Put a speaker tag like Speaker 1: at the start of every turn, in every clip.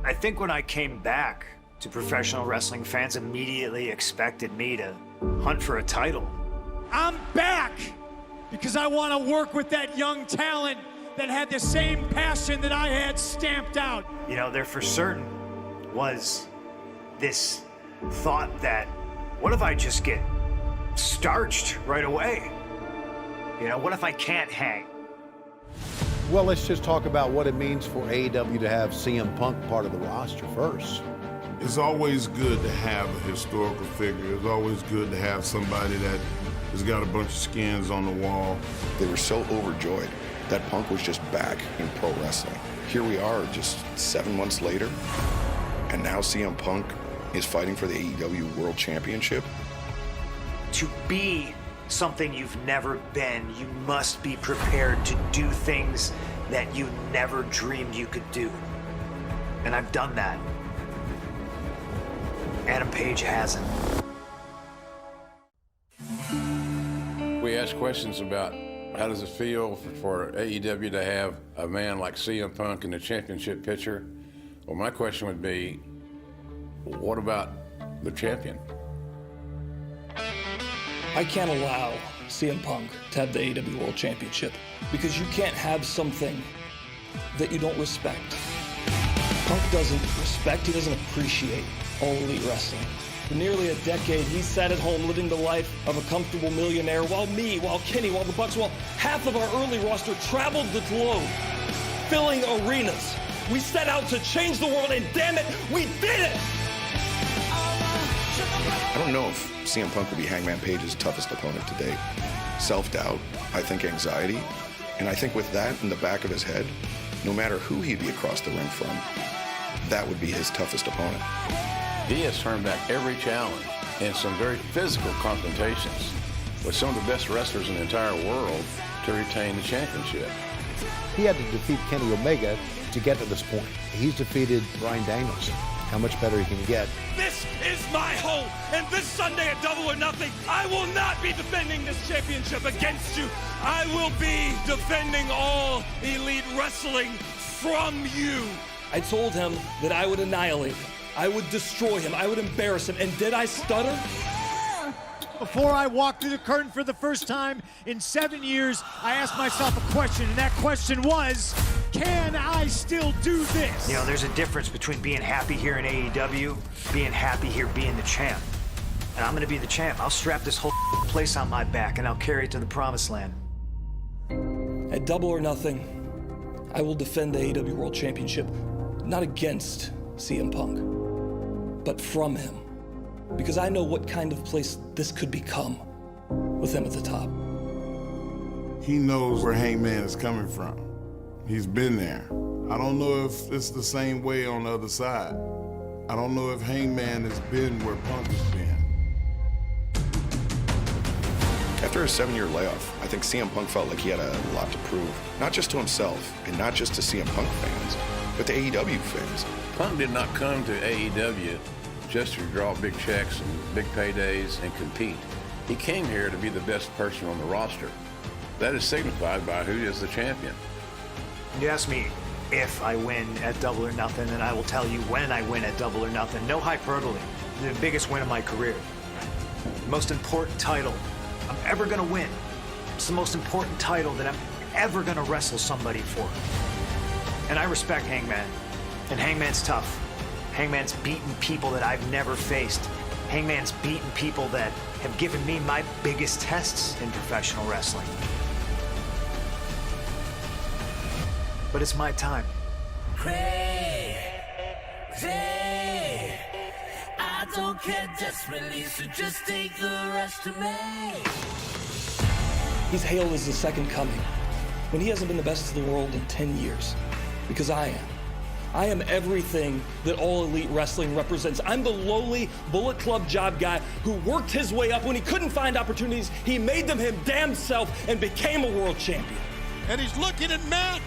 Speaker 1: I think when I came back to professional wrestling, fans immediately expected me to hunt for a title.
Speaker 2: I'm back because I want to work with that young talent that had the same passion that I had stamped out.
Speaker 1: You know, there for certain was this thought that, what if I just get starched right away? You know, what if I can't hang?
Speaker 3: Well, let's just talk about what it means for AEW to have CM Punk part of the roster first.
Speaker 4: It's always good to have a historical figure. It's always good to have somebody that has got a bunch of skins on the wall.
Speaker 5: They were so overjoyed that Punk was just back in pro wrestling. Here we are just 7 months later, and now CM Punk is fighting for the AEW World Championship.
Speaker 1: To be something you've never been, you must be prepared to do things that you never dreamed you could do. And I've done that. Adam Page hasn't.
Speaker 6: We ask questions about how does it feel for AEW to have a man like CM Punk in the championship picture? Well, my question would be, what about the champion?
Speaker 7: I can't allow CM Punk to have the AEW World Championship because you can't have something that you don't respect. Punk doesn't respect, he doesn't appreciate All Elite Wrestling. For nearly a decade, he sat at home living the life of a comfortable millionaire while me, while Kenny, while the Bucks, while half of our early roster traveled the globe, filling arenas. We set out to change the world, and damn it, we did it!
Speaker 5: I don't know if CM Punk would be Hangman Page's toughest opponent to date. Self-doubt, I think anxiety, and I think with that in the back of his head, no matter who he'd be across the ring from, that would be his toughest opponent.
Speaker 6: He has turned back every challenge in some very physical confrontations with some of the best wrestlers in the entire world to retain the championship.
Speaker 3: He had to defeat Kenny Omega to get to this point. He's defeated Bryan Danielson. How much better he can get.
Speaker 2: This is my home, and this Sunday at Double or Nothing, I will not be defending this championship against you. I will be defending All Elite Wrestling from you.
Speaker 7: I told him that I would annihilate him. I would destroy him. I would embarrass him. And did I stutter?
Speaker 2: Before I walked through the curtain for the first time in 7 years, I asked myself a question, and that question was, can I still do this?
Speaker 1: You know, there's a difference between being happy here in AEW, being happy here being the champ. And I'm gonna be the champ. I'll strap this whole place on my back and I'll carry it to the promised land.
Speaker 7: At Double or Nothing, I will defend the AEW World Championship, not against CM Punk, but from him. Because I know what kind of place this could become with him at the top.
Speaker 4: He knows where Hangman is coming from. He's been there. I don't know if it's the same way on the other side. I don't know if Hangman has been where Punk has been.
Speaker 5: After a 7-year layoff, I think CM Punk felt like he had a lot to prove, not just to himself and not just to CM Punk fans, but to AEW fans.
Speaker 6: Punk did not come to AEW just to draw big checks and big paydays and compete. He came here to be the best person on the roster. That is signified by who is the champion.
Speaker 1: You ask me if I win at Double or Nothing, and I will tell you when I win at Double or Nothing. No hyperbole. The biggest win of my career. The most important title I'm ever gonna win. It's the most important title that I'm ever gonna wrestle somebody for. And I respect Hangman. And Hangman's tough. Hangman's beaten people that I've never faced. Hangman's beaten people that have given me my biggest tests in professional wrestling. But it's my time.
Speaker 8: Crazy. I don't care, just release it, just take the rest of me.
Speaker 7: He's hailed as the second coming, when he hasn't been the best in the world in 10 years. Because I am. I am everything that All Elite Wrestling represents. I'm the lowly Bullet Club job guy who worked his way up when he couldn't find opportunities. He made them his damn self and became a world champion.
Speaker 2: And he's looking at Matt.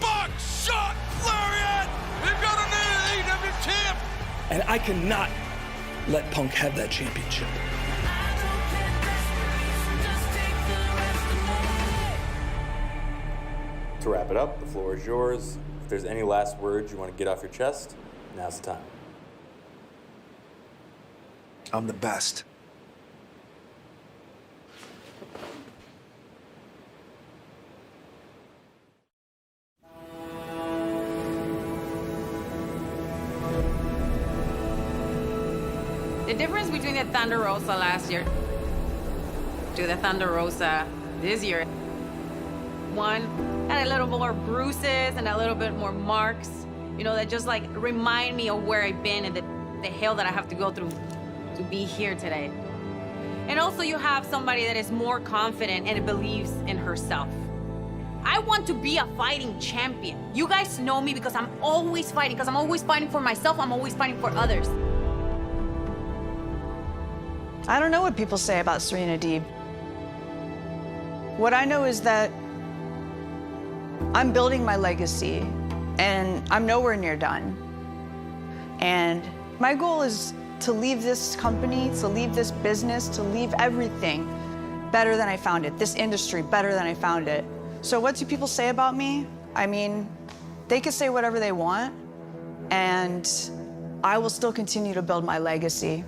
Speaker 2: Buckshot lariat! We've got a new AEW champ!
Speaker 7: And I cannot let Punk have that championship.
Speaker 9: To wrap it up, the floor is yours. If there's any last words you want to get off your chest, Now's the time.
Speaker 1: I'm the best.
Speaker 10: The difference between the Thunder Rosa last year to the Thunder Rosa this year, one had a little more bruises and a little bit more marks, you know, that just like remind me of where I've been and the hell that I have to go through to be here today. And also you have somebody that is more confident and believes in herself. I want to be a fighting champion. You guys know me because I'm always fighting, because I'm always fighting for myself, I'm always fighting for others.
Speaker 11: I don't know what people say about Serena Deeb. What I know is that I'm building my legacy, and I'm nowhere near done. And my goal is to leave this company, to leave this business, to leave everything better than I found it, this industry better than I found it. So what do people say about me? I mean, they can say whatever they want, and I will still continue to build my legacy.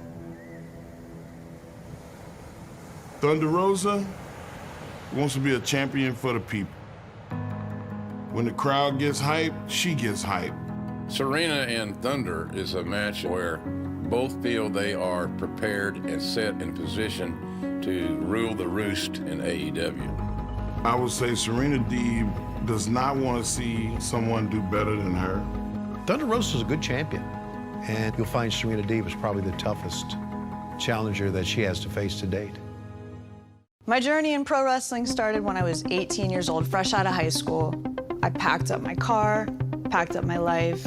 Speaker 4: Thunder Rosa wants to be a champion for the people. When the crowd gets hyped, she gets hyped.
Speaker 6: Serena and Thunder is a match where both feel they are prepared and set in position to rule the roost in AEW.
Speaker 4: I would say Serena Deeb does not want to see someone do better than her.
Speaker 3: Thunder Rosa is a good champion, and you'll find Serena Deeb is probably the toughest challenger that she has to face to date.
Speaker 11: My journey in pro wrestling started when I was 18 years old, fresh out of high school. I packed up my car, packed up my life,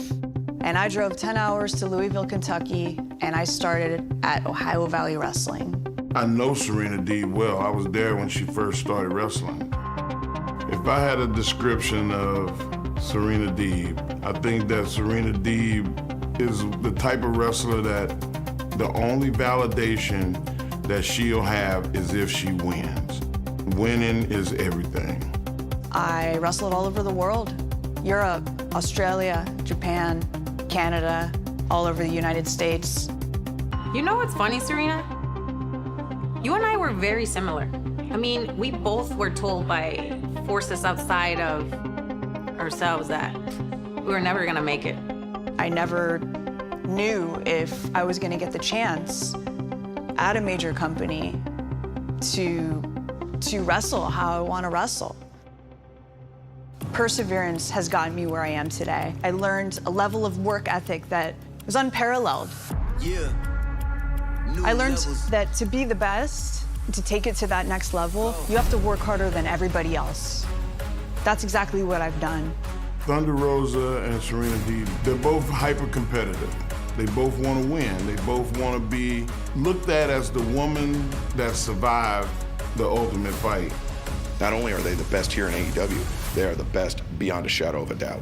Speaker 11: and I drove 10 hours to Louisville, Kentucky, and I started at Ohio Valley Wrestling.
Speaker 4: I know Serena Deeb well. I was there when she first started wrestling. If I had a description of Serena Deeb, I think that Serena Deeb is the type of wrestler that the only validation that she'll have is if she wins. Winning is everything.
Speaker 11: I wrestled all over the world, Europe, Australia, Japan, Canada, all over the United States.
Speaker 10: You know what's funny, Serena? You and I were very similar. I mean, we both were told by forces outside of ourselves that we were never gonna make it.
Speaker 11: I never knew if I was gonna get the chance at a major company to wrestle how I want to wrestle. Perseverance has gotten me where I am today. I learned a level of work ethic that was unparalleled. I learned that to be the best, to take it to that next level, you have to work harder than everybody else. That's exactly what I've done.
Speaker 4: Thunder Rosa and Serena Deeb, they're both hyper-competitive. They both want to win. They both want to be looked at as the woman that survived the ultimate fight.
Speaker 5: Not only are they the best here in AEW, they are the best beyond a shadow of a doubt.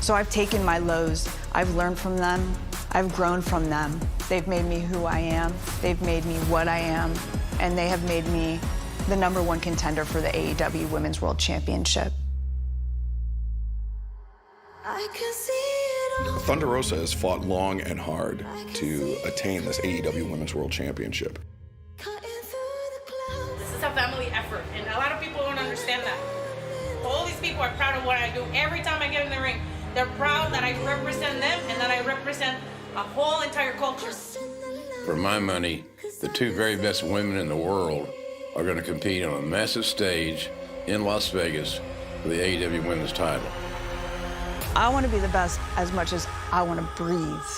Speaker 11: So I've taken my lows, I've learned from them, I've grown from them. They've made me who I am, they've made me what I am, and they have made me the #1 contender for the AEW Women's World Championship.
Speaker 8: I can see it all.
Speaker 5: Thunder Rosa has fought long and hard to attain this AEW Women's World Championship.
Speaker 10: This is a family effort, and a lot of people don't understand that. All these people are proud of what I do. Every time I get in the ring, they're proud that I represent them and that I represent a whole entire culture.
Speaker 6: For my money, the two very best women in the world are going to compete on a massive stage in Las Vegas for the AEW Women's title.
Speaker 11: I want to be the best as much as I want to breathe.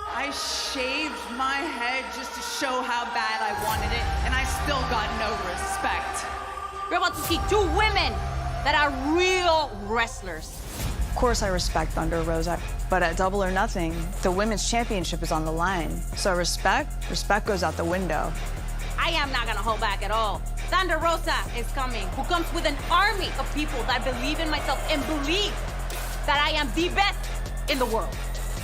Speaker 12: I shaved my head just to show how bad I wanted it, and I still got no respect.
Speaker 10: You're about to see two women that are real wrestlers.
Speaker 11: Of course I respect Thunder Rosa, but at Double or Nothing, the Women's Championship is on the line. So respect goes out the window.
Speaker 10: I am not gonna hold back at all. Thunder Rosa is coming, who comes with an army of people that believe in myself and believe that I am the best in the world.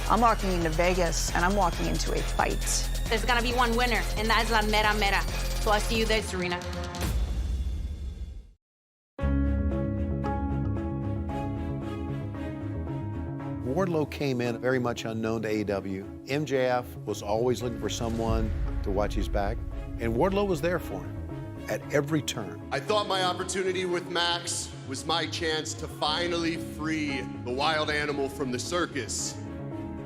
Speaker 11: I'm walking into Vegas, and I'm walking into a fight.
Speaker 10: There's gonna be one winner, and that's La Mera Mera. So I see you there, Serena.
Speaker 3: Wardlow came in very much unknown to AEW. MJF was always looking for someone to watch his back, and Wardlow was there for him at every turn.
Speaker 9: I thought my opportunity with Max was my chance to finally free the wild animal from the circus.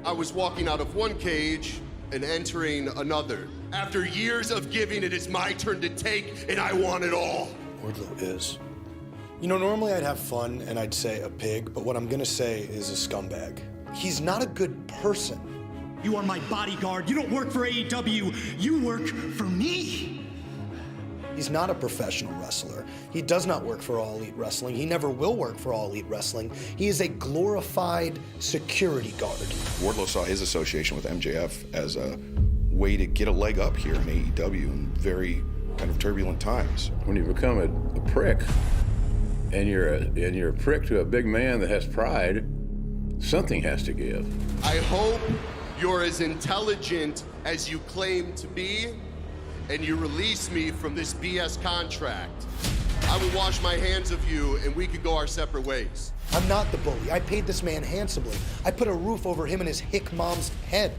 Speaker 9: I was walking out of one cage and entering another. After years of giving, it is my turn to take, and I want it all.
Speaker 13: Wardlow is. You know, normally I'd have fun and I'd say a pig, but what I'm gonna say is a scumbag. He's not a good person.
Speaker 14: You are my bodyguard. You don't work for AEW. You work for me.
Speaker 13: He's not a professional wrestler. He does not work for All Elite Wrestling. He never will work for All Elite Wrestling. He is a glorified security guard.
Speaker 5: Wardlow saw his association with MJF as a way to get a leg up here in AEW in very kind of turbulent times.
Speaker 6: When you become a prick, and you're a prick to a big man that has pride, something has to give.
Speaker 9: I hope you're as intelligent as you claim to be, and you release me from this BS contract. I will wash my hands of you, and we could go our separate ways.
Speaker 13: I'm not the bully. I paid this man handsomely. I put a roof over him and his hick mom's head.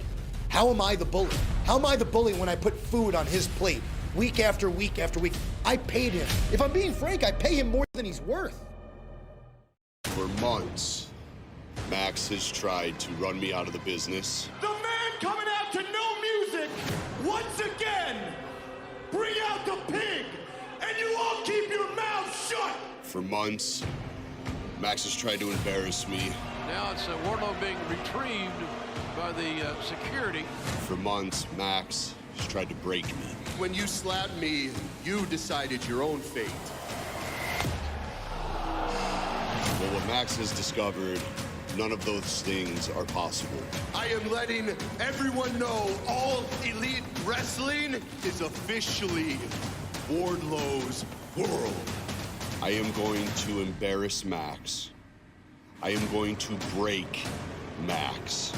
Speaker 13: How am I the bully? How am I the bully when I put food on his plate week after week after week? I paid him. If I'm being frank, I pay him more than he's worth.
Speaker 9: For months, Max has tried to run me out of the business.
Speaker 14: The man coming out to no music once again. Bring out the pig, and you all keep your mouth shut.
Speaker 9: For months, Max has tried to embarrass me.
Speaker 15: Now it's Wardlow being retrieved by the security.
Speaker 9: For months, Max has tried to break me. When you slapped me, you decided your own fate. Well, what Max has discovered, none of those things are possible. I am letting everyone know All Elite Wrestling is officially Wardlow's world. I am going to embarrass Max. I am going to break Max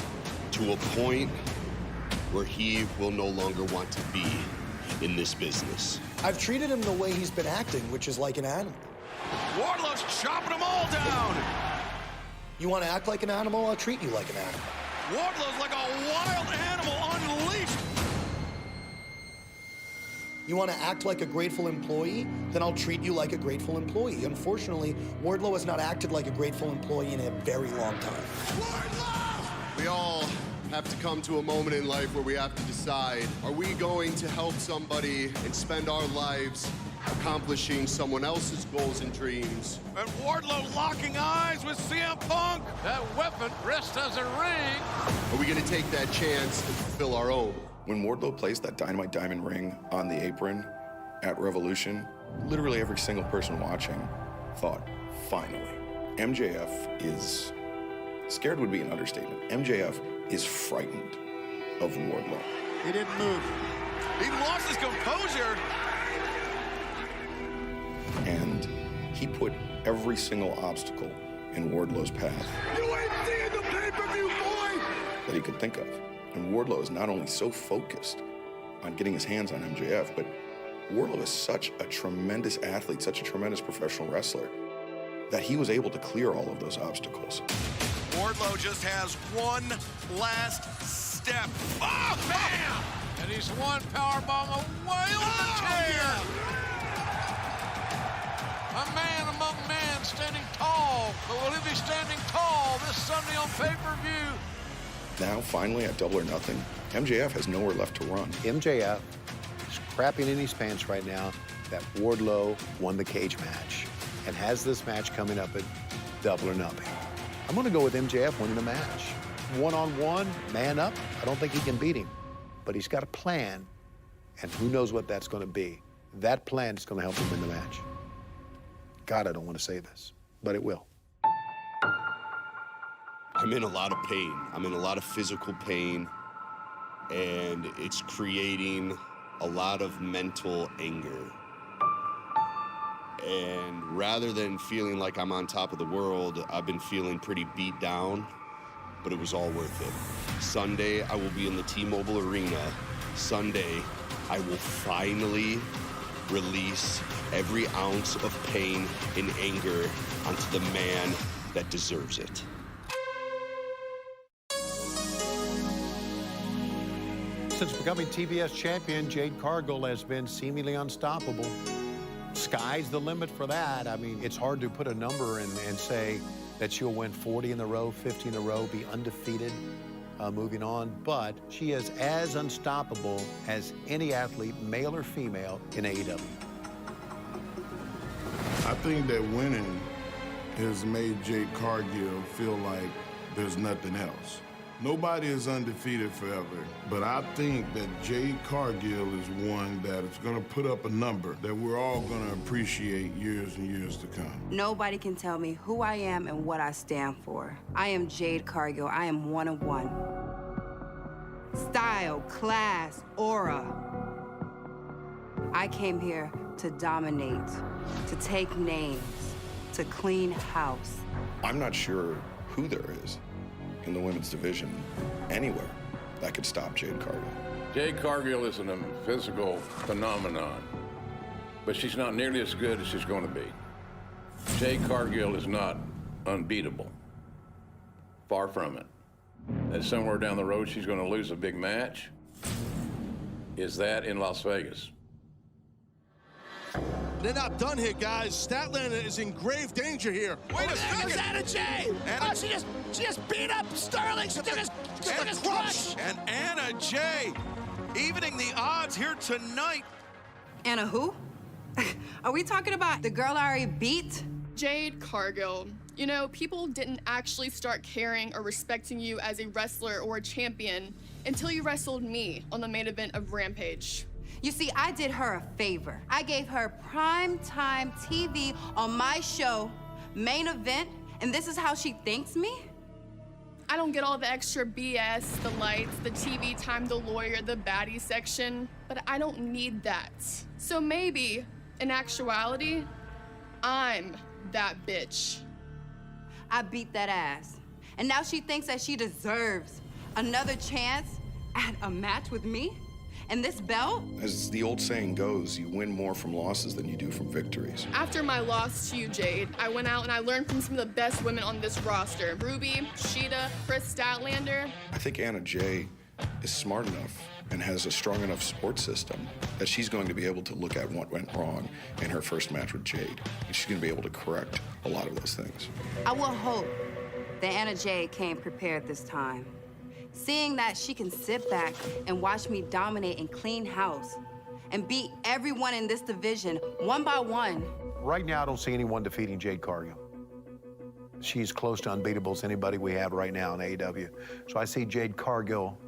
Speaker 9: to a point where he will no longer want to be in this business.
Speaker 13: I've treated him the way he's been acting, which is like an animal.
Speaker 15: Wardlow's chopping them all down.
Speaker 13: You want to act like an animal? I'll treat you like an animal.
Speaker 15: Wardlow's like a wild animal unleashed.
Speaker 13: You want to act like a grateful employee? Then I'll treat you like a grateful employee. Unfortunately, Wardlow has not acted like a grateful employee in a very long time.
Speaker 9: We all have to come to a moment in life where we have to decide, are we going to help somebody and spend our lives accomplishing someone else's goals and dreams?
Speaker 15: And Wardlow locking eyes with CM Punk. That weapon dressed as a ring.
Speaker 9: Are we going to take that chance and fulfill our own?
Speaker 5: When Wardlow placed that Dynamite diamond ring on the apron at Revolution, literally every single person watching thought, finally. MJF is, scared would be an understatement. MJF is frightened of Wardlow.
Speaker 14: He didn't move.
Speaker 15: He lost his composure.
Speaker 5: And he put every single obstacle in Wardlow's path.
Speaker 14: You ain't seeing the pay-per-view, boy!
Speaker 5: That he could think of. And Wardlow is not only so focused on getting his hands on MJF, but Wardlow is such a tremendous athlete, such a tremendous professional wrestler, that he was able to clear all of those obstacles.
Speaker 15: Wardlow just has one last step. Oh, bam! And he's one powerbomb away on the tear. A man among men standing tall. But will he be standing tall this Sunday on pay-per-view?
Speaker 5: Now, finally, at Double or Nothing, MJF has nowhere left to run.
Speaker 3: MJF is crapping in his pants right now that Wardlow won the cage match and has this match coming up at Double or Nothing. I'm going to go with MJF winning the match. One-on-one, man up, I don't think he can beat him. But he's got a plan, and who knows what that's going to be. That plan is going to help him win the match. God, I don't want to say this, but it will.
Speaker 9: I'm in a lot of pain. I'm in a lot of physical pain, and it's creating a lot of mental anger. And rather than feeling like I'm on top of the world, I've been feeling pretty beat down, but it was all worth it. Sunday, I will be in the T-Mobile Arena. Sunday, I will finally release every ounce of pain and anger onto the man that deserves it.
Speaker 3: Since becoming TBS champion, Jade Cargill has been seemingly unstoppable. Sky's the limit for that. I mean, it's hard to put a number and say that she'll win 40 in a row, 50 in a row, be undefeated moving on. But she is as unstoppable as any athlete, male or female, in AEW.
Speaker 4: I think that winning has made Jade Cargill feel like there's nothing else. Nobody is undefeated forever, but I think that Jade Cargill is one that is going to put up a number that we're all going to appreciate years and years to come.
Speaker 16: Nobody can tell me who I am and what I stand for. I am Jade Cargill. I am one of one. Style, class, aura. I came here to dominate, to take names, to clean house.
Speaker 5: I'm not sure who there is in the women's division anywhere that could stop Jade Cargill.
Speaker 6: Jade Cargill is a physical phenomenon, but she's not nearly as good as she's going to be. Jade Cargill is not unbeatable. Far from it. And somewhere down the road, she's going to lose a big match. Is that in Las Vegas?
Speaker 14: They're not done here, guys. Statlander is in grave danger here.
Speaker 15: Wait a second.
Speaker 14: There's Anna Jay. She just beat up Sterling. She took his crush.
Speaker 15: And Anna Jay evening the odds here tonight.
Speaker 16: Anna who? Are we talking about the girl I already beat?
Speaker 17: Jade Cargill. You know, people didn't actually start caring or respecting you as a wrestler or a champion until you wrestled me on the main event of Rampage.
Speaker 16: You see, I did her a favor. I gave her primetime TV on my show, main event, and this is how she thanks me?
Speaker 17: I don't get all the extra BS, the lights, the TV time, the lawyer, the baddie section, but I don't need that. So maybe, in actuality, I'm that bitch.
Speaker 16: I beat that ass. And now she thinks that she deserves another chance at a match with me? And this belt?
Speaker 5: As the old saying goes, you win more from losses than you do from victories.
Speaker 17: After my loss to you, Jade, I went out and I learned from some of the best women on this roster. Ruby, Shida, Chris Statlander.
Speaker 5: I think Anna Jay is smart enough and has a strong enough support system that she's going to be able to look at what went wrong in her first match with Jade. And she's going to be able to correct a lot of those things.
Speaker 16: I will hope that Anna Jay came prepared this time. Seeing that she can sit back and watch me dominate and clean house and beat everyone in this division one by one.
Speaker 3: Right now, I don't see anyone defeating Jade Cargill. She's close to unbeatable as anybody we have right now in AEW. So I see Jade Cargill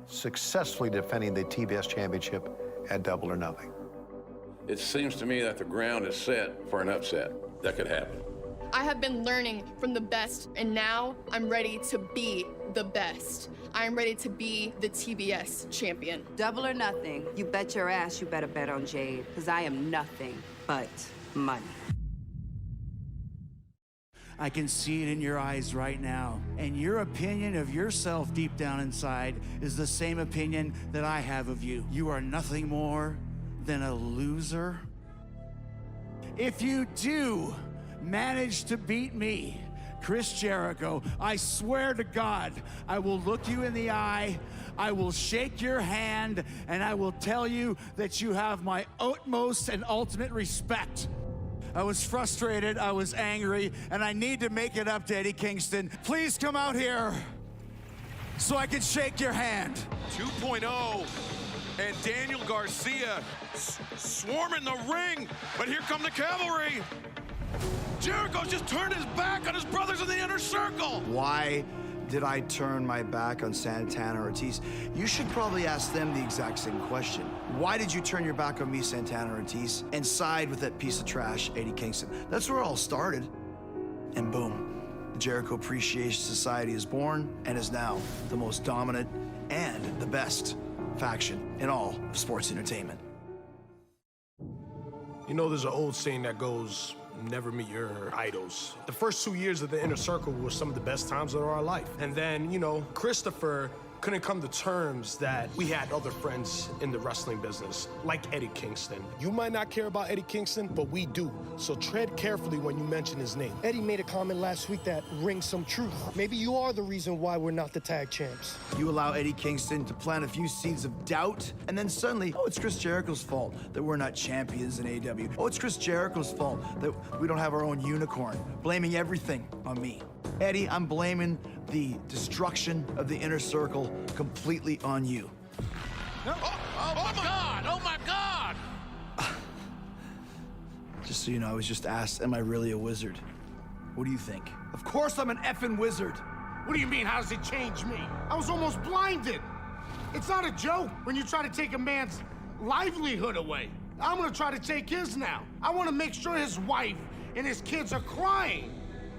Speaker 3: successfully defending the TBS championship at Double or Nothing.
Speaker 6: It seems to me that the ground is set for an upset. That could happen.
Speaker 17: I have been learning from the best, and now I'm ready to be the best. I am ready to be the TBS champion.
Speaker 16: Double or Nothing. You bet your ass you better bet on Jade, because I am nothing but money.
Speaker 18: I can see it in your eyes right now. And your opinion of yourself deep down inside is the same opinion that I have of you. You are nothing more than a loser. If you do manage to beat me, Chris Jericho, I swear to God, I will look you in the eye, I will shake your hand, and I will tell you that you have my utmost and ultimate respect. I was frustrated, I was angry, and I need to make it up to Eddie Kingston. Please come out here so I can shake your hand.
Speaker 15: 2.0 and Daniel Garcia swarming the ring, but here come the cavalry. Jericho's just turned his back on his brothers in the inner circle.
Speaker 18: Why did I turn my back on Santana Ortiz? You should probably ask them the exact same question. Why did you turn your back on me, Santana Ortiz, and side with that piece of trash, Eddie Kingston? That's where it all started. And boom, the Jericho Appreciation Society is born and is now the most dominant and the best faction in all of sports entertainment.
Speaker 19: You know, there's an old saying that goes, never meet your idols. The first 2 years of the inner circle were some of the best times of our life. And then, you know, Christopher couldn't come to terms that we had other friends in the wrestling business, like Eddie Kingston. You might not care about Eddie Kingston, but we do. So tread carefully when you mention his name.
Speaker 14: Eddie made a comment last week that rings some truth. Maybe you are the reason why we're not the tag champs.
Speaker 20: You allow Eddie Kingston to plant a few seeds of doubt, and then suddenly, oh, it's Chris Jericho's fault that we're not champions in AEW. Oh, it's Chris Jericho's fault that we don't have our own unicorn, blaming everything on me. Eddie, I'm blaming the destruction of the inner circle completely on you.
Speaker 15: Oh my God! Oh my God!
Speaker 20: Just so you know, I was just asked, am I really a wizard? What do you think? Of course I'm an effing wizard.
Speaker 14: What do you mean, how does it change me? I was almost blinded. It's not a joke when you try to take a man's livelihood away. I'm gonna try to take his now. I wanna make sure his wife and his kids are crying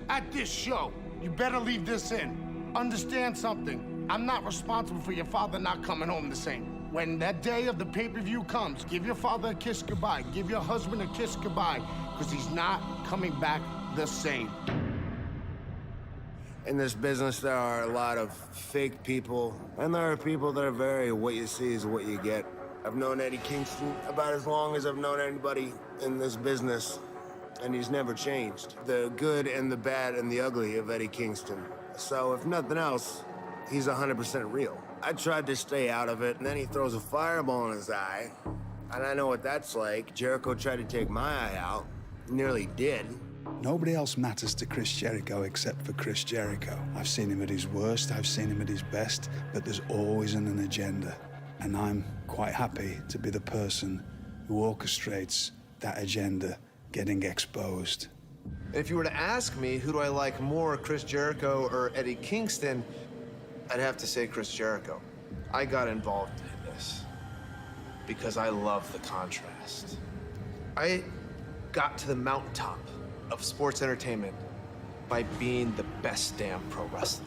Speaker 14: at this show. You better leave this in. Understand something. I'm not responsible for your father not coming home the same. When that day of the pay-per-view comes, give your father a kiss goodbye. Give your husband a kiss goodbye, because he's not coming back the same.
Speaker 21: In this business, there are a lot of fake people, and there are people that are very what you see is what you get. I've known Eddie Kingston about as long as I've known anybody in this business, and he's never changed. The good and the bad and the ugly of Eddie Kingston. So if nothing else, he's 100% real. I tried to stay out of it, and then he throws a fireball in his eye, and I know what that's like. Jericho tried to take my eye out, nearly did.
Speaker 22: Nobody else matters to Chris Jericho except for Chris Jericho. I've seen him at his worst, I've seen him at his best, but there's always an agenda. And I'm quite happy to be the person who orchestrates that agenda getting exposed.
Speaker 23: If you were to ask me, who do I like more, Chris Jericho or Eddie Kingston, I'd have to say Chris Jericho. I got involved in this because I love the contrast. I got to the mountaintop of sports entertainment by being the best damn pro wrestler.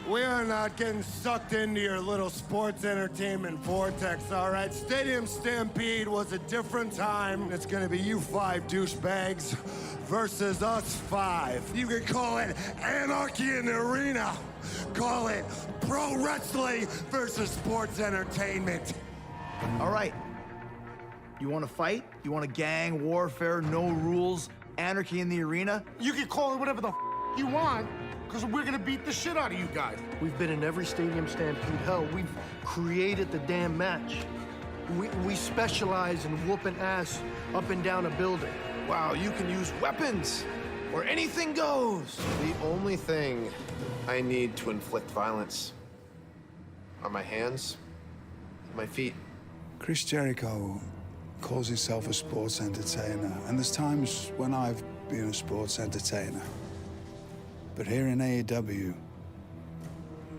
Speaker 14: We are not getting sucked into your little sports entertainment vortex, all right? Stadium Stampede was a different time. It's gonna be you 5 douchebags versus us 5. You can call it anarchy in the arena. Call it pro wrestling versus sports entertainment.
Speaker 20: All right. You want to fight? You want a gang warfare, no rules, anarchy in the arena?
Speaker 14: You can call it whatever the you want, because we're gonna beat the shit out of you guys.
Speaker 24: We've been in every Stadium Stampede. Hell, we've created the damn match. We specialize in whooping ass up and down a building.
Speaker 23: Wow, you can use weapons, or anything goes. The only thing I need to inflict violence are my hands and my feet.
Speaker 22: Chris Jericho calls himself a sports entertainer, and there's times when I've been a sports entertainer. But here in AEW,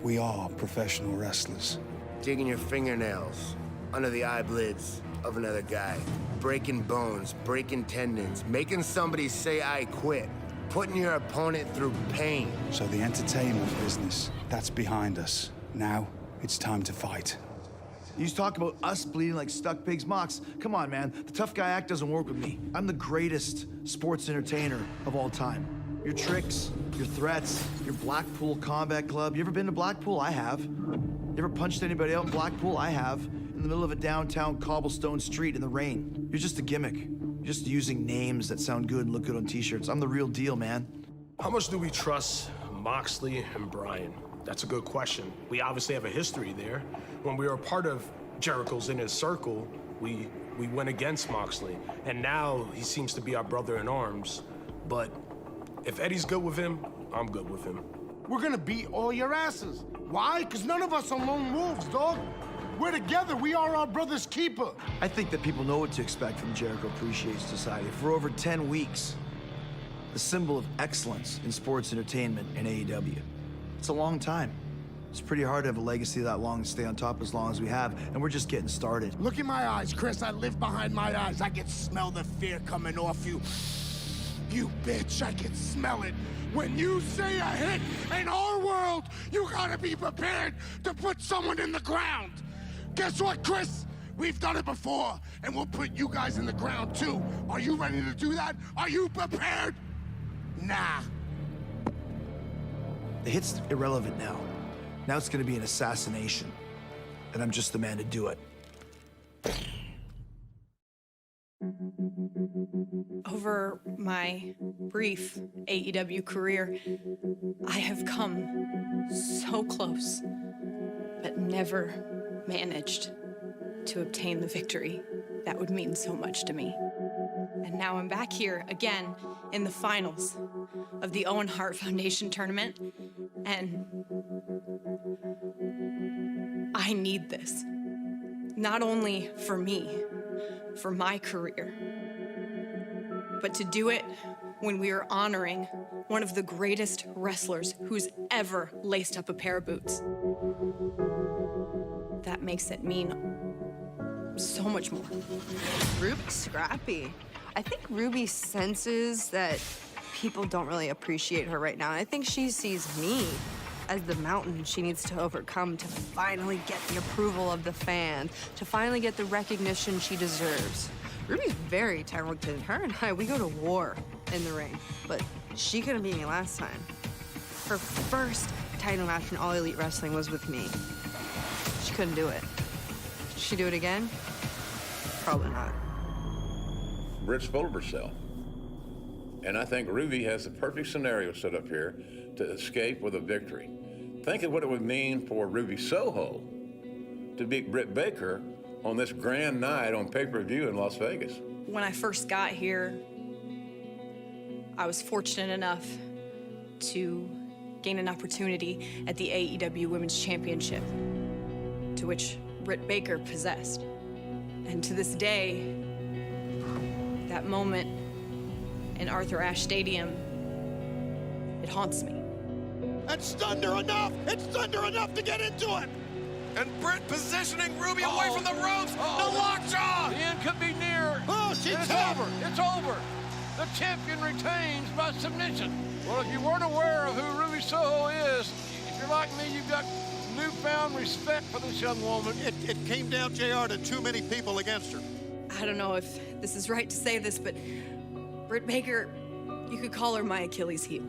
Speaker 22: we are professional wrestlers.
Speaker 21: Digging your fingernails under the eyelids of another guy, breaking bones, breaking tendons, making somebody say I quit, putting your opponent through pain.
Speaker 22: So the entertainment business, that's behind us. Now, it's time to fight.
Speaker 20: You talk about us bleeding like stuck pigs. Mox, come on, man. The tough guy act doesn't work with me. I'm the greatest sports entertainer of all time. Your tricks, your threats, your Blackpool Combat Club. You ever been to Blackpool? I have. You ever punched anybody out in Blackpool? I have. In the middle of a downtown cobblestone street in the rain. You're just a gimmick. You're just using names that sound good and look good on t-shirts. I'm the real deal, man.
Speaker 19: How much do we trust Moxley and Bryan? That's a good question. We obviously have a history there. When we were a part of Jericho's Inner Circle, we went against Moxley. And now he seems to be our brother in arms. But if Eddie's good with him, I'm good with him.
Speaker 14: We're gonna beat all your asses. Why? Because none of us are lone wolves, dog. We're together. We are our brother's keeper.
Speaker 20: I think that people know what to expect from Jericho Appreciation Society. For over 10 weeks, the symbol of excellence in sports entertainment in AEW. It's a long time. It's pretty hard to have a legacy that long and stay on top as long as we have, and we're just getting started.
Speaker 14: Look in my eyes, Chris. I live behind my eyes. I can smell the fear coming off you. You bitch, I can smell it. When you say a hit in our world, you gotta be prepared to put someone in the ground. Guess what, Chris? We've done it before, and we'll put you guys in the ground too. Are you ready to do that? Are you prepared? Nah.
Speaker 20: The hit's irrelevant now. Now it's gonna be an assassination, and I'm just the man to do it.
Speaker 11: Over my brief AEW career, I have come so close, but never managed to obtain the victory that would mean so much to me. And now I'm back here again in the finals of the Owen Hart Foundation tournament, and I need this. Not only for me, for my career, but to do it when we are honoring one of the greatest wrestlers who's ever laced up a pair of boots. That makes it mean so much more.
Speaker 16: Ruby's scrappy. I think Ruby senses that people don't really appreciate her right now. And I think she sees me as the mountain she needs to overcome to finally get the approval of the fans, to finally get the recognition she deserves. Ruby's very talented. Her and I, we go to war in the ring, but she couldn't beat me last time. Her first title match in All Elite Wrestling was with me. She couldn't do it. Did she do it again? Probably not.
Speaker 6: Britt's full of herself. And I think Ruby has the perfect scenario set up here to escape with a victory. Think of what it would mean for Ruby Soho to beat Britt Baker on this grand night on pay-per-view in Las Vegas.
Speaker 11: When I first got here, I was fortunate enough to gain an opportunity at the AEW Women's Championship, to which Britt Baker possessed. And to this day, that moment in Arthur Ashe Stadium, it haunts me.
Speaker 15: It's thunder enough! It's thunder enough to get into it! And Britt positioning Ruby away from the ropes! The lockjaw!
Speaker 1: The end could be near.
Speaker 15: Oh, she's
Speaker 1: It's over. It's over. The champion retains by submission. Well, if you weren't aware of who Ruby Soho is, if you're like me, you've got newfound respect for this young woman.
Speaker 15: It came down, JR, to too many people against her.
Speaker 11: I don't know if this is right to say this, but Britt Baker, you could call her my Achilles heel.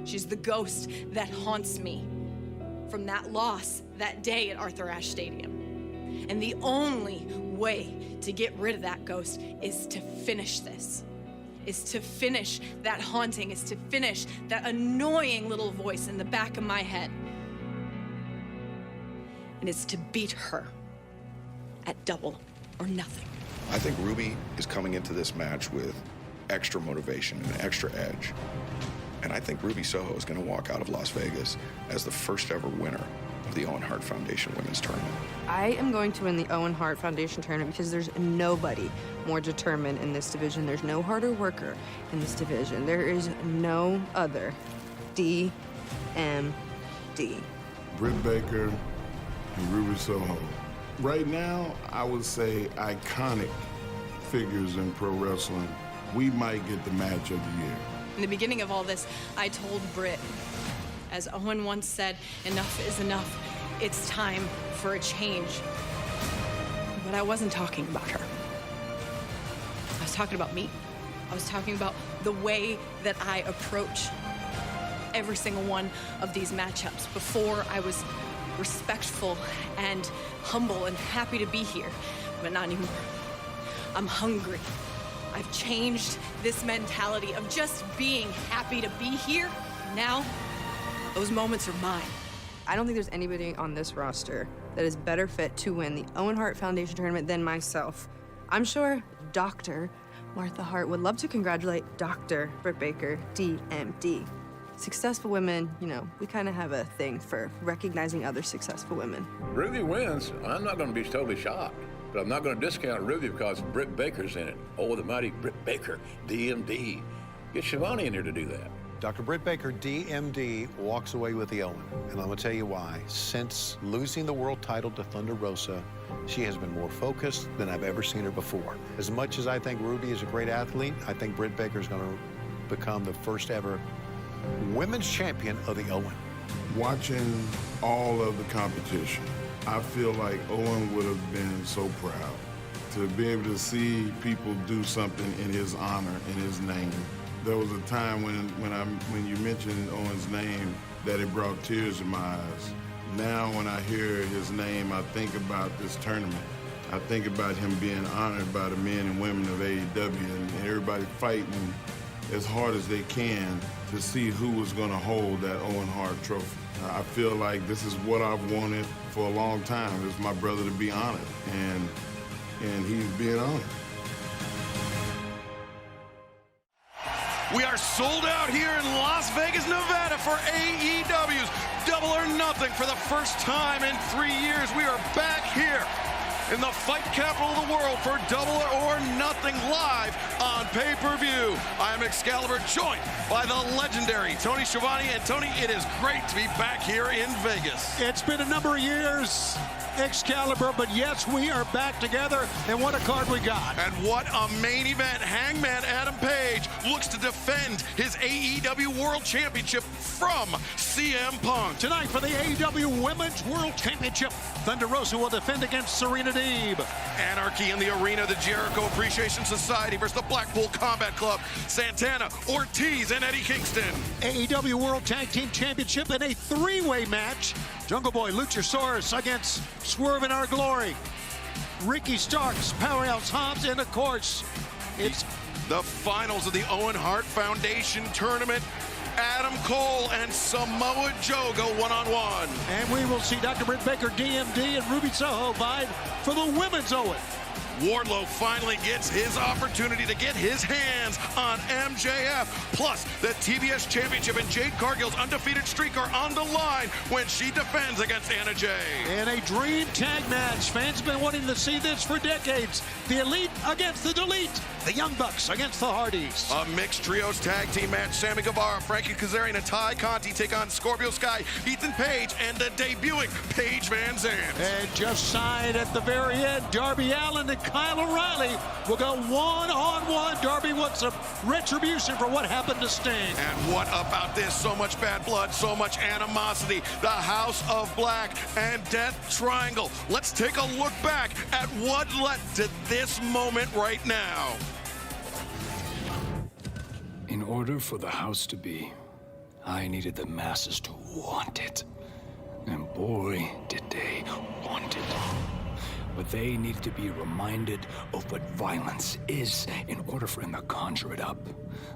Speaker 11: She's the ghost that haunts me from that loss that day at Arthur Ashe Stadium. And the only way to get rid of that ghost is to finish this, is to finish that haunting, is to finish that annoying little voice in the back of my head. And it's to beat her at Double or Nothing.
Speaker 5: I think Ruby is coming into this match with extra motivation and extra edge. And I think Ruby Soho is going to walk out of Las Vegas as the first ever winner of the Owen Hart Foundation Women's Tournament.
Speaker 16: I am going to win the Owen Hart Foundation Tournament because there's nobody more determined in this division. There's no harder worker in this division. There is no other DMD.
Speaker 4: Britt Baker and Ruby Soho. Right now, I would say iconic figures in pro wrestling. We might get the match of the year.
Speaker 11: In the beginning of all this, I told Britt, as Owen once said, enough is enough. It's time for a change. But I wasn't talking about her. I was talking about me. I was talking about the way that I approach every single one of these matchups. Before, I was respectful and humble and happy to be here, but not anymore. I'm hungry. I've changed this mentality of just being happy to be here. Now, those moments are mine.
Speaker 16: I don't think there's anybody on this roster that is better fit to win the Owen Hart Foundation Tournament than myself. I'm sure Dr. Martha Hart would love to congratulate Dr. Britt Baker, DMD. Successful women, you know, we kind of have a thing for recognizing other successful women.
Speaker 6: Ruby wins. I'm not going to be totally shocked. But I'm not going to discount Ruby because Britt Baker's in it. Oh, the mighty Britt Baker, DMD. Get Shivani in here to do that.
Speaker 3: Dr. Britt Baker, DMD, walks away with the Owen. And I'm going to tell you why. Since losing the world title to Thunder Rosa, she has been more focused than I've ever seen her before. As much as I think Ruby is a great athlete, I think Britt Baker is going to become the first ever women's champion of the Owen.
Speaker 4: Watching all of the competition, I feel like Owen would have been so proud to be able to see people do something in his honor, in his name. There was a time when you mentioned Owen's name that it brought tears in my eyes Now when I hear his name, I think about this tournament. I think about him being honored by the men and women of AEW and everybody fighting as hard as they can to see who was going to hold that Owen Hart trophy. I feel like this is what I've wanted for a long time, is my brother to be honored, and he's being honored.
Speaker 15: We are sold out here in Las Vegas, Nevada for AEW's Double or Nothing. For the first time in 3 years, we are back here in the fight capital of the world for Double or Nothing live on pay-per-view. I am Excalibur, joined by the legendary Tony Schiavone. And Tony, it is great to be back here in Vegas.
Speaker 2: It's been a number of years, Excalibur, but yes, we are back together, and what a card we got.
Speaker 15: And what a main event. Hangman Adam Page looks to defend his AEW World Championship from CM Punk.
Speaker 2: Tonight for the AEW Women's World Championship, Thunder Rosa will defend against Serena Deeb.
Speaker 15: Anarchy in the arena, the Jericho Appreciation Society versus the Blackpool Combat Club, Santana, Ortiz, and Eddie Kingston.
Speaker 2: AEW World Tag Team Championship in a three-way match, Jungle Boy Luchasaurus against Swerve in Our Glory, Ricky Starks, Powerhouse Hobbs, and of course, it's
Speaker 15: the finals of the Owen Hart Foundation tournament. Adam Cole and Samoa Joe go one-on-one.
Speaker 2: And we will see Dr. Britt Baker, DMD, and Ruby Soho vie for the women's Owen.
Speaker 15: Wardlow finally gets his opportunity to get his hands on MJF. Plus, the TBS Championship and Jade Cargill's undefeated streak are on the line when she defends against Anna Jay.
Speaker 2: In a dream tag match, fans have been wanting to see this for decades. The Elite against the Delete. The Young Bucks against the Hardys.
Speaker 15: A mixed trios tag team match. Sammy Guevara, Frankie Kazarian, and Ty Conti take on Scorpio Sky, Ethan Page, and the debuting Paige Van Zandt.
Speaker 2: And just signed at the very end, Darby Allin and Kyle O'Reilly will go one-on-one. Darby wants some retribution for what happened to Sting.
Speaker 15: And what about this? So much bad blood, so much animosity. The House of Black and Death Triangle. Let's take a look back at what led to this moment right now.
Speaker 7: In order for the house to be, I needed the masses to want it. And boy, did they want it. But they needed to be reminded of what violence is in order for them to conjure it up.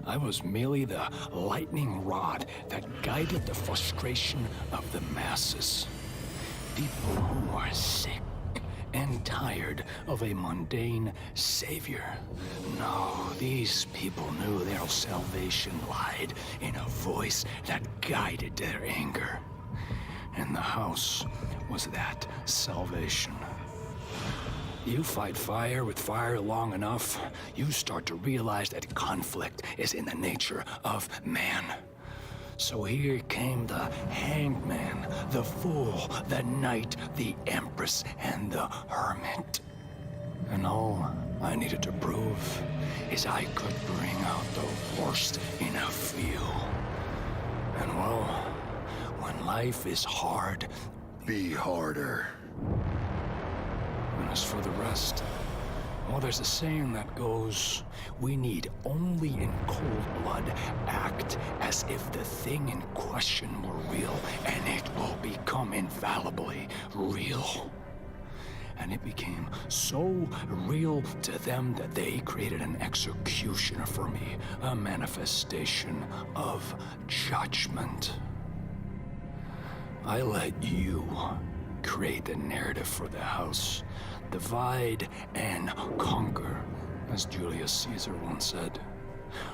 Speaker 7: I was merely the lightning rod that guided the frustration of the masses. People who are sick and tired of a mundane savior. No, these people knew their salvation lied in a voice that guided their anger. And the house was that salvation. You fight fire with fire long enough, you start to realize that conflict is in the nature of man. So here came the Hangman, the Fool, the Knight, the Empress, and the Hermit. And all I needed to prove is I could bring out the worst in a few. And well, when life is hard, be harder. And as for the rest, well, there's a saying that goes, we need only in cold blood act as if the thing in question were real, and it will become infallibly real. And it became so real to them that they created an executioner for me, a manifestation of judgment. I let you create the narrative for the house. Divide and conquer, as Julius Caesar once said.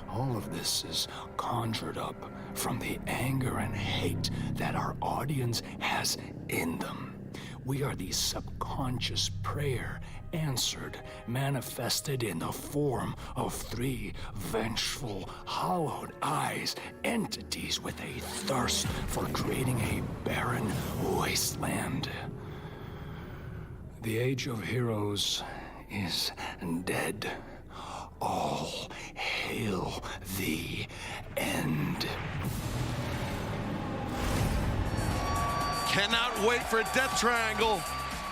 Speaker 7: All of this is conjured up from the anger and hate that our audience has in them. We are the subconscious prayer answered, manifested in the form of three vengeful, hollowed eyes, entities with a thirst for creating a barren wasteland. The age of heroes is dead. All hail the end.
Speaker 15: Cannot wait for Death Triangle.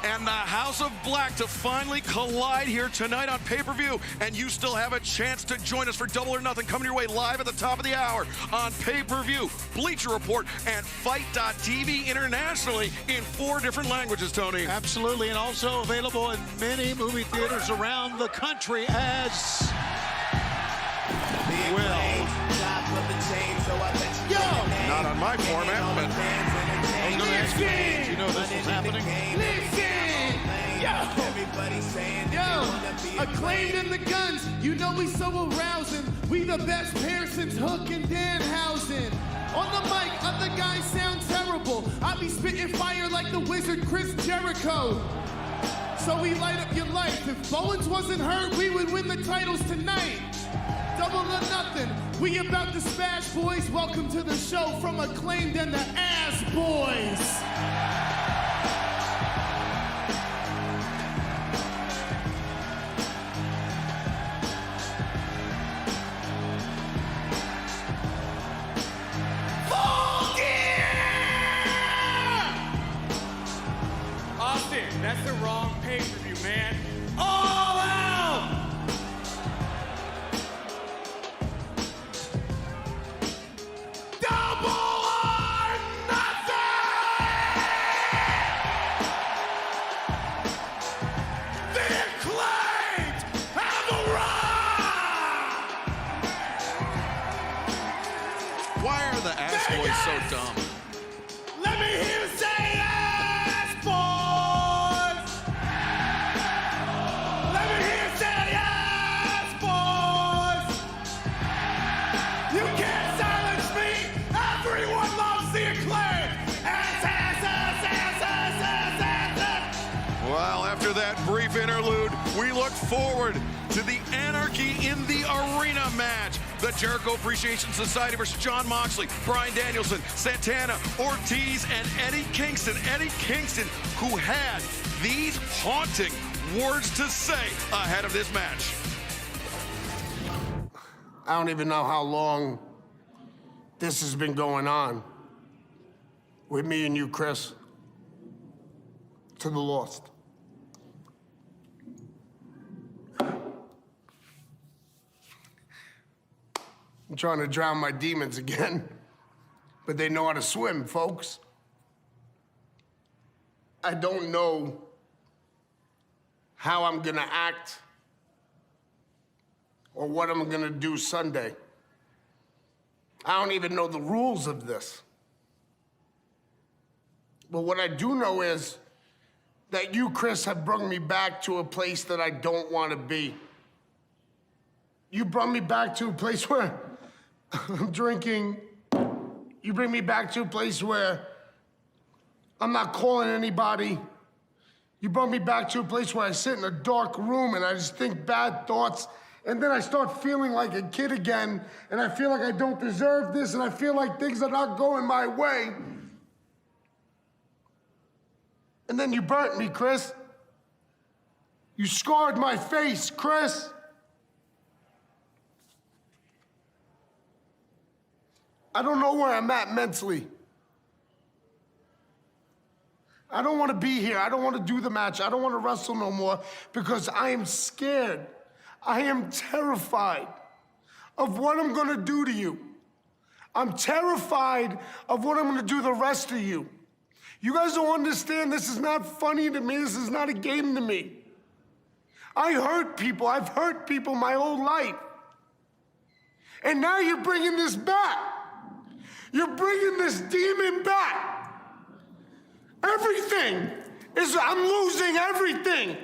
Speaker 15: and the House of Black to finally collide here tonight on pay-per-view. And you still have a chance to join us for Double or Nothing, coming your way live at the top of the hour on pay-per-view, Bleacher Report, and Fight.tv internationally in 4 different languages, Tony.
Speaker 2: Absolutely, and also available in many movie theaters around the country as well.
Speaker 1: Yo!
Speaker 15: Not on my format, but
Speaker 2: I was going to ask you, did you know this was happening?
Speaker 1: Listen! Yo! Acclaimed in the guns, you know we so arousing. We the best pair since Hook and Danhausen. On the mic, other guys sound terrible. I be spitting fire like the wizard Chris Jericho. So we light up your life. If Bowens wasn't hurt, we would win the titles tonight. Double or Nothing, we about to smash, boys. Welcome to the show from Acclaimed and the Ass Boys.
Speaker 8: Austin, that's the wrong pay-per-view, man. All out!
Speaker 1: Double or Nothing! The Acclaimed have arrived!
Speaker 15: why are the Ass Boys so dumb?
Speaker 1: Let me hear you say Ass Boys! Let me hear you say Ass Boys! You can't silence me! Everyone loves the Acclaimed! Ass, ass, ass, ass, ass, ass, ass, ass!
Speaker 15: Well, after that brief interlude, we look forward to the Anarchy in the Arena match. The Jericho Appreciation Society versus Jon Moxley, Bryan Danielson, Santana, Ortiz, and Eddie Kingston. Eddie Kingston, who had these haunting words to say ahead of this match.
Speaker 14: I don't even know how long this has been going on with me and you, Chris. To the lost. I'm trying to drown my demons again, but they know how to swim, folks. I don't know how I'm gonna act or what I'm gonna do Sunday. I don't even know the rules of this. But what I do know is that you, Chris, have brought me back to a place that I don't want to be. You brought me back to a place where I'm drinking. You bring me back to a place where I'm not calling anybody. You brought me back to a place where I sit in a dark room and I just think bad thoughts. And then I start feeling like a kid again. And I feel like I don't deserve this. And I feel like things are not going my way. And then you burnt me, Chris. You scarred my face, Chris. I don't know where I'm at mentally. I don't want to be here. I don't want to do the match. I don't want to wrestle no more because I am scared. I am terrified of what I'm going to do to you. I'm terrified of what I'm going to do to the rest of you. You guys don't understand. This is not funny to me. This is not a game to me. I hurt people. I've hurt people my whole life. And now you're bringing this back. You're bringing this demon back. Everything is, I'm losing everything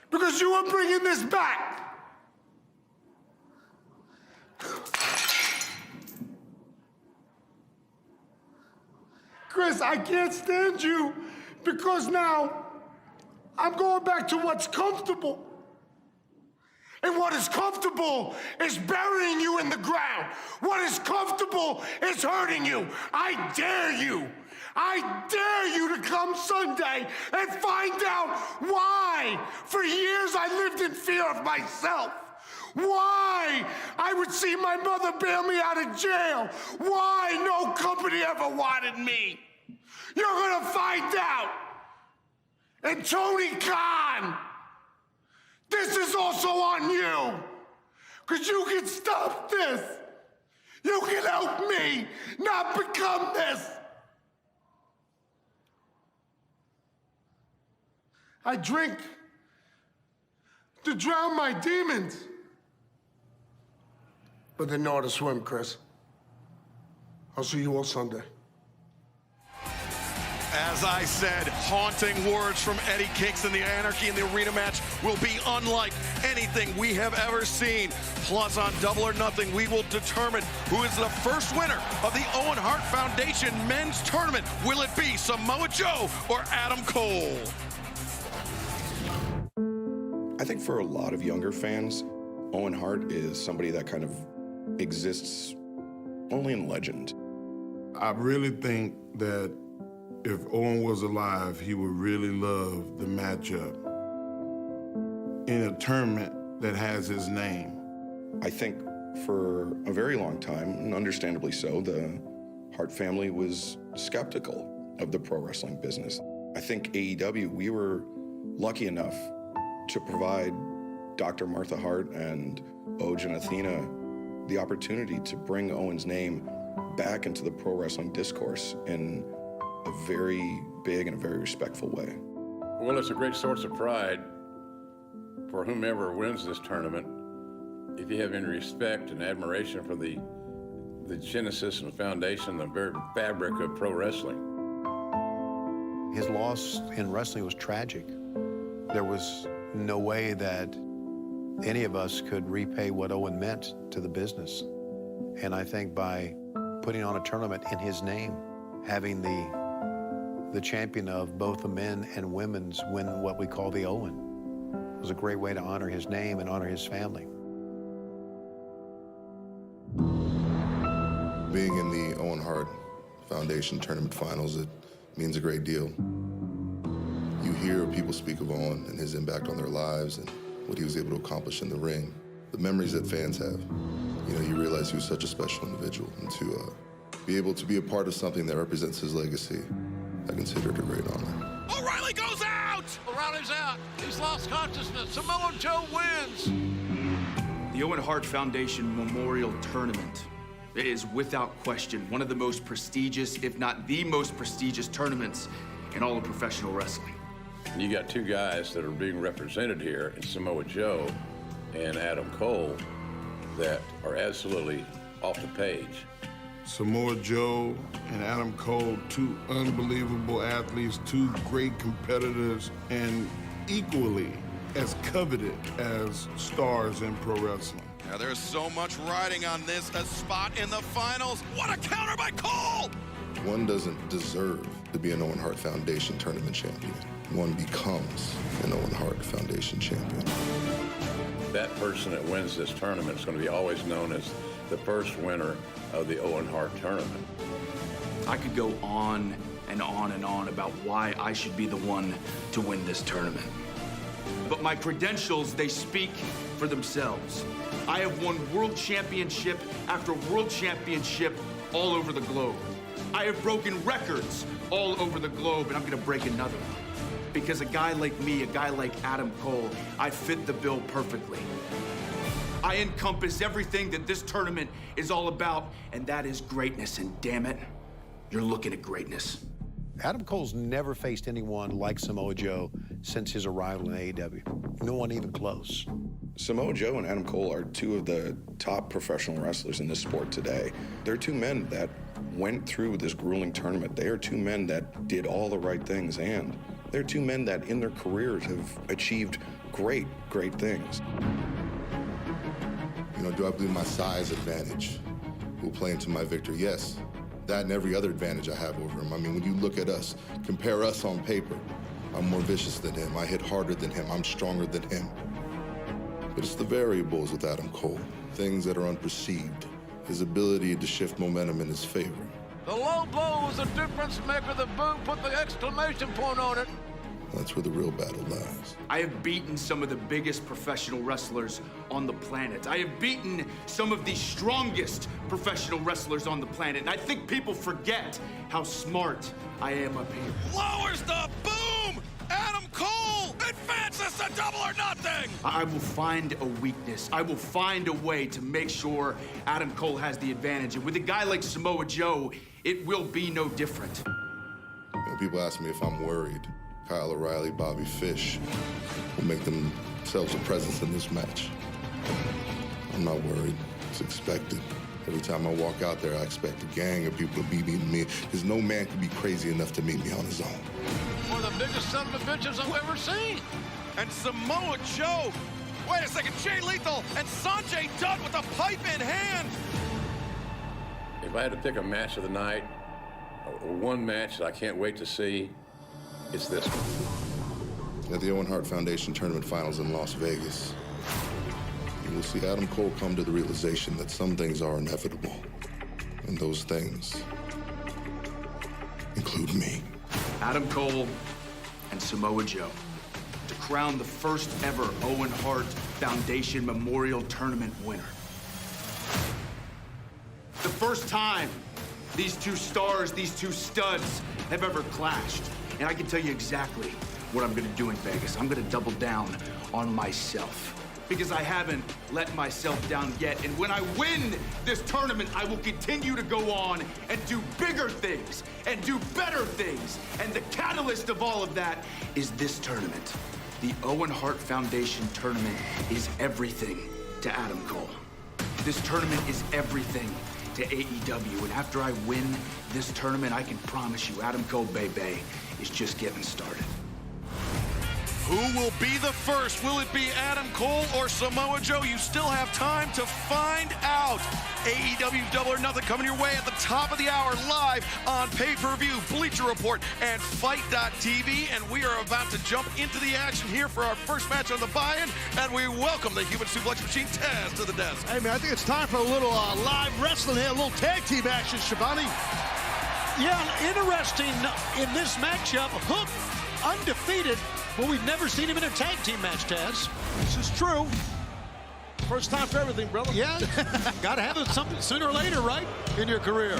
Speaker 14: because you are bringing this back. Chris, I can't stand you because now I'm going back to what's comfortable. And what is comfortable is burying you in the ground. What is comfortable is hurting you. I dare you. I dare you to come Sunday and find out why, for years, I lived in fear of myself. Why I would see my mother bail me out of jail. Why no company ever wanted me. You're gonna find out. And Tony Khan, this is also on you. Because you can stop this. You can help me not become this. I drink to drown my demons. But they know how to swim, Chris. I'll see you all Sunday.
Speaker 15: As I said, haunting words from Eddie Kingston. The anarchy in the arena match will be unlike anything we have ever seen. Plus, on Double or Nothing, we will determine who is the first winner of the Owen Hart Foundation Men's Tournament. Will it be Samoa Joe or Adam Cole?
Speaker 5: I think for a lot of younger fans, Owen Hart is somebody that kind of exists only in legend.
Speaker 4: I really think that if Owen was alive, he would really love the matchup in a tournament that has his name.
Speaker 5: I think for a very long time, and understandably so, the Hart family was skeptical of the pro wrestling business. I think AEW, we were lucky enough to provide Dr. Martha Hart and Oj and Athena the opportunity to bring Owen's name back into the pro wrestling discourse in a very big and a very respectful way.
Speaker 6: Well, it's a great source of pride for whomever wins this tournament if you have any respect and admiration for the genesis and foundation, the very fabric of pro wrestling.
Speaker 3: His loss in wrestling was tragic. There was no way that any of us could repay what Owen meant to the business. And I think by putting on a tournament in his name, having the champion of both the men and women's win what we call the Owen, was a great way to honor his name and honor his family.
Speaker 9: Being in the Owen Hart Foundation Tournament Finals, it means a great deal. You hear people speak of Owen and his impact on their lives and what he was able to accomplish in the ring. The memories that fans have. You know, you realize he was such a special individual, and to be able to be a part of something that represents his legacy, I consider it a great honor.
Speaker 2: O'Reilly goes out! O'Reilly's out. He's lost consciousness. Samoa Joe wins.
Speaker 10: The Owen Hart Foundation Memorial Tournament is without question one of the most prestigious, if not the most prestigious tournaments in all of professional wrestling.
Speaker 6: You got two guys that are being represented here in Samoa Joe and Adam Cole that are absolutely off the page.
Speaker 4: Samoa Joe and Adam Cole, two unbelievable athletes, two great competitors, and equally as coveted as stars in pro wrestling.
Speaker 15: Now there's so much riding on this, a spot in the finals. What a counter by Cole!
Speaker 9: One doesn't deserve to be an Owen Hart Foundation Tournament champion. One becomes an Owen Hart Foundation champion.
Speaker 6: That person that wins this tournament is going to be always known as the first winner of the Owen Hart tournament.
Speaker 10: I could go on and on and on about why I should be the one to win this tournament. But my credentials, they speak for themselves. I have won world championship after world championship all over the globe. I have broken records all over the globe, and I'm gonna break another one. Because a guy like me, a guy like Adam Cole, I fit the bill perfectly. I encompass everything that this tournament is all about, and that is greatness, and damn it, you're looking at greatness.
Speaker 3: Adam Cole's never faced anyone like Samoa Joe since his arrival in AEW. No one even close.
Speaker 5: Samoa Joe and Adam Cole are two of the top professional wrestlers in this sport today. They're two men that went through this grueling tournament. They are two men that did all the right things, and they're two men that in their careers have achieved great, great things.
Speaker 9: You know, do I believe my size advantage will play into my victory? Yes. That and every other advantage I have over him. I mean, when you look at us, compare us on paper, I'm more vicious than him. I hit harder than him. I'm stronger than him. But it's the variables with Adam Cole, things that are unperceived, his ability to shift momentum in his favor.
Speaker 2: The low blow was the difference maker. The boom put the exclamation point on it.
Speaker 9: That's where the real battle lies.
Speaker 10: I have beaten some of the biggest professional wrestlers on the planet. I have beaten some of the strongest professional wrestlers on the planet. And I think people forget how smart I am up here.
Speaker 15: Lowers the boom! Adam Cole advance this to Double or Nothing!
Speaker 10: I will find a weakness. I will find a way to make sure Adam Cole has the advantage. And with a guy like Samoa Joe, it will be no different.
Speaker 9: People ask me if I'm worried. Kyle O'Reilly, Bobby Fish will make themselves a presence in this match. I'm not worried. It's expected. Every time I walk out there, I expect a gang of people to be meeting me, because no man can be crazy enough to meet me on his own.
Speaker 15: One of the biggest son of a bitches I've ever seen. And Samoa Joe. Wait a second, Jay Lethal and Sanjay Dutt with a pipe in hand.
Speaker 6: If I had to pick a match of the night, one match that I can't wait to see, it's this one.
Speaker 9: At the Owen Hart Foundation Tournament Finals in Las Vegas, you will see Adam Cole come to the realization that some things are inevitable. And those things include me.
Speaker 10: Adam Cole and Samoa Joe to crown the first ever Owen Hart Foundation Memorial Tournament winner. The first time these two stars, these two studs have ever clashed. And I can tell you exactly what I'm gonna do in Vegas. I'm gonna double down on myself, because I haven't let myself down yet. And when I win this tournament, I will continue to go on and do bigger things and do better things. And the catalyst of all of that is this tournament. The Owen Hart Foundation tournament is everything to Adam Cole. This tournament is everything to AEW. And after I win this tournament, I can promise you Adam Cole, baby, is just getting started.
Speaker 15: Who will be the first? Will it be Adam Cole or Samoa Joe? You still have time to find out. AEW Double or Nothing coming your way at the top of the hour, live on pay-per-view, Bleacher Report, and Fight.tv. And we are about to jump into the action here for our first match on the buy-in. And we welcome the Human Suplex Machine, Taz, to the desk.
Speaker 12: Hey, man, I think it's time for a little live wrestling here, a little tag team action, Schiavone.
Speaker 2: Yeah, interesting in this matchup. Hook undefeated. Well, we've never seen him in a tag team match, Taz.
Speaker 12: This is true. First time for everything, brother.
Speaker 2: Yeah, got to have it something sooner or later, right, in your career.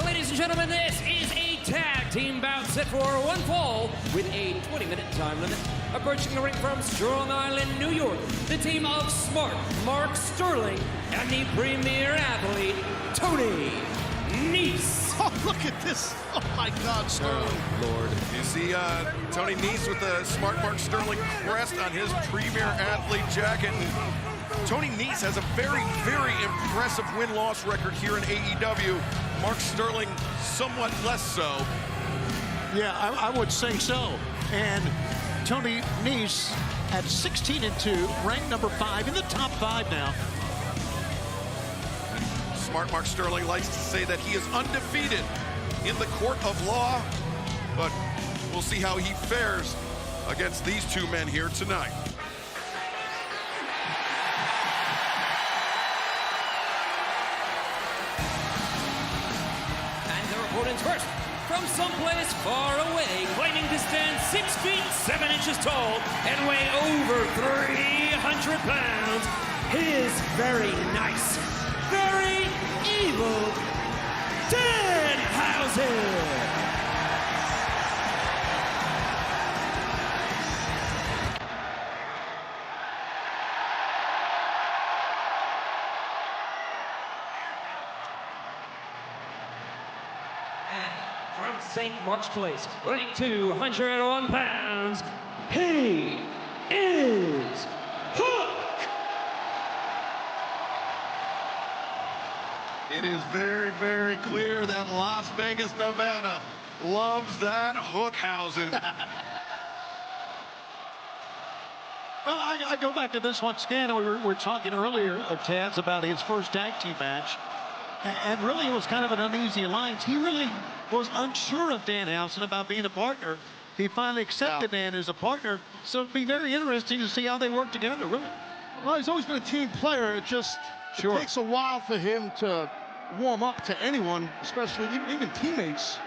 Speaker 13: Ladies and gentlemen, this is a tag team bout set for one fall with a 20-minute time limit. Approaching the ring from Strong Island, New York, the team of Smart Mark Sterling and the premier athlete, Tony Nese.
Speaker 12: Oh, look at this. Oh, my God, Sterling.
Speaker 15: Oh, Lord. You see Tony Nese with the Smart Mark Sterling crest on his premier athlete jacket. And Tony Nese has a very, very impressive win-loss record here in AEW. Mark Sterling somewhat less so.
Speaker 2: Yeah, I would say so. And Tony Nese at 16-2, ranked number 5 in the top 5 now.
Speaker 15: Smart Mark Sterling likes to say that he is undefeated in the court of law, but we'll see how he fares against these two men here tonight.
Speaker 13: And their opponents first, from someplace far away, claiming to stand 6 feet 7 inches tall and weigh over 300 pounds, his very nice, very evil Danhausen. From St. Mark's Place, weighing 201 pounds, he is Hook.
Speaker 15: It is very, very clear that Las Vegas, Nevada loves that Hookhausen.
Speaker 2: Well, I go back to this once again. We were talking earlier, Taz, about his first tag team match. And really, it was kind of an uneasy alliance. He really was unsure of Danhausen about being a partner. He finally accepted Dan as a partner. So it'd be very interesting to see how they work together, really.
Speaker 12: Well, he's always been a team player. It just it takes a while for him to warm up to anyone, especially even teammates.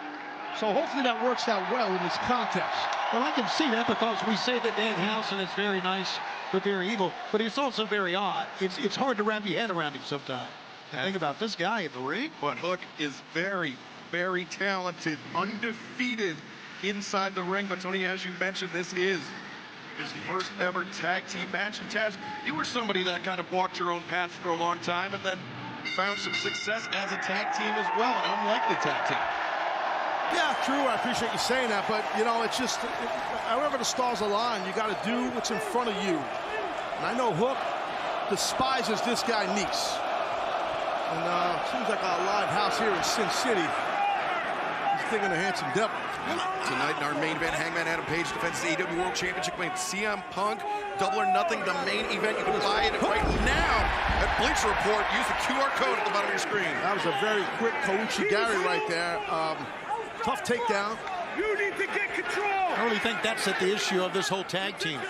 Speaker 12: So hopefully that works out well in this contest.
Speaker 2: Well, I can see that because we say that Danhausen is very nice but very evil, but it's also very odd. It's hard to wrap your head around him sometimes. Think about this guy in the ring.
Speaker 15: But Hook is very, very talented, undefeated
Speaker 17: inside the ring. But Tony, as you mentioned, this is his first ever tag team match. And Taz, you were somebody that kind of walked your own path for a long time and then found some success as a tag team as well, and unlike the tag team.
Speaker 12: Yeah, true. I appreciate you saying that, but you know, it's just however the stars align, you got to do what's in front of you. And I know Hook despises this guy Nice, and seems like a live house here in Sin City. He's thinking a handsome devil.
Speaker 15: Tonight in our main event, Hangman Adam Page defends the AEW World Championship against CM Punk. Double or Nothing, the main event. You can buy it right now at Bleacher Report. Use the QR code at the bottom of your screen.
Speaker 12: That was a very quick Kouchi-Gary right there. Tough takedown.
Speaker 8: You need to get control.
Speaker 2: I really think that's at the issue of this whole tag team.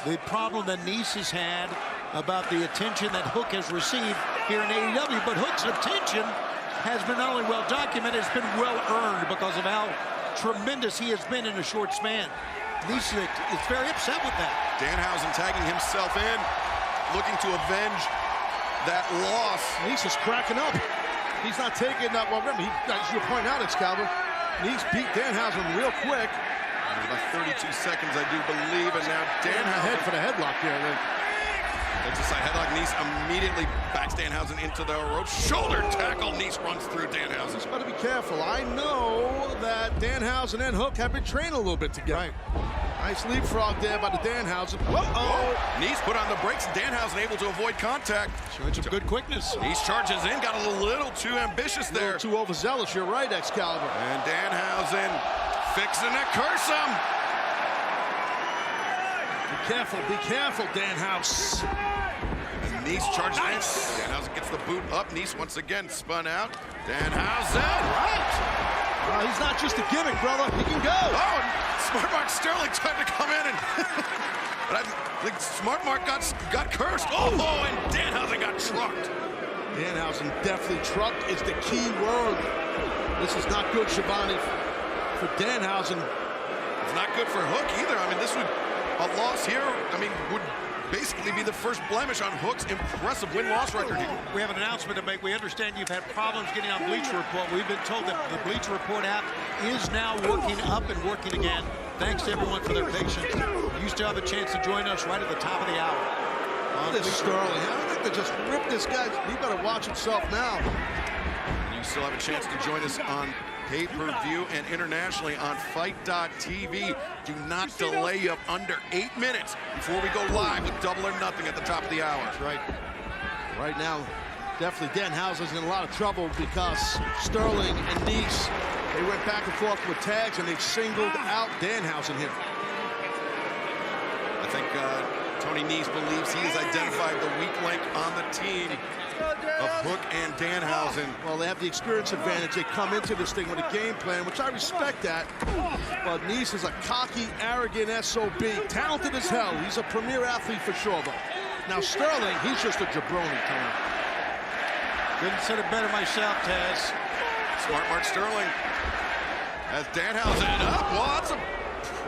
Speaker 2: The problem that Nice has had about the attention that Hook has received here in AEW, but Hook's attention has been not only well documented, it's been well earned because of how tremendous he has been in a short span. Nice is very upset with that.
Speaker 15: Danhausen tagging himself in, looking to avenge that loss.
Speaker 12: Nice is cracking up. He's not taking that. Well, remember, as you point out, Excalibur, Nice beat Danhausen real quick.
Speaker 15: About 32 seconds, I do believe, and now Danhausen
Speaker 12: head for the headlock here.
Speaker 15: That's a side headlock. Nice immediately backs Danhausen into the rope. Shoulder tackle. Nice runs through Danhausen.
Speaker 12: Just got to be careful. I know that Danhausen and Hook have been training a little bit together. Right. Nice leapfrog there by the Danhausen.
Speaker 15: Whoa! Nice put on the brakes. Danhausen able to avoid contact.
Speaker 2: Showing some good quickness.
Speaker 15: Nice charges in. Got a little too ambitious there.
Speaker 12: A little too overzealous. You're right, Excalibur.
Speaker 15: And Danhausen fixing to curse him.
Speaker 12: Be careful, Danhausen.
Speaker 15: And Nice charges in. Danhausen gets the boot up. Nice once again spun out. Danhausen.
Speaker 12: Right. He's not just a gimmick, brother. He can go.
Speaker 15: Oh, Smart Mark Sterling tried to come in, and but I think Smart Mark got cursed. Oh, and Danhausen got trucked.
Speaker 12: Danhausen definitely trucked is the key word. This is not good, Shabani, for Danhausen.
Speaker 15: It's not good for Hook either. I mean, this would a loss here. I mean, would basically be the first blemish on Hook's impressive win-loss record here.
Speaker 2: We have an announcement to make. We understand you've had problems getting on Bleacher Report. We've been told that the Bleacher Report app is now working up and working again. Thanks to everyone for their patience. You still have a chance to join us right at the top of the hour.
Speaker 12: This Sterling, I think they just ripped this guy. He better watch himself now.
Speaker 15: You still have a chance to join us on pay-per-view and internationally on Fight.tv. Do not delay. You have under 8 minutes before we go live with Double or Nothing at the top of the hour.
Speaker 12: That's right. Right now, definitely Danhausen's in a lot of trouble because Sterling and Nice, they went back and forth with tags and they've singled out Danhausen here.
Speaker 15: I think Tony Nice believes he has identified the weak link on the team of Hook and Danhausen.
Speaker 12: Well, they have the experience advantage. They come into this thing with a game plan, which I respect that. But Nice is a cocky, arrogant SOB. Talented as hell. He's a premier athlete for sure, though. Now, Sterling, he's just a jabroni, Tony.
Speaker 2: Couldn't said it better myself, Taz.
Speaker 15: Smart Mark Sterling has Danhausen up. Well, that's a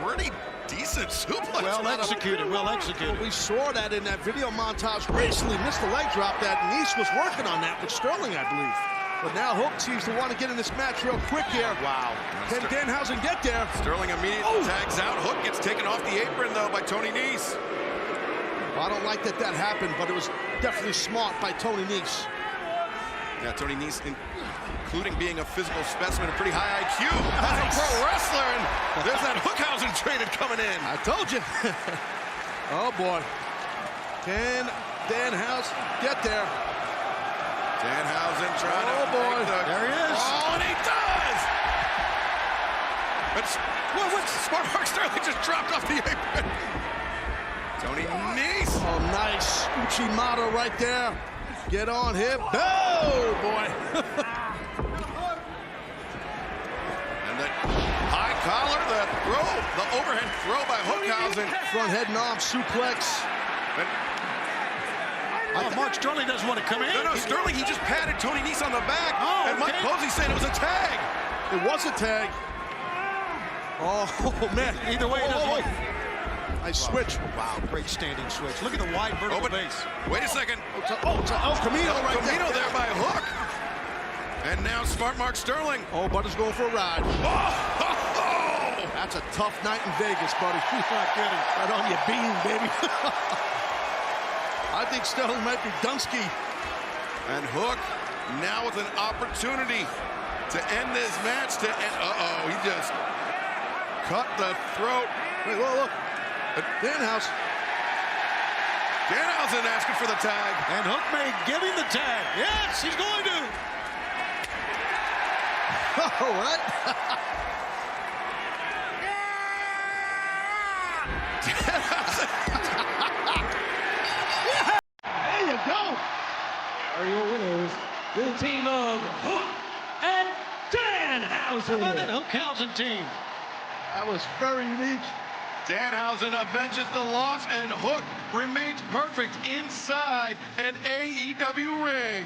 Speaker 15: pretty decent suplex.
Speaker 2: Well executed.
Speaker 12: Well, we saw that in that video montage recently. Missed the leg drop that Nice was working on that with Sterling, I believe. But now Hook seems to want to get in this match real quick here.
Speaker 15: Wow.
Speaker 12: Can Danhausen get there?
Speaker 15: Sterling immediately tags out. Hook gets taken off the apron, though, by Tony Nice.
Speaker 12: Well, I don't like that happened, but it was definitely smart by Tony Nice.
Speaker 15: Yeah, Tony Nice, including being a physical specimen, a pretty high IQ. That's a pro wrestler, and there's that Hookhausen training coming in.
Speaker 12: I told you. Oh, boy. Can Danhausen get there?
Speaker 15: Danhausen trying to
Speaker 12: boy.
Speaker 2: There he is.
Speaker 15: Oh, and he does! But Smart Mark Sterling just dropped off the apron. Tony Nice.
Speaker 12: Oh, nice. Uchimata right there. Get on him. Oh, boy.
Speaker 15: And the high collar, the throw, the overhead throw by Hookhausen.
Speaker 12: Front head and arm suplex.
Speaker 2: Mark Sterling doesn't want to come in.
Speaker 15: No, Sterling, he just patted Tony Nice on the back. And Mike Posey said it was a tag.
Speaker 12: It was a tag. Oh, man.
Speaker 2: Either way, it doesn't look.
Speaker 12: Nice switch.
Speaker 2: Wow, great standing switch. Look at the wide vertical base.
Speaker 15: Wait a second.
Speaker 12: It's El Camino right there.
Speaker 15: Camino there by Hook. And now Smart Mark Sterling.
Speaker 12: Oh, Butter's going for a ride. That's a tough night in Vegas, buddy. You're not kidding. Right on your beam, baby. I think Sterling might be Dunsky.
Speaker 15: And Hook now with an opportunity to end this match. Uh-oh, he just cut the throat.
Speaker 12: Wait, look. Danhausen.
Speaker 15: Danhausen asking for the tag.
Speaker 2: And Hook may give him the tag. Yes, he's going to.
Speaker 12: Oh, what? There you go.
Speaker 13: Are your winners, the team of Hook and Danhausen.
Speaker 2: How about that Hookhausen team?
Speaker 12: That was very unique.
Speaker 15: Danhausen avenges the loss, and Hook remains perfect inside an AEW ring.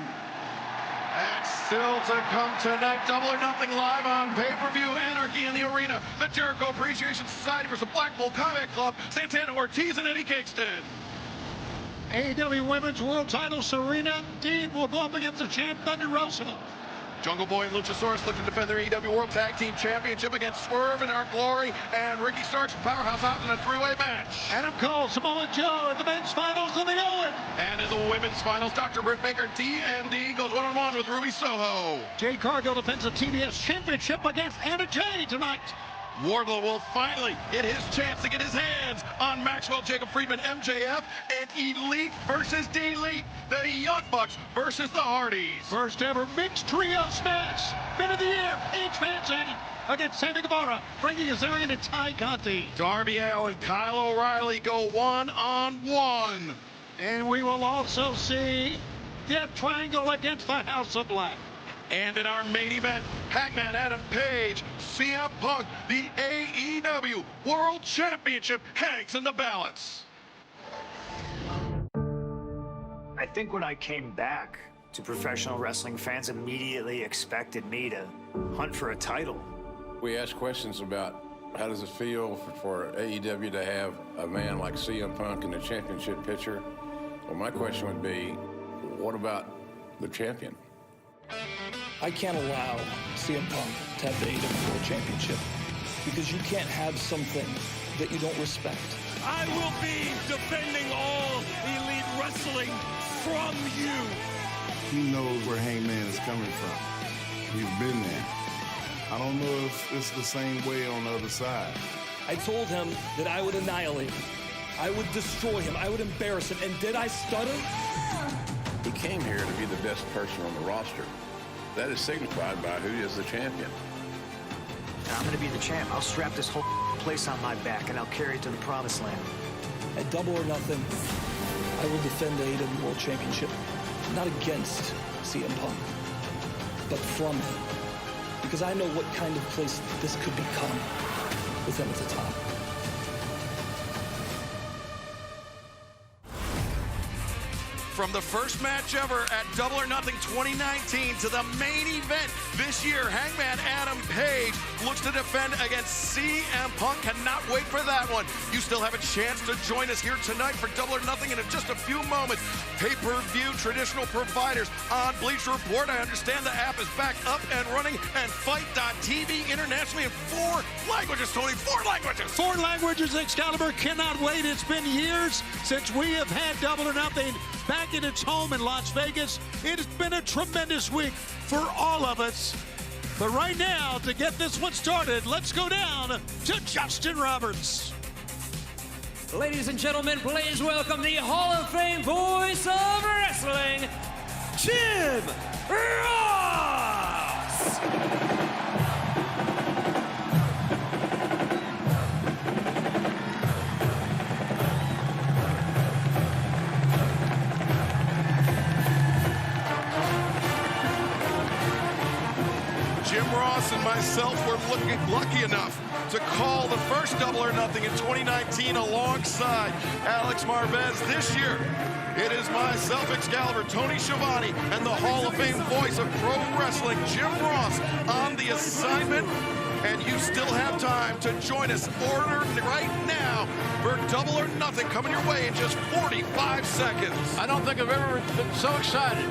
Speaker 15: And still to come tonight, Double or Nothing live on pay-per-view, Anarchy in the Arena, the Jericho Appreciation Society versus Blackpool Combat Club, Santana Ortiz and Eddie Kingston.
Speaker 2: AEW Women's World Title, Serena Deeb will go up against the champ, Thunder Rosa.
Speaker 15: Jungle Boy and Luchasaurus look to defend their AEW World Tag Team Championship against Swerve and Our Glory and Ricky Starks and Powerhouse Hobbs in a three-way match.
Speaker 2: Adam Cole, Samoa Joe in the men's finals of the Owen.
Speaker 15: And in the women's finals, Dr. Britt Baker, DMD, goes one-on-one with Ruby Soho.
Speaker 2: Jade Cargill defends the TBS Championship against Anna Jay tonight.
Speaker 15: Wardlow will finally get his chance to get his hands on Maxwell Jacob Friedman, MJF, and Elite versus Delete, the Young Bucks versus the Hardys.
Speaker 2: First ever mixed trios match. Men of the Year, Paige Manson against Sammy Guevara, Frankie Kazarian and Ty Conti.
Speaker 15: Darby Allin and Kyle O'Reilly go one-on-one.
Speaker 2: And we will also see Death Triangle against the House of Black.
Speaker 15: And in our main event, Hangman Adam Page, CM Punk, the AEW World Championship hangs in the balance.
Speaker 7: I think when I came back to professional wrestling, fans immediately expected me to hunt for a title.
Speaker 6: We asked questions about how does it feel for AEW to have a man like CM Punk in the championship picture. Well, my question would be, what about the champion?
Speaker 18: I can't allow CM Punk to have the AEW World Championship because you can't have something that you don't respect.
Speaker 17: I will be defending all Elite Wrestling from you.
Speaker 4: He knows where Hangman is coming from. He's been there. I don't know if it's the same way on the other side.
Speaker 18: I told him that I would annihilate him. I would destroy him. I would embarrass him. And did I stutter?
Speaker 6: He came here to be the best person on the roster. That is signified by who is the champion.
Speaker 7: I'm gonna be the champ. I'll strap this whole place on my back and I'll carry it to the promised land.
Speaker 18: At Double or Nothing, I will defend the AEW World Championship, not against CM Punk, but from him. Because I know what kind of place this could become with him at the top.
Speaker 15: From the first match ever at Double or Nothing 2019 to the main event this year, Hangman Adam Page looks to defend against CM Punk. Cannot wait for that one. You still have a chance to join us here tonight for Double or Nothing in just a few moments. Pay-per-view traditional providers on Bleacher Report. I understand the app is back up and running, and Fight.tv internationally in 4 languages, Tony. 4 languages.
Speaker 2: 4 languages, Excalibur. Cannot wait. It's been years since we have had Double or Nothing back in its home in Las Vegas. It has been a tremendous week for all of us. But right now, to get this one started, let's go down to Justin Roberts.
Speaker 13: Ladies and gentlemen, please welcome the Hall of Fame voice of wrestling, Jim Ross!
Speaker 15: Jim Ross and myself were lucky enough to call the first Double or Nothing in 2019 alongside Alex Marvez. This year, it is myself, Excalibur, Tony Schiavone, and the Hall of Fame voice of pro wrestling, Jim Ross, on the assignment. And you still have time to join us. Order right now for Double or Nothing coming your way in just 45 seconds.
Speaker 2: I don't think I've ever been so excited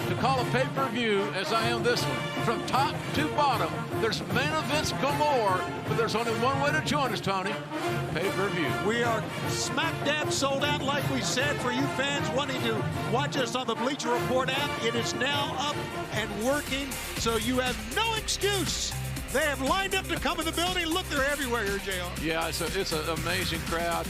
Speaker 2: to
Speaker 21: call a pay-per-view as I am this one. From top to bottom, there's main events galore, but there's only one way to join us, Tony. Pay-per-view.
Speaker 2: We are smack dab sold out, like we said. For you fans wanting to watch us on the Bleacher Report app, it is now up and working, so you have no excuse. They have lined up to come in the building. Look, they're everywhere here, JR.
Speaker 21: Yeah, it's an amazing crowd.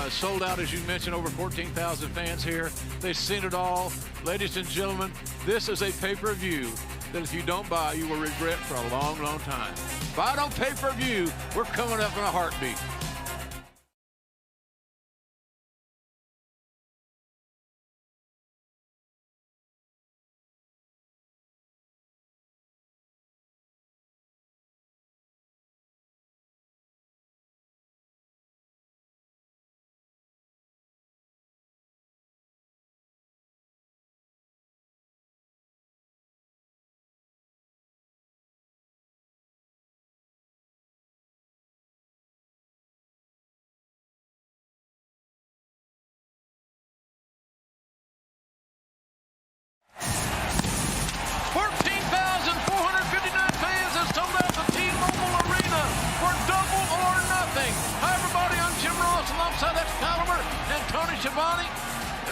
Speaker 21: Sold out, as you mentioned, over 14,000 fans here. They've seen it all. Ladies and gentlemen, this is a pay-per-view that if you don't buy, you will regret for a long, long time. Buy it on pay-per-view. We're coming up in a heartbeat.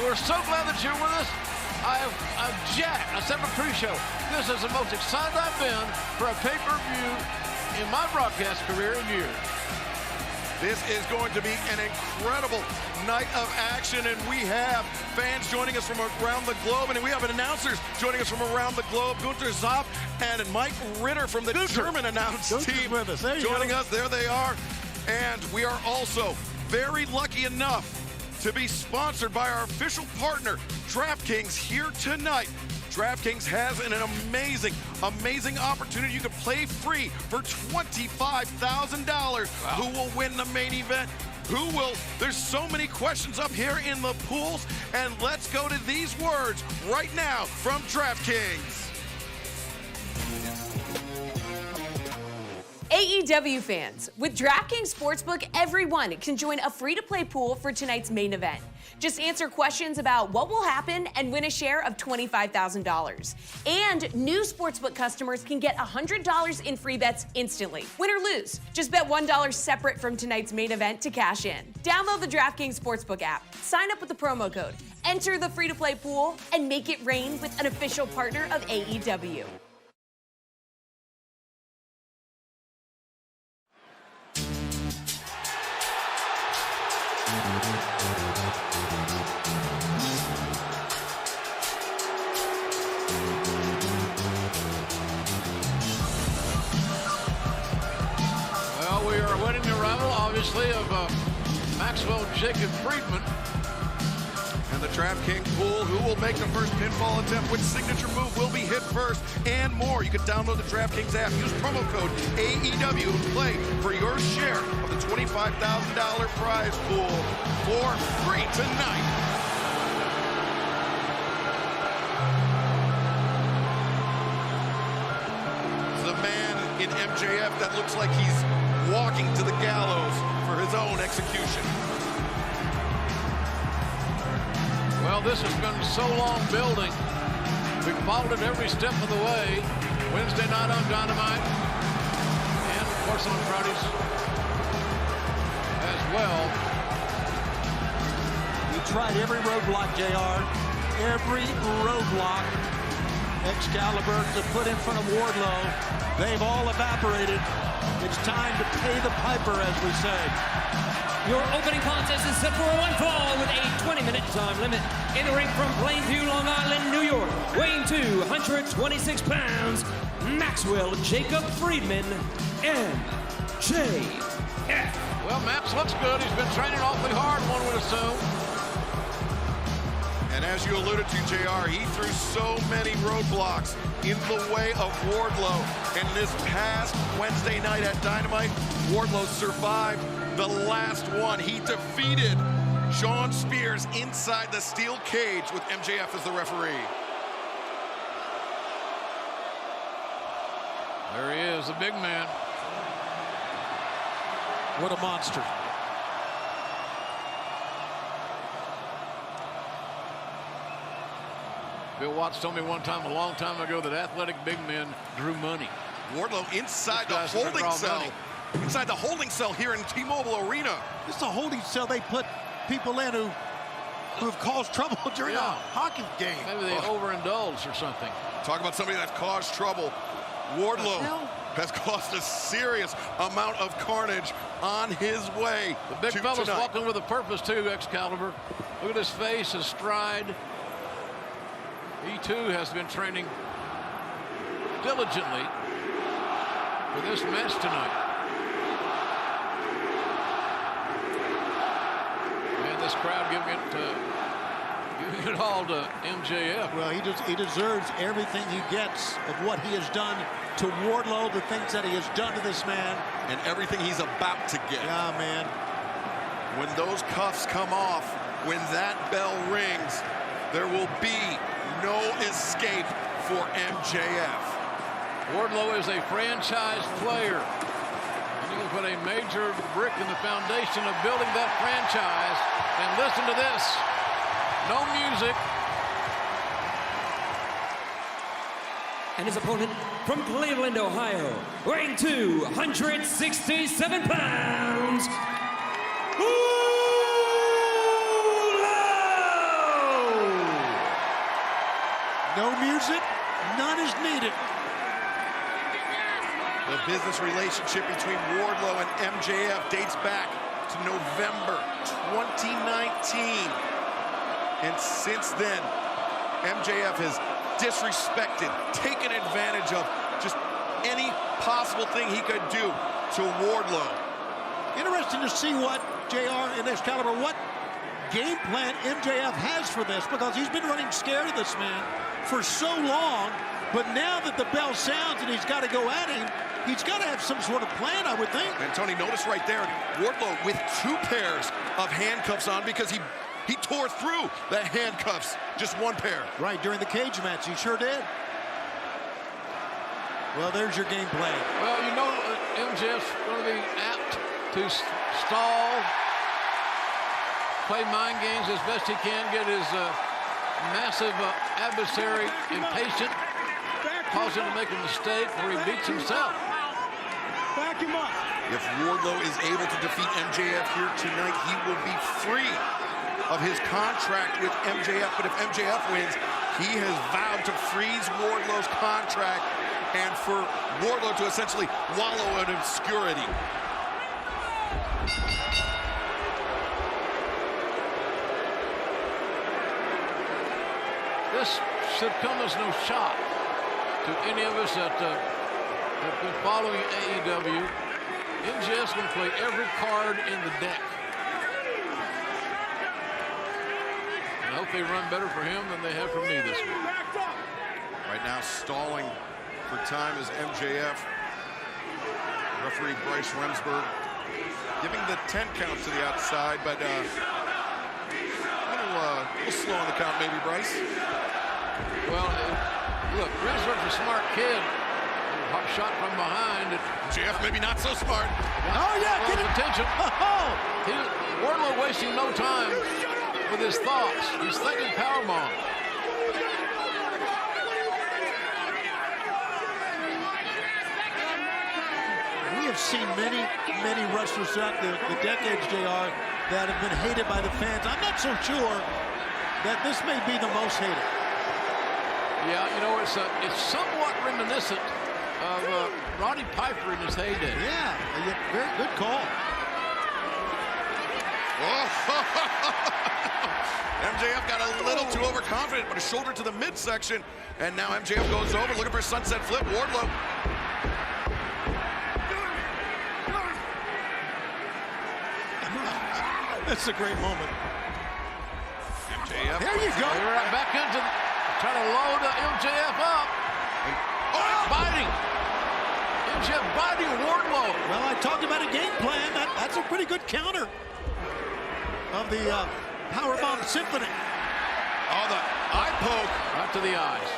Speaker 21: We're so glad that you're with us. I'm jacked. I said in the pre-show, this is the most excited I've been for a pay-per-view in my broadcast career in years.
Speaker 15: This is going to be an incredible night of action, and we have fans joining us from around the globe, and we have announcers joining us from around the globe. Gunter Zopp and Mike Ritter from the German announce team
Speaker 2: with us.
Speaker 15: joining us. There they are. And we are also very lucky enough to be sponsored by our official partner, DraftKings, here tonight. DraftKings has an amazing opportunity. You can play free for $25,000.
Speaker 21: Wow.
Speaker 15: Who will win the main event? Who will? There's so many questions up here in the pools, and let's go to these words right now from DraftKings.
Speaker 22: AEW fans, with DraftKings Sportsbook, everyone can join a free-to-play pool for tonight's main event. Just answer questions about what will happen and win a share of $25,000. And new Sportsbook customers can get $100 in free bets instantly. Win or lose, just bet $1 separate from tonight's main event to cash in. Download the DraftKings Sportsbook app, sign up with the promo code, enter the free-to-play pool, and make it rain with an official partner of AEW.
Speaker 21: Well, we are awaiting the arrival, obviously, of Maxwell Jacob Friedman.
Speaker 15: And the DraftKings pool, who will make the first pinfall attempt, which signature move will be hit first, and more. You can download the DraftKings app, use promo code AEW, and play for your share of the $25,000 prize pool for free tonight. The man in MJF that looks like he's walking to the gallows for his own execution.
Speaker 21: Well, this has been so long building. We've followed it every step of the way. Wednesday night on Dynamite, and of course on Fridays as well.
Speaker 2: We tried every roadblock, JR. Every roadblock Excalibur to put in front of Wardlow. They've all evaporated. It's time to pay the piper, as we say.
Speaker 13: Your opening contest is set for a one fall with a 20-minute time limit. In the ring from Plainview, Long Island, New York, weighing 226 pounds, Maxwell Jacob Friedman, MJF.
Speaker 21: Well, Max looks good. He's been training awfully hard, one would assume.
Speaker 15: And as you alluded to, JR, he threw so many roadblocks in the way of Wardlow. And this past Wednesday night at Dynamite, Wardlow survived the last one. He defeated Shawn Spears inside the steel cage with MJF as the referee.
Speaker 21: There he is, the big man.
Speaker 2: What a monster.
Speaker 21: Bill Watts told me one time, a long time ago, that athletic big men drew money.
Speaker 15: Wardlow inside the holding cell. Inside the holding cell here in T-Mobile Arena.
Speaker 2: This is a holding cell they put people in who have caused trouble during a hockey game.
Speaker 21: Maybe they overindulged or something.
Speaker 15: Talk about somebody that's caused trouble. Wardlow has caused a serious amount of carnage on his way.
Speaker 21: The big fella's walking with a purpose too, Excalibur. Look at his face, his stride. He too has been training diligently for this match tonight. And this crowd giving it all to MJF.
Speaker 2: Well, he deserves everything he gets of what he has done to Wardlow, the things that he has done to this man.
Speaker 15: And everything he's about to get.
Speaker 2: Yeah, man.
Speaker 15: When those cuffs come off, when that bell rings, there will be no escape for MJF.
Speaker 21: Wardlow is a franchise player. And he can put a major brick in the foundation of building that franchise. And listen to this. No music.
Speaker 13: And his opponent from Cleveland, Ohio, weighing 267 pounds,
Speaker 2: No music, none is needed.
Speaker 15: The business relationship between Wardlow and MJF dates back to November 2019. And since then, MJF has disrespected, taken advantage of just any possible thing he could do to Wardlow.
Speaker 2: Interesting to see what JR and Excalibur, what game plan MJF has for this, because he's been running scared of this man for so long, but now that the bell sounds and he's got to go at him, he's got to have some sort of plan, I would think.
Speaker 15: And Tony, notice right there, Wardlow with 2 pairs of handcuffs on because he tore through the handcuffs, just 1 pair.
Speaker 2: Right, during the cage match, he sure did. Well, there's your game plan.
Speaker 21: Well, you know, MJF's going to be apt to stall, play mind games as best he can, get his massive adversary impatient, cause him to make a mistake where he beats himself.
Speaker 14: Back him up.
Speaker 15: If Wardlow is able to defeat MJF here tonight, he will be free of his contract with MJF. But if MJF wins, he has vowed to freeze Wardlow's contract and for Wardlow to essentially wallow in obscurity.
Speaker 21: This should come as no shock to any of us that have been following AEW. MJF's going to play every card in the deck. I hope they run better for him than they have for me this week.
Speaker 15: Right now, stalling for time is MJF. Referee Bryce Remsburg giving the 10 count to the outside, but a little slow on the count, maybe, Bryce.
Speaker 21: Well, look, Remsburg's a smart kid. Shot from behind.
Speaker 15: MJF maybe not so smart.
Speaker 2: Oh, yeah, get
Speaker 21: attention. Wardlow wasting no time with his thoughts. He's thinking powerbomb.
Speaker 2: We have seen many wrestlers throughout the decades, JR, that have been hated by the fans. I'm not so sure that this may be the most hated.
Speaker 21: Yeah, you know, it's somewhat reminiscent of Roddy Piper in his heyday.
Speaker 2: Yeah, very good call.
Speaker 15: MJF got a little too overconfident, but a shoulder to the midsection, and now MJF goes over, looking for a sunset flip. Wardlow.
Speaker 2: That's a great moment.
Speaker 15: MJF.
Speaker 2: There you go.
Speaker 21: We're right back into trying to load MJF up. Biting. MJF biting Wardlow.
Speaker 2: Well, I talked about a game plan. That's a pretty good counter of the Powerbomb Symphony.
Speaker 15: Oh, the eye poke.
Speaker 21: Right to the eyes.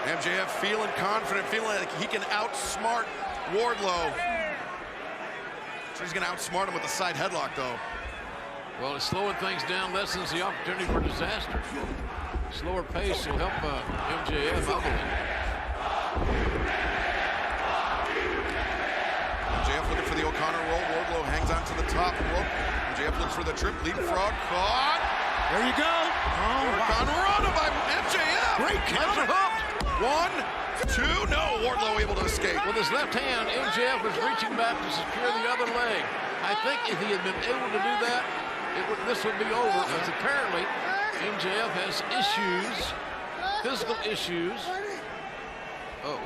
Speaker 15: MJF feeling confident, feeling like he can outsmart Wardlow. So he's going to outsmart him with a side headlock, though.
Speaker 21: Well, it's slowing things down, lessens the opportunity for disaster. Slower pace will help MJF, I believe.
Speaker 15: MJF looking for the O'Connor roll. Wardlow hangs on to the top rope. MJF looks for the trip. Leapfrog. Caught.
Speaker 2: There you go.
Speaker 15: O'Connor run by MJF.
Speaker 2: Great counter.
Speaker 15: One, two. No, Wardlow able to escape.
Speaker 21: With his left hand, MJF was reaching back to secure the other leg. I think if he had been able to do that, this would be over. But apparently, MJF has issues, physical issues,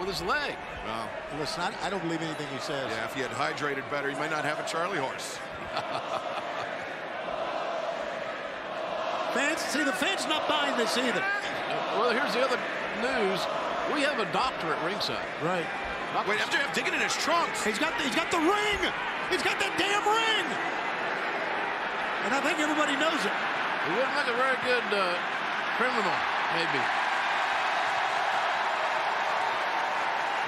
Speaker 21: with his leg.
Speaker 2: Well, listen, I don't believe anything he says.
Speaker 15: Yeah, if he had hydrated better, he might not have a Charlie horse.
Speaker 2: The fans not buying this either.
Speaker 21: Well, here's the other news. We have a doctor at ringside.
Speaker 2: Right.
Speaker 15: Wait, MJF digging in his trunks.
Speaker 2: He's got the ring. He's got that damn ring. And I think everybody knows it.
Speaker 21: He wouldn't make a very good criminal, maybe.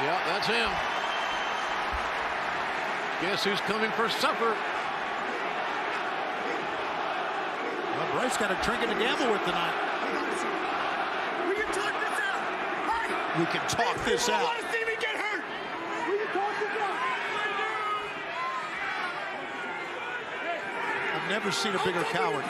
Speaker 21: Yeah, that's him. Guess who's coming for supper?
Speaker 2: Well, Bryce got a trinket to gamble with tonight.
Speaker 14: We can talk this out. Hey!
Speaker 2: We can talk this out.
Speaker 14: I want to see me get hurt. We can talk this out.
Speaker 2: I've never seen a bigger coward.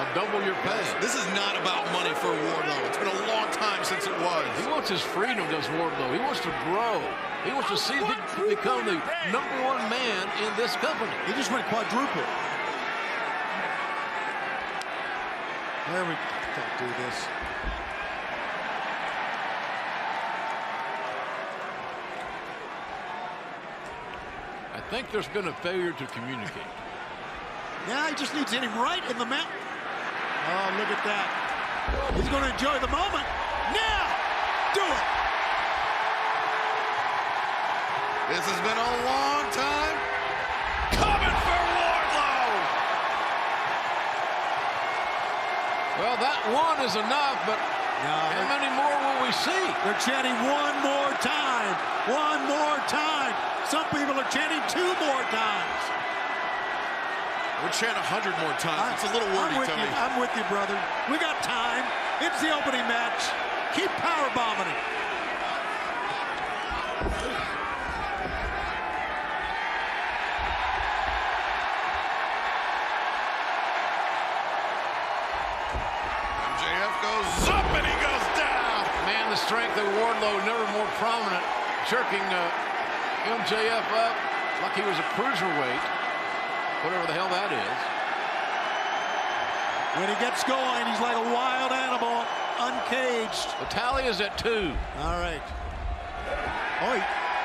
Speaker 21: I'll double your pay.
Speaker 15: This is not about money for Wardlow. It's been a long time since it was.
Speaker 21: He wants his freedom, does Wardlow. He wants to grow. He wants to see if he can become the #1 man in this company.
Speaker 2: He just went quadruple. There we don't do this.
Speaker 21: I think there's been a failure to communicate.
Speaker 2: Yeah, he just needs to hit him right in the mouth. Oh, look at that. He's going to enjoy the moment. Now, do it.
Speaker 15: This has been a long time coming for Wardlow.
Speaker 21: Well, that one is enough, but how many more will we see?
Speaker 2: They're chanting one more time. One more time. Some people are chanting 2 more times.
Speaker 15: We're chanting 100 more times. It's a little wordy, Tony.
Speaker 2: I'm with you, brother. We got time. It's the opening match. Keep power bombing it.
Speaker 15: MJF goes up and he goes down.
Speaker 21: Man, the strength of Wardlow never more prominent, jerking MJF up like he was a cruiserweight. Whatever the hell that is.
Speaker 2: When he gets going, he's like a wild animal, uncaged.
Speaker 21: The tally is at 2.
Speaker 2: All right. Oh,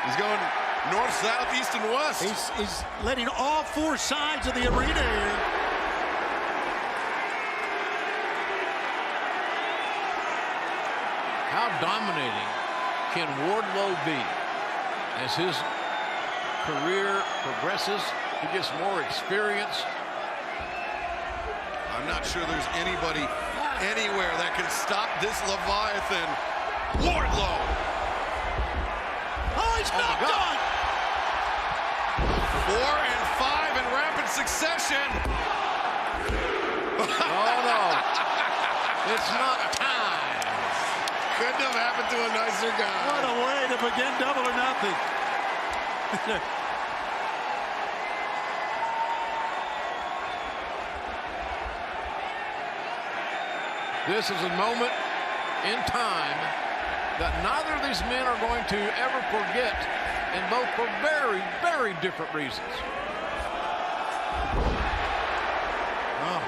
Speaker 15: he's going north, south, east, and west.
Speaker 2: He's letting all 4 sides of the arena here.
Speaker 21: How dominating can Wardlow be as his career progresses? He gets more experience.
Speaker 15: I'm not sure there's anybody anywhere that can stop this Leviathan. Wardlow.
Speaker 2: Oh, he's knocked on.
Speaker 15: 4 and 5 in rapid succession.
Speaker 21: Oh, no. It's not time.
Speaker 15: Couldn't have happened to a nicer guy.
Speaker 2: What a way to begin Double or Nothing.
Speaker 21: This is a moment in time that neither of these men are going to ever forget, and both for very, very different reasons.
Speaker 2: Oh.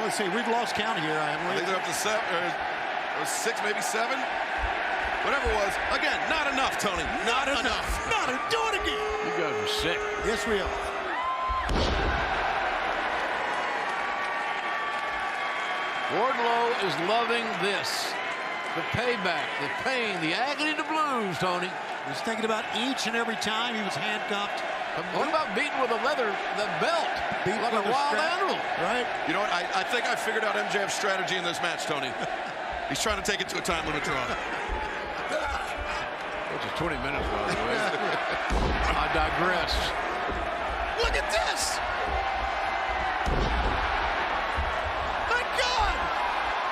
Speaker 2: Let's see, we've lost count here.
Speaker 15: I think they're up to 7 or 6, maybe 7. Whatever it was. Again, not enough, Tony. Not enough.
Speaker 2: Not enough. Do it again.
Speaker 21: You guys are sick.
Speaker 2: Yes, we are.
Speaker 21: Wardlow is loving this. The payback, the pain, the agony, the blues, Tony.
Speaker 2: He's thinking about each and every time he was handcuffed.
Speaker 21: What about beating with the belt? Like a wild animal.
Speaker 2: Right?
Speaker 15: You know what? I think I figured out MJF's strategy in this match, Tony. He's trying to take it to a time limit draw.
Speaker 21: Which is 20 minutes, by the way. I digress.
Speaker 2: Look at this! My God!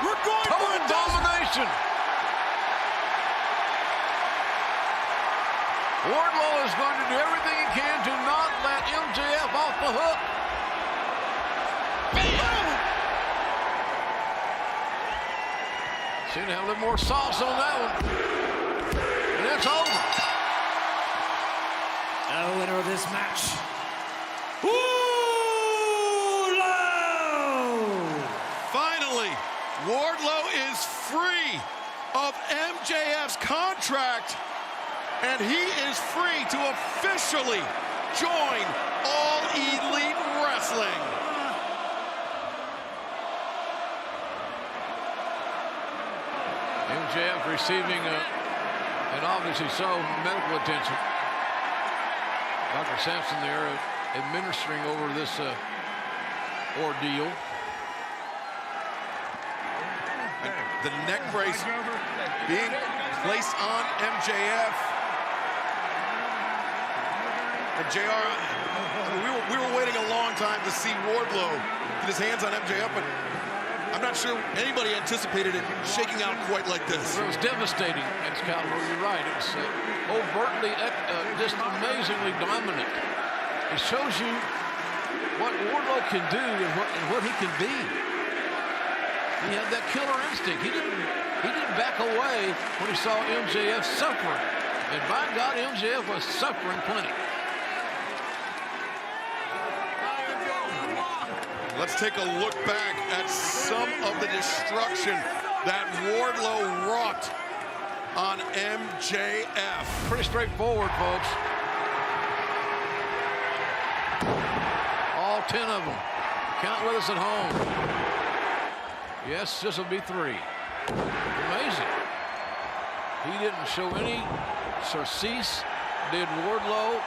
Speaker 2: We're going for a
Speaker 21: domination! Wardlow is going to do everything he can to not let MJF off the hook. Bam! Seem to have a little more sauce on that one. And that's over.
Speaker 13: The winner of this match,
Speaker 15: Finally, Wardlow is free of MJF's contract, and he is free to officially join All Elite Wrestling.
Speaker 21: MJF receiving, and obviously so, medical attention. Dr. Sampson there administering over this ordeal.
Speaker 15: The neck brace being placed on MJF. And JR, we were waiting a long time to see Wardlow get his hands on MJF, but I'm not sure anybody anticipated it shaking out quite like this.
Speaker 21: It was devastating, Excalibur. You're right. It was overtly, just amazingly dominant. It shows you what Wardlow can do and what he can be. He had that killer instinct. He didn't back away when he saw MJF suffering. And by God, MJF was suffering plenty.
Speaker 15: Let's take a look back at some of the destruction that Wardlow wrought on MJF.
Speaker 21: Pretty straightforward, folks. All 10 of them. Count with us at home. Yes, this will be 3. Amazing. He didn't show any surcease, did Wardlow.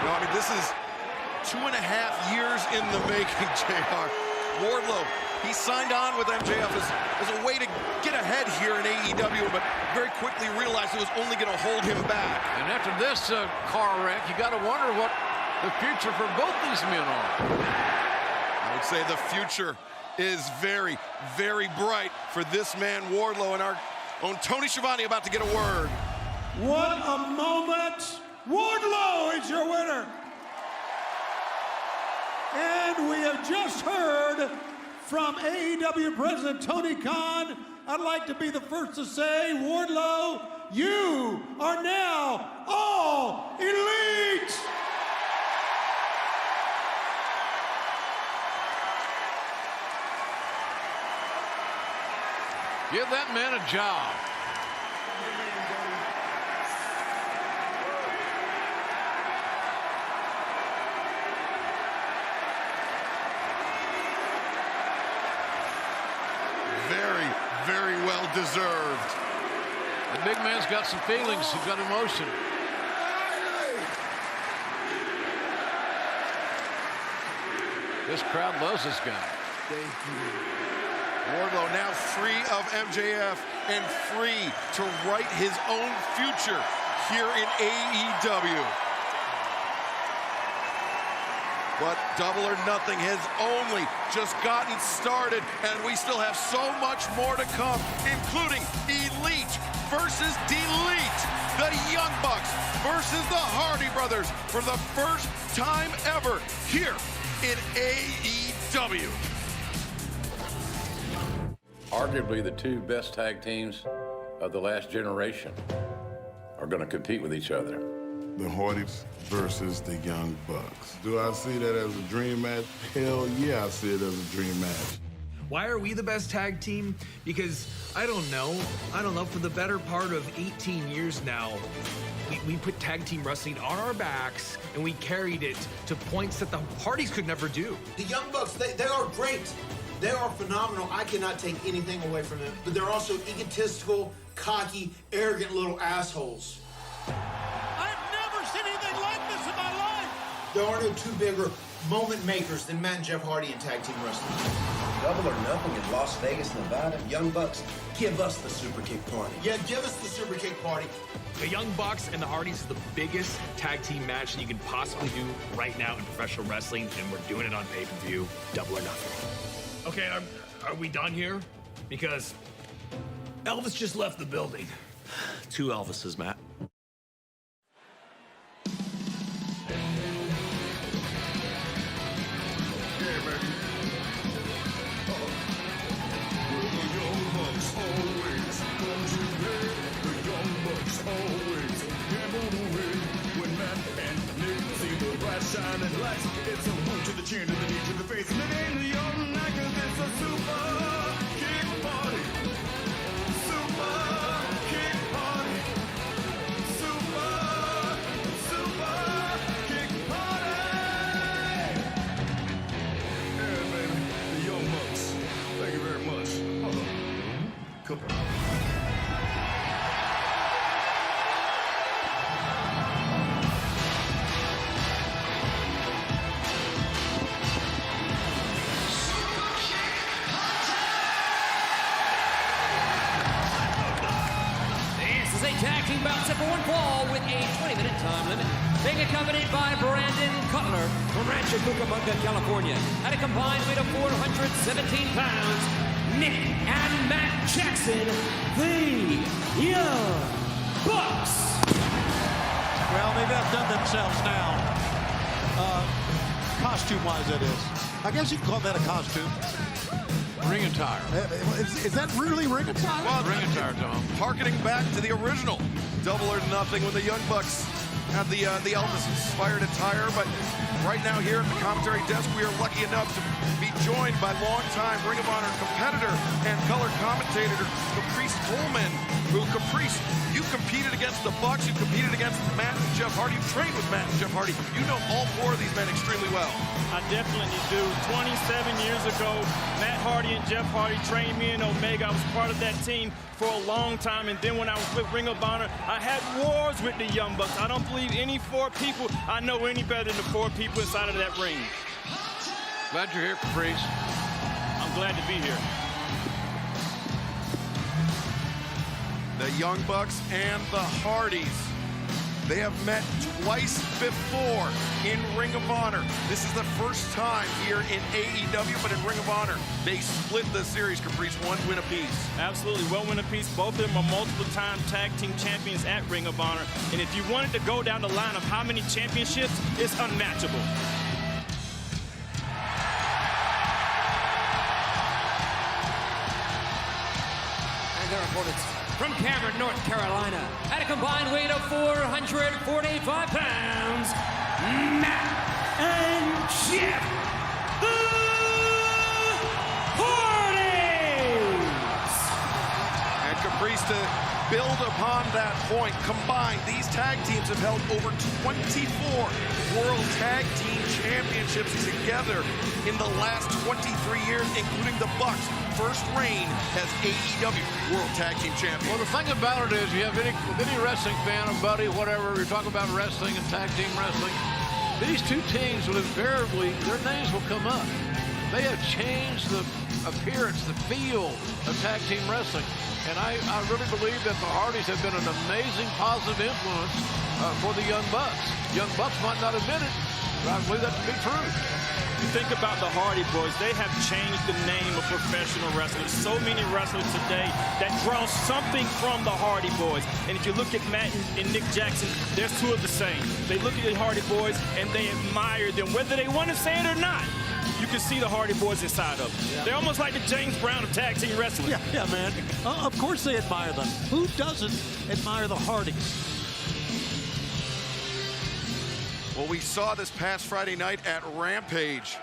Speaker 15: No, I mean, this is 2.5 years in the making, JR. Wardlow, he signed on with MJF as a way to get ahead here in AEW, but very quickly realized it was only going to hold him back.
Speaker 21: And after this car wreck, you got to wonder what the future for both these men are.
Speaker 15: I would say the future is very, very bright for this man, Wardlow, and our own Tony Schiavone about to get a word.
Speaker 19: What a moment. Wardlow is your winner. And we have just heard from AEW President Tony Khan. I'd like to be the first to say, Wardlow, you are now All Elite!
Speaker 21: Give that man a job.
Speaker 15: Very, very well deserved.
Speaker 21: The big man's got some feelings. He's got emotion. This crowd loves this guy.
Speaker 15: Thank you. Wardlow now free of MJF and free to write his own future here in AEW. But Double or Nothing has only just gotten started, and we still have so much more to come, including Elite versus Delete, the Young Bucks versus the Hardy Brothers for the first time ever here in AEW.
Speaker 6: Arguably the 2 best tag teams of the last generation are going to compete with each other.
Speaker 4: The Hardys versus the Young Bucks. Do I see that as a dream match? Hell yeah, I see it as a dream match.
Speaker 20: Why are we the best tag team? Because I don't know, for the better part of 18 years now, we put tag team wrestling on our backs and we carried it to points that the Hardys could never do.
Speaker 23: The Young Bucks, they are great. They are phenomenal. I cannot take anything away from them. But they're also egotistical, cocky, arrogant little assholes.
Speaker 19: I've never seen anything like this in my life.
Speaker 23: There are no 2 bigger, moment makers than Matt and Jeff Hardy in tag team wrestling.
Speaker 1: Double or Nothing in Las Vegas, Nevada. Young Bucks, give us the super kick party.
Speaker 23: Yeah, give us the super kick party.
Speaker 10: The Young Bucks and the Hardys is the biggest tag team match that you can possibly do right now in professional wrestling, and we're doing it on pay-per-view, Double or Nothing. Okay, are we done here? Because Elvis just left the building.
Speaker 1: 2 Elvises, Matt.
Speaker 8: Shining lights, it's a move to the chin, to the knee, to the face. And it ain't a young night, 'cause it's a super kick party. Super kick party. Super kick party. Yeah, baby, the Young Bucks. Thank you very much. Hold on. Come on.
Speaker 13: Tag team bout set for one fall with a 20-minute time limit. Being accompanied by Brandon Cutler from Rancho Cucamonga, California. At a combined weight of 417 pounds, Nick and Matt Jackson, the Young Bucks.
Speaker 2: Well, they've outdone themselves now. Costume-wise, that is. I guess you can call that a costume.
Speaker 21: Ring attire.
Speaker 2: Is that really ring attire?
Speaker 15: Well,
Speaker 21: ring attire, Tom.
Speaker 15: Harkening back to the original Double or Nothing when the Young Bucks had the Elvis-inspired attire. But right now here at the commentary desk, we are lucky enough to be joined by longtime Ring of Honor competitor and color commentator Caprice Coleman. Who, Caprice, you competed against the Bucks, you competed against Matt and Jeff Hardy, you trained with Matt and Jeff Hardy. You know all 4 of these men extremely well.
Speaker 11: I definitely do. 27 years ago, Matt Hardy and Jeff Hardy trained me in Omega. I was part of that team for a long time, and then when I was with Ring of Honor, I had wars with the Young Bucks. I don't believe any 4 people I know any better than the 4 people inside of that ring.
Speaker 21: Glad you're here, Caprice.
Speaker 11: I'm glad to be here.
Speaker 15: The Young Bucks and the Hardys. They have met twice before in Ring of Honor. This is the first time here in AEW, but in Ring of Honor, they split the series, Caprice, 1 win apiece.
Speaker 11: Absolutely, 1 win apiece. Both of them are multiple-time tag team champions at Ring of Honor. And if you wanted to go down the line of how many championships, it's unmatchable.
Speaker 13: And their opponents from Cameron, North Carolina, at a combined weight of 445 pounds, Matt and Jeff Hardys.
Speaker 15: And Caprice, to build upon that point, combined, these tag teams have held over 24 World Tag Team Championships together in the last 23 years, including the Bucks' first reign as AEW World Tag Team Champions.
Speaker 21: Well, the thing about it is, you have any wrestling fan, a buddy, whatever, you're talking about wrestling and tag team wrestling, these 2 teams will invariably, their names will come up. They have changed the appearance, the feel of tag team wrestling. And I really believe that the Hardys have been an amazing positive influence for the Young Bucks. Young Bucks might not admit it, but I believe that to be true.
Speaker 11: You think about the Hardy Boys, they have changed the name of professional wrestling. So many wrestlers today that draw something from the Hardy Boys. And if you look at Matt and Nick Jackson, there's 2 of the same. They look at the Hardy Boys and they admire them, whether they want to say it or not. You can see the Hardy Boys inside of them. Yeah. They're almost like the James Brown of tag team wrestling.
Speaker 2: Yeah, man. Of course they admire them. Who doesn't admire the Hardys?
Speaker 15: Well, we saw this past Friday night at Rampage,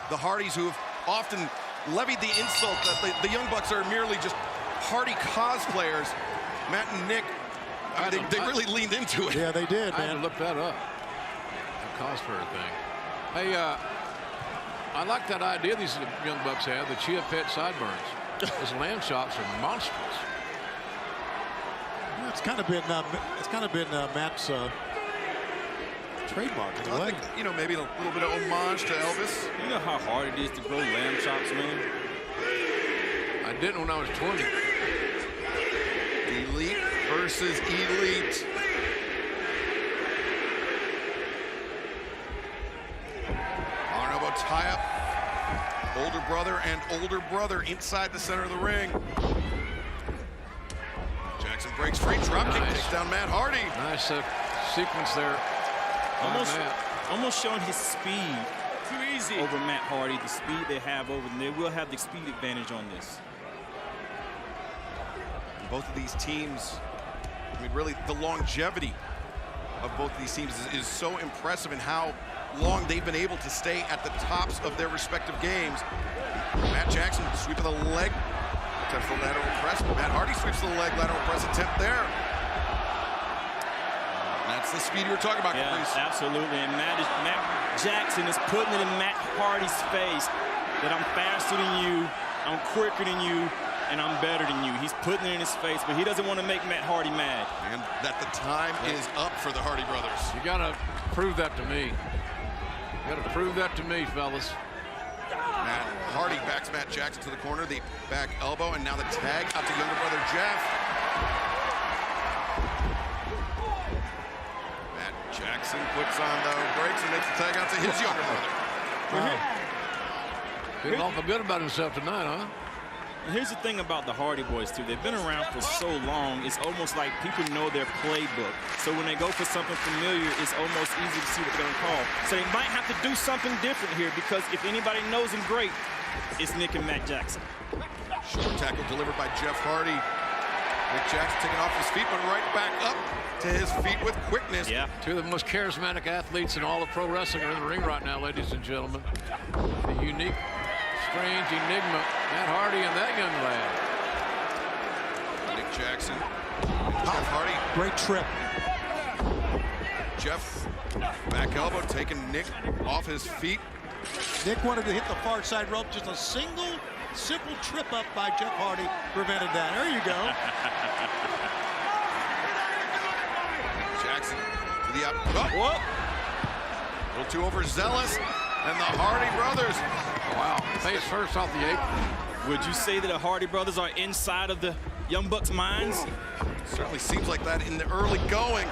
Speaker 15: the Hardys, who have often levied the insult that the Young Bucks are merely just Hardy cosplayers. Matt and Nick, they really leaned into it.
Speaker 2: Yeah, they did, man.
Speaker 21: I had to look that up, the cosplayer thing. Hey, I like that idea these Young Bucks have, the Chia Pet sideburns. Those lamb chops are monstrous.
Speaker 2: It's kind of been Matt's trademark in a
Speaker 3: I
Speaker 2: way.
Speaker 3: think, you know, maybe a little bit of homage to Elvis.
Speaker 11: You know how hard it is to grow lamb chops, man?
Speaker 21: I didn't when I was 20.
Speaker 3: Elite versus elite. Arm elbow tie up. Older brother and older brother inside the center of the ring. Jackson breaks free. Drop kick takes down Matt Hardy.
Speaker 21: Nice sequence there.
Speaker 11: Almost showing his speed. Too easy. Over Matt Hardy, the speed they have over them. They will have the speed advantage on this.
Speaker 3: And both of these teams, I mean, really, the longevity of both of these teams is so impressive in how long they've been able to stay at the tops of their respective games. Matt Jackson sweeping the leg, attempts the lateral press. Matt Hardy sweeps the leg, lateral press attempt there. And that's the speed you were talking about,
Speaker 11: Yeah,
Speaker 3: Caprice.
Speaker 11: absolutely. And Matt Jackson is putting it in Matt Hardy's face that I'm faster than you, I'm quicker than you, and I'm better than you. He's putting it in his face, but he doesn't want to make Matt Hardy mad.
Speaker 3: And that the time is up for the Hardy brothers.
Speaker 21: You gotta prove that to me. You gotta prove that to me, fellas.
Speaker 3: Matt Hardy backs Matt Jackson to the corner, the back elbow, and now the tag out to younger brother Jeff. Matt Jackson puts on the brakes and makes the tag out to his younger brother.
Speaker 21: Feeling awful good about himself tonight, huh?
Speaker 11: And here's the thing about the Hardy Boys, too. They've been around for so long, it's almost like people know their playbook. So when they go for something familiar, it's almost easy to see what they're going to call. So they might have to do something different here, because if anybody knows him great, it's Nick and Matt Jackson.
Speaker 3: Short tackle delivered by Jeff Hardy. Nick Jackson taking off his feet, but right back up to his feet with quickness.
Speaker 21: Yeah. Two of the most charismatic athletes in all of pro wrestling are in the ring right now, ladies and gentlemen. The unique, strange enigma, Matt Hardy and that young lad.
Speaker 3: Nick Jackson, Jeff Hardy.
Speaker 2: Great trip.
Speaker 3: Jeff, back elbow, taking Nick off his feet.
Speaker 2: Nick wanted to hit the far side rope. Just a simple trip up by Jeff Hardy prevented that. There you go.
Speaker 3: Jackson to the up. Oh. A little too overzealous. And the Hardy brothers.
Speaker 21: Wow, face first off the apron.
Speaker 11: Would you say that the Hardy brothers are inside of the Young Bucks' minds?
Speaker 3: Certainly seems like that in the early going.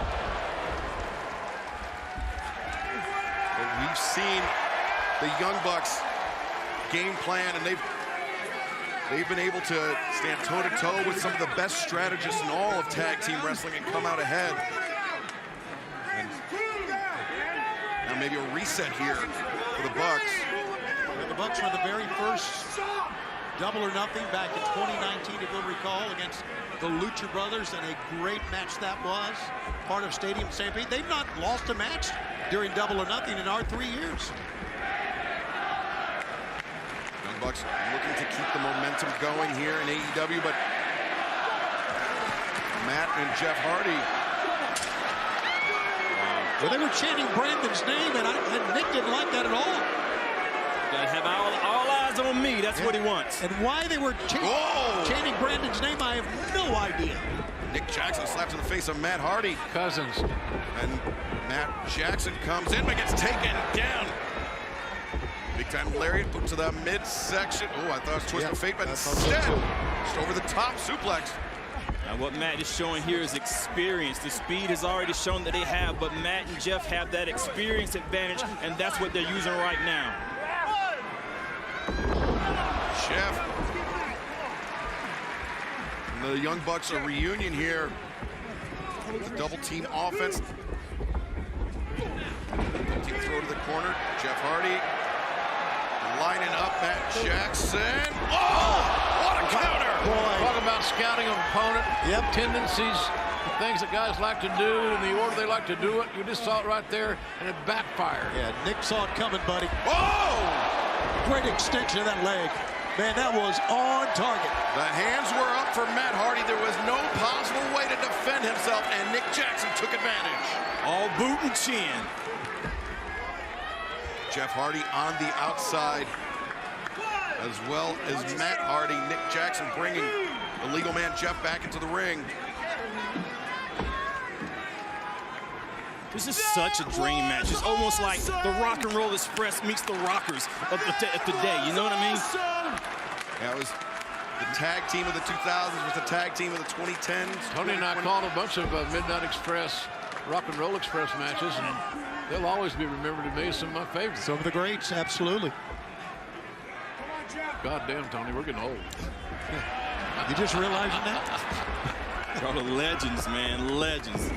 Speaker 3: But we've seen the Young Bucks game plan, and they've been able to stand toe-to-toe with some of the best strategists in all of tag team wrestling and come out ahead. And now maybe a reset here for the Bucks.
Speaker 2: And the Bucks were the very first Double or Nothing back in 2019, if you'll recall, against the Lucha Brothers, and a great match that was. Part of Stadium Stampede. They've not lost a match during Double or Nothing in our 3 years.
Speaker 3: Young Bucks looking to keep the momentum going here in AEW, but Matt and Jeff Hardy.
Speaker 2: Well, they were chanting Brandon's name, and Nick didn't like that at all.
Speaker 11: Gotta have all eyes on me. That's what he wants.
Speaker 2: And why they were chanting Brandon's name, I have no idea.
Speaker 3: Nick Jackson slaps in the face of Matt Hardy.
Speaker 21: Cousins.
Speaker 3: And Matt Jackson comes in, but gets taken down. Big time lariat put to the midsection. Oh, I thought it was Twist of Fate, but instead, just over the top suplex.
Speaker 11: Now what Matt is showing here is experience. The speed has already shown that they have, but Matt and Jeff have that experience advantage, and that's what they're using right now.
Speaker 3: Jeff. And the Young Bucks, a reunion here. The double team offense. Double team throw to the corner. Jeff Hardy. Lining up Matt Jackson. Oh, what a counter!
Speaker 21: Talk about scouting an opponent. Yep. Tendencies, the things that guys like to do, and the order they like to do it. You just saw it right there, and it backfired.
Speaker 2: Yeah, Nick saw it coming, buddy.
Speaker 3: Oh!
Speaker 2: Great extension of that leg. Man, that was on target.
Speaker 3: The hands were up for Matt Hardy. There was no possible way to defend himself, and Nick Jackson took advantage.
Speaker 11: All boot and chin.
Speaker 3: Jeff Hardy on the outside, as well as Matt Hardy. Nick Jackson bringing the legal man Jeff back into the ring.
Speaker 11: This is such a dream match. It's almost like the Rock and Roll Express meets the Rockers of the day. You know what I mean?
Speaker 3: Yeah, it was the tag team of the 2000s with the tag team of the 2010s.
Speaker 21: Tony and I called a bunch of Midnight Express, Rock and Roll Express matches, and they'll always be remembered to me as some of my favorites.
Speaker 2: Some of the greats, absolutely.
Speaker 21: God damn, Tony, we're getting old.
Speaker 2: You just realizing that?
Speaker 11: All the legends, man, legends.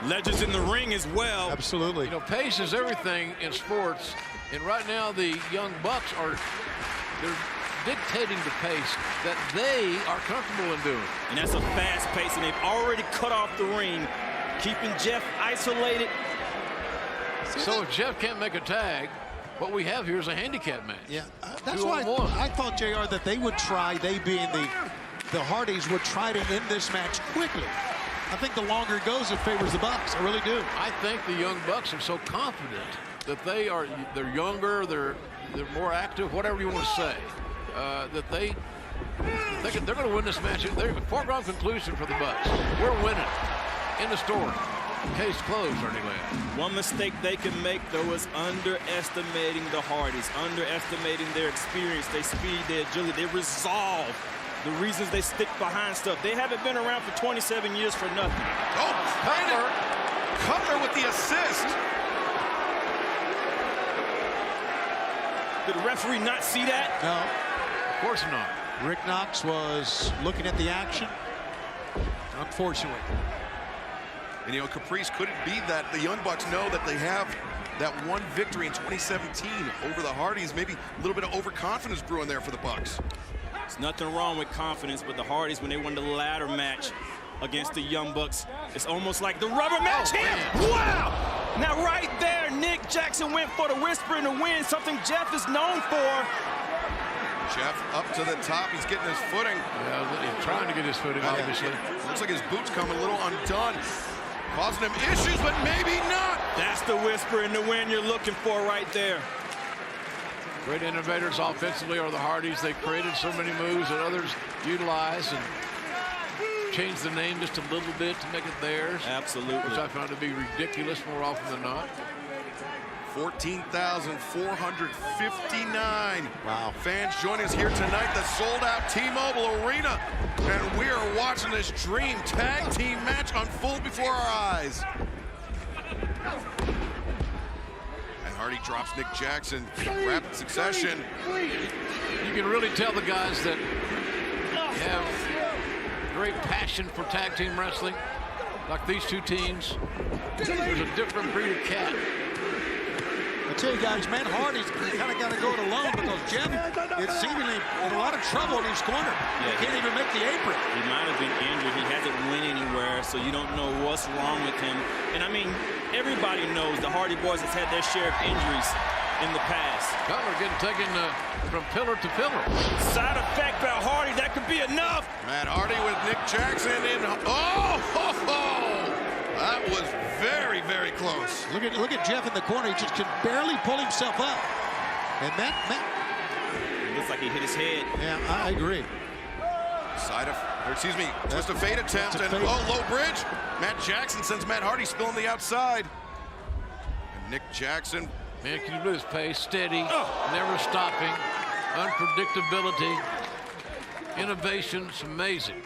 Speaker 11: Legends in the ring as well.
Speaker 2: Absolutely.
Speaker 21: You know, pace is everything in sports, and right now the Young Bucks they're dictating the pace that they are comfortable in doing.
Speaker 11: And that's a fast pace, and they've already cut off the ring, keeping Jeff isolated.
Speaker 21: So if Jeff can't make a tag, what we have here is a handicap match.
Speaker 2: Yeah, that's why I thought, JR, that they would try, they being the Hardys, would try to end this match quickly. I think the longer it goes, it favors the Bucks. I really do.
Speaker 21: I think the Young Bucks are so confident that they're younger, they're more active, whatever you want to say, that they're going to win this match. They're a foregone conclusion for the Bucks. We're winning. In the story. Case closed, Ernie Land.
Speaker 11: One mistake they can make, though, is underestimating the Hardys, underestimating their experience, their speed, their agility, their resolve, the reasons they stick behind stuff. They haven't been around for 27 years for nothing.
Speaker 3: Oh, Cutler with the assist.
Speaker 11: Did the referee not see that?
Speaker 2: No.
Speaker 21: Of course not.
Speaker 2: Rick Knox was looking at the action, unfortunately.
Speaker 3: And, you know, Caprice couldn't be that. The Young Bucks know that they have that one victory in 2017 over the Hardys. Maybe a little bit of overconfidence brewing there for the Bucks.
Speaker 11: There's nothing wrong with confidence, but the Hardys, when they won the ladder match against the Young Bucks, it's almost like the rubber match here. Wow! Now right there, Nick Jackson went for the whisper in the wind, something Jeff is known for.
Speaker 3: Jeff up to the top. He's getting his footing.
Speaker 21: Yeah, he's trying to get his footing, obviously.
Speaker 3: Looks like his boots come a little undone. Causing him issues, but maybe not.
Speaker 11: That's the whisper in the wind you're looking for right there.
Speaker 21: Great innovators offensively are the Hardys. They created so many moves that others utilize and changed the name just a little bit to make it theirs.
Speaker 11: Absolutely.
Speaker 21: Which I found to be ridiculous more often than not.
Speaker 3: 14,459 fans joining us here tonight. The sold-out T-Mobile Arena. And we are watching this dream tag team match unfold before our eyes. And Hardy drops Nick Jackson in rapid succession.
Speaker 21: You can really tell the guys that have great passion for tag team wrestling, like these two teams. There's a different breed of cat.
Speaker 2: I tell you guys, Matt Hardy's kind of got to go it alone because Jeff is seemingly in a lot of trouble in his corner. He can't even make the apron.
Speaker 11: He might have been injured. He hasn't went anywhere, so you don't know what's wrong with him. And I mean, everybody knows the Hardy Boys has had their share of injuries in the past.
Speaker 21: Cutler getting taken from pillar to pillar.
Speaker 11: Side effect by Hardy, that could be enough.
Speaker 3: Matt Hardy with Nick Jackson in. Oh, ho, ho. That was very, very close.
Speaker 2: Look at Jeff in the corner. He just can barely pull himself up. And Matt.
Speaker 11: It looks like he hit his head.
Speaker 2: Yeah, I agree.
Speaker 3: Twist of fate attempt, and low bridge. Matt Jackson sends Matt Hardy spilling the outside. And Nick Jackson.
Speaker 21: Man, can you believe his pace? Steady, never stopping, unpredictability, innovation. It's amazing.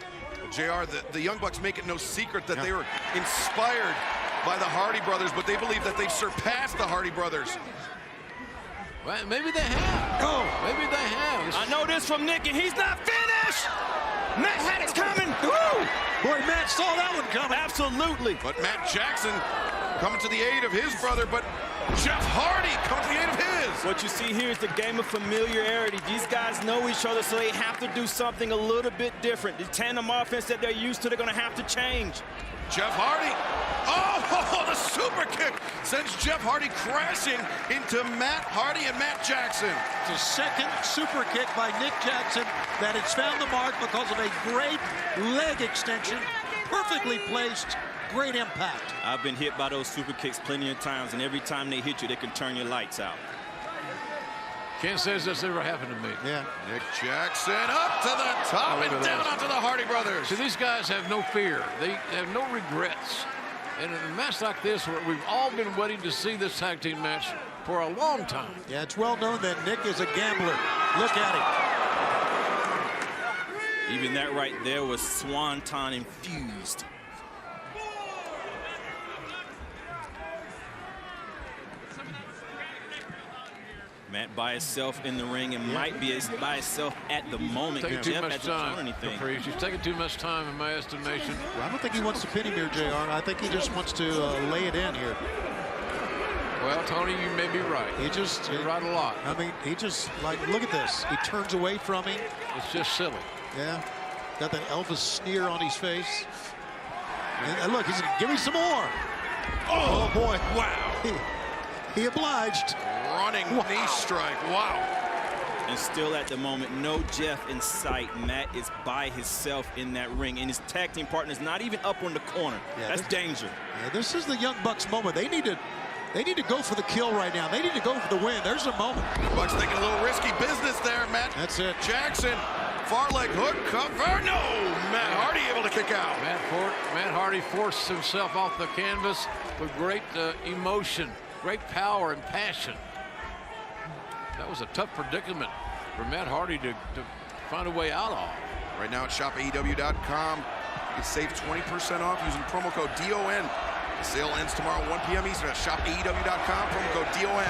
Speaker 3: JR, the Young Bucks make it no secret that they were inspired by the Hardy Brothers, but they believe that they've surpassed the Hardy Brothers.
Speaker 21: Well, maybe they have. Maybe they have.
Speaker 11: I know this from Nick, and he's not finished. Matt had it coming. Woo!
Speaker 2: Boy, Matt saw that one coming.
Speaker 11: Absolutely.
Speaker 3: But Matt Jackson coming to the aid of his brother, but Jeff Hardy coming to the aid of his.
Speaker 11: What you see here is the game of familiarity. These guys know each other, so they have to do something a little bit different. The tandem offense that they're used to, they're going to have to change.
Speaker 3: Jeff Hardy. Oh, the super kick sends Jeff Hardy crashing into Matt Hardy and Matt Jackson.
Speaker 2: It's a second super kick by Nick Jackson that has found the mark because of a great leg extension, perfectly placed. Great impact.
Speaker 11: I've been hit by those super kicks plenty of times, and every time they hit you, they can turn your lights out.
Speaker 21: Can't say this ever happened to me.
Speaker 2: Yeah.
Speaker 3: Nick Jackson up to the top and down onto the Hardy Brothers.
Speaker 21: See, these guys have no fear. They have no regrets. And in a match like this, where we've all been waiting to see this tag team match for a long time.
Speaker 2: Yeah, it's well known that Nick is a gambler. Look at him.
Speaker 11: Even that right there was Swanton infused. Matt by himself in the ring and might be by himself at the moment.
Speaker 21: Taking too
Speaker 11: Jeff
Speaker 21: much
Speaker 11: hasn't done
Speaker 21: time.
Speaker 11: anything.
Speaker 21: He's taking too much time, in my estimation.
Speaker 2: Well, I don't think he wants to pin him here, JR. I think he just wants to lay it in here.
Speaker 21: Well, Tony, you may be right. You're right a lot.
Speaker 2: I mean, he just, like, look at this. He turns away from him.
Speaker 21: It's just silly.
Speaker 2: Yeah. Got that Elvis sneer on his face. And look, he's going to give me some more. Oh, boy.
Speaker 3: Wow.
Speaker 2: He obliged.
Speaker 3: Running knee strike. Wow.
Speaker 11: And still at the moment, no Jeff in sight. Matt is by himself in that ring, and his tag team partner is not even up on the corner.
Speaker 2: Yeah,
Speaker 11: that's danger.
Speaker 2: Yeah, this is the Young Bucks moment. They need to go for the kill right now. They need to go for the win. There's a moment.
Speaker 3: Bucks thinking a little risky business there, Matt.
Speaker 2: That's it.
Speaker 3: Jackson, far leg hook cover. No, Matt Hardy able to kick out.
Speaker 21: Matt Hardy forced himself off the canvas with great emotion, great power and passion. That was a tough predicament for Matt Hardy to find a way out of.
Speaker 3: Right now at shopaew.com, you can save 20% off using promo code DON. The sale ends tomorrow 1 p.m. Eastern at shopaew.com, promo code DON.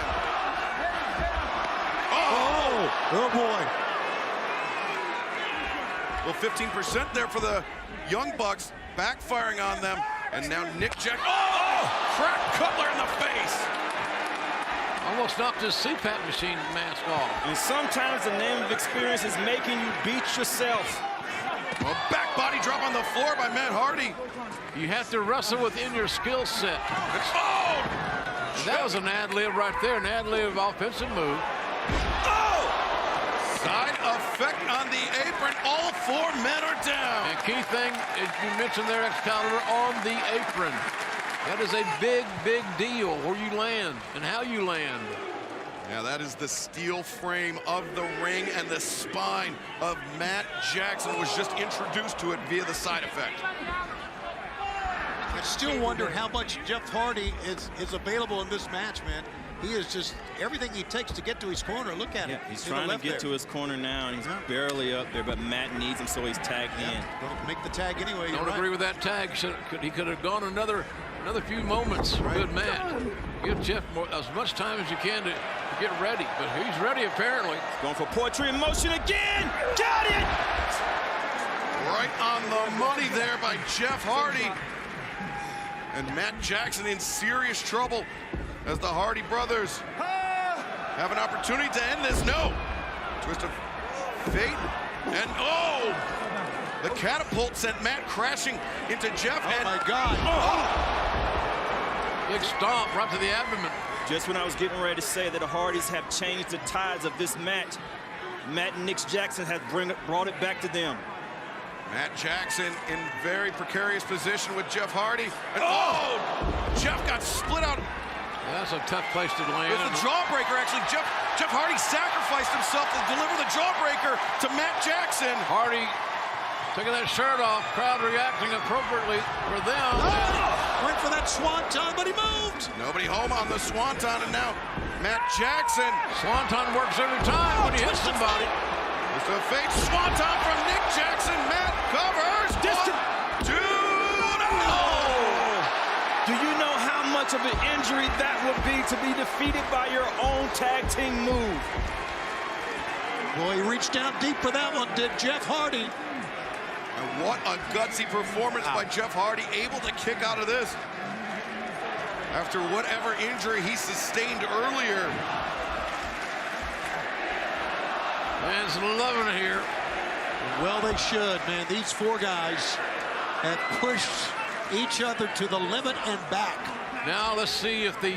Speaker 2: Oh boy.
Speaker 3: Well, 15% there for the Young Bucks, backfiring on them. And now Nick Jack. Oh! Crack Cutler in the face.
Speaker 21: Almost knocked his CPAP machine mask off.
Speaker 11: And sometimes the name of experience is making you beat yourself.
Speaker 3: Well, back body drop on the floor by Matt Hardy.
Speaker 21: You have to wrestle within your skill set.
Speaker 3: Oh!
Speaker 21: That was an ad-lib right there, an ad-lib offensive move.
Speaker 3: Oh! Side effect on the apron. All 4 men are down.
Speaker 21: And key thing, is you mentioned there, Excalibur, on the apron. That is a big, big deal where you land and how you land.
Speaker 3: Yeah, that is the steel frame of the ring, and the spine of Matt Jackson was just introduced to it via the side effect.
Speaker 2: I still wonder how much Jeff Hardy is available in this match, man. He is just everything he takes to get to his corner. Look at him.
Speaker 11: He's trying to get to his corner now, and he's barely up there, but Matt needs him, so he's tagged in.
Speaker 2: Don't make the tag anyway.
Speaker 21: Don't agree with that tag. He could have gone another few moments. Good Matt. Give Jeff as much time as you can to get ready, but he's ready apparently.
Speaker 11: Going for poetry in motion again. Got it!
Speaker 3: Right on the money there by Jeff Hardy. And Matt Jackson in serious trouble as the Hardy brothers have an opportunity to end this. No. Twist of fate. And oh! The catapult sent Matt crashing into Jeff.
Speaker 2: Oh my God.
Speaker 21: Big stomp right to the abdomen.
Speaker 11: Just when I was getting ready to say that the Hardys have changed the tides of this match, Matt and Nick Jackson have brought it back to them.
Speaker 3: Matt Jackson in very precarious position with Jeff Hardy. And oh! Jeff got split out.
Speaker 21: That's a tough place to land.
Speaker 3: It was the jawbreaker, actually. Jeff Hardy sacrificed himself to deliver the jawbreaker to Matt Jackson.
Speaker 21: Hardy taking that shirt off, crowd reacting appropriately for them.
Speaker 2: Went for that swanton, but he moved.
Speaker 3: Nobody home on the swanton, and now Matt Jackson.
Speaker 21: Swanton works every time when he hits somebody.
Speaker 3: It's a fake swanton from Nick Jackson. Matt covers.
Speaker 11: Distant.
Speaker 3: 1, 2, no!
Speaker 11: Do you know how much of an injury that would be to be defeated by your own tag team move?
Speaker 2: Boy, he reached down deep for that one, did Jeff Hardy.
Speaker 3: And what a gutsy performance by Jeff Hardy, able to kick out of this after whatever injury he sustained earlier.
Speaker 21: Fans loving it here.
Speaker 2: Well, they should, man. These 4 guys have pushed each other to the limit and back.
Speaker 21: Now let's see if the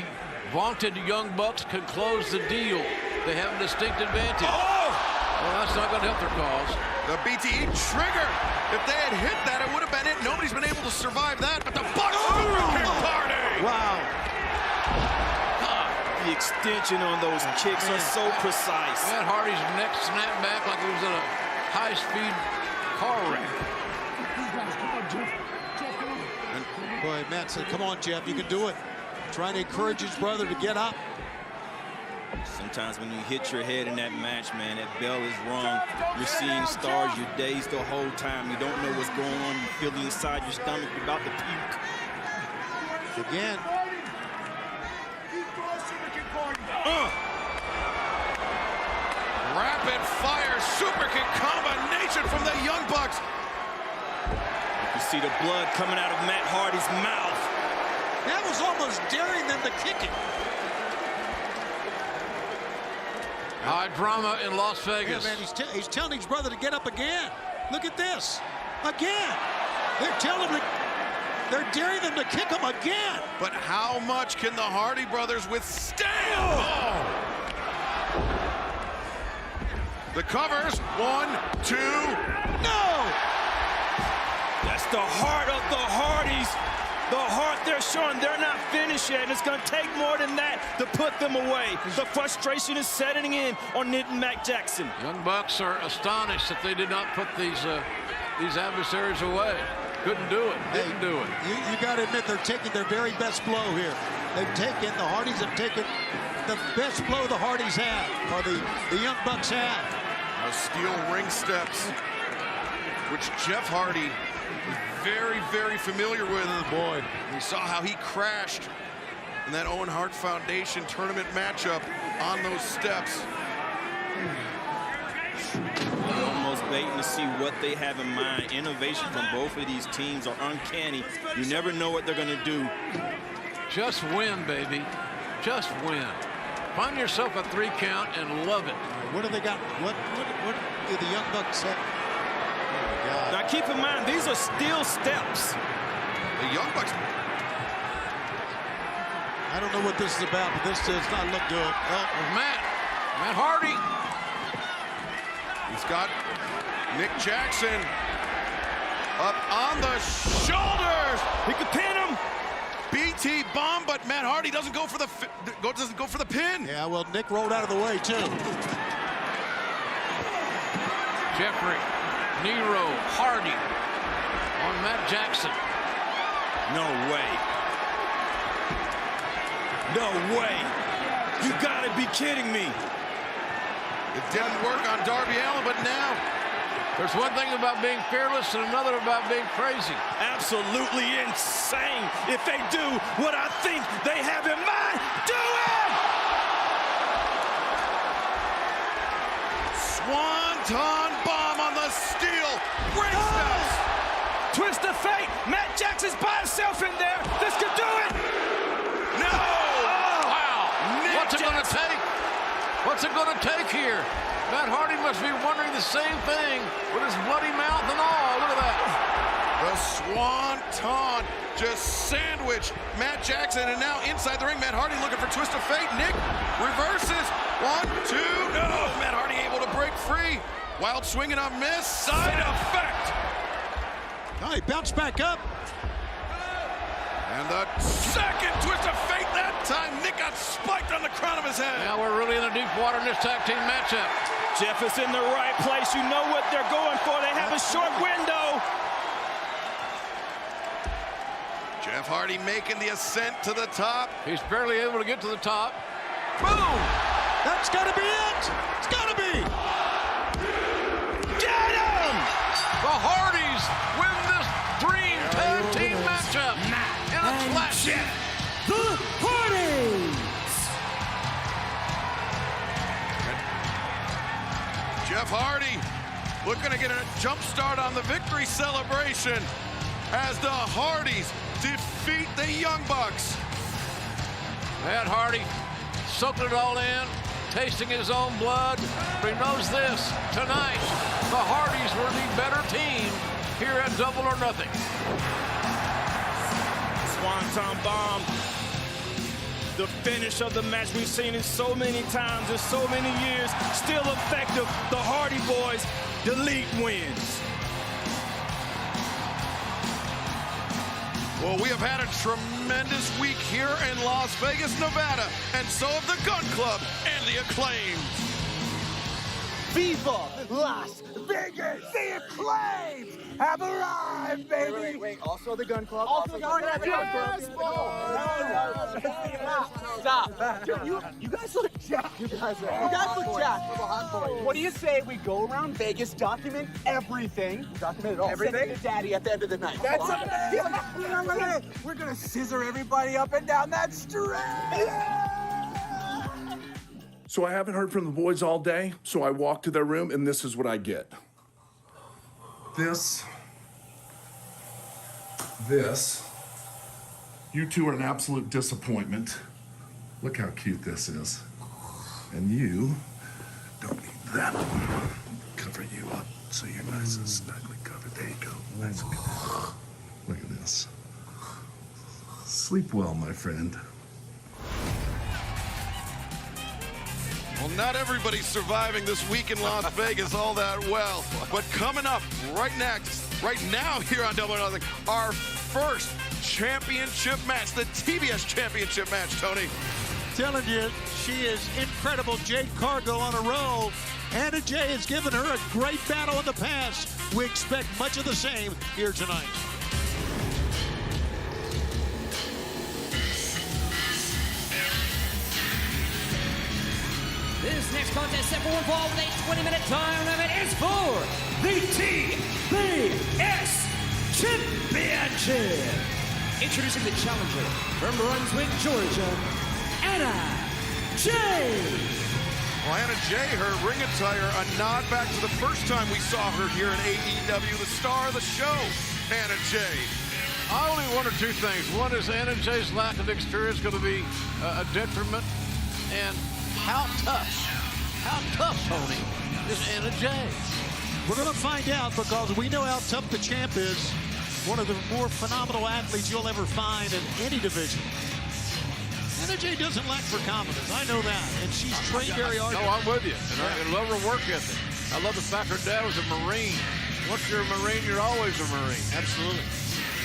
Speaker 21: vaunted Young Bucks can close the deal. They have a distinct advantage.
Speaker 3: Oh!
Speaker 21: Well, that's not going to help their cause.
Speaker 3: The BTE trigger. If they had hit that, it would have been it. Nobody's been able to survive that, but the Bucks kick party.
Speaker 2: Wow.
Speaker 11: The extension on those kicks are so precise.
Speaker 21: Matt Hardy's neck snapped back like he was in a high-speed car wreck.
Speaker 2: Boy, Matt said, come on, Jeff, you can do it. Trying to encourage his brother to get up.
Speaker 11: Sometimes when you hit your head in that match, man, that bell is rung. You're seeing stars, you're dazed the whole time. You don't know what's going on. You feel the inside your stomach, you're about to puke.
Speaker 2: Again.
Speaker 15: Rapid fire super kick combination from the Young Bucks.
Speaker 11: You see the blood coming out of Matt Hardy's mouth.
Speaker 2: That was almost daring them to kick it.
Speaker 21: High drama in Las Vegas.
Speaker 2: Yeah, man, he's telling his brother to get up again. Look at this. Again. They're daring them to kick him again.
Speaker 15: But how much can the Hardy brothers withstand? Oh. The covers. 1, 2.
Speaker 2: No!
Speaker 11: That's the heart of the Hardys. The heart they're showing, they're not finished yet. And it's going to take more than that to put them away. The frustration is setting in on Nick and Matt Jackson.
Speaker 21: Young Bucks are astonished that they did not put these adversaries away. Couldn't do it. Didn't do it.
Speaker 2: You got to admit they're taking their very best blow here. The Hardys have taken the best blow the Hardys have, or the Young Bucks have.
Speaker 15: Steel ring steps, which Jeff Hardy was very, very familiar with.
Speaker 2: Boy,
Speaker 15: we saw how he crashed in that Owen Hart Foundation tournament matchup on those steps.
Speaker 11: I'm almost waiting to see what they have in mind. Innovation from both of these teams are uncanny. You never know what they're going to do.
Speaker 21: Just win, baby. Just win. Find yourself a 3 count and love it.
Speaker 2: What do they got? What do the Young Bucks have? Oh, God.
Speaker 11: Now, keep in mind, these are steel steps.
Speaker 15: The Young Bucks.
Speaker 2: I don't know what this is about, but this does not look good.
Speaker 21: Oh, Matt Hardy.
Speaker 15: He's got Nick Jackson up on the shoulders.
Speaker 11: He could pin him.
Speaker 15: BT bomb, but Matt Hardy doesn't go for the pin.
Speaker 2: Yeah, well, Nick rolled out of the way too.
Speaker 21: Jeffrey, Miro, Hardy on Matt Jackson.
Speaker 11: No way. No way. You gotta be kidding me.
Speaker 15: It didn't work on Darby Allin, but now
Speaker 21: there's one thing about being fearless and another about being crazy.
Speaker 11: Absolutely insane. If they do what I think they have in mind, do it!
Speaker 15: Swanton bomb on the steel. Ring steps.
Speaker 11: Twist of fate. Matt Jackson's by himself in there. This could do it.
Speaker 15: No.
Speaker 21: Wow.
Speaker 15: Nick
Speaker 21: What's it going to take? What's it going to take here? Matt Hardy must be wondering the same thing with his bloody mouth and all. Look at that.
Speaker 15: The Swanton just sandwiched Matt Jackson, and now inside the ring, Matt Hardy looking for twist of fate. Nick reverses. 1, 2. No. Matt Hardy able to break free. Wild swing and a miss. Side effect.
Speaker 2: Oh, he bounced back up.
Speaker 15: And the second twist of fate that time. Nick got spiked on the crown of his head.
Speaker 21: Now we're really in the deep water in this tag team matchup.
Speaker 11: Jeff is in the right place. You know what they're going for. They have a short window.
Speaker 15: Jeff Hardy making the ascent to the top.
Speaker 21: He's barely able to get to the top.
Speaker 2: Boom! That's got to be it. It's got to be.
Speaker 11: Get him!
Speaker 21: The Hardys win this dream tag team matchup. In a flash.
Speaker 19: The Hardys!
Speaker 15: Jeff Hardy looking to get a jump start on the victory celebration as the Hardys defeat the Young Bucks.
Speaker 21: Matt Hardy soaking it all in, tasting his own blood. But he knows this, tonight, the Hardys were the better team here at Double or Nothing.
Speaker 11: Swanton bomb. The finish of the match we've seen it so many times in so many years. Still effective. The Hardy Boys, delete wins.
Speaker 15: Well, we have had a tremendous week here in Las Vegas, Nevada, and so have the Gun Club and the Acclaimed.
Speaker 5: Viva Las Vegas! The Acclaimed have arrived, baby! Wait. Also the Gun Club. Also the Gun Club. Stop. Dude, you guys look jacked. You guys look jacked. What do you say we go around Vegas, document everything? Document it all. Everything? Send it to Daddy at the end of the night. We're gonna scissor everybody up and down that street.
Speaker 9: So I haven't heard from the boys all day, so I walk to their room, and this is what I get. This. You two are an absolute disappointment. Look how cute this is. And you don't need that one. Cover you up so you're nice and snugly covered. There you go. Nice and good. Look at this. Sleep well, my friend.
Speaker 3: Well, not everybody's surviving this week in Las Vegas all that well. But coming up right now here on Double or Nothing, our first championship match, the TBS championship match, Tony.
Speaker 2: Telling you, she is incredible. Jade Cargill on a roll. Anna Jay has given her a great battle in the past. We expect much of the same here tonight.
Speaker 13: This next contest set for one fall with a 20-minute time limit is for the TBS Championship. Introducing the challenger from Brunswick, Georgia, Anna Jay.
Speaker 3: Well, Anna Jay, her ring attire, a nod back to the first time we saw her here in AEW, the star of the show, Anna Jay.
Speaker 21: Only one or two things. One is Anna Jay's lack of experience going to be a detriment, and how tough, Tony, is Anna Jay?
Speaker 2: We're going to find out because we know how tough the champ is. One of the more phenomenal athletes you'll ever find in any division. Anna Jay doesn't lack for confidence. I know that. And she's trained very hard.
Speaker 21: No, I'm with you. And I love her work ethic. I love the fact her dad was a Marine. Once you're a Marine, you're always a Marine.
Speaker 3: Absolutely.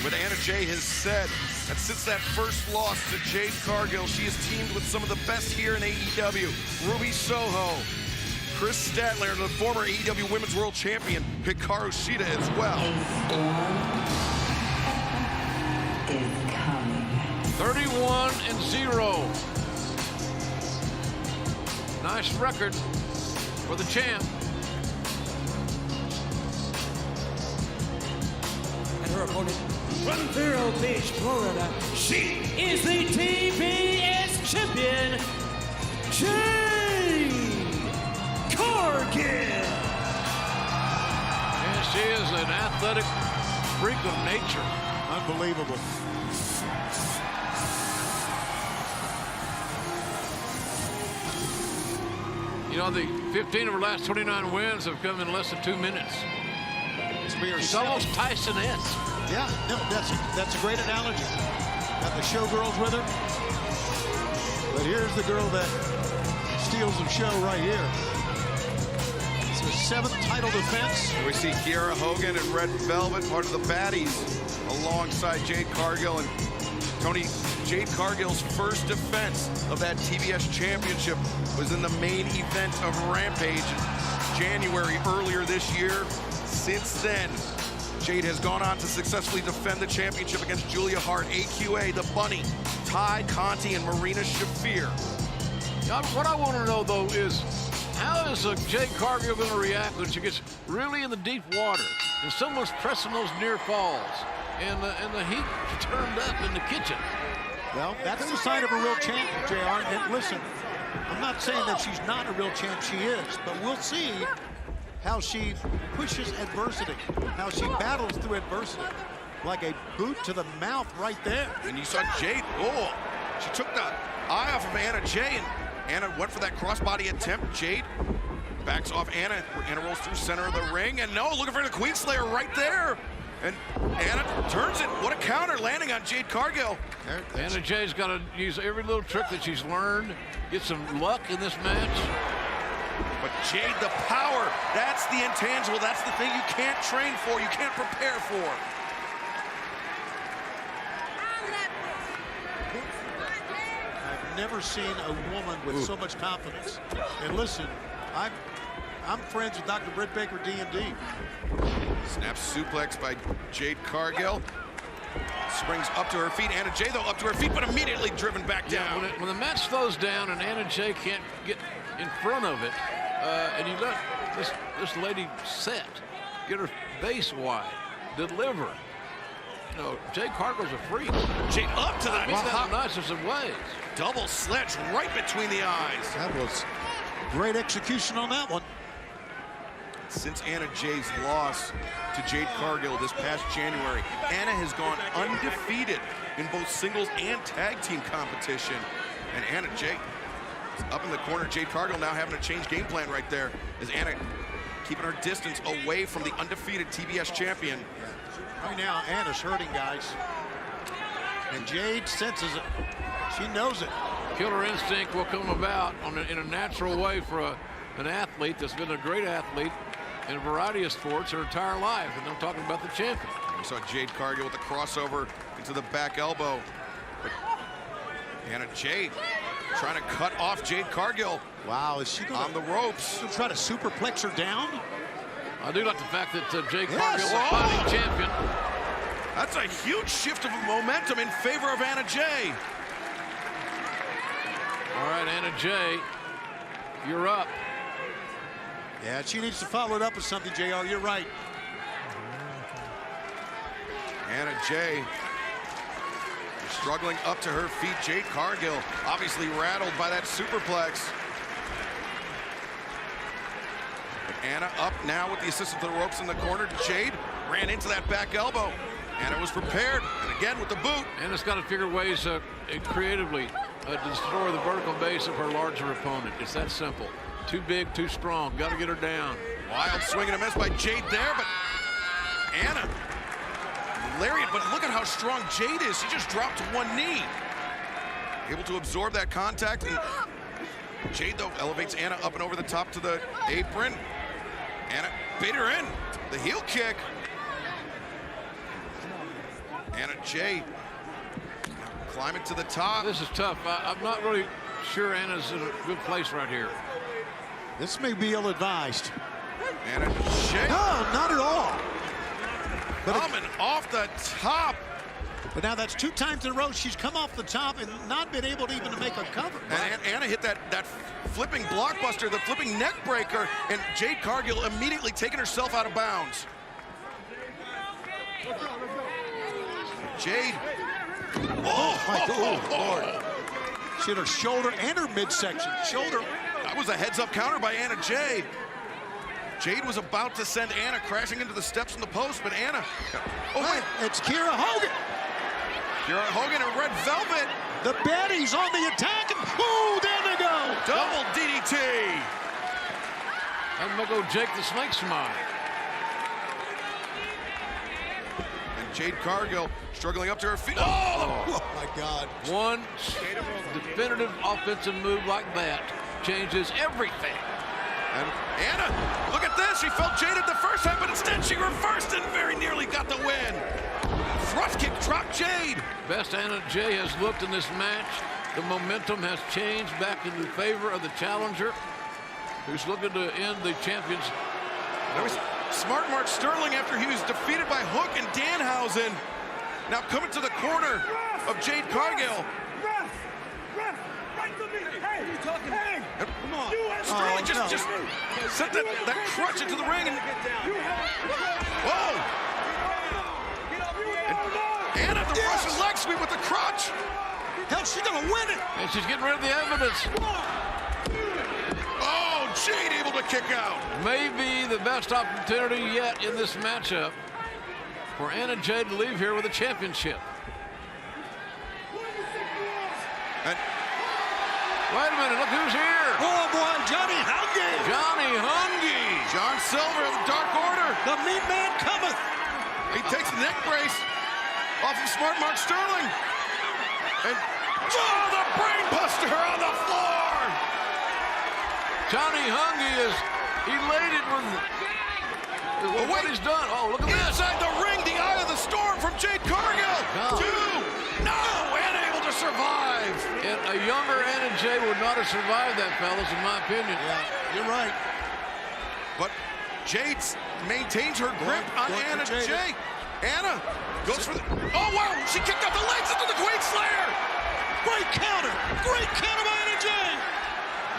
Speaker 3: But Anna Jay has said that since that first loss to Jade Cargill, she has teamed with some of the best here in AEW. Ruby Soho, Chris Statler, and the former AEW Women's World Champion, Hikaru Shida as well.
Speaker 21: 31-0. Nice record for the champ.
Speaker 13: And her opponent from Vero Beach, Florida, she is the TBS champion, Jade Cargill.
Speaker 21: And she is an athletic freak of nature.
Speaker 2: Unbelievable.
Speaker 21: You know, the 15 of her last 29 wins have come in less than 2 minutes. She's almost Tyson-esque.
Speaker 2: Yeah, no, that's a great analogy. Got the showgirls with her. But here's the girl that steals the show right here. It's her 7th title defense.
Speaker 3: We see Kiera Hogan and Red Velvet, part of the baddies, alongside Jade Cargill. And Tony, Jade Cargill's first defense of that TBS championship was in the main event of Rampage in January earlier this year. Since then, Jade has gone on to successfully defend the championship against Julia Hart, AQA, The Bunny, Ty Conti, and Marina Shafir.
Speaker 21: What I want to know, though, is how is Jade Cargill going to react when she gets really in the deep water and someone's pressing those near falls and the heat turned up in the kitchen?
Speaker 2: Well, that's the sign of a real champ, JR. And listen, I'm not saying that she's not a real champ. She is. But we'll see how she pushes adversity, how she battles through adversity. Like a boot to the mouth right there.
Speaker 3: And you saw Jade, she took the eye off of Anna Jay, and Anna went for that crossbody attempt. Jade backs off Anna. Anna rolls through center of the ring, and no, looking for the Queen Slayer right there. And Anna turns it. What a counter landing on Jade Cargill.
Speaker 21: Anna Jay's got to use every little trick that she's learned, get some luck in this match.
Speaker 3: But Jade, the power, that's the intangible. That's the thing you can't train for, you can't prepare for.
Speaker 2: I've never seen a woman with so much confidence. And listen, I'm friends with Dr. Britt Baker, D&D.
Speaker 3: Snap suplex by Jade Cargill. Springs up to her feet. Anna Jay, though, up to her feet, but immediately driven back down.
Speaker 6: When the match slows down and Anna Jay can't get in front of it, and you let this lady set, get her base wide, deliver. You know, Jade Cargill's a freak.
Speaker 3: Jade up to the
Speaker 6: nicest of ways.
Speaker 3: Double sledge right between the eyes.
Speaker 2: That was great execution on that one.
Speaker 3: Since Anna Jay's loss to Jade Cargill this past January, Anna has gone undefeated in both singles and tag team competition. And Anna Jay is up in the corner. Jade Cargill now having to change game plan right there, as Anna keeping her distance away from the undefeated TBS champion.
Speaker 2: Right now, Anna's hurting, guys. And Jade senses it. She knows it.
Speaker 6: Killer instinct will come about in a natural way for an athlete that's been a great athlete in a variety of sports her entire life, and I'm talking about the champion.
Speaker 3: We saw Jade Cargill with the crossover into the back elbow. But Anna Jay trying to cut off Jade Cargill.
Speaker 2: Wow, is she
Speaker 3: on the ropes?
Speaker 2: She'll try to superplex her down?
Speaker 6: I do like the fact that Jade Cargill is a fighting champion.
Speaker 3: That's a huge shift of momentum in favor of Anna Jay.
Speaker 6: All right, Anna Jay, you're up.
Speaker 2: Yeah, she needs to follow it up with something, JR. You're right.
Speaker 3: Anna Jay struggling up to her feet. Jade Cargill obviously rattled by that superplex. But Anna up now with the assist of the ropes in the corner. Jade ran into that back elbow. Anna was prepared, and again with the boot.
Speaker 6: Anna's got to figure ways creatively to destroy the vertical base of her larger opponent. It's that simple. Too big, too strong. Got to get her down.
Speaker 3: Wild swing and a miss by Jade there, but Anna lariat. But look at how strong Jade is. She just dropped to one knee. Able to absorb that contact. And Jade, though, elevates Anna up and over the top to the apron. Anna bait her in. The heel kick. Anna Jay climbing to the top.
Speaker 6: This is tough. I'm not really sure Anna's in a good place right here.
Speaker 2: This may be ill-advised.
Speaker 3: Anna Jay.
Speaker 2: No, not at all. But
Speaker 3: coming off the top.
Speaker 2: But now that's 2 times in a row she's come off the top and not been able to even to make a cover.
Speaker 3: And Anna hit that flipping blockbuster, the flipping neck breaker, and Jade Cargill immediately taking herself out of bounds. Jade.
Speaker 2: Oh, Lord. She hit her shoulder and her midsection. Shoulder.
Speaker 3: That was a heads-up counter by Anna Jay. Jade was about to send Anna crashing into the steps in the post, but Anna. Oh, wait.
Speaker 2: It's Kiera Hogan.
Speaker 3: Kiera Hogan in red velvet.
Speaker 2: The baddies on the attack. Oh, there they go.
Speaker 3: Double DDT.
Speaker 6: I'm going to go Jake the Snake smile.
Speaker 3: And Jade Cargill struggling up to her feet. Oh
Speaker 2: my God.
Speaker 6: One definitive offensive move like that changes everything.
Speaker 3: And Anna, look at this. She felt jaded the first time, but instead she reversed and very nearly got the win. Thrust kick dropped Jade.
Speaker 6: Best Anna Jay has looked in this match. The momentum has changed back in the favor of the challenger, who's looking to end the champions.
Speaker 3: That was smart Mark Sterling after he was defeated by Hook and Danhausen. Now coming to the corner of Jade Cargill.
Speaker 14: Come on.
Speaker 3: Sterling just sent that crutch into the ring. And, whoa! And Anna the Russian leg sweep with the crutch.
Speaker 2: Hell, she's gonna win it.
Speaker 6: And she's getting rid of the evidence.
Speaker 3: Oh, Jade able to kick out.
Speaker 6: Maybe the best opportunity yet in this matchup for Anna Jay to leave here with a championship.
Speaker 3: And
Speaker 6: wait a minute, look who's here.
Speaker 2: Oh boy, Johnny Hungy.
Speaker 6: Johnny Hungy.
Speaker 3: John Silver of the Dark Order.
Speaker 2: The meat man cometh.
Speaker 3: He takes the neck brace off of smart Mark Sterling. And the brain buster on the floor.
Speaker 6: Johnny Hungy is elated with what he's done. Oh, look at this.
Speaker 3: Inside the ring, the eye of the storm from Jade Cargill. Anna able to survive.
Speaker 6: And a younger Anna Jay would not have survived that, fellas, in my opinion.
Speaker 2: Yeah, you're right.
Speaker 3: Jade maintains her grip on Anna Jay. Anna goes for the... Oh, wow! She kicked out the legs into the Queen Slayer!
Speaker 2: Great counter! Great counter by Anna Jay!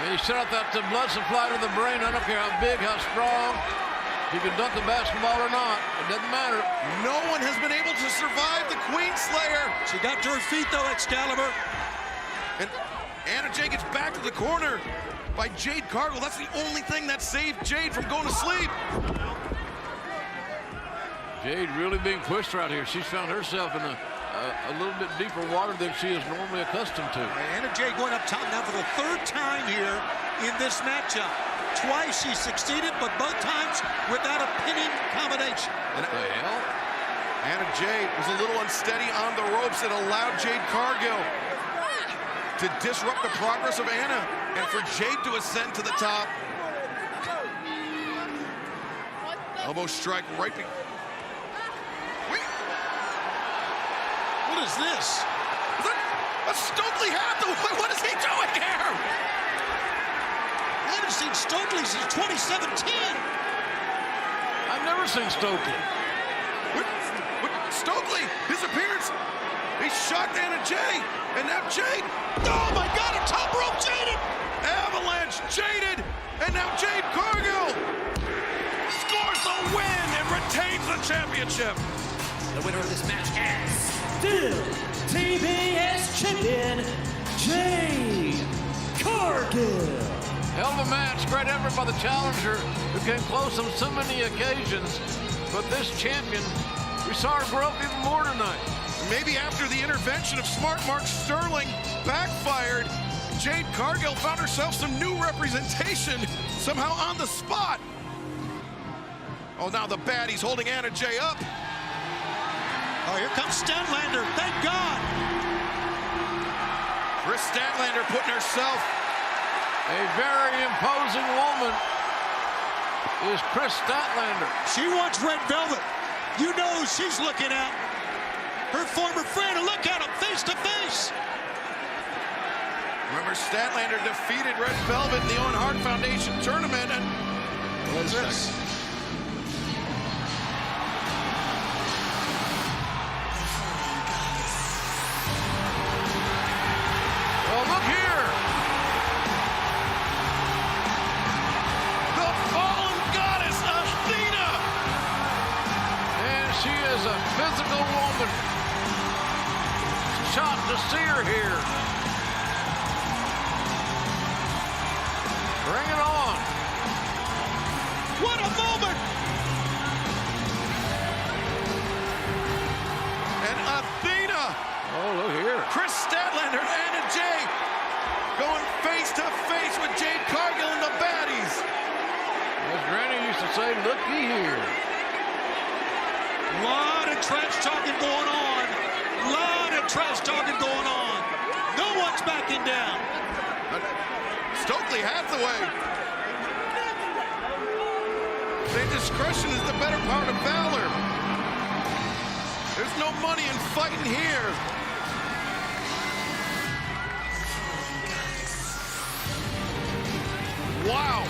Speaker 21: He shut out that blood supply to the brain. I don't care how big, how strong. He can dunk the basketball or not. It doesn't matter.
Speaker 3: No one has been able to survive the Queen Slayer.
Speaker 2: She got to her feet, though, Excalibur.
Speaker 3: And Anna Jay gets back to the corner by Jade Cargill. That's the only thing that saved Jade from going to sleep.
Speaker 21: Jade really being pushed right here. She's found herself in a little bit deeper water than she is normally accustomed to.
Speaker 2: Anna Jay going up top now for the third time here in this matchup. Twice she succeeded, but both times without a pinning combination.
Speaker 3: And the hell? Anna Jay was a little unsteady on the ropes and allowed Jade Cargill to disrupt the progress of Anna and for Jade to ascend to the top. Elbow strike right.
Speaker 2: What is this?
Speaker 3: That's Stokely Hathaway. What is he doing here?
Speaker 2: I haven't seen Stokely since 2017.
Speaker 21: I've never seen Stokely.
Speaker 3: With Stokely, his appearance, he shocked Anna Jay, and now Jade.
Speaker 2: Oh my God, a top rope Jaded.
Speaker 3: Avalanche Jaded, and now Jade Cargill scores the win and retains the championship.
Speaker 13: The winner of this match is still TBS champion, Jade Cargill.
Speaker 21: Hell of a match, great effort by the challenger who came close on so many occasions. But this champion, we saw her grow up even more tonight.
Speaker 3: Maybe after the intervention of Smart Mark Sterling backfired, Jade Cargill found herself some new representation somehow on the spot. Oh, now the baddie's holding Anna Jay up.
Speaker 2: Oh, here comes Statlander, thank God.
Speaker 3: Chris Statlander putting herself.
Speaker 21: A very imposing woman is Chris Statlander.
Speaker 2: She wants red velvet. You know who she's looking at. Her former friend, and look at him face to face.
Speaker 3: Remember, Statlander defeated Red Velvet in the Owen Hart Foundation tournament. And
Speaker 2: what is this?
Speaker 21: Well, look here.
Speaker 3: The fallen goddess, Athena.
Speaker 21: And she is a physical woman. Shocked to see her here. Bring it on.
Speaker 2: What a moment.
Speaker 3: And Athena.
Speaker 21: Oh, look here.
Speaker 3: Chris Statlander and Anna Jay going face to face with Jade Cargill and the baddies.
Speaker 21: As Granny used to say, looky here.
Speaker 2: Lot of trash talking going on. Lot of trash talking going on. No one's backing down.
Speaker 3: Stokely Hathaway. Say discretion is the better part of valor. There's no money in fighting here. Wow,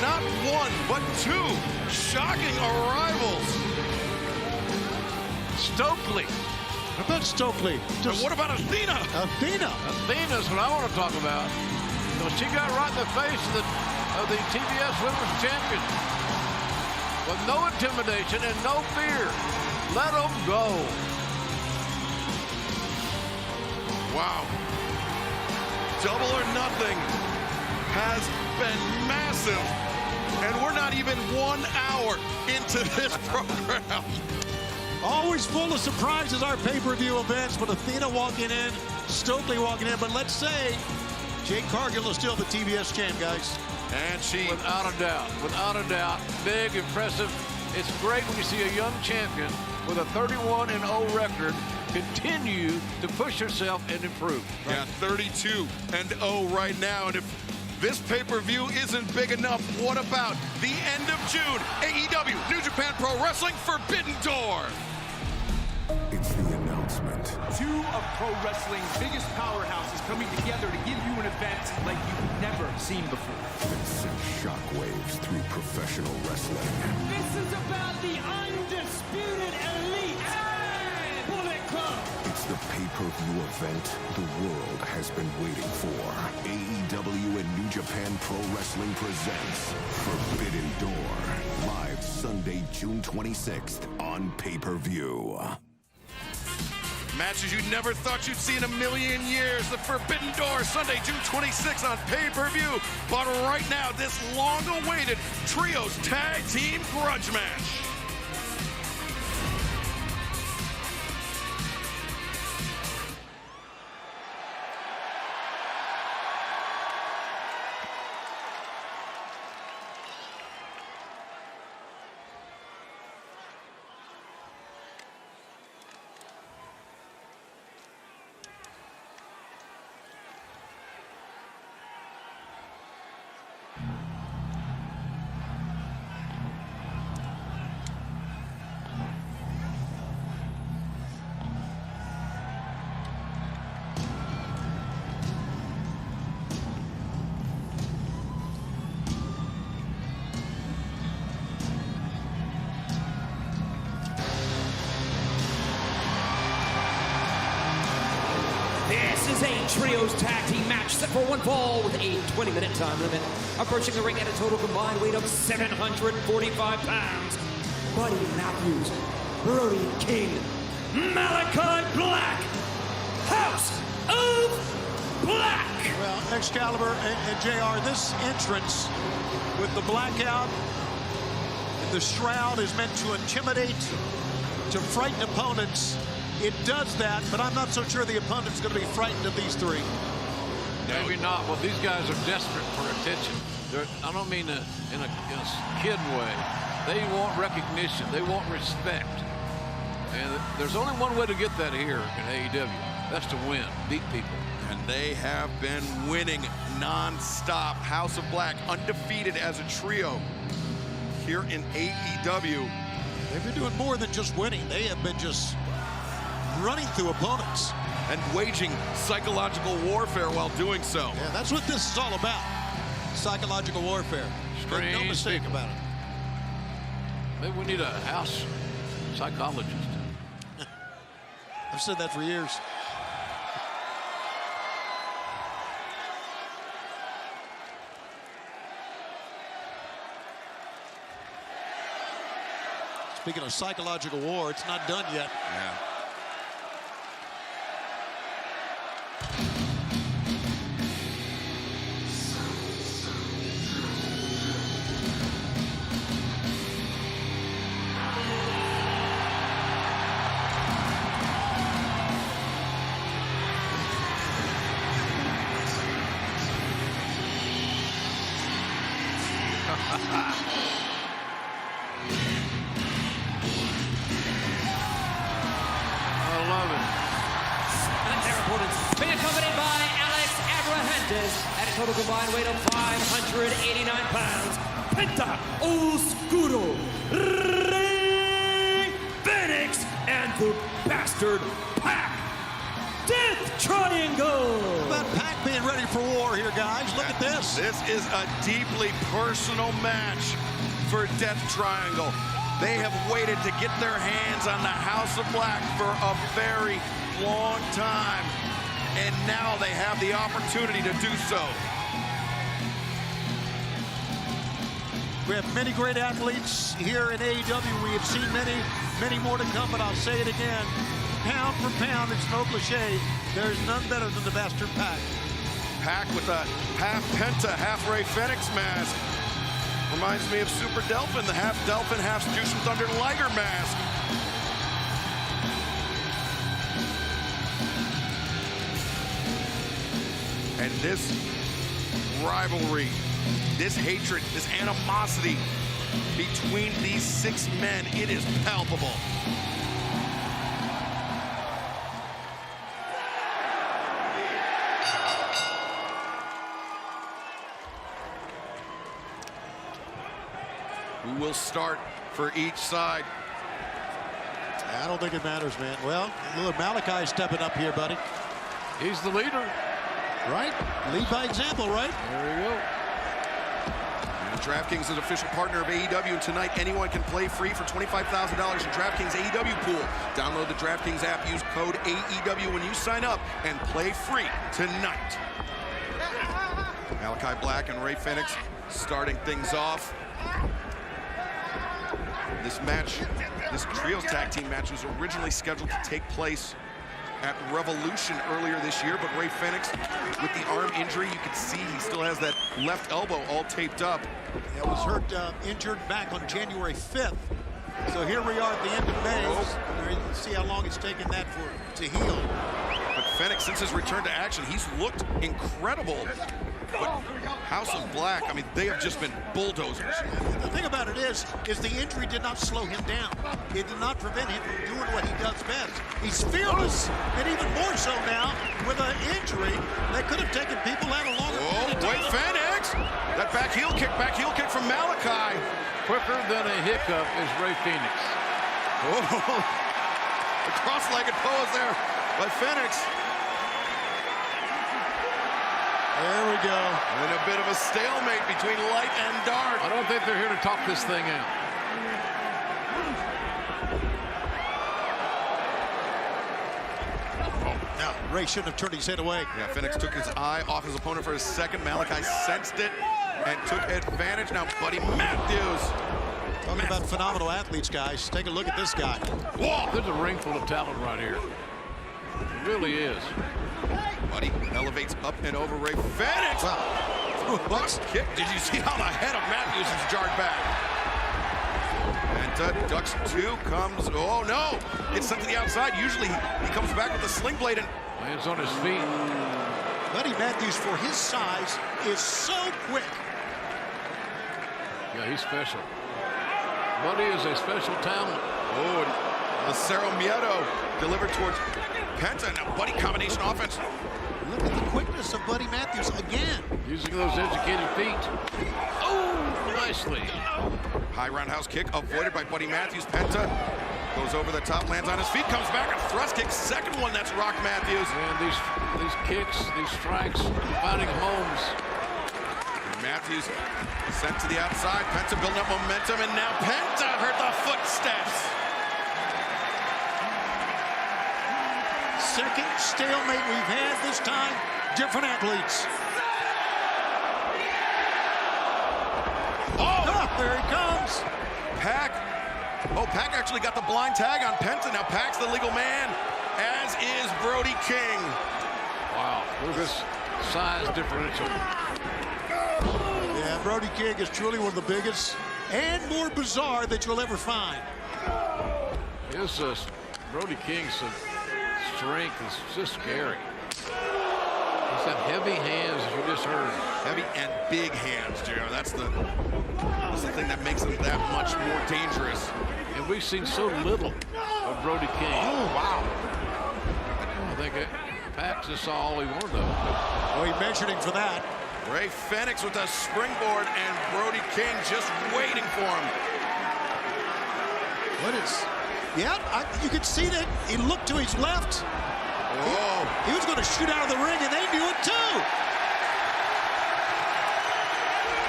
Speaker 3: not one, but two shocking arrivals.
Speaker 21: Stokely.
Speaker 2: How about Stokely?
Speaker 3: And what about Athena?
Speaker 2: Athena.
Speaker 21: Athena's what I want to talk about. So she got right in the face of the TBS Women's Champion. With no intimidation and no fear. Let them go.
Speaker 3: Wow. Double or Nothing has been massive. And we're not even 1 hour into this program.
Speaker 2: Always full of surprises, our pay-per-view events, with Athena walking in, Stokely walking in. But let's say Jade Cargill is still the TBS champ, guys.
Speaker 3: And she...
Speaker 21: Without a doubt. Big, impressive. It's great when you see a young champion with a 31-0 record continue to push herself and improve.
Speaker 3: Yeah, 32-0 right now. And if this pay-per-view isn't big enough, what about the end of June? AEW, New Japan Pro Wrestling, Forbidden Door.
Speaker 12: It's the announcement.
Speaker 5: Two of pro wrestling's biggest powerhouses coming together to give you an event like you've never seen before.
Speaker 12: That sends shockwaves through professional wrestling. pay-per-view event the world has been waiting for. AEW and New Japan Pro Wrestling presents Forbidden Door. Live Sunday, June 26th on pay-per-view.
Speaker 15: Matches you never thought you'd see in a million years. The Forbidden Door, Sunday, June 26th on pay-per-view. But right now, this long-awaited Trios Tag Team Grudge Match.
Speaker 13: Trios tag team match set for one fall with a 20-minute time limit. Approaching the ring at a total combined weight of 745 pounds. Buddy Matthews, Brody King, Malakai Black, House of Black.
Speaker 2: Well, Excalibur and JR, this entrance with the blackout and the shroud is meant to intimidate, to frighten opponents. It does that, but I'm not so sure the opponent's going to be frightened of these three.
Speaker 6: Maybe not. Well, these guys are desperate for attention. I don't mean in a kid way. They want recognition. They want respect. And there's only one way to get that here in AEW. That's to win, beat people.
Speaker 15: And they have been winning non-stop. House of Black undefeated as a trio here in AEW.
Speaker 2: They've been doing more than just winning. They have been just running through opponents
Speaker 15: and waging psychological warfare while doing so.
Speaker 2: Yeah, that's what this is all about. Psychological warfare. Make no mistake about it.
Speaker 6: Maybe we need a house psychologist.
Speaker 2: I've said that for years. Speaking of psychological war, it's not done yet.
Speaker 15: Yeah.
Speaker 13: Total combined weight of 589 pounds. Penta Oscuro, Rey Fenix, and the Bastard Pac. Death Triangle.
Speaker 2: That Pac being ready for war here, guys. Look at this.
Speaker 15: This is a deeply personal match for Death Triangle. They have waited to get their hands on the House of Black for a very long time. And now they have the opportunity to do so.
Speaker 2: We have many great athletes here in AEW. We have seen many more to come, but I'll say it again. Pound for pound, it's no cliche. There's none better than the Bastard Pac.
Speaker 15: Pac with a half Penta, half Rey Fenix mask. Reminds me of Super Delphin, the half Delphin, half Jushin Thunder Liger mask. And this rivalry, this hatred, this animosity between these six men, it is palpable. Who will start for each side?
Speaker 2: I don't think it matters, man. Well, look, Malakai stepping up here, buddy.
Speaker 6: He's the leader.
Speaker 2: Right? Lead by example, right?
Speaker 6: There we go.
Speaker 3: DraftKings is an official partner of AEW, and tonight anyone can play free for $25,000 in DraftKings AEW Pool. Download the DraftKings app, use code AEW when you sign up, and play free tonight. Malakai Black and Rey Fenix starting things off. This match, this trios tag team match, was originally scheduled to take place at Revolution earlier this year, but Rey Fenix, with the arm injury, you can see he still has that left elbow all taped up.
Speaker 2: It was hurt, injured back on January 5th. So here we are at the end of May. You can see how long it's taken that to heal.
Speaker 3: But Fenix, since his return to action, he's looked incredible. But House of Black, I mean, they have just been bulldozers.
Speaker 2: The thing about it is the injury did not slow him down. It did not prevent him from doing what he does best. He's fearless, and even more so now with an injury that could have taken people out a longer period of time.
Speaker 3: Wait, Fenix! That back heel kick from Malakai.
Speaker 21: Quicker than a hiccup is Rey Fenix.
Speaker 3: Oh, the cross-legged pose there by Fenix.
Speaker 2: There we go.
Speaker 3: And a bit of a stalemate between light and dark.
Speaker 21: I don't think they're here to talk this thing out.
Speaker 2: Now, Rey shouldn't have turned his head away.
Speaker 3: Yeah, Fenix took his eye off his opponent for a second. Malakai sensed it and took advantage. Now, Buddy Matthews.
Speaker 2: Talking about phenomenal athletes, guys. Take a look at this guy.
Speaker 21: Whoa! There's a ring full of talent right here. It really is.
Speaker 3: Buddy elevates up and over Rey Fenix.
Speaker 2: Wow.
Speaker 3: Box kick. Did you see how the head of Matthews is jarred back? And ducks two, comes. Oh no! It's sent to the outside. Usually he comes back with a sling blade and
Speaker 21: lands on his feet.
Speaker 2: Buddy Matthews, for his size, is so quick.
Speaker 21: Yeah, he's special. Buddy is a special talent.
Speaker 3: Oh, and Cero Miedo delivered towards Penta. Now Buddy combination offense.
Speaker 2: Look at the quickness of Buddy Matthews again.
Speaker 21: Using those educated feet. Oh, nicely.
Speaker 3: High roundhouse kick avoided by Buddy Matthews. Penta goes over the top, lands on his feet, comes back, a thrust kick. Second one, that's Rock Matthews.
Speaker 21: And these kicks, these strikes, finding homes.
Speaker 3: Matthews sent to the outside. Penta building up momentum, and now Penta heard the footsteps.
Speaker 2: Second stalemate we've had this time. Different athletes.
Speaker 3: Oh,
Speaker 2: there he comes.
Speaker 3: Pac. Oh, Pac actually got the blind tag on Penta. Now Pac's the legal man, as is Brody King.
Speaker 21: Wow, look at this size differential.
Speaker 2: Yeah, Brody King is truly one of the biggest and more bizarre that you'll ever find.
Speaker 21: His Brody King's strength is just scary. He's got heavy hands, as you just heard.
Speaker 3: Heavy and big hands, Joe. That's the thing that makes him that much more dangerous.
Speaker 21: And we've seen so little of Brody King.
Speaker 2: Oh, wow.
Speaker 21: I think Pac just saw all he wanted of.
Speaker 2: Oh, he measured him for that.
Speaker 3: Rey Fenix with a springboard, and Brody King just waiting for him.
Speaker 2: What is... Yeah, you could see that he looked to his left.
Speaker 3: Whoa.
Speaker 2: He was going to shoot out of the ring, and they knew it too.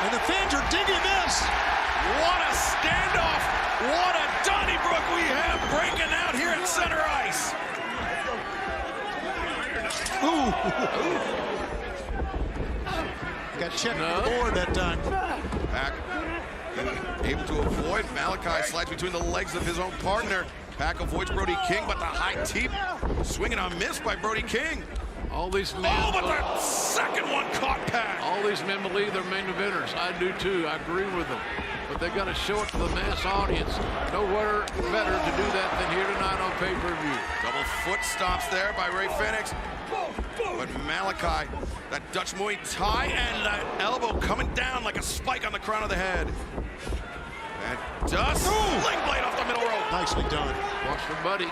Speaker 2: And the fans are digging this.
Speaker 3: What a standoff. What a Donnybrook we have breaking out here at center ice.
Speaker 2: Ooh. Got checked on the board that time.
Speaker 3: Pac able to avoid. Malakai slides between the legs of his own partner. Pac avoids Brody King, but the high teep swinging on miss by Brody King.
Speaker 21: All these men.
Speaker 3: Oh, but that second one caught Pac.
Speaker 21: All these men believe they're main eventers. I do too. I agree with them. But they've got to show it to the mass audience. Nowhere better to do that than here tonight on pay-per-view.
Speaker 3: Double foot stomps there by Rey Fenix. But Malakai, that Dutch Muay Thai, and that elbow coming down like a spike on the crown of the head. And does sling blade off the middle rope.
Speaker 2: Nicely done.
Speaker 21: Watch for Buddy.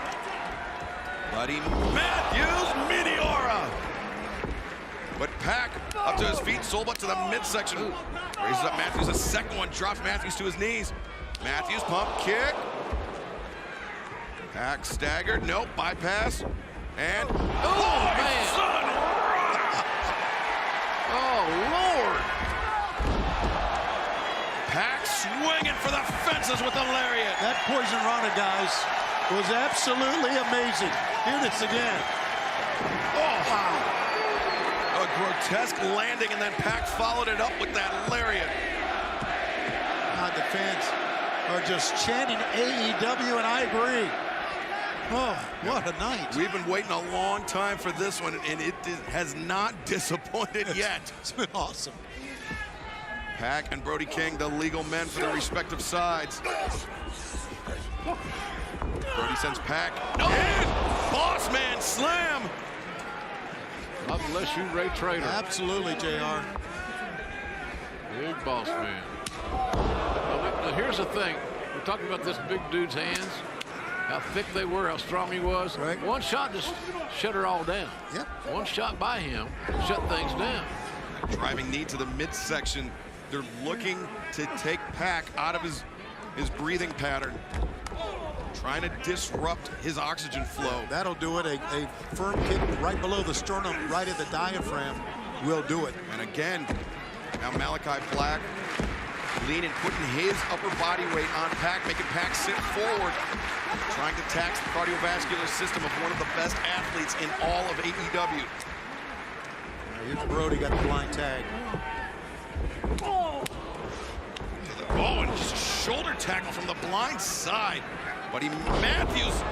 Speaker 3: Buddy Matthews, Meteora. But Pac up to his feet, soul butt to the midsection. Raises up Matthews, a second one, drops Matthews to his knees. Matthews pump kick. Pac staggered, nope, bypass. And,
Speaker 21: oh man.
Speaker 3: Son.
Speaker 21: Oh, Lord.
Speaker 15: Pac swinging for the fences with the lariat.
Speaker 2: That Poison Rana, guys, was absolutely amazing. Hear this again.
Speaker 15: Oh, wow. A grotesque landing, and then Pac followed it up with that lariat.
Speaker 2: God, the fans are just chanting AEW, and I agree. Oh, what a night.
Speaker 15: We've been waiting a long time for this one, and it has not disappointed yet.
Speaker 2: It's been awesome.
Speaker 15: Pac and Brody King, the legal men for their respective sides. Brody sends Pac. And Boss Man slam.
Speaker 21: God bless you, Ray Trader.
Speaker 2: Absolutely, JR.
Speaker 21: Big Boss Man. Now, here's the thing. We're talking about this big dude's hands. How thick they were, how strong he was. Right. One shot just shut her all down.
Speaker 2: Yep.
Speaker 21: One shot by him shut things down.
Speaker 15: Driving knee to the midsection. They're looking to take Pac out of his breathing pattern. Trying to disrupt his oxygen flow.
Speaker 2: That'll do it. A firm kick right below the sternum, right at the diaphragm, will do it.
Speaker 15: And again, now Malakai Black leaning, putting his upper body weight on Pac, making Pac sit forward. Trying to tax the cardiovascular system of one of the best athletes in all of AEW.
Speaker 2: Here's Brody, got the blind tag.
Speaker 15: Oh, and just a shoulder tackle from the blind side. Buddy Matthews.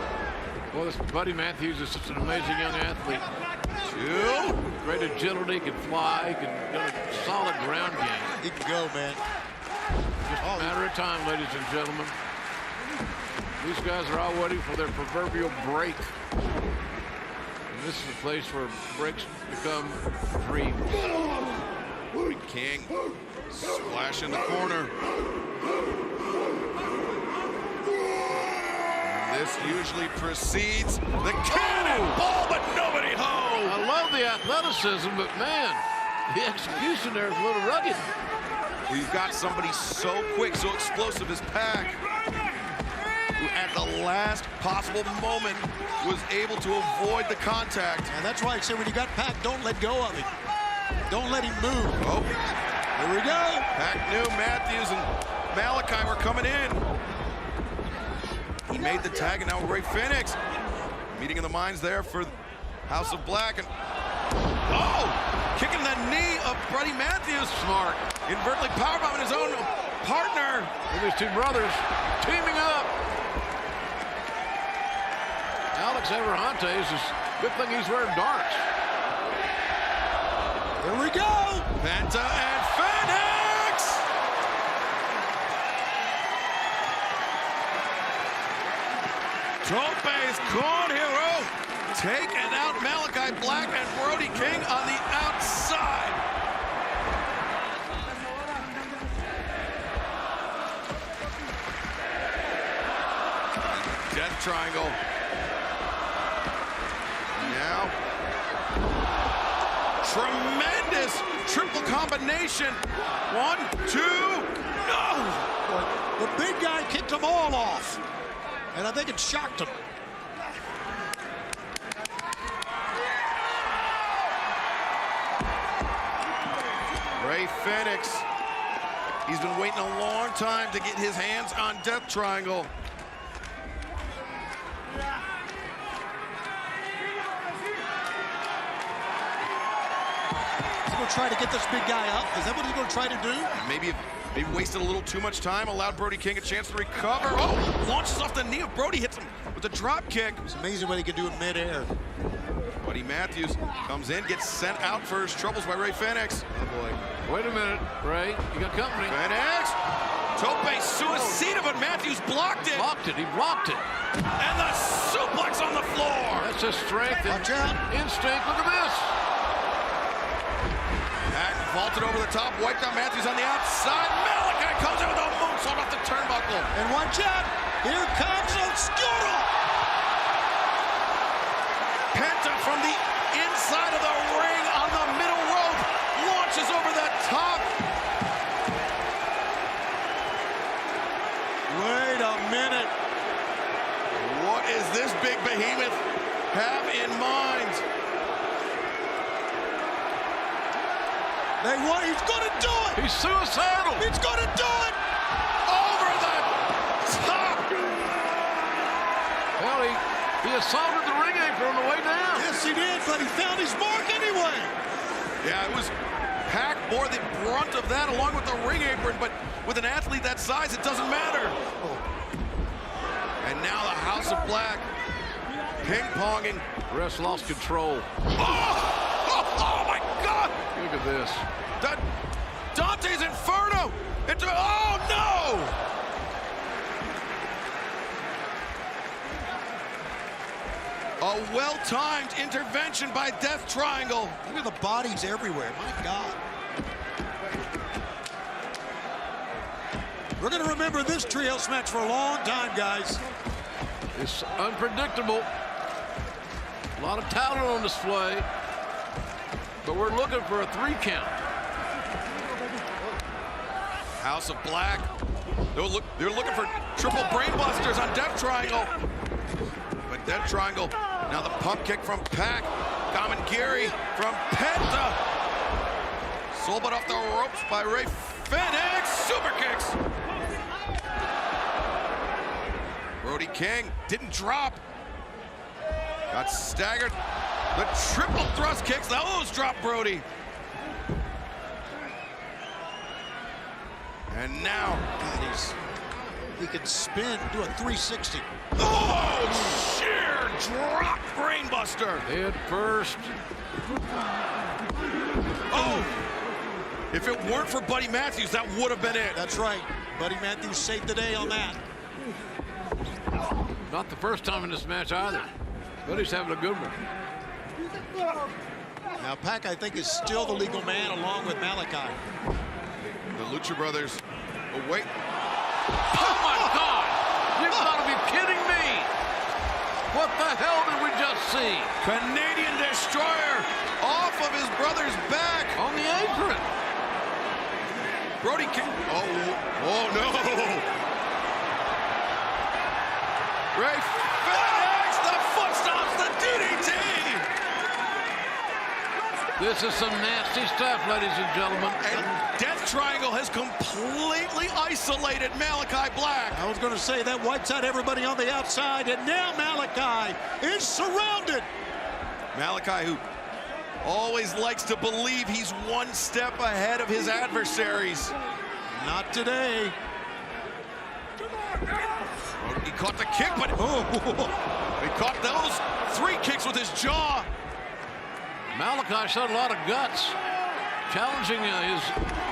Speaker 21: Well, this Buddy Matthews is such an amazing young athlete.
Speaker 15: Two.
Speaker 21: Great agility, can fly, can got a solid ground game.
Speaker 2: He can go, man.
Speaker 21: Just a matter of time, ladies and gentlemen. These guys are all waiting for their proverbial break. And this is a place where breaks become dreams.
Speaker 15: King splash in the corner. And this usually precedes the cannonball, but nobody home.
Speaker 21: I love the athleticism, but man, the execution there is a little rugged.
Speaker 15: We've got somebody so quick, so explosive as Pac, who at the last possible moment was able to avoid the contact.
Speaker 2: And that's why I say when you got Pac, don't let go of him. Don't let him move.
Speaker 15: Oh,
Speaker 2: here we go.
Speaker 15: Pac knew Matthews and Malakai were coming in. He made the tag, and now Ray Phoenix. Meeting of the minds there for House of Black. And oh, kicking the knee of Buddy Matthews.
Speaker 21: Smart.
Speaker 15: Invertly powerbombing his own partner.
Speaker 21: Look at these two brothers teaming up. Alex Everhantes is good thing he's wearing darks.
Speaker 2: Here we go.
Speaker 15: Penta and Phoenix. Tope's Con Hero taking out Malakai Black and Brody King on the outside. Death Triangle. Now, tremendous triple combination. 1, 2, no!
Speaker 2: The big guy kicked them all off, and I think it shocked him.
Speaker 15: Ray Phoenix, he's been waiting a long time to get his hands on Death Triangle.
Speaker 2: Try to get this big guy up? Is that what he's going to try to do?
Speaker 15: Maybe wasted a little too much time, allowed Brody King a chance to recover. Oh, launches off the knee of Brody, hits him with a drop kick.
Speaker 2: It's amazing what he can do in midair.
Speaker 15: Buddy Matthews comes in, gets sent out for his troubles by Ray Phoenix.
Speaker 21: Oh boy. Wait a minute, Ray, you got company.
Speaker 15: Phoenix, Tope suicida, but Matthews blocked it.
Speaker 21: He blocked it.
Speaker 15: And the suplex on the floor.
Speaker 21: That's just strength and instinct. Look at this.
Speaker 15: Vaulted over the top, wiped out Matthews on the outside. Malakai comes in with a moonsault off the turnbuckle.
Speaker 2: And watch out, here comes Oscuro.
Speaker 15: Penta from the inside of the ring on the middle rope. Launches over the top.
Speaker 2: Wait a minute.
Speaker 15: What is this big behemoth have in mind?
Speaker 2: He's going to do it.
Speaker 21: He's suicidal.
Speaker 2: He's going to do it.
Speaker 21: assaulted the ring apron on the way down.
Speaker 2: Yes, he did, but he found his mark anyway.
Speaker 3: Yeah, it was Pac bore the brunt of that along with the ring apron, but with an athlete that size, it doesn't matter. And now the House of Black ping-ponging.
Speaker 21: Ref lost control.
Speaker 3: Oh my God!
Speaker 21: Look at this.
Speaker 3: Dante's Inferno! Oh no! A well-timed intervention by Death Triangle.
Speaker 2: Look at the bodies everywhere. My God. We're going to remember this trios match for a long time, guys.
Speaker 21: It's unpredictable. A lot of talent on display. But we're looking for a 3 count.
Speaker 3: House of Black. They're looking for triple brainbusters on Death Triangle. But Death Triangle, now the pump kick from Pac. Kamengiri from Penta. Soulbud off the ropes by Ray Phoenix. Super kicks. Brody King didn't drop. Got staggered. The triple thrust kicks. Those drop Brody. And now,
Speaker 2: he can spin, do a 360.
Speaker 3: Oh, sheer drop brainbuster.
Speaker 21: Head first.
Speaker 3: Oh, if it weren't for Buddy Matthews, that would have been it.
Speaker 2: That's right. Buddy Matthews saved the day on that.
Speaker 21: Not the first time in this match either. Buddy's having a good one.
Speaker 2: Now, Pac, I think, is still the legal man along with Malakai.
Speaker 3: The Lucha Brothers. Oh, wait.
Speaker 21: Oh, my God! You've got to be kidding me! What the hell did we just see?
Speaker 3: Canadian Destroyer off of his brother's back.
Speaker 21: On the apron.
Speaker 3: Brody King. Oh, no. Ray Phoenix, the foot stops, the DDT.
Speaker 21: This is some nasty stuff, ladies and gentlemen.
Speaker 3: And Death Triangle has completely isolated Malakai Black.
Speaker 2: I was going to say that wipes out everybody on the outside, and now Malakai is surrounded.
Speaker 3: Malakai, who always likes to believe he's one step ahead of his adversaries.
Speaker 2: Not today.
Speaker 3: He caught the kick, but he caught those 3 kicks with his jaw.
Speaker 21: Malakai showed a lot of guts, challenging his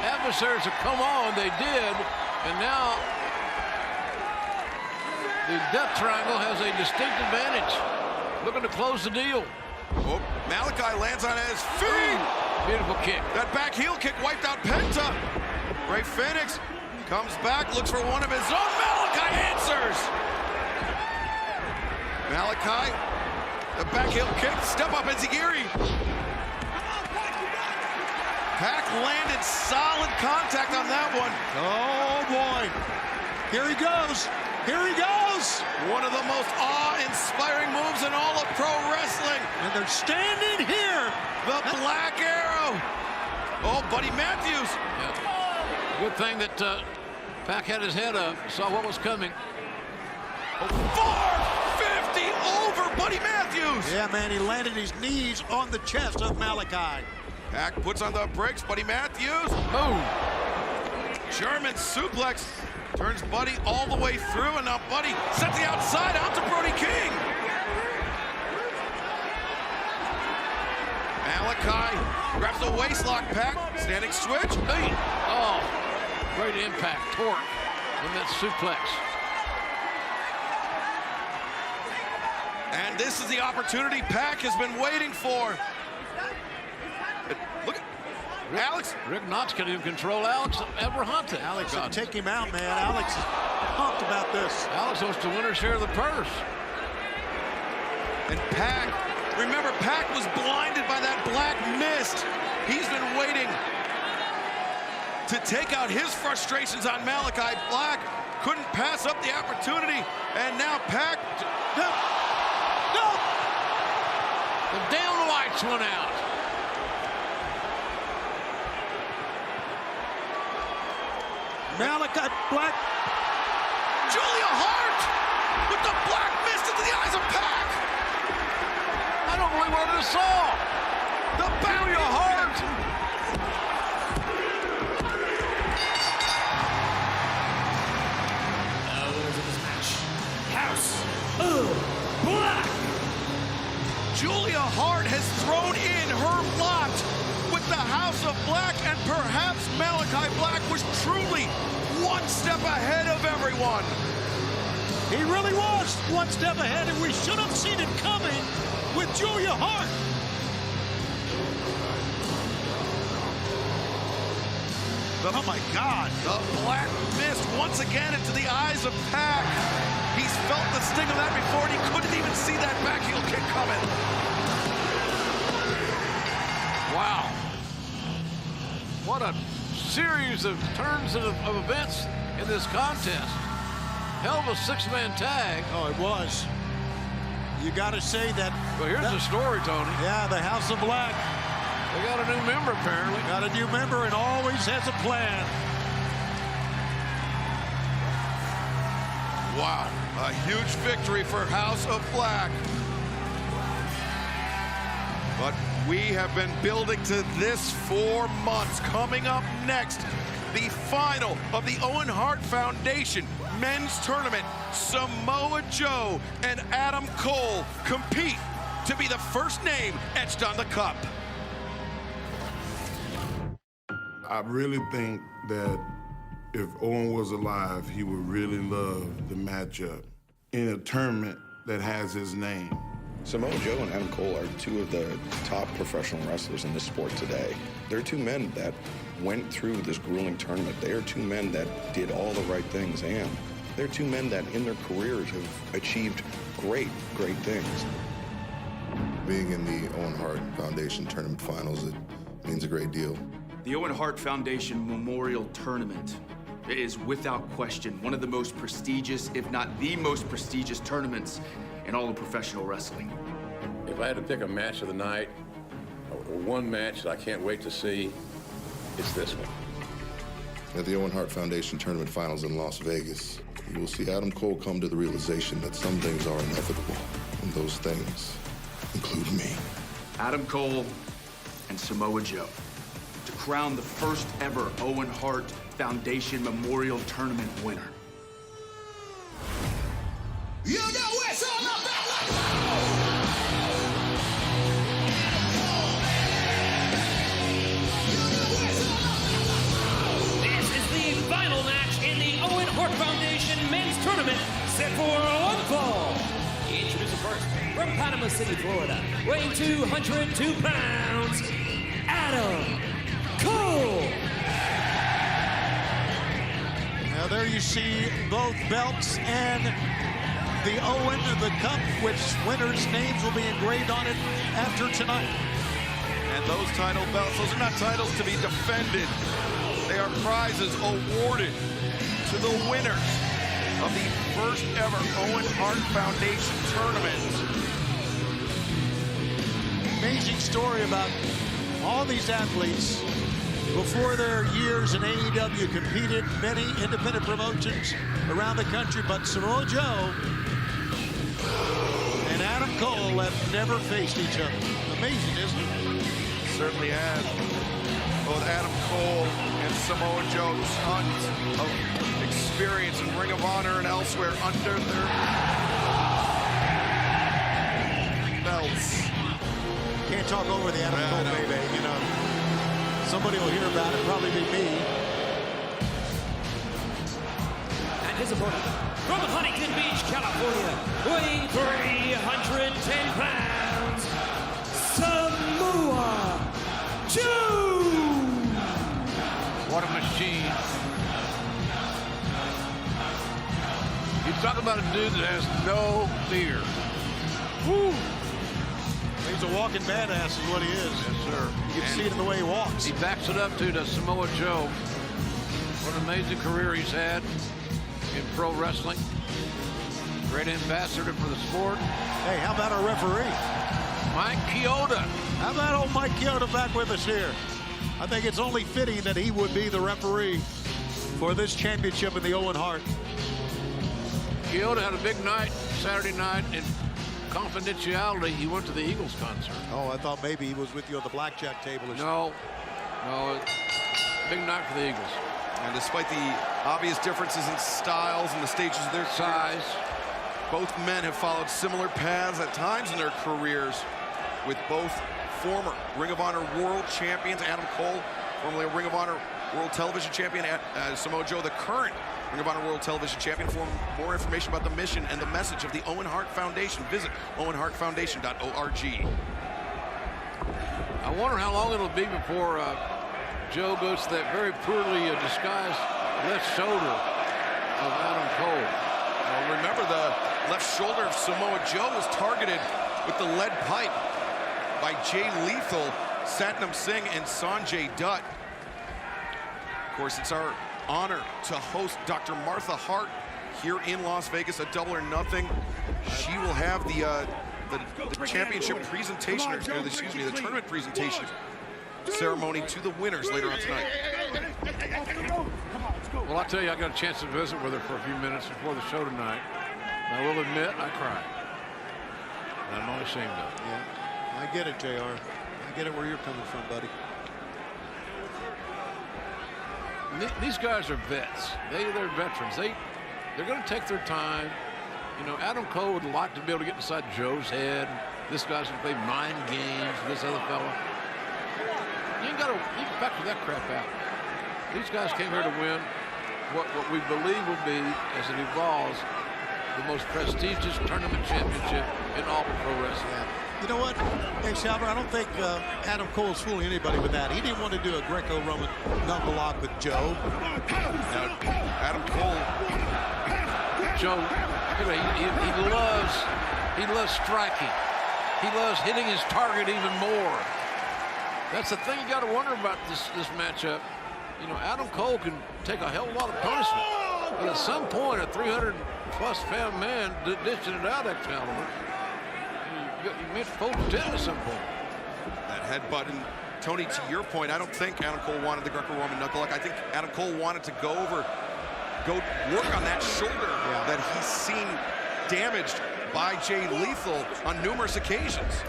Speaker 21: adversaries to come on. They did, and now the Death Triangle has a distinct advantage, looking to close the deal.
Speaker 3: Oh, Malakai lands on his feet.
Speaker 21: Beautiful kick.
Speaker 3: That back heel kick wiped out Penta. Ray Phoenix comes back, looks for one of his own. Malakai answers. Malakai, the back heel kick, step up Enzigiri. Pac landed solid contact on that one.
Speaker 2: Oh, boy. Here he goes. Here he goes.
Speaker 3: One of the most awe-inspiring moves in all of pro wrestling.
Speaker 2: And they're standing here.
Speaker 3: The Black Arrow. Oh, Buddy Matthews.
Speaker 21: Yeah. Good thing that Pac had his head up, saw what was coming.
Speaker 3: 450 over Buddy Matthews.
Speaker 2: Yeah, man, he landed his knees on the chest of Malakai.
Speaker 3: Pac puts on the brakes. Buddy Matthews.
Speaker 21: Boom.
Speaker 3: German suplex. Turns Buddy all the way through, and now Buddy sets the outside out to Brody King. Malakai grabs the waistlock. Pac, standing switch.
Speaker 21: Hey. Oh, great impact, torque in that suplex.
Speaker 3: And this is the opportunity Pac has been waiting for. Look at Alex.
Speaker 21: Rick Knox can even control Alex Abrahante.
Speaker 2: Alex said, take him out, man. Alex is pumped about this.
Speaker 21: Alex wants to win her share of the purse.
Speaker 3: And Pac, remember, Pac was blinded by that black mist. He's been waiting to take out his frustrations on Malakai Black. Couldn't pass up the opportunity. And now Pac.
Speaker 2: No.
Speaker 21: The damn lights went out.
Speaker 2: Malakai Black.
Speaker 3: Julia Hart with the black mist into the eyes of Pac.
Speaker 13: House of Black.
Speaker 15: Julia Hart has thrown in her lot with the House of Black, and perhaps Malakai Black was truly one step ahead of everyone.
Speaker 2: He really was one step ahead, and we should have seen it coming with Julia Hart. Oh my God.
Speaker 15: The Black mist once again into the eyes of Pac. He's felt the sting of that before, and he couldn't even see that back heel kick coming.
Speaker 21: Wow. What a series of turns of events in this contest. Hell of a six-man tag.
Speaker 2: Oh, it was. You got to say that.
Speaker 21: Well, here's the story, Tony.
Speaker 2: Yeah, the House of Black.
Speaker 21: They got a new member, apparently.
Speaker 2: Got a new member and always has a plan.
Speaker 15: Wow, a huge victory for House of Black. But we have been building to this for months. Coming up next, the final of the Owen Hart Foundation men's tournament. Samoa Joe and Adam Cole compete to be the first name etched on the cup.
Speaker 4: I really think that if Owen was alive, he would really love the matchup in a tournament that has his name.
Speaker 7: Samoa Joe and Adam Cole are two of the top professional wrestlers in this sport today. They're two men that went through this grueling tournament. They are two men that did all the right things, and they're two men that in their careers have achieved great, great things.
Speaker 16: Being in the Owen Hart Foundation Tournament Finals, it means a great deal.
Speaker 10: The Owen Hart Foundation Memorial Tournament is without question one of the most prestigious, if not the most prestigious tournaments in all of professional wrestling.
Speaker 6: If I had to pick a match of the night, or one match that I can't wait to see, it's this one.
Speaker 16: At the Owen Hart Foundation Tournament Finals in Las Vegas, you will see Adam Cole come to the realization that some things are inevitable, and those things include me.
Speaker 10: Adam Cole and Samoa Joe to crown the first ever Owen Hart Foundation Memorial Tournament winner.
Speaker 8: You know it's all about
Speaker 13: This is the final match in the Owen Hart Foundation Men's Tournament, set for one fall. Introducing first, from Panama City, Florida, weighing 202 pounds, Adam Cole.
Speaker 2: Now there you see both belts and the Owen of the Cup, which winners' names will be engraved on it after tonight.
Speaker 15: And those title belts, those are not titles to be defended. They are prizes awarded to the winners of the first ever Owen Hart Foundation tournament.
Speaker 2: Amazing story about all these athletes. Before their years in AEW, competed many independent promotions around the country, but Samoa Joe and Adam Cole have never faced each other. Amazing, isn't it?
Speaker 15: Certainly has. Both Adam Cole and Samoa Joe, tons of experience in Ring of Honor and elsewhere under their belts.
Speaker 2: Can't talk over the Adam Cole, baby, you know. Somebody will hear about it, probably be me.
Speaker 13: And his opponent, from Huntington Beach, California, weighing 310 pounds, Samoa Joe.
Speaker 21: What a machine. You talk about a dude that has no fear.
Speaker 2: Woo! He's a walking badass is what he is.
Speaker 21: Yes, sir.
Speaker 2: You can see it in the way he walks.
Speaker 21: He backs it up to Samoa Joe. What an amazing career he's had in pro wrestling. Great ambassador for the sport.
Speaker 2: Hey, how about our referee?
Speaker 21: Mike Chioda.
Speaker 2: How about old Mike Chioda back with us here? I think it's only fitting that he would be the referee for this championship in the Owen Hart.
Speaker 21: Chioda had a big night Saturday night in confidentiality. He went to the Eagles concert.
Speaker 2: Oh, I thought maybe he was with you on the blackjack table or
Speaker 21: something. No, big night for the Eagles.
Speaker 15: And despite the obvious differences in styles and the stages of their
Speaker 21: size,
Speaker 3: Both men have followed similar paths at times in their careers, with both former Ring of Honor World Champions Adam Cole, formerly a Ring of Honor World Television Champion, Samoa Joe, the current Ring of Honor World Television Champion. For more information about the mission and the message of the Owen Hart Foundation, visit owenhartfoundation.org.
Speaker 21: I wonder how long it'll be before Joe goes to that very poorly disguised left shoulder of Adam Cole.
Speaker 3: Well, remember, the left shoulder of Samoa Joe was targeted with the lead pipe by Jay Lethal, Satnam Singh, and Sanjay Dutt. Of course, it's our honor to host Dr. Martha Hart here in Las Vegas at Double or Nothing. She will have the championship presentation, or excuse me, the tournament presentation ceremony to the winners later on tonight.
Speaker 21: Well, I'll tell you, I got a chance to visit with her for a few minutes before the show tonight. And I will admit, I cried. And I'm not ashamed of it.
Speaker 2: Yeah, I get it, JR. I get it where you're coming from, buddy.
Speaker 21: These guys are vets. They're veterans. They're going to take their time. You know, Adam Cole would like to be able to get inside Joe's head. This guy's going to play mind games with this other fella. You can factor that crap out. These guys came here to win what we believe will be, as it evolves, the most prestigious tournament championship in all of pro wrestling.
Speaker 2: Yeah. You know what, hey, Shalver, I don't think Adam Cole's fooling anybody with that. He didn't want to do a Greco-Roman knuckle lock with Joe.
Speaker 3: Now, Adam Cole,
Speaker 21: Joe, he loves striking. He loves hitting his target even more. That's the thing you got to wonder about this matchup. You know, Adam Cole can take a hell of a lot of punishment, but at some point, a 300-plus pound man dishing it out that caliber, you may have to fold the 10 at some point.
Speaker 3: That headbutt, and Tony, to your point, I don't think Adam Cole wanted the Greco-Roman knuckle lock. I think Adam Cole wanted to go work on that shoulder that he's seen damaged by Jay Lethal on numerous occasions.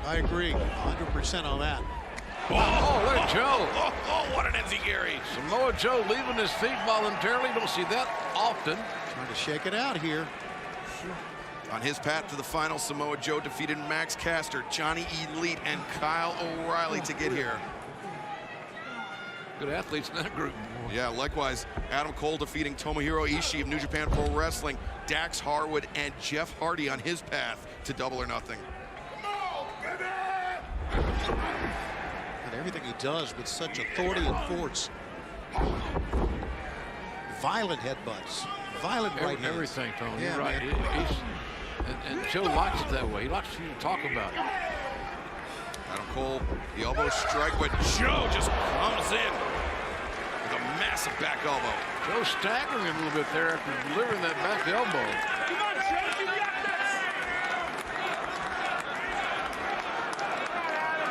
Speaker 2: I agree 100% on that.
Speaker 21: Oh, look at Joe.
Speaker 3: Oh, what an enziguri.
Speaker 21: Samoa Joe leaving his feet voluntarily. Don't see that often.
Speaker 2: Trying to shake it out here.
Speaker 3: On his path to the final, Samoa Joe defeated Max Caster, Johnny Elite, and Kyle O'Reilly to get here.
Speaker 21: Good athletes in that group.
Speaker 3: Yeah, likewise, Adam Cole defeating Tomohiro Ishii of New Japan Pro Wrestling, Dax Harwood, and Jeff Hardy on his path to Double or Nothing.
Speaker 2: And everything he does with such authority and force. Violent headbutts, violent right hands.
Speaker 21: Everything, Tony.
Speaker 2: Yeah,
Speaker 21: you're right. And Joe likes it that way. He likes you to talk about it.
Speaker 3: Adam Cole, the elbow strike, but Joe just comes in with a massive back elbow.
Speaker 21: Joe staggering a little bit there after delivering that back elbow.
Speaker 3: Come on, Joe, you got this!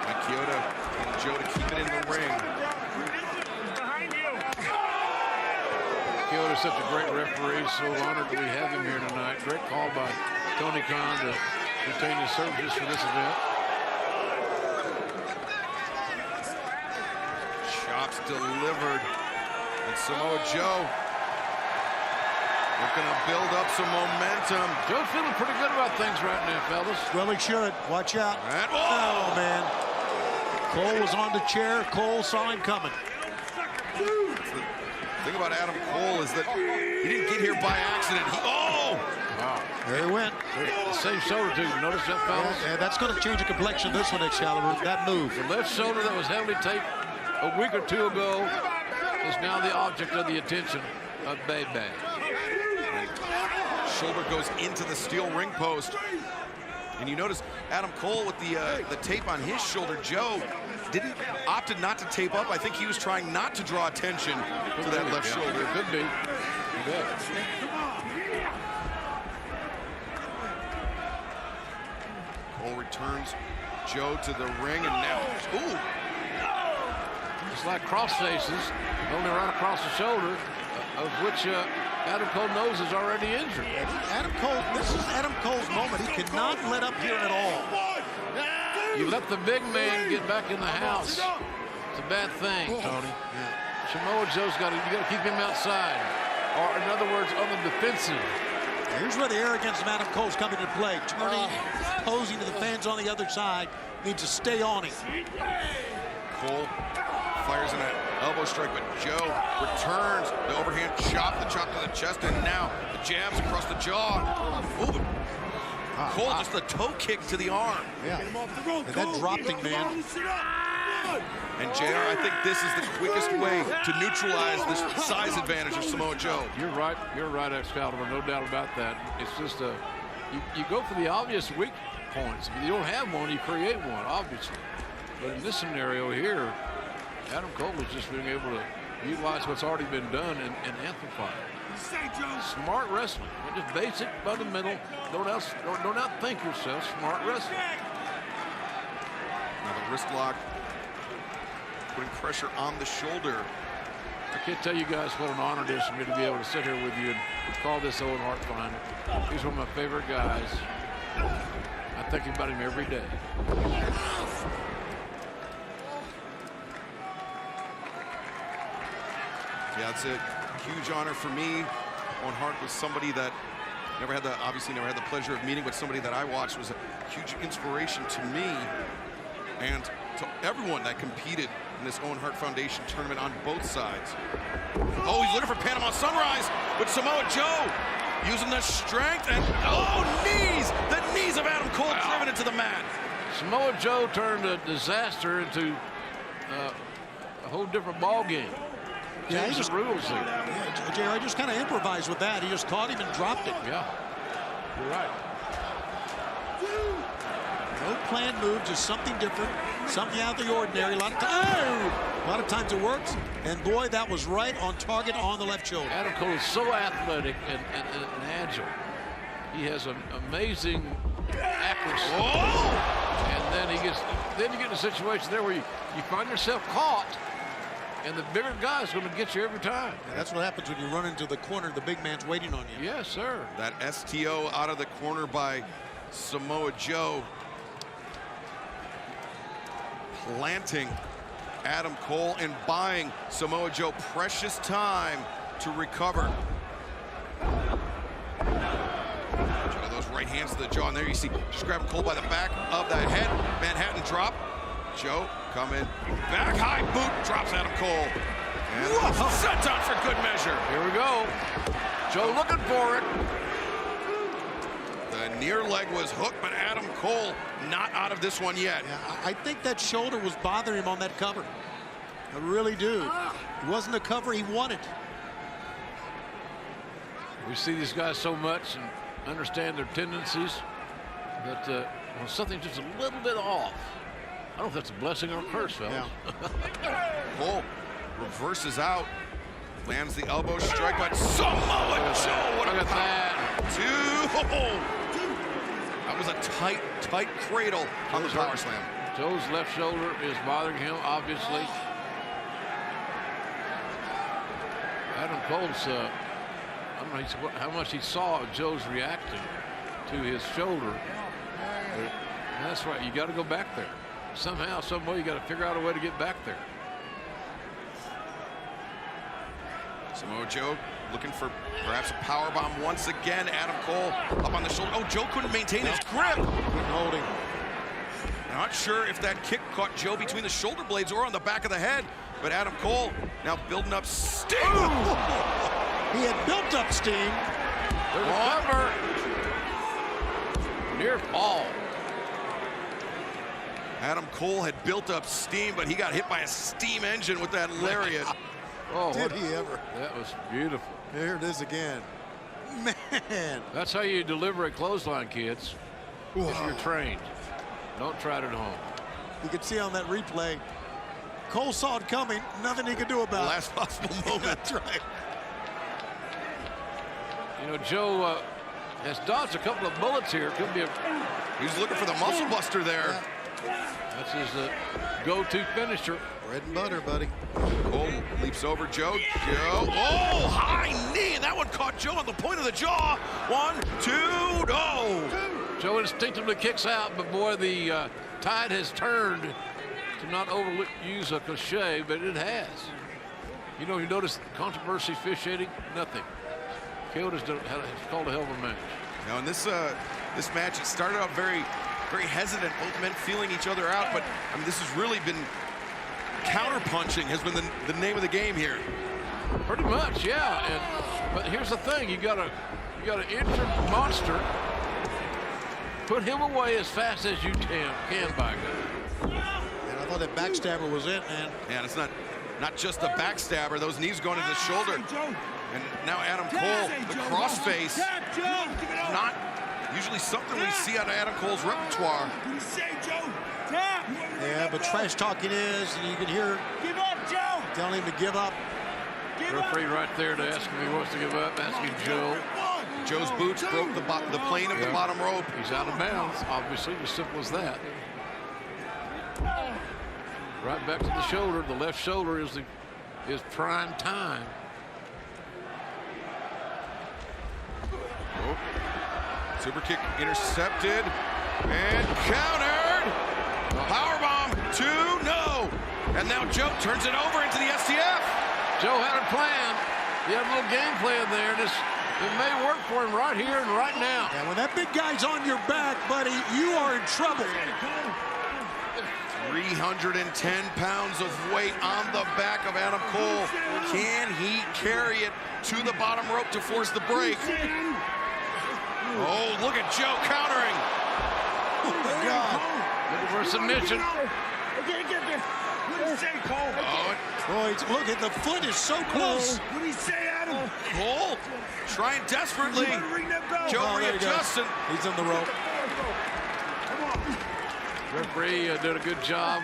Speaker 3: Mike Chioda and Joe to keep it in the ring.
Speaker 21: Chioda's such a great referee, so honored that we have him here tonight. Great call by Tony Khan to retain his services for this event.
Speaker 3: Chops delivered. And Samoa Joe looking to build up some momentum.
Speaker 21: Joe's feeling pretty good about things right now, fellas.
Speaker 2: Well, he should. Watch out.
Speaker 3: And,
Speaker 2: oh, man. Cole was on the chair. Cole saw him coming.
Speaker 3: The thing about Adam Cole is that he didn't get here by accident.
Speaker 21: Wow.
Speaker 2: There he went.
Speaker 21: The same shoulder, too. Notice that, fellas?
Speaker 2: Yeah, that's going to change the complexion of this one, Excalibur. That move.
Speaker 21: The left shoulder that was heavily taped a week or two ago is now the object of the attention of Bebe.
Speaker 3: Shoulder goes into the steel ring post. And you notice Adam Cole with the tape on his shoulder. Joe opted not to tape up. I think he was trying not to draw attention to that left shoulder.
Speaker 21: It could be.
Speaker 3: Cole returns Joe to the ring, and now, ooh.
Speaker 21: It's like cross faces, only right across the shoulder, of which Adam Cole knows is already injured.
Speaker 2: Adam Cole, this is Adam Cole's moment. He cannot let up here at all.
Speaker 21: You let the big man get back in the house. It's a bad thing, Tony. Samoa Joe's you got to keep him outside. Or in other words, on the defensive.
Speaker 2: Here's where the arrogance of Adam Cole's coming into play. Turning, posing to the fans on the other side. Needs to stay on him.
Speaker 3: Cole fires in an elbow strike, but Joe returns the overhand chop, the chop to the chest, and now the jabs across the jaw. Ooh, Cole just a toe kick to the arm.
Speaker 2: Yeah. And that dropped him, man.
Speaker 3: And JR, I think this is the quickest way to neutralize this size advantage of Samoa Joe.
Speaker 21: You're right, Excalibur, no doubt about that. It's just you go for the obvious weak points. If you don't have one, you create one, obviously. But in this scenario here, Adam Cole is just being able to utilize what's already been done and amplify it. Smart wrestling, just basic, fundamental. Don't outthink yourself. Smart wrestling.
Speaker 3: Now the wrist lock, putting pressure on the shoulder.
Speaker 21: I can't tell you guys what an honor it is for me to be able to sit here with you and call this Owen Hart final. He's one of my favorite guys. I think about him every day.
Speaker 3: Yeah, it's a huge honor for me. Owen Hart was somebody that obviously never had the pleasure of meeting, but somebody that I watched was a huge inspiration to me and to everyone that competed in this Owen Hart Foundation tournament on both sides. Oh, he's looking for Panama Sunrise with Samoa Joe using the strength and knees! The knees of Adam Cole driven into the mat.
Speaker 21: Samoa Joe turned a disaster into a whole different ball game.
Speaker 2: Yeah,
Speaker 21: he just rules there.
Speaker 2: Yeah, JR just kind of improvised with that. He just caught him and dropped it.
Speaker 21: Yeah, you're right.
Speaker 2: No planned move, just something different, something out of the ordinary. A lot of times it works, and boy, that was right on target on the left shoulder.
Speaker 21: Adam Cole is so athletic and agile. He has an amazing accuracy. And then you get in a situation there where you find yourself caught, and the bigger guy's going to get you every time.
Speaker 2: Yeah, that's what happens when you run into the corner. The big man's waiting on you.
Speaker 21: Yes, sir.
Speaker 3: That STO out of the corner by Samoa Joe. Planting Adam Cole and buying Samoa Joe precious time to recover. Those right hands to the jaw, and there you see just grabbing Cole by the back of the head. Manhattan drop. Joe coming back, high boot, drops Adam Cole. And set down for good measure.
Speaker 21: Here we go. Joe looking for it.
Speaker 3: The near leg was hooked, but Adam Cole not out of this one yet.
Speaker 2: Yeah, I think that shoulder was bothering him on that cover. I really do. It wasn't the cover he wanted.
Speaker 21: We see these guys so much and understand their tendencies that when something's just a little bit off, I don't know if that's a blessing or a curse, fellas.
Speaker 3: Yeah. Cole reverses out, lands the elbow strike, but Samoa Joe, what a that. That was a tight cradle on the power slam.
Speaker 21: Joe's left shoulder is bothering him, obviously. Adam Cole's, I don't know how much he saw of Joe's reacting to his shoulder. But that's right, you got to go back there. Somehow, some way, you got to figure out a way to get back there.
Speaker 3: Samoa Joe looking for perhaps a power bomb once again. Adam Cole up on the shoulder. Oh, Joe couldn't maintain his grip.
Speaker 2: Couldn't hold him.
Speaker 3: Not sure if that kick caught Joe between the shoulder blades or on the back of the head, but Adam Cole now building up steam.
Speaker 2: He had built up steam.
Speaker 21: There's a cover. Near fall.
Speaker 3: Adam Cole had built up steam, but he got hit by a steam engine with that lariat.
Speaker 2: Oh, did he ever?
Speaker 21: That was beautiful.
Speaker 2: There it is again. Man.
Speaker 21: That's how you deliver a clothesline, kids. Whoa. If you're trained. Don't try it at home.
Speaker 2: You can see on that replay, Cole saw it coming. Nothing he could do about it.
Speaker 3: Last possible moment.
Speaker 2: That's right.
Speaker 21: You know, Joe has dodged a couple of bullets here. Could be a...
Speaker 3: He's looking for the muscle buster there.
Speaker 21: Yeah. That's his go-to finisher.
Speaker 2: Bread and butter, buddy.
Speaker 3: Cole leaps over Joe. Joe. Oh, high knee. And that one caught Joe on the point of the jaw. 1, 2, no.
Speaker 21: Joe instinctively kicks out, but boy, the tide has turned to not overuse a cliche, but it has. You know, you notice controversy officiating? Nothing. Killed has called a hell of a match.
Speaker 3: Now in this match, it started out very hesitant, both men feeling each other out, but I mean, this has really been counter-punching has been the name of the game here.
Speaker 21: Pretty much, yeah. But here's the thing: you got an injured monster. Put him away as fast as you can, by God.
Speaker 2: And I thought that backstabber was it, man.
Speaker 3: And it's not just a backstabber; those knees going to the shoulder. And now Adam Cole, the crossface, not usually something we see out of Adam Cole's repertoire.
Speaker 2: Yeah, but trash talking is, and you can hear telling him to give up.
Speaker 21: Referee right there to ask him if he wants to give up, asking Joe.
Speaker 3: Joe's boots broke the plane of the bottom rope.
Speaker 21: He's out of bounds, obviously, as simple as that. Right back to the shoulder. The left shoulder is prime time.
Speaker 3: Oh. Super kick intercepted and countered. Powerbomb, 2, no. And now Joe turns it over into the STF.
Speaker 21: Joe had a plan. He had a little game plan there. It may work for him right here and right now.
Speaker 2: Yeah, when that big guy's on your back, buddy, you are in trouble.
Speaker 3: 310 pounds of weight on the back of Adam Cole. Can he carry it to the bottom rope to force the break? Oh, look at Joe countering.
Speaker 2: Oh, my God.
Speaker 21: Looking for a submission.
Speaker 14: What did he say, Cole?
Speaker 2: Look at the foot is so close.
Speaker 14: What did he say, Adam?
Speaker 3: Cole trying desperately. Joe readjusting.
Speaker 2: He's in the rope.
Speaker 21: Referee did a good job.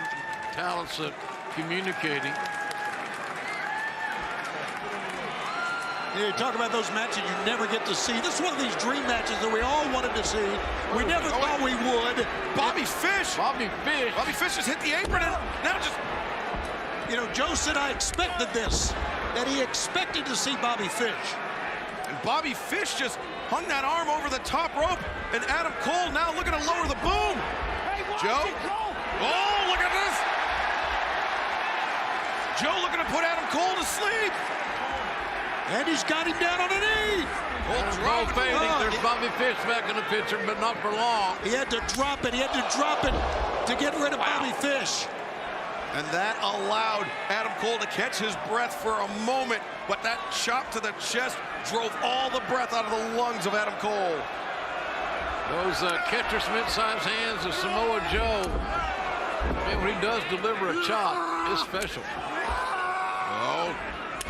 Speaker 21: Talents of communicating.
Speaker 2: You talk about those matches you never get to see. This is one of these dream matches that we all wanted to see. We never thought we would.
Speaker 3: Bobby Fish has hit the apron and now just...
Speaker 2: You know, Joe said I expected this, that he expected to see Bobby Fish.
Speaker 3: And Bobby Fish just hung that arm over the top rope, and Adam Cole now looking to lower the boom. Joe? Oh, look at this! Joe looking to put Adam Cole to sleep.
Speaker 2: And he's got him down on a knee.
Speaker 21: Cole fading. There's Bobby Fish back in the picture, but not for long.
Speaker 2: He had to drop it. He had to drop it to get rid of Bobby Fish.
Speaker 3: And that allowed Adam Cole to catch his breath for a moment, but that chop to the chest drove all the breath out of the lungs of Adam Cole.
Speaker 21: Those catcher's mid-sized hands of Samoa Joe. Man, when he does deliver a chop, it's special.
Speaker 3: Oh,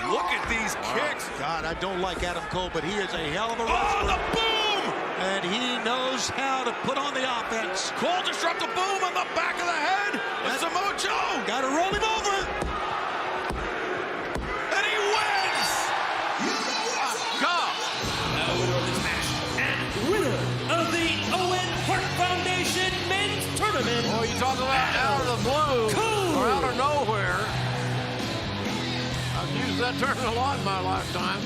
Speaker 3: look at these kicks.
Speaker 2: God, I don't like Adam Cole, but he is a hell of a wrestler.
Speaker 3: Oh, the boom!
Speaker 2: And he knows how to put on the offense.
Speaker 3: Cole just dropped a boom on the back of the head of Samoa Joe.
Speaker 2: Got to roll him over.
Speaker 3: And he wins!
Speaker 21: God!
Speaker 13: Now the winner of this match and winner of the Owen Hart Foundation Men's Tournament.
Speaker 21: Oh, you talk about out of the blue or out of nowhere. I've used that term a lot in my lifetime.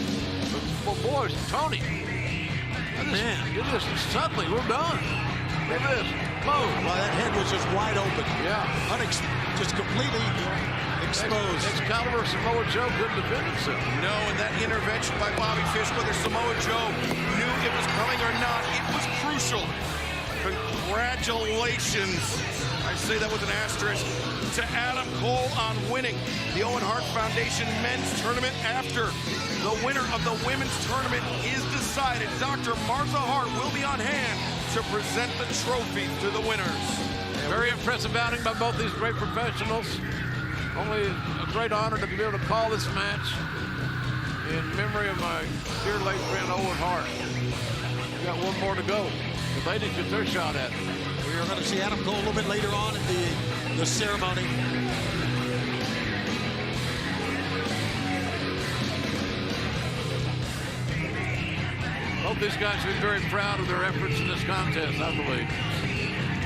Speaker 21: But boys, Tony. Man, it just suddenly we're done. Look at this. Boom.
Speaker 2: Well, that head was just wide open.
Speaker 21: Yeah.
Speaker 2: Just completely exposed.
Speaker 21: Excalibur Samoa Joe couldn't defend himself.
Speaker 3: No, and that intervention by Bobby Fish, whether Samoa Joe knew it was coming or not, it was crucial. Congratulations. I say that with an asterisk to Adam Cole on winning the Owen Hart Foundation Men's Tournament. After the winner of the Women's Tournament is decided, Dr. Martha Hart will be on hand to present the trophy to the winners.
Speaker 21: Very impressive outing by both these great professionals. Only a great honor to be able to call this match in memory of my dear late friend Owen Hart. We got one more to go. The ladies get their shot at it.
Speaker 2: We are going to see Adam Cole a little bit later on in the ceremony.
Speaker 21: Both these guys should be very proud of their efforts in this contest, I believe.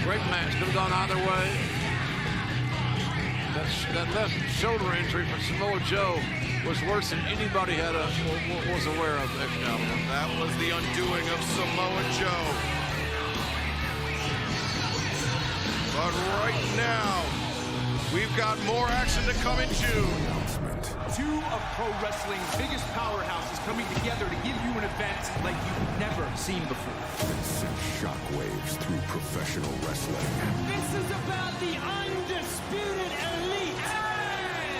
Speaker 21: Great match. Could have gone either way. That left shoulder injury for Samoa Joe was worse than anybody was aware of.
Speaker 3: That was the undoing of Samoa Joe. But right now, we've got more action to come in June.
Speaker 10: Two of pro wrestling's biggest powerhouses coming together to give you an event like you've never seen before.
Speaker 12: That sent shockwaves through professional wrestling.
Speaker 13: This is about the undisputed elite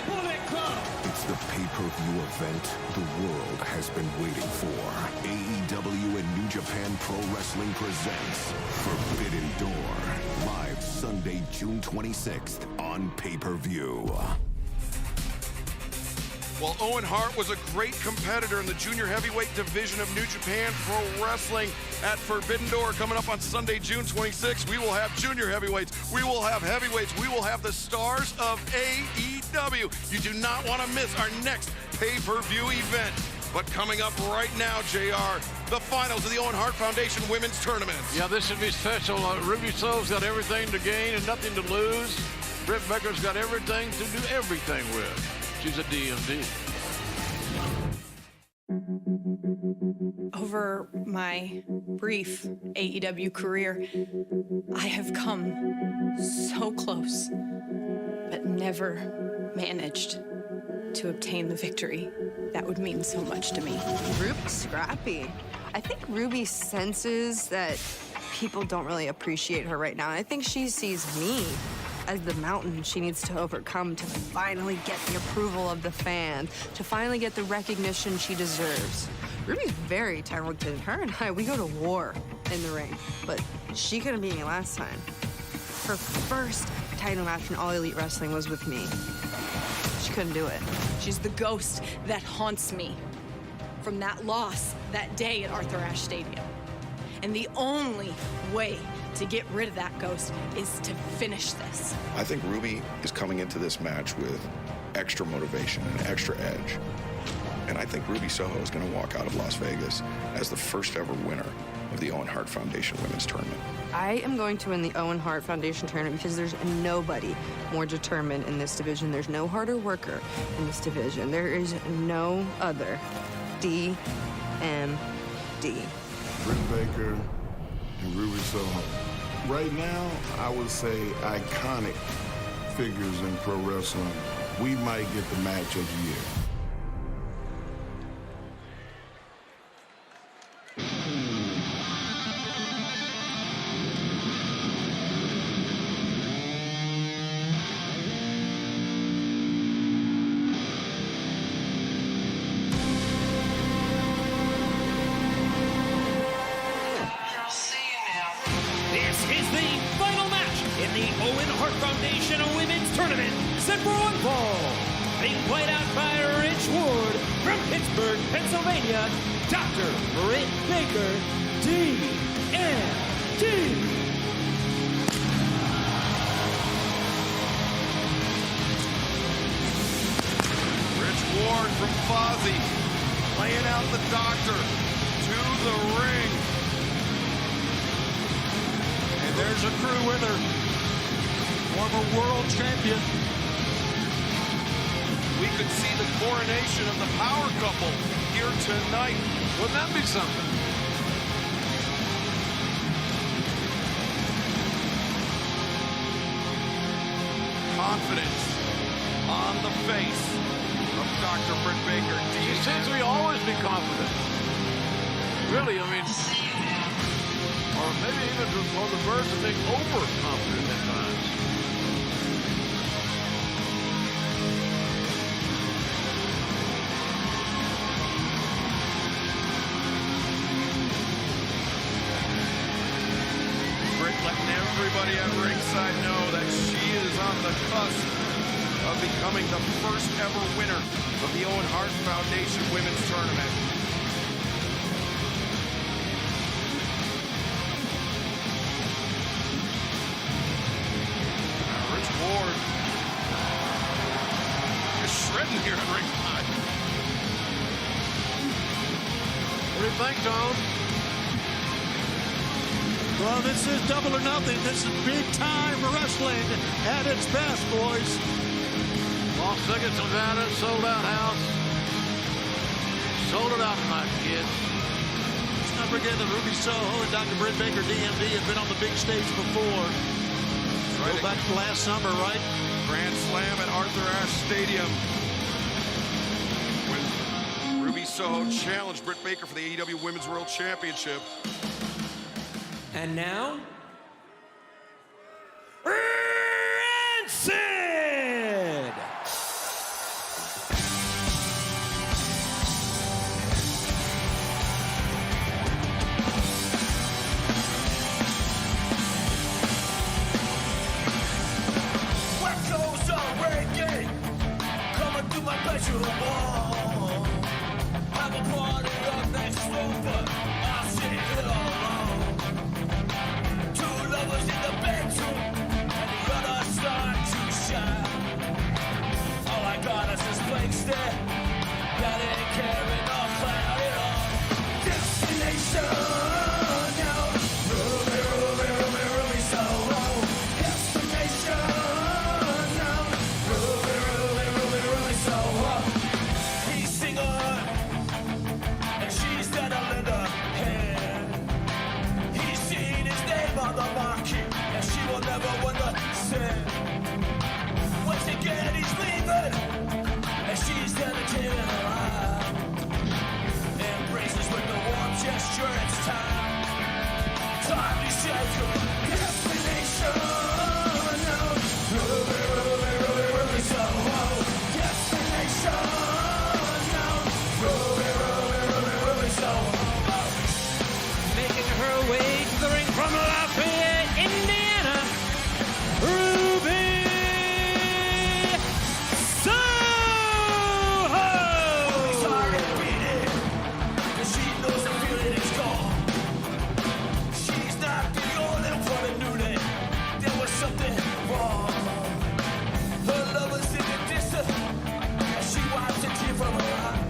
Speaker 13: Bullet Club.
Speaker 12: It's the pay-per-view event the world has been waiting for. AEW and New Japan Pro Wrestling presents Forbidden Door. Live Sunday, June 26th on pay-per-view.
Speaker 3: Well, Owen Hart was a great competitor in the junior heavyweight division of New Japan Pro Wrestling at Forbidden Door. Coming up on Sunday, June 26th, we will have junior heavyweights, we will have heavyweights, we will have the stars of AEW. You do not want to miss our next pay-per-view event. But coming up right now, JR, the finals of the Owen Hart Foundation Women's Tournament.
Speaker 21: Yeah, this should be special. Ruby Soho's got everything to gain and nothing to lose. Britt Baker's got everything to do everything with. She's a DMD.
Speaker 17: Over my brief AEW career, I have come so close, but never managed to obtain the victory that would mean so much to me.
Speaker 18: Ruby's scrappy. I think Ruby senses that people don't really appreciate her right now. And I think she sees me as the mountain she needs to overcome to finally get the approval of the fans, to finally get the recognition she deserves. Ruby's very talented. Her and I, we go to war in the ring, but she couldn't beat me last time. Her first title match in All Elite Wrestling was with me. She couldn't do it.
Speaker 17: She's the ghost that haunts me from that loss that day at Arthur Ashe Stadium. And the only way to get rid of that ghost is to finish this.
Speaker 7: I think Ruby is coming into this match with extra motivation and extra edge. And I think Ruby Soho is going to walk out of Las Vegas as the first ever winner of the Owen Hart Foundation Women's Tournament.
Speaker 18: I am going to win the Owen Hart Foundation Tournament because there's nobody more determined in this division. There's no harder worker in this division. There is no other DMD.
Speaker 4: Britt Baker and Ruby Soho. Right now, I would say iconic figures in pro wrestling. We might get the match of the year.
Speaker 13: Pennsylvania, Dr. Britt Baker, DMD.
Speaker 3: Rich Ward from Fozzy laying out the doctor to the ring.
Speaker 2: And there's a crew with her. Former world champion.
Speaker 3: We could see the coronation of the power couple here tonight. Wouldn't that be something? Confidence on the face of Dr. Britt Baker.
Speaker 21: She seems to always be confident. Really, I mean, or maybe even on the verge of being overconfident at times.
Speaker 3: Everybody at ringside know that she is on the cusp of becoming the first ever winner of the Owen Hart Foundation Women's Tournament. Rich Ward is shredding here at ringside.
Speaker 21: What do you think, Tom?
Speaker 2: Well, this is double or nothing. This is big-time wrestling at its best, boys.
Speaker 21: Las Vegas, Nevada, sold-out house. Sold it out tonight, kids.
Speaker 2: Let's not forget that Ruby Soho and Dr. Britt Baker, DMD, have been on the big stage before.
Speaker 3: Right.
Speaker 2: Go back to last summer, right?
Speaker 3: Grand Slam at Arthur Ashe Stadium. Ruby Soho challenged Britt Baker for the AEW Women's World Championship.
Speaker 13: And now, Rancid!
Speaker 20: What goes on reggae? Coming through my bedroom wall. Have a party up next door, but I'll sit here alone. Two lovers in the bedroom, and the other start to shine. All I got is this blank stare that ain't caring or cloud at all. Destination now, Ruby, Ruby, Ruby, Ruby, Soho. Destination now, Ruby, Ruby, Ruby, Ruby, Soho. He's singing, and she's standing in the hand. He's seen his name on the market, and she will never understand. Once again, he's leaving, and she's dedicated alive. Embraces with the warm gesture, it's time. Time to shake your destination now. Ruby, Ruby, Ruby, Ruby, Soho. Destination now. Ruby, Ruby, Ruby, Ruby, Soho.
Speaker 13: Making her way to the ring from Lafayette, Indiana, Ruby Soho!
Speaker 20: Ruby's heart is beating, 'cause she knows the feeling is gone. She's not the only one who knew that there was something wrong. Her lover's in the distance, and she wipes a tear from her eye.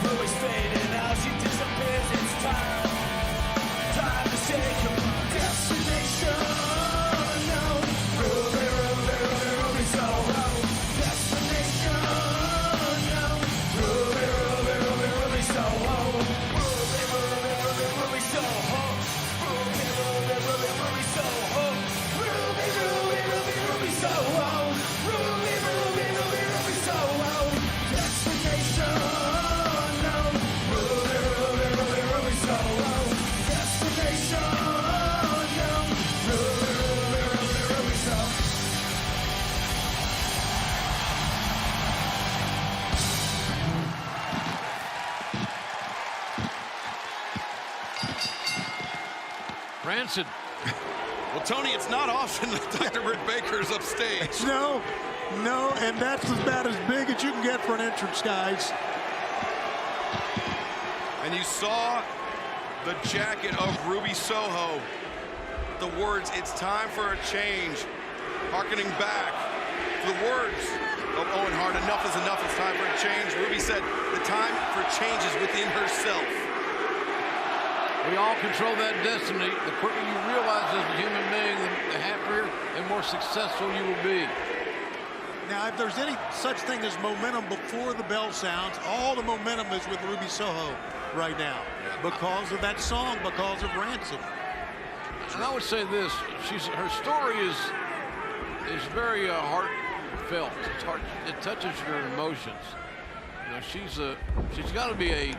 Speaker 20: Ruby's fading out, she disappears, it's time. Time to shake your destination now. Ruby, Ruby, Ruby, Ruby, Soho. Destination now. Ruby, Ruby, Ruby, Ruby, Soho. Ruby, Ruby, Ruby, Ruby, Soho. Ruby, Ruby, Ruby, Ruby, Soho. Ruby, Ruby, Ruby, Ruby, Soho. Ruby, Ruby, Ruby, Ruby, Soho. Destination now. Ruby, Ruby, Ruby, Ruby, Soho. Destination now. Ruby, Ruby, Ruby, Ruby, Soho.
Speaker 21: Rancid.
Speaker 3: Well, Tony, it's not often that Dr. Britt Baker's upstage.
Speaker 2: No, and that's about as big as you can get for an entrance, guys.
Speaker 3: And you saw the jacket of Ruby Soho. The words, "It's time for a change," hearkening back to the words of Owen Hart, "Enough is enough, it's time for a change." Ruby said the time for change is within herself.
Speaker 21: We all control that destiny. The quicker you realize as a human being, the happier and more successful you will be.
Speaker 2: Now, if there's any such thing as momentum before the bell sounds, all the momentum is with Ruby Soho right now because of that song, because of Rancid.
Speaker 21: And I would say this: her story is very heartfelt. It touches your emotions. You know, she's got to be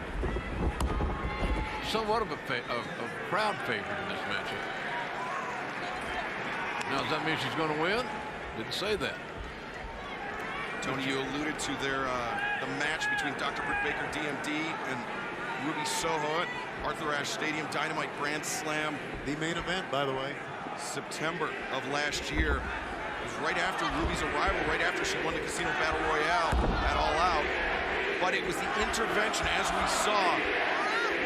Speaker 21: somewhat of a crowd favorite in this matchup. Now, does that mean she's going to win? Didn't say that.
Speaker 3: Tony, you alluded to the match between Dr. Britt Baker, DMD, and Ruby Soho at Arthur Ashe Stadium Dynamite Grand Slam.
Speaker 2: The main event, by the way.
Speaker 3: September of last year. It was right after Ruby's arrival, right after she won the Casino Battle Royale at All Out. But it was the intervention, as we saw,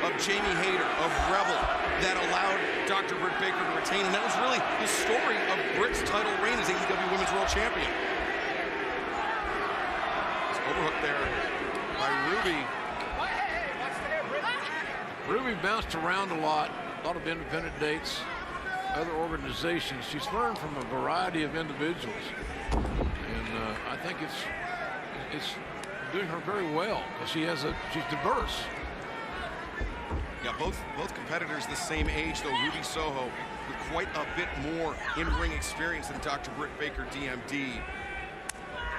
Speaker 3: of Jamie Hayter, of Rebel, that allowed Dr. Britt Baker to retain. And that was really the story of Britt's title reign as AEW Women's World Champion. Overhook there by Ruby.
Speaker 21: Ruby bounced around a lot of independent dates, other organizations. She's learned from a variety of individuals, and I think it's doing her very well because she's diverse.
Speaker 3: Yeah, both competitors the same age, though. Ruby Soho with quite a bit more in-ring experience than Dr. Britt Baker, DMD.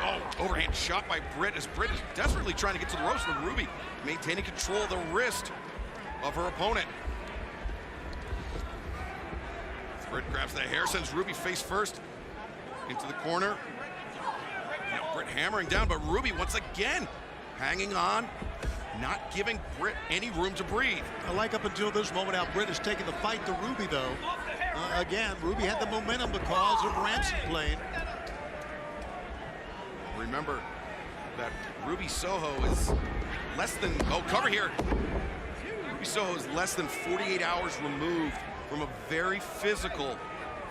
Speaker 3: Oh, overhand shot by Britt as Britt is desperately trying to get to the ropes, but Ruby maintaining control of the wrist of her opponent. Britt grabs the hair, sends Ruby face first into the corner. Now Britt hammering down, but Ruby once again hanging on, not giving Britt any room to breathe.
Speaker 2: I like up until this moment how Britt has taken the fight to Ruby, though. Again, Ruby had the momentum because of Ramsey playing.
Speaker 3: Remember that Ruby Soho is less than, oh, cover here. Ruby Soho is less than 48 hours removed from a very physical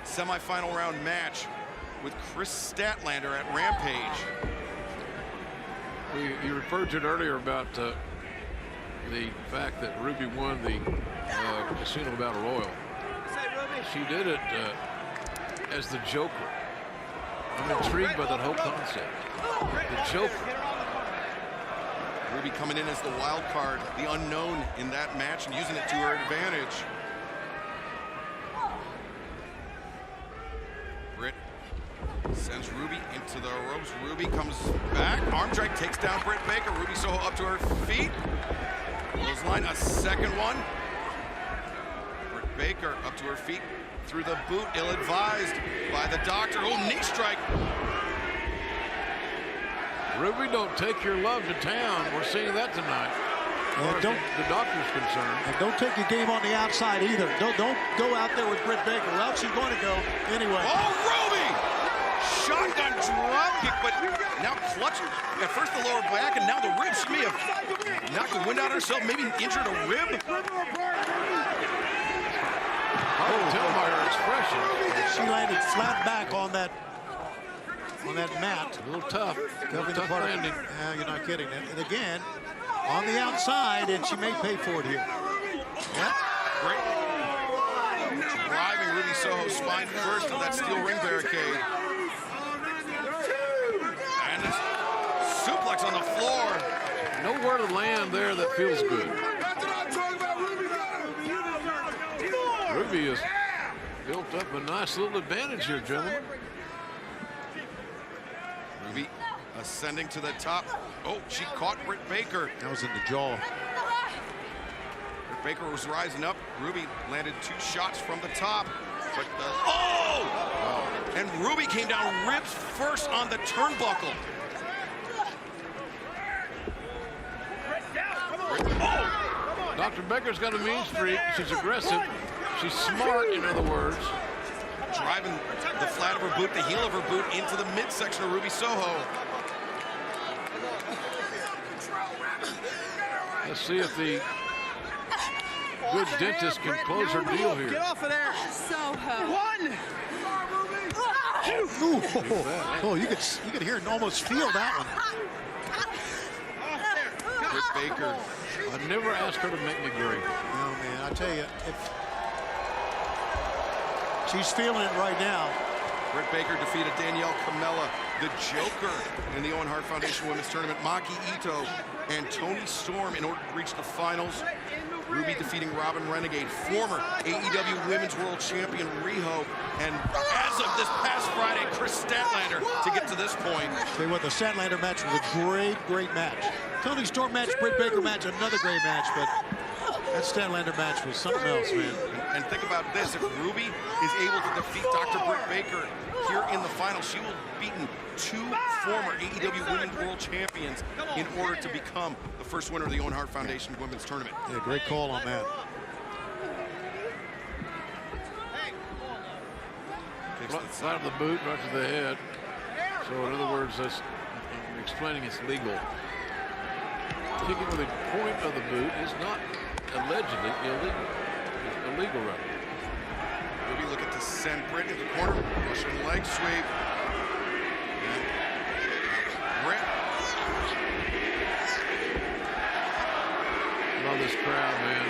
Speaker 3: semifinal round match with Chris Statlander at Rampage.
Speaker 21: You referred to it earlier about the fact that Ruby won the Casino Battle Royal. She did it as the Joker. I'm intrigued by that whole concept. The Joker.
Speaker 3: Ruby coming in as the wild card, the unknown in that match, and using it to her advantage. Britt sends Ruby into the ropes. Ruby comes back. Arm drag takes down Britt Baker. Ruby Soho up to her feet. Clothesline, a second one. Britt Baker up to her feet through the boot, ill-advised by the doctor. Oh, knee strike.
Speaker 21: Ruby, don't take your love to town. We're seeing that tonight. The doctor's concerned.
Speaker 2: And don't take your game on the outside either. Don't go out there with Britt Baker. Well, she's going to go anyway.
Speaker 3: Oh, Ruby! Shotgun drop kick, but now clutching. At first the lower back, and now the ribs. She may have knocked the wind out of herself, maybe injured a rib.
Speaker 21: I can tell by her expression.
Speaker 2: She landed flat back on that mat.
Speaker 21: A little tough. Tough landing.
Speaker 2: You're not kidding. And again, on the outside, and she may pay for it here. Yep.
Speaker 3: Great. Driving Ruby Soho spine first to that steel ring barricade. And this suplex on the floor.
Speaker 21: Nowhere to land there that feels good. Ruby has built up a nice little advantage here, gentlemen.
Speaker 3: Ruby ascending to the top. Oh, she caught Britt Baker.
Speaker 2: That was in the jaw.
Speaker 3: Britt Baker was rising up. Ruby landed 2 shots from the top. But oh! And Ruby came down ribs first on the turnbuckle.
Speaker 21: Oh! Dr. Baker's got a mean streak. She's aggressive. She's smart, in other words.
Speaker 3: Driving the flat of her boot, the heel of her boot, into the midsection of Ruby Soho.
Speaker 21: Let's see if the good dentist can close her deal here.
Speaker 5: Get off of there.
Speaker 17: Soho.
Speaker 5: 1.
Speaker 2: Oh, you could hear and almost feel that one.
Speaker 3: Britt Baker.
Speaker 21: I never asked her to make me great.
Speaker 2: Oh, man, I tell you, she's feeling it right now.
Speaker 3: Britt Baker defeated Danielle Camella, the Joker, in the Owen Hart Foundation Women's Tournament. Maki Ito and Toni Storm in order to reach the finals. Ruby defeating Robin Renegade, former AEW Women's World Champion Riho, and as of this past Friday, Chris Statlander to get to this point.
Speaker 2: Tell you what, the Statlander match was a great match. Toni Storm match, Britt Baker match, another great match, but that Statlander match was something else, man.
Speaker 3: And think about this, if Ruby is able to defeat Dr. Britt Baker here in the final, she will have beaten 2 former AEW Women's World Champions in order to become the first winner of the Owen Hart Foundation Women's Tournament.
Speaker 2: Yeah, great call on that.
Speaker 21: Side of the boot, right to the head. So in other words, that's explaining it's legal. Kicking with the point of the boot is not allegedly illegal. It's illegal right now.
Speaker 3: Ruby looking to send Britt into the corner. Russian leg sweep. And Britt.
Speaker 21: Love this crowd, man.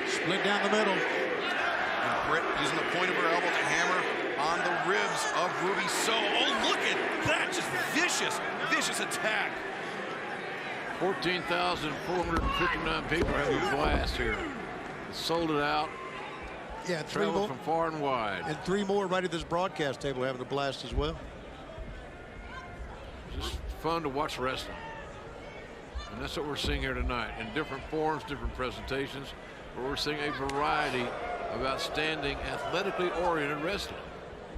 Speaker 2: Split down the middle.
Speaker 3: And Britt using the point of her elbow to hammer on the ribs of Ruby Soho. Oh, look at that. Just vicious attack.
Speaker 21: 14,459 people having a blast here. Sold it out.
Speaker 2: Yeah, 3
Speaker 21: Traveled
Speaker 2: more
Speaker 21: from far and wide.
Speaker 2: And 3 more right at this broadcast table having a blast as well.
Speaker 21: fun to watch wrestling. And that's what we're seeing here tonight in different forms, different presentations, where we're seeing a variety of outstanding, athletically oriented wrestling.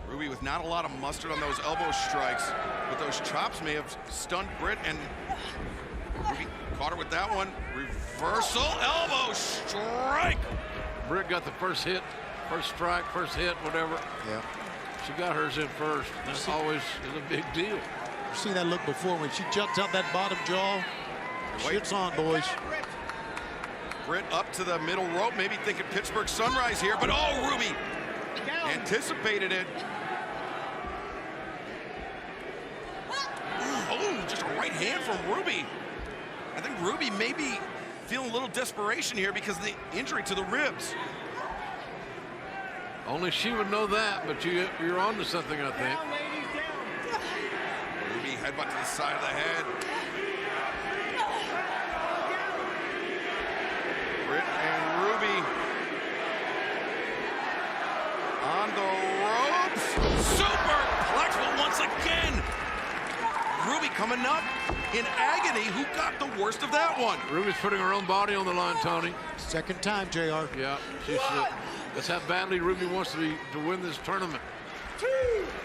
Speaker 3: Ruby with not a lot of mustard on those elbow strikes, but those chops may have stunned Britt, and Ruby caught her with that one. Reversal elbow strike.
Speaker 21: Britt got the first hit, first strike, first hit, whatever.
Speaker 2: Yeah.
Speaker 21: She got hers in first. That always is a big deal.
Speaker 2: You've seen that look before when she juts out that bottom jaw. Shit's on, boys.
Speaker 3: Britt up to the middle rope, maybe thinking Pittsburgh Sunrise here, but oh, Ruby anticipated it. Oh, just a right hand from Ruby. I think Ruby may be feeling a little desperation here because of the injury to the ribs.
Speaker 21: Only she would know that, but you're on to something, I think.
Speaker 3: Ruby headbutt to the side of the head. Britt and Ruby on the ropes. Superplex, but once again, Ruby coming up in agony. Who got the worst of that one?
Speaker 21: Ruby's putting her own body on the line, Tony.
Speaker 2: Second time, JR.
Speaker 21: Yeah, that's how badly Ruby wants to win this tournament.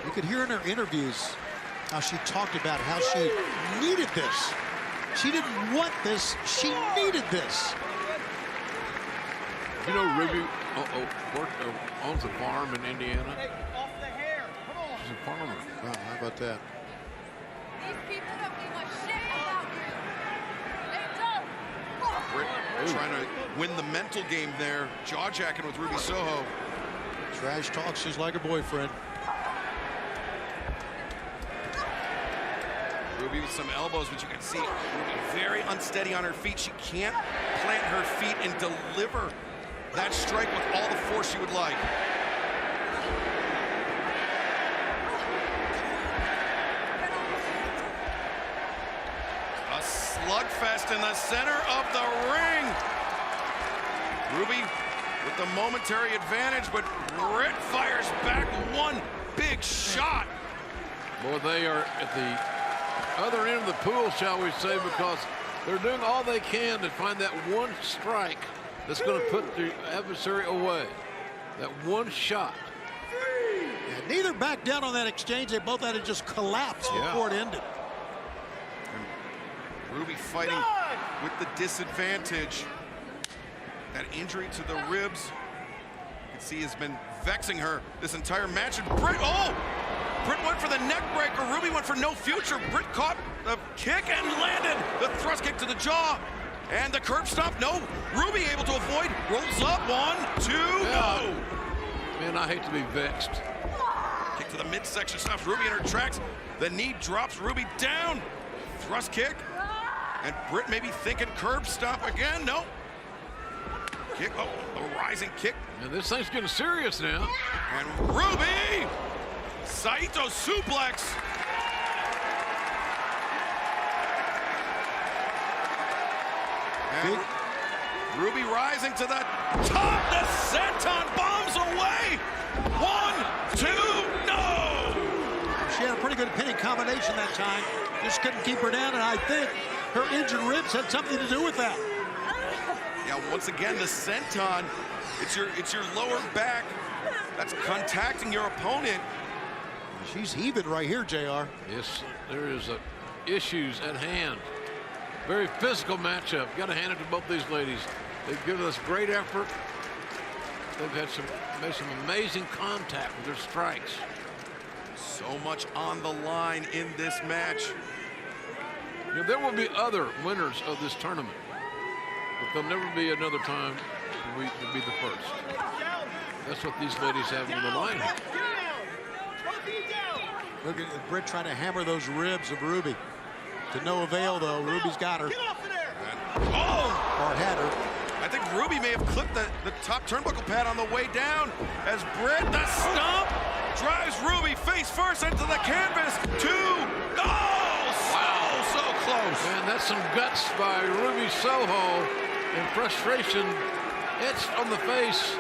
Speaker 2: You could hear in her interviews how she talked about how she needed this. She didn't want this, she needed this.
Speaker 21: You know, Ruby owns a farm in Indiana. She's a farmer.
Speaker 2: Wow, how about that?
Speaker 3: Britt trying to win the mental game there. Jaw-jacking with Ruby Soho.
Speaker 2: Trash talks just like her boyfriend.
Speaker 3: Ruby with some elbows, but you can see Ruby very unsteady on her feet. She can't plant her feet and deliver that strike with all the force she would like. A slugfest in the center of the ring. Ruby with the momentary advantage, but Britt fires back one big shot.
Speaker 21: Boy, they are at the other end of the pool, shall we say, because they're doing all they can to find that one strike that's going to put the adversary away. That one shot.
Speaker 2: Yeah, neither backed down on that exchange. They both had to just collapse before it ended.
Speaker 3: And Ruby fighting with the disadvantage. That injury to the ribs, you can see, has been vexing her this entire match. And Britt, Britt went for the neck breaker. Ruby went for no future. Britt caught the kick and landed the thrust kick to the jaw. And the curb stomp, no. Ruby able to avoid, rolls up, 1, 2, no.
Speaker 21: Man, I hate to be vexed.
Speaker 3: Kick to the midsection, stops Ruby in her tracks. The knee drops Ruby down. Thrust kick. And Britt maybe thinking curb stomp again, no. Kick, the rising kick.
Speaker 21: And this thing's getting serious now.
Speaker 3: And Ruby, Saito suplex. And Ruby rising to the top. The senton bombs away. 1, 2, no.
Speaker 2: She had a pretty good pinning combination that time. Just couldn't keep her down, and I think her injured ribs had something to do with that.
Speaker 3: Yeah, once again, the senton, it's your lower back that's contacting your opponent.
Speaker 2: She's heaving right here, JR.
Speaker 21: Yes, there is issues at hand. Very physical matchup. Got to hand it to both these ladies. They've given us great effort. They've made some amazing contact with their strikes.
Speaker 3: So much on the line in this match.
Speaker 21: You know, there will be other winners of this tournament, but there'll never be another time to be the first. That's what these ladies have on the line.
Speaker 2: Look at Britt trying to hammer those ribs of Ruby. To no avail, though. Ruby's got her. Or had her.
Speaker 3: I think Ruby may have clipped the top turnbuckle pad on the way down as Britt, the stomp, drives Ruby face first into the canvas. 2, wow, so close.
Speaker 21: Man, that's some guts by Ruby Soho, and frustration etched on the face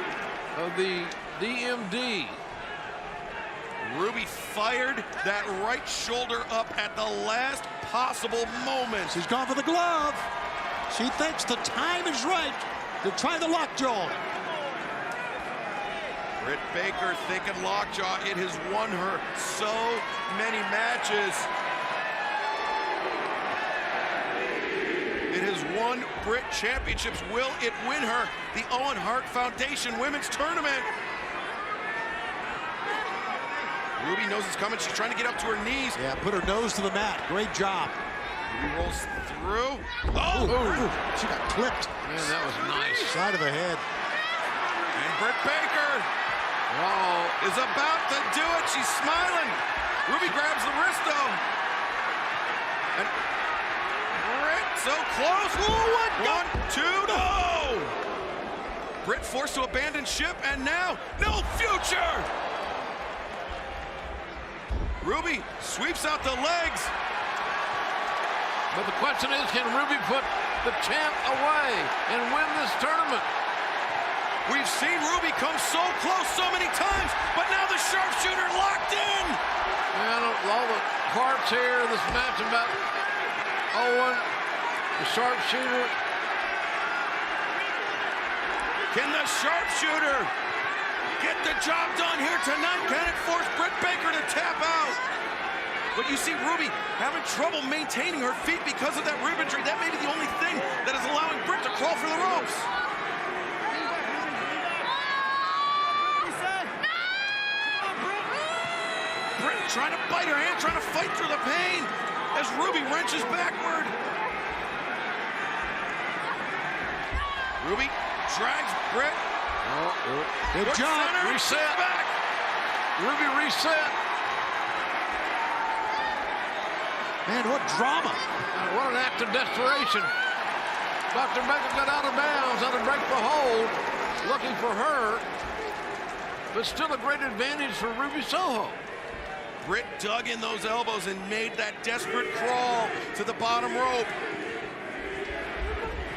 Speaker 21: of the DMD.
Speaker 3: Ruby fired that right shoulder up at the last
Speaker 15: possible moments.
Speaker 2: She's gone for the glove. She thinks the time is right to try the lockjaw.
Speaker 15: Britt Baker thinking lockjaw. It has won her so many matches. It has won Britt championships. Will it win her the Owen Hart Foundation Women's Tournament? Ruby knows it's coming. She's trying to get up to her knees.
Speaker 2: Yeah, put her nose to the mat. Great job.
Speaker 15: Ruby rolls through. Oh!
Speaker 2: Ooh, she got clipped.
Speaker 6: Man, that was nice.
Speaker 2: Side of the head.
Speaker 15: And Britt Baker is about to do it. She's smiling. Ruby grabs the wrist, though. And Britt so close. Ooh, one, two, no! Britt forced to abandon ship, and now no future. Ruby sweeps out the legs.
Speaker 6: But the question is, can Ruby put the champ away and win this tournament?
Speaker 15: We've seen Ruby come so close so many times, but now the sharpshooter locked in.
Speaker 6: Man, all the parts here, this match about Owen, the sharpshooter.
Speaker 15: Can the sharpshooter get the job done here tonight? Can it force Britt Baker to tap out? But you see Ruby having trouble maintaining her feet because of that rib injury. That may be the only thing that is allowing Britt to crawl for the ropes. Britt trying to bite her hand, trying to fight through the pain as Ruby wrenches backward. Ruby drags Britt.
Speaker 2: Good job.
Speaker 6: Reset. Back. Ruby reset.
Speaker 2: Man, what drama.
Speaker 6: What an act of desperation. Dr. Baker got out of bounds, had to break the hold, looking for her. But still a great advantage for Ruby Soho.
Speaker 15: Britt dug in those elbows and made that desperate crawl to the bottom rope.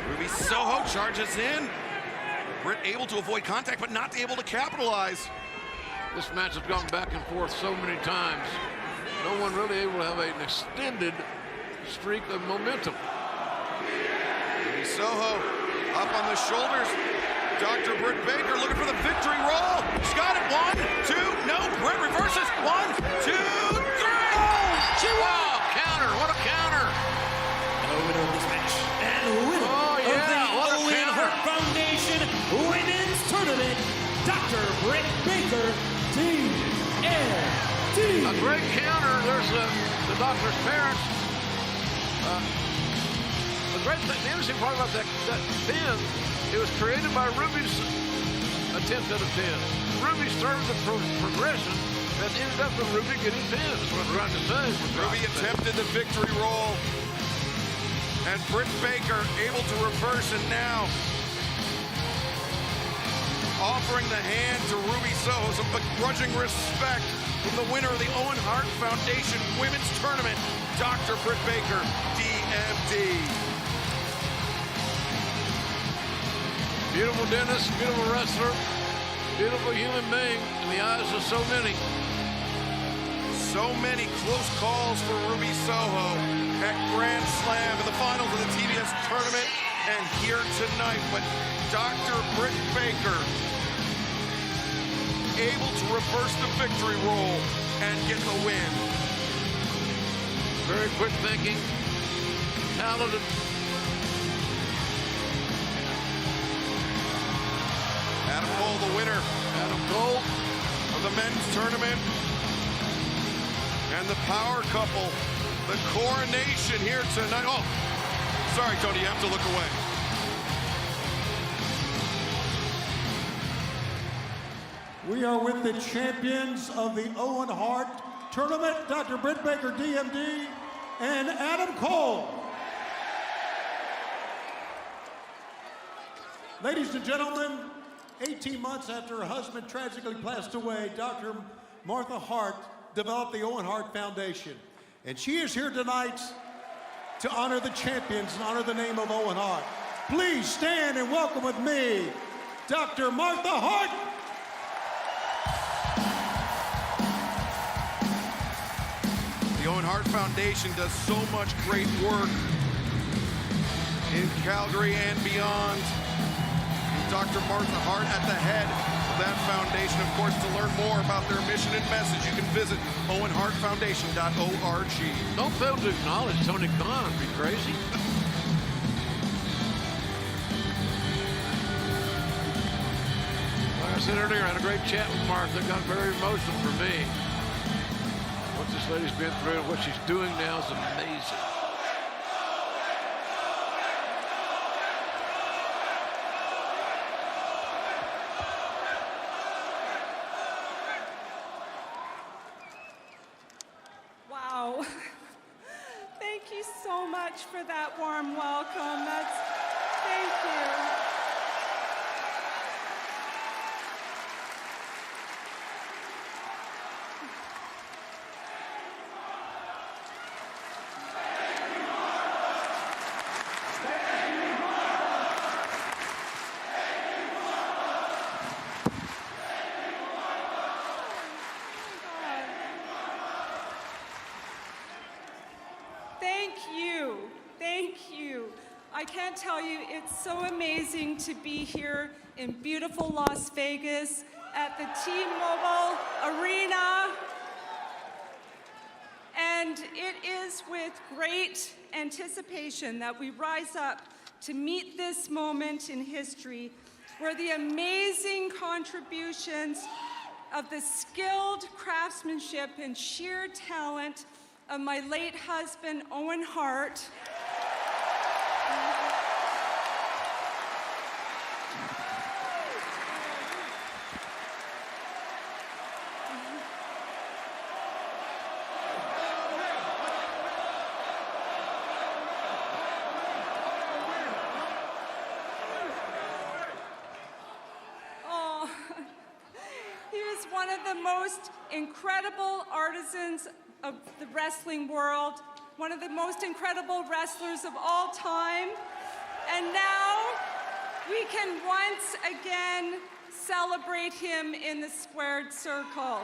Speaker 15: Ruby Soho charges in. Britt able to avoid contact, but not able to capitalize.
Speaker 6: This match has gone back and forth so many times. No one really able to have an extended streak of momentum.
Speaker 15: Ruby Soho up on the shoulders. Dr. Britt Baker looking for the victory roll. She's got it. 1, 2, no. Britt reverses. 1, 2, 3.
Speaker 13: Oh, she won.
Speaker 6: Counter. What a counter.
Speaker 13: The winner of this match and winner of the Owen Hart Foundation Women's Tournament, Dr. Britt Baker, DMD.
Speaker 6: A great counter. There's the doctor's parents. The great thing, the interesting part about that pin, it was created by Ruby's attempt at a pin. Ruby started the progression that ended up with Ruby getting pinned, is what we're trying to say.
Speaker 15: Ruby attempted the victory roll. And Britt Baker able to reverse, and now offering the hand to Ruby Soho, some begrudging respect from the winner of the Owen Hart Foundation Women's Tournament, Dr. Britt Baker, DMD.
Speaker 6: Beautiful dentist, beautiful wrestler, beautiful human being in the eyes of so many.
Speaker 15: So many close calls for Ruby Soho at Grand Slam in the finals of the TBS tournament and here tonight. But Dr. Britt Baker able to reverse the victory roll and get the win.
Speaker 6: Very quick thinking, talented.
Speaker 15: Adam Cole, the winner.
Speaker 6: Adam Cole
Speaker 15: of the men's tournament. And the power couple, the coronation here tonight. Oh, sorry, Tony, you have to look away.
Speaker 19: We are with the champions of the Owen Hart Tournament, Dr. Britt Baker, DMD, and Adam Cole. Ladies and gentlemen, 18 months after her husband tragically passed away, Dr. Martha Hart developed the Owen Hart Foundation. And she is here tonight to honor the champions and honor the name of Owen Hart. Please stand and welcome with me, Dr. Martha Hart.
Speaker 1: The
Speaker 3: Owen Hart Foundation does so much great work in Calgary and beyond. Dr. Martha Hart at the head of that foundation. Of course, to learn more about their mission and message, you can visit owenhartfoundation.org.
Speaker 21: Don't fail to acknowledge Tony Khan. Be crazy. Like I said earlier, I had a great chat with Martha. It got very emotional for me. What this lady's been through and what she's doing now is amazing.
Speaker 1: Wow. Thank you so much for that warm welcome. Thank you. I can't tell you, it's so amazing to be here in beautiful Las Vegas at the T-Mobile Arena. And it is with great anticipation that we rise up to meet this moment in history where the amazing contributions of the skilled craftsmanship and sheer talent of my late husband, Owen Hart, one of the most incredible artisans of the wrestling world, one of the most incredible wrestlers of all time. And now we can once again celebrate him in the squared circle.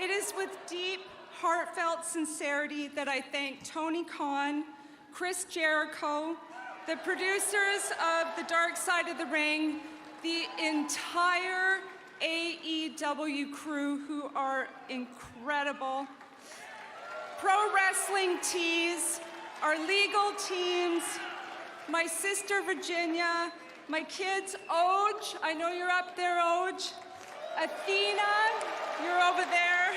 Speaker 1: It is with deep, heartfelt sincerity that I thank Tony Khan, Chris Jericho, the producers of The Dark Side of the Ring, the entire AEW crew who are incredible, Pro Wrestling Tees, our legal teams, my sister Virginia, my kids, Oj, I know you're up there, Oj, Athena, you're over there.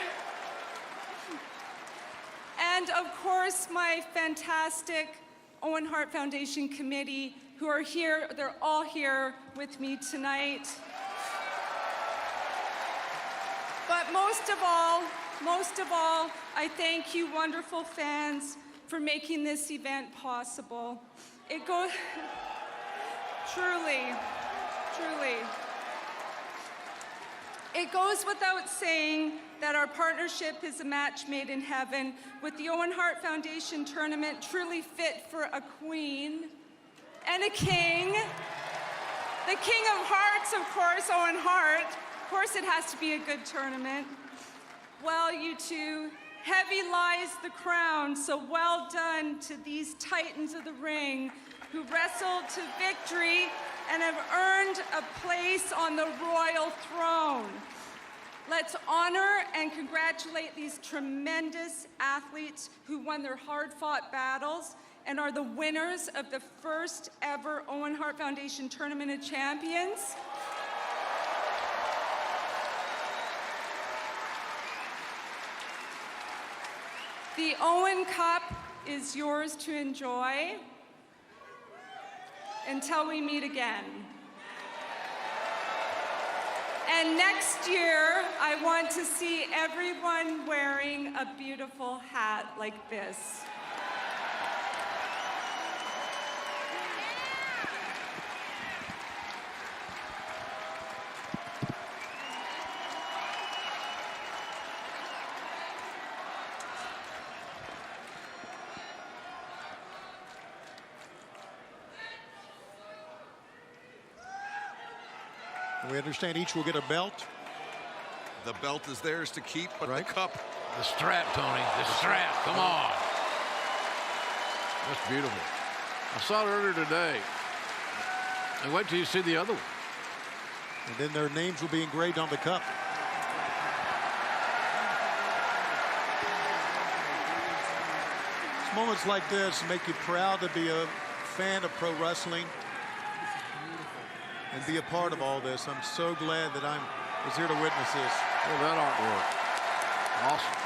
Speaker 1: And of course, my fantastic Owen Hart Foundation committee who are here, they're all here with me tonight. But most of all, I thank you wonderful fans for making this event possible. It goes, truly. It goes without saying that our partnership is a match made in heaven, with the Owen Hart Foundation tournament truly fit for a queen and a king. The King of Hearts, of course, Owen Hart. Of course it has to be a good tournament. Well, you two, heavy lies the crown, so well done to these titans of the ring who wrestled to victory and have earned a place on the royal throne. Let's honor and congratulate these tremendous athletes who won their hard-fought battles and are the winners of the first ever Owen Hart Foundation Tournament of Champions. The Owen Cup is yours to enjoy until we meet again. And next year, I want to see everyone wearing a beautiful hat like this.
Speaker 2: We understand each will get a belt.
Speaker 3: The belt is theirs to keep, but
Speaker 2: right.
Speaker 3: the cup.
Speaker 21: The strap, Tony. The strap. Come on. That's beautiful. I saw it earlier today. And wait till you see the other one.
Speaker 2: And then their names will be engraved on the cup. It's moments like this make you proud to be a fan of pro wrestling and be a part of all this. I'm so glad that I was here to witness this.
Speaker 21: Well, that artwork. Awesome.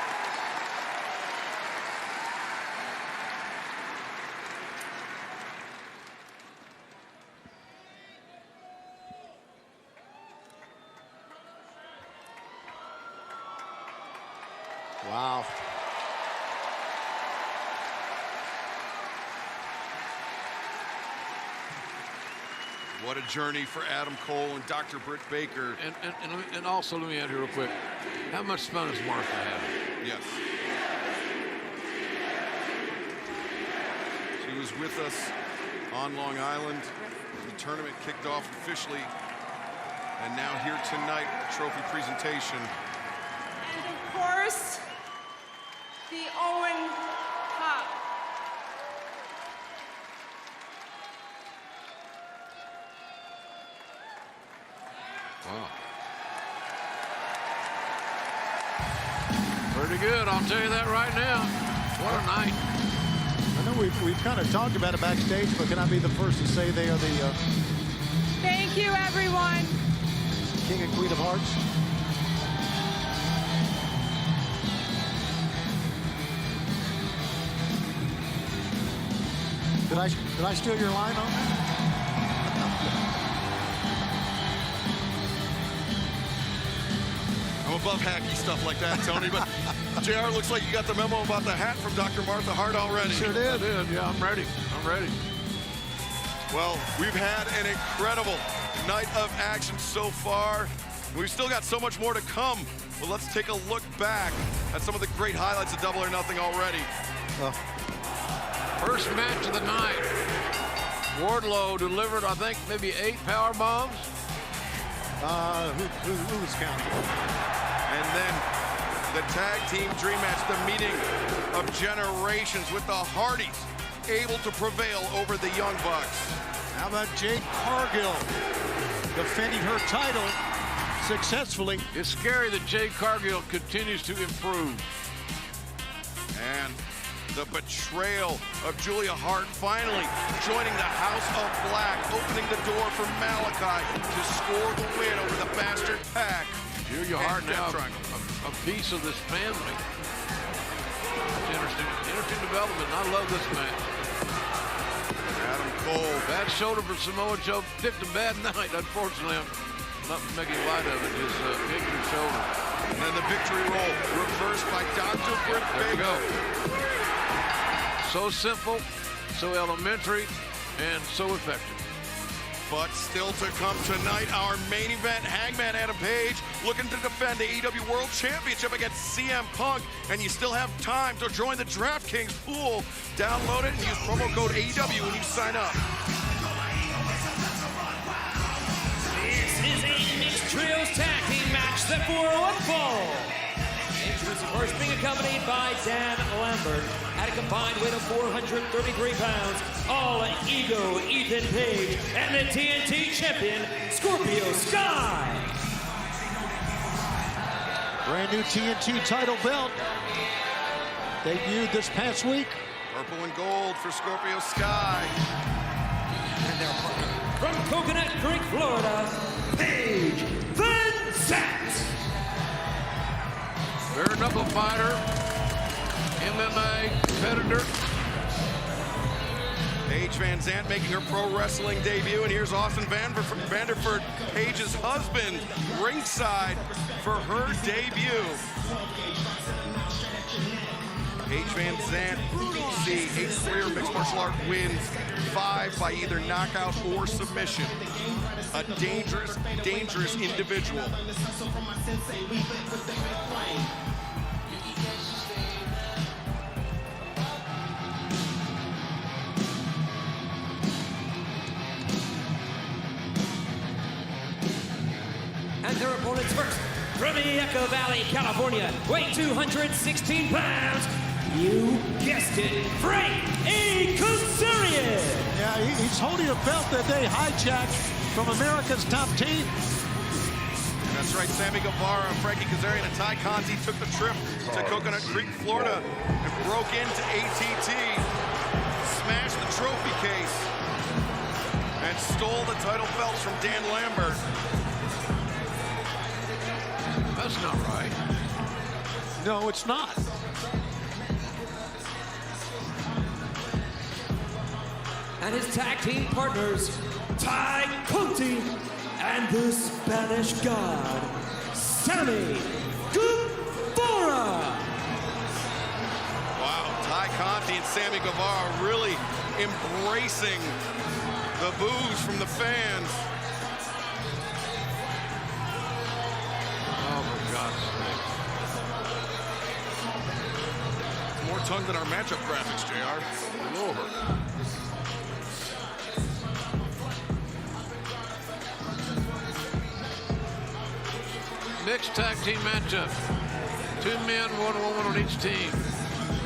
Speaker 2: Wow.
Speaker 3: What a journey for Adam Cole and Dr. Britt Baker.
Speaker 21: And also, let me add here real quick. How much fun is Martha having?
Speaker 3: Yes. She was with us on Long Island. The tournament kicked off officially. And now here tonight, trophy presentation.
Speaker 1: And of course, the Owen Cup.
Speaker 21: Wow. Pretty good, I'll tell you that right now. What a night.
Speaker 2: I know we've kind of talked about it backstage, but can I be the first to say they are the
Speaker 1: Thank you, everyone.
Speaker 2: King and Queen of Hearts? Did I steal your line on that?
Speaker 3: I'm above hacky stuff like that, Tony, but JR, looks like you got the memo about the hat from Dr. Martha Hart already.
Speaker 2: Sure did.
Speaker 21: I did, yeah, I'm ready. I'm ready.
Speaker 3: Well, we've had an incredible night of action so far. We've still got so much more to come, but let's take a look back at some of the great highlights of Double or Nothing already.
Speaker 21: First match of the night. Wardlow delivered, I think, maybe 8 power bombs.
Speaker 2: Who was counting?
Speaker 3: And then the tag team dream match, the meeting of generations with the Hardys able to prevail over the Young Bucks.
Speaker 2: How about Jade Cargill defending her title successfully?
Speaker 21: It's scary that Jade Cargill continues to improve.
Speaker 3: And the betrayal of Julia Hart finally joining the House of Black, opening the door for Malakai to score the win over the Bastard Pack.
Speaker 21: Julia Hart now a piece of this family. It's interesting development. I love this match.
Speaker 3: Adam Cole.
Speaker 21: Bad shoulder for Samoa Joe. Picked a bad night, unfortunately. I'm not making light of it. His injured shoulder.
Speaker 3: And then the victory roll reversed by Dr. Britt Baker.
Speaker 21: So simple, so elementary, and so effective.
Speaker 3: But still to come tonight, our main event, Hangman Adam Page looking to defend the AEW World Championship against CM Punk. And you still have time to join the DraftKings pool. Download it and use promo code AEW when you sign up.
Speaker 13: This is a mixed trios tag team match set for one fall. Entrance, of course, being accompanied by Dan Lambert at a combined weight of 433 pounds. All ego Ethan Page and the TNT champion Scorpio Sky.
Speaker 2: Brand new TNT title belt debuted this past week.
Speaker 3: Purple and gold for Scorpio Sky.
Speaker 13: And their partner from Coconut Creek, Florida, Paige Vincent.
Speaker 21: Bare knuckle fighter, MMA competitor.
Speaker 3: Paige Van Zandt making her pro wrestling debut, and here's Austin Vanderford, Paige's husband, ringside for her debut. Paige Van Zandt, see 8 career mixed martial art wins, 5 by either knockout or submission. A dangerous, dangerous individual.
Speaker 13: And their opponents first, from Yucca Valley, California, weighing 216 pounds, you guessed it, Frank Kazarian.
Speaker 2: Yeah, he's holding a belt that they hijacked from America's top team.
Speaker 3: That's right, Sammy Guevara, Frankie Kazarian, and Ty Conti took the trip to Coconut Creek, Florida, and broke into ATT, smashed the trophy case, and stole the title belts from Dan Lambert.
Speaker 6: That's not right.
Speaker 2: No, it's not.
Speaker 13: And his tag team partners, Ty Conti and the Spanish God, Sammy Guevara.
Speaker 3: Wow, Ty Conti and Sammy Guevara really embracing the boos from the fans.
Speaker 6: Oh, for God's sake.
Speaker 3: More tongue than our matchup graphics, JR.
Speaker 6: Lord. Mixed tag team matchup. 2 men, 1 woman on each team.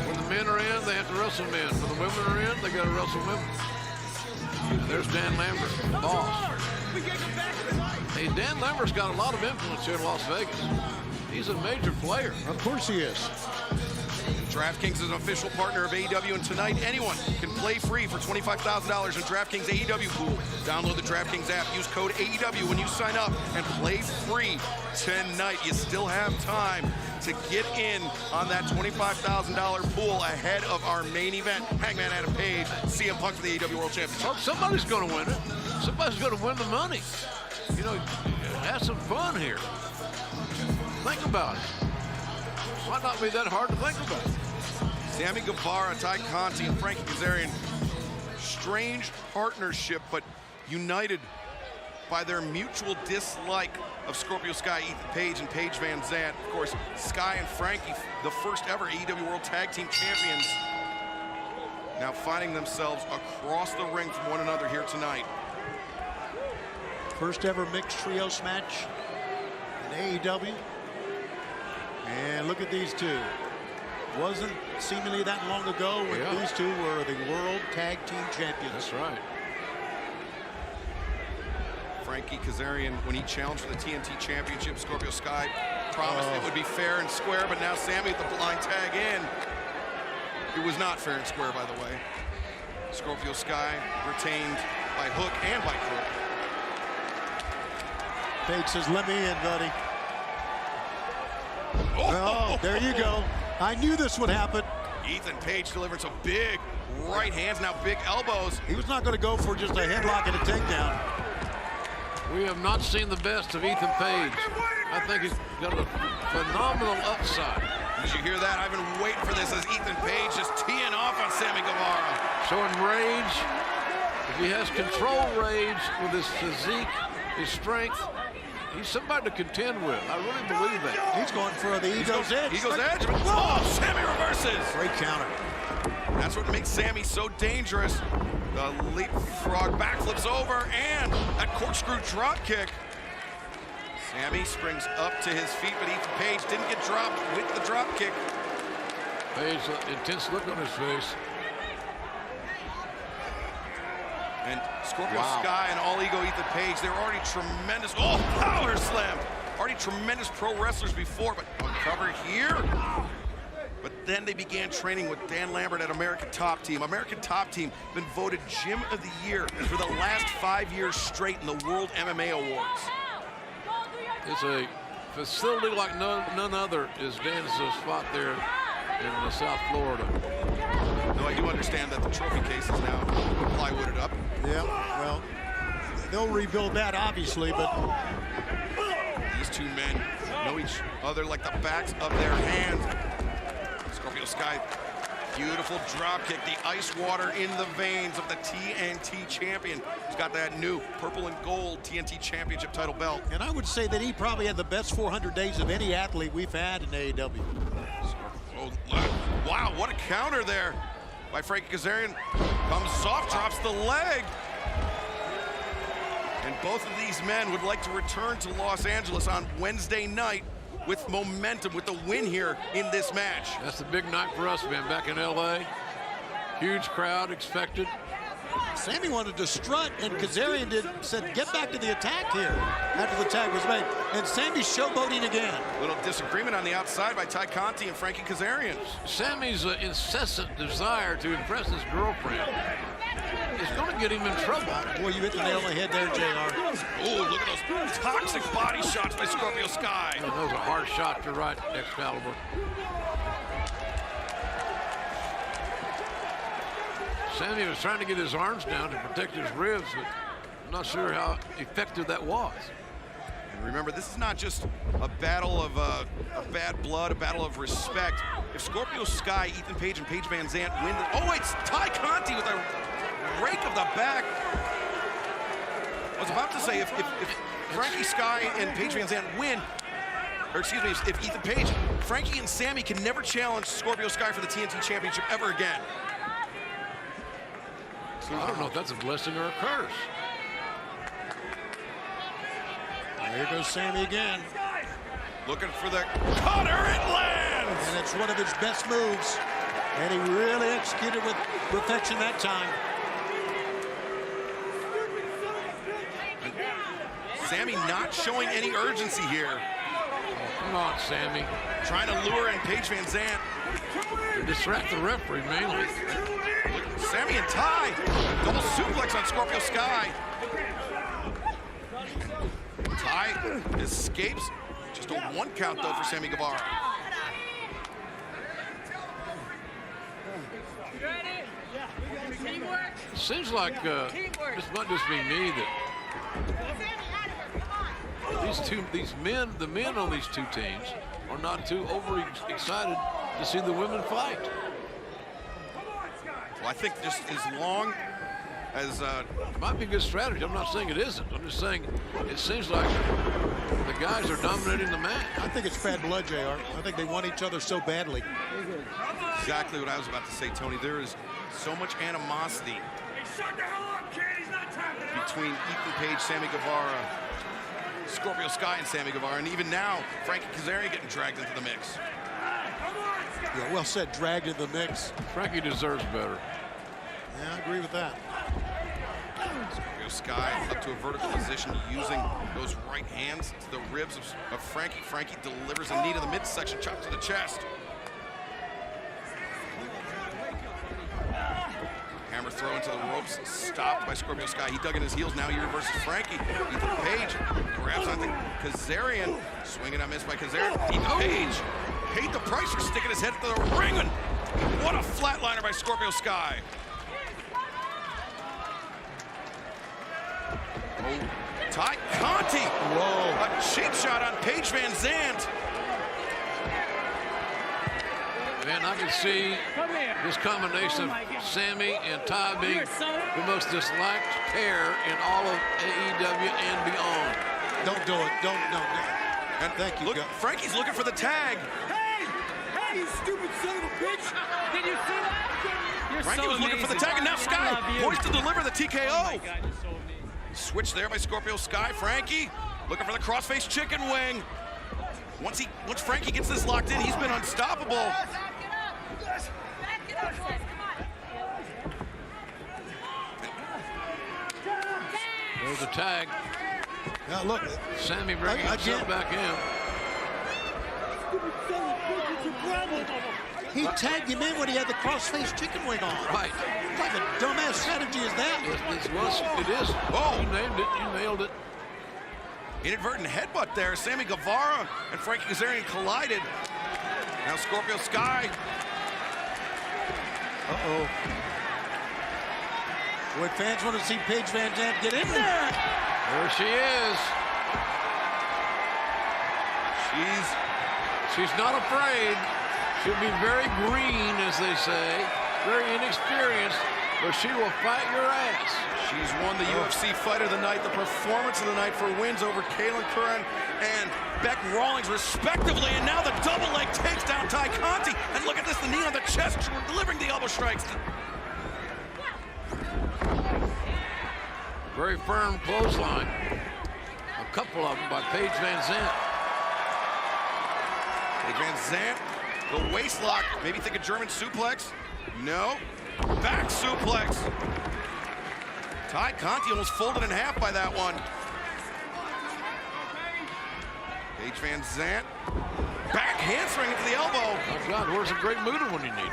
Speaker 6: When the men are in, they have to wrestle men. When the women are in, they got to wrestle women. There's Dan Lambert, the boss. Hey, Dan Lambert's got a lot of influence here in Las Vegas. He's a major player.
Speaker 2: Of course he is.
Speaker 3: DraftKings is an official partner of AEW, and tonight anyone can play free for $25,000 in DraftKings AEW pool. Download the DraftKings app, use code AEW when you sign up, and play free tonight. You still have time to get in on that $25,000 pool ahead of our main event. Hangman Adam Page, CM Punk for the AEW World Championship.
Speaker 6: Oh, somebody's going to win it. Somebody's going to win the money. You know, have some fun here. Think about it. Might not be that hard to think about.
Speaker 3: Sammy Guevara, Ty Conti, and Frankie Kazarian. Strange partnership, but united by their mutual dislike of Scorpio Sky, Ethan Page, and Paige Van Zandt. Of course, Sky and Frankie, the first ever AEW World Tag Team Champions, now finding themselves across the ring from one another here tonight.
Speaker 2: First ever mixed trios match in AEW. And look at these two. Wasn't seemingly that long ago when these two were the World Tag Team Champions.
Speaker 6: That's right.
Speaker 3: Frankie Kazarian, when he challenged for the TNT Championship, Scorpio Sky promised it would be fair and square, but now Sammy with the blind tag in. It was not fair and square, by the way. Scorpio Sky retained by hook and by crook.
Speaker 2: Page says, let me in, buddy. Oh, there you go. I knew this would happen.
Speaker 3: Ethan Page delivering some big right hands, now big elbows.
Speaker 2: He was not going to go for just a headlock and a takedown.
Speaker 6: We have not seen the best of Ethan Page. I think he's got a phenomenal upside.
Speaker 3: Did you hear that? I've been waiting for this as Ethan Page just teeing off on Sammy Guevara.
Speaker 6: Showing rage. If he has control rage with his physique, his strength, he's somebody to contend with. I really believe that.
Speaker 2: He's going for the Ego's Edge.
Speaker 3: Ego's Edge. Oh, Sammy reverses.
Speaker 2: Great counter.
Speaker 3: That's what makes Sammy so dangerous. The leapfrog backflips over and that corkscrew drop kick. Sammy springs up to his feet, but Ethan Page didn't get dropped with the drop kick.
Speaker 6: Page, intense look on his face.
Speaker 3: And Scorpio Sky and All Ego Ethan Page, they're already tremendous. Oh, power slam! Already tremendous pro wrestlers before, but cover here. But then they began training with Dan Lambert at American Top Team. American Top Team been voted Gym of the Year for the last 5 years straight in the World MMA Awards.
Speaker 6: It's a facility like none other is Dan's spot there in South Florida.
Speaker 3: Though I do understand that the trophy case is now plywooded up.
Speaker 2: Yeah, well, they'll rebuild that obviously, but
Speaker 3: these two men know each other like the backs of their hands. Scorpio Sky, beautiful drop kick, the ice water in the veins of the TNT champion. He's got that new purple and gold TNT championship title belt.
Speaker 2: And I would say that he probably had the best 400 days of any athlete we've had in AEW.
Speaker 3: Oh, wow, what a counter there by Frankie Kazarian. Comes off, drops the leg. And both of these men would like to return to Los Angeles on Wednesday night with momentum, with the win here in this match.
Speaker 21: That's the big night for us, man, back in LA. Huge crowd expected.
Speaker 2: Sammy wanted to strut, and Kazarian said, get back to the attack here after the tag was made. And Sammy's showboating again.
Speaker 3: Little disagreement on the outside by Ty Conti and Frankie Kazarian.
Speaker 21: Sammy's incessant desire to impress his girlfriend is going to get him in trouble.
Speaker 2: Boy, you hit the nail on the head there, JR.
Speaker 3: Oh, look at those toxic body shots by Scorpio Sky.
Speaker 21: And those are hard shots to right, Excalibur. Sammy was trying to get his arms down to protect his ribs, but I'm not sure how effective that was.
Speaker 3: And remember, this is not just a battle of bad blood, a battle of respect. If Scorpio Sky, Ethan Page, and Paige Van Zandt win, oh, it's Ty Conti with a rake of the back. I was about to say, if Frankie Sky and Paige Van Zandt win, or excuse me, if Ethan Page, Frankie and Sammy can never challenge Scorpio Sky for the TNT Championship ever again.
Speaker 21: I don't know if that's a blessing or a curse.
Speaker 2: Here goes Sammy again.
Speaker 3: Looking for the cutter, it lands!
Speaker 2: And it's one of his best moves. And he really executed with perfection that time.
Speaker 3: Sammy not showing any urgency here.
Speaker 21: Oh, come on, Sammy.
Speaker 3: Trying to lure in Paige Van Zandt.
Speaker 21: To distract the referee, mainly.
Speaker 3: Sammy and Ty. Double suplex on Scorpio Sky. Ty escapes. Just a 1 count, though, for Sammy Guevara.
Speaker 21: It seems like this might just be me that the men on these two teams are not too overly excited to see the women fight.
Speaker 3: Well, I think just as long as
Speaker 21: it might be a good strategy. I'm not saying it isn't. I'm just saying it seems like the guys are dominating the match.
Speaker 2: I think it's bad blood, JR. I think they want each other so badly.
Speaker 3: Exactly what I was about to say, Tony. There is so much animosity between Ethan Page, Sammy Guevara, Scorpio Sky, and Sammy Guevara, and even now, Frankie Kazarian getting dragged into the mix.
Speaker 2: Yeah, well said, dragged in the mix.
Speaker 21: Frankie deserves better.
Speaker 2: Yeah, I agree with that.
Speaker 3: Scorpio Sky up to a vertical position using those right hands to the ribs of Frankie. Frankie delivers a knee to the midsection, chop to the chest. Hammer throw into the ropes, stopped by Scorpio Sky. He dug in his heels, now he reverses Frankie. Ethan Page grabs onto Kazarian, swinging on miss by Kazarian. Ethan Page paid the price for sticking his head to the ring, and what a flatliner by Scorpio Sky. Oh, Ty Conti. Whoa. A cheap shot on Paige Van Zandt.
Speaker 21: Man, I can see this combination of Sammy and Ty being the most disliked pair in all of AEW and beyond.
Speaker 2: Don't do it. Don't.
Speaker 3: And thank you. Look, Frankie's looking for the tag.
Speaker 20: Hey, you stupid son of a bitch! Did you see that?
Speaker 3: Frankie was looking for the tag, and now Sky poised to deliver the TKO. Oh my God, so switch there by Scorpio Sky. Frankie looking for the crossface chicken wing. Once Frankie gets this locked in, he's been unstoppable.
Speaker 21: There's the tag.
Speaker 2: Now look,
Speaker 21: Sammy bringing himself back in.
Speaker 2: He tagged him in when he had the crossface chicken wing on.
Speaker 21: Right.
Speaker 2: What kind of dumbass strategy is that?
Speaker 21: It is.
Speaker 3: Oh,
Speaker 21: you named it. You nailed it.
Speaker 3: Inadvertent headbutt there. Sammy Guevara and Frankie Kazarian collided. Now Scorpio Sky.
Speaker 2: Uh-oh. Boy, fans want to see Paige Van Zandt get in there.
Speaker 21: There she is. She's not afraid. She'll be very green, as they say, very inexperienced, but she will fight your ass.
Speaker 3: She's won the UFC Fight of the Night, the Performance of the Night for wins over Kaylin Curran and Beck Rawlings, respectively. And now the double leg takes down Ty Conti. And look at this, the knee on the chest, delivering the elbow strikes.
Speaker 21: Very firm clothesline. A couple of them by Paige Van Zandt.
Speaker 3: Paige Van Zandt, the waist lock. Maybe think a German suplex. No. Back suplex. Ty Conti almost folded in half by that one. Paige Van Zandt. Back handspring into the elbow.
Speaker 21: Oh God, where's a great mover when you need it?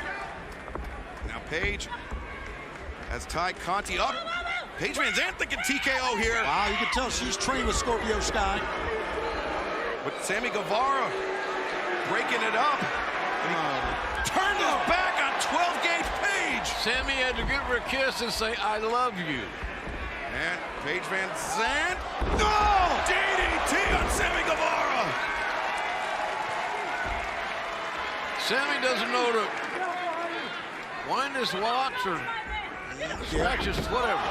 Speaker 3: Now Paige has Ty Conti up. Paige Van Zandt thinking TKO here.
Speaker 2: Wow, you can tell she's trained with Scorpio Sky.
Speaker 3: But Sammy Guevara breaking it up. Turned his back on 12-gauge Paige.
Speaker 21: Sammy had to give her a kiss and say, I love you.
Speaker 3: And Paige Van Zandt. No! DDT on Sammy Guevara.
Speaker 21: Sammy doesn't know to wind his watch or scratch his whatever.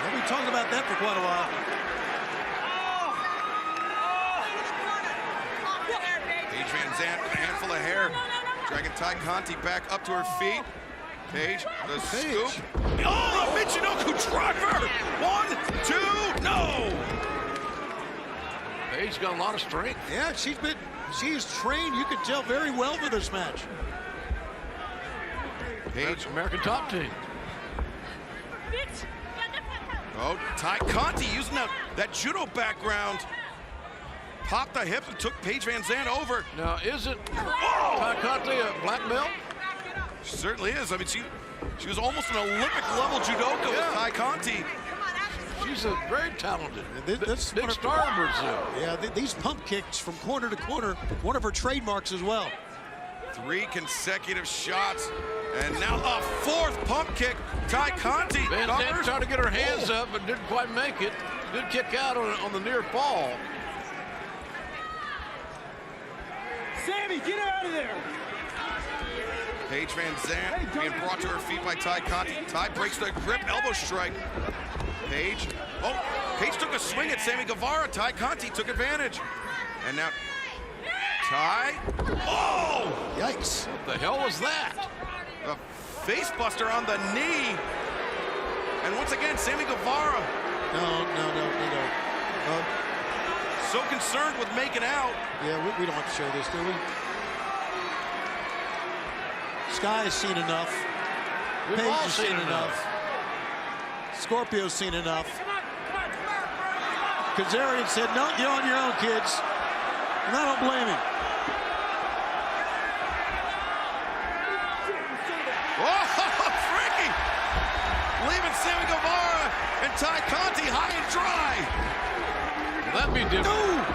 Speaker 2: We've been talking about that for quite a while.
Speaker 3: Paige Van Zandt with a handful of hair. Dragging Ty Conti back up to her feet. Paige, the scoop. Oh, a Michinoku driver! 1, 2, no!
Speaker 21: Paige got a lot of strength.
Speaker 2: Yeah, she's trained, you can tell, very well for this match.
Speaker 3: Paige,
Speaker 21: American Top Team.
Speaker 3: Oh, Ty Conti using that judo background. Popped the hip and took Paige Van Zandt over.
Speaker 21: Now, isn't Ty Conti a black belt?
Speaker 3: She certainly is. I mean, she was almost an Olympic-level judoka with Ty Conti.
Speaker 21: She's a very talented,
Speaker 2: this
Speaker 21: big star in Brazil.
Speaker 2: Yeah, these pump kicks from corner to corner, one of her trademarks as well.
Speaker 3: 3 consecutive shots, and now a 4th pump kick. Ty Conti.
Speaker 21: Van Zandt tried to get her hands up, but didn't quite make it. Did kick out on the near fall.
Speaker 5: Sammy, get her out of there!
Speaker 3: Paige Van Zandt being brought to her feet by Ty Conti. Ty breaks the grip, elbow strike. Paige. Oh, Paige took a swing at Sammy Guevara. Ty Conti took advantage. And now Ty. Oh!
Speaker 2: Yikes.
Speaker 21: What the hell was that?
Speaker 3: The face buster on the knee. And once again, Sammy Guevara.
Speaker 2: No.
Speaker 3: So concerned with making out.
Speaker 2: Yeah, we don't have to show this, do we? Sky has seen enough.
Speaker 21: We've
Speaker 2: Paige
Speaker 21: all
Speaker 2: has seen enough. Scorpio's seen enough. Kazarian said, no, you're on your own, kids. And I don't blame him.
Speaker 3: Oh, Frankie! Leaving Sammy Guevara and Ty Conti high and dry.
Speaker 21: Well, that'd be different.
Speaker 2: No.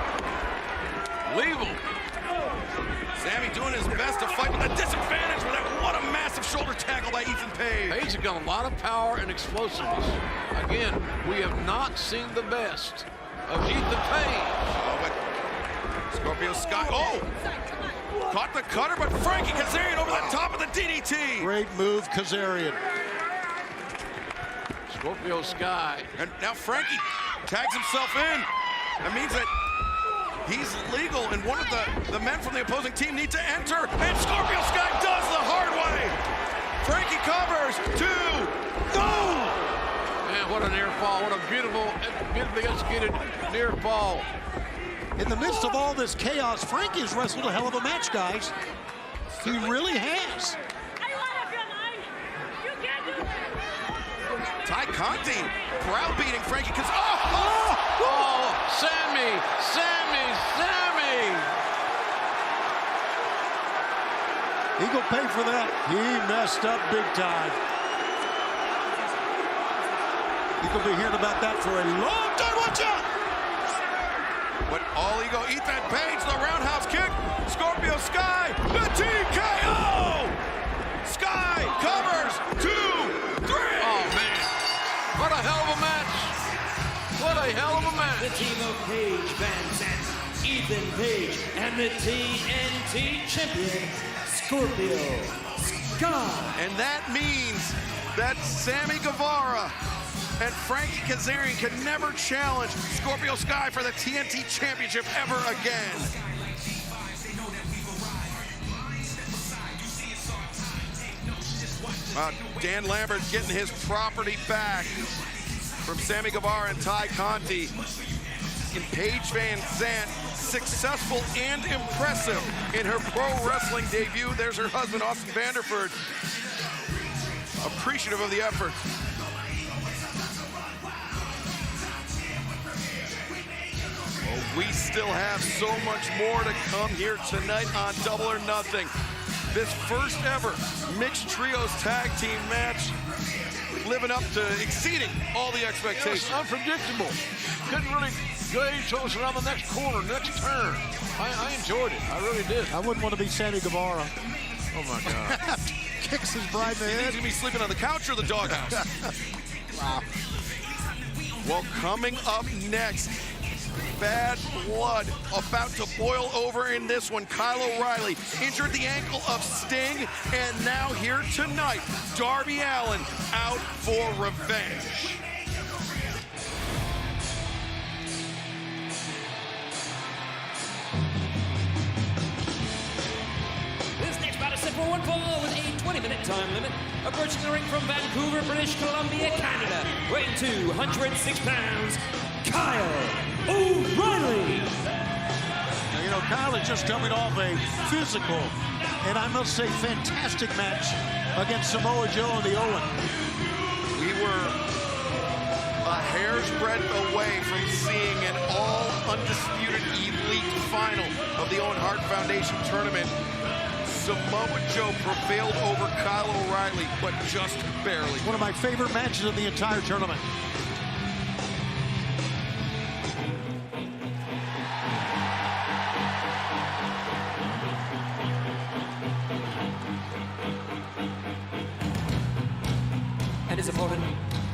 Speaker 21: Leave him.
Speaker 3: Sammy doing his best to fight with a disadvantage, but what a massive shoulder tackle by Ethan Page.
Speaker 21: Page has got a lot of power and explosiveness. Again, we have not seen the best of Ethan Page.
Speaker 3: Oh, but Scorpio Sky, caught the cutter, but Frankie Kazarian over the top of the DDT.
Speaker 2: Great move, Kazarian.
Speaker 21: Scorpio Sky.
Speaker 3: And now Frankie tags himself in. That means that he's legal, and one of the men from the opposing team need to enter, and Scorpio Sky does the hard way. Frankie covers, 2, no!
Speaker 21: Man, what a near fall. What a beautifully executed near fall.
Speaker 2: In the midst of all this chaos, Frankie has wrestled a hell of a match, guys. He really has.
Speaker 3: Ty Conti browbeating Frankie because
Speaker 21: Sammy!
Speaker 2: He gonna pay for that. He messed up big time. He's gonna be hearing about that for a long time. Watch out!
Speaker 3: But all ego, Ethan Page, the roundhouse kick. Scorpio Sky, the TKO! Sky covers, 2, 3.
Speaker 21: Oh, man. What a hell of a match. What a hell of a match.
Speaker 13: The team of Paige Van Zandt, Ethan Page, and the TNT champion, Scorpio Sky.
Speaker 3: And that means that Sammy Guevara and Frankie Kazarian can never challenge Scorpio Sky for the TNT Championship ever again. Dan Lambert's getting his property back from Sammy Guevara and Ty Conti. In Paige Van Zandt, successful and impressive in her pro wrestling debut. There's her husband, Austin Vanderford, appreciative of the effort. Well, we still have so much more to come here tonight on Double or Nothing. This first ever mixed trios tag team match, living up to exceeding all the expectations.
Speaker 21: It was unpredictable. Couldn't really gauge what was around the next corner, next turn. I enjoyed it. I really did.
Speaker 2: I wouldn't want to be Sammy Guevara.
Speaker 21: Oh my God.
Speaker 2: Kicks his bride in the head.
Speaker 3: He's gonna be sleeping on the couch or the doghouse. Wow. Well, coming up next, bad blood about to boil over in this one. Kyle O'Reilly injured the ankle of Sting, and now here tonight, Darby Allin out for revenge.
Speaker 13: This next bout is set for one fall with a 20-minute time limit. Approaching the ring from Vancouver, British Columbia, Canada, weighing 206 pounds, Kyle O'Reilly.
Speaker 2: Now, you know, Kyle is just coming off a physical, and I must say, fantastic match against Samoa Joe and the Owen.
Speaker 3: We were a hair's breadth away from seeing an all-undisputed elite final of the Owen Hart Foundation tournament. Samoa Joe prevailed over Kyle O'Reilly, but just barely.
Speaker 2: One of my favorite matches of the entire tournament.
Speaker 13: And his opponent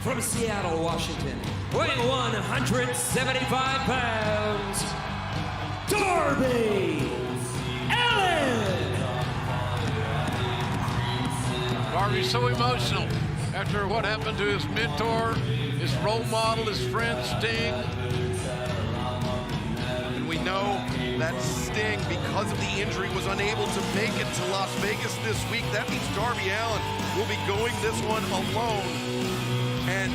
Speaker 13: from Seattle, Washington, weighing 175 pounds, Darby Allin.
Speaker 21: Darby's so emotional after what happened to his mentor, his role model, his friend Sting.
Speaker 3: And we know that Sting, because of the injury, was unable to make it to Las Vegas this week. That means Darby Allin will be going this one alone. And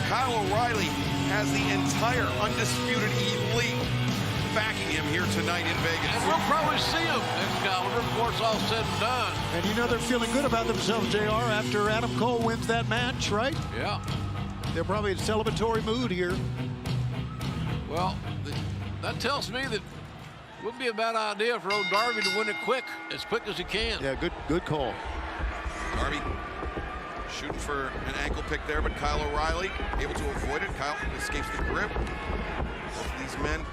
Speaker 3: Kyle O'Reilly has the entire undisputed elite backing him here tonight in Vegas.
Speaker 21: And we'll probably see him Excalibur before it's all said and done.
Speaker 2: And you know they're feeling good about themselves, JR, after Adam Cole wins that match, right?
Speaker 21: Yeah.
Speaker 2: They're probably in celebratory mood here.
Speaker 21: Well, that tells me that it would be a bad idea for old Darby to win it as quick as he can.
Speaker 2: Yeah, good call.
Speaker 3: Darby shooting for an ankle pick there, but Kyle O'Reilly able to avoid it. Kyle escapes the grip. Both of these men,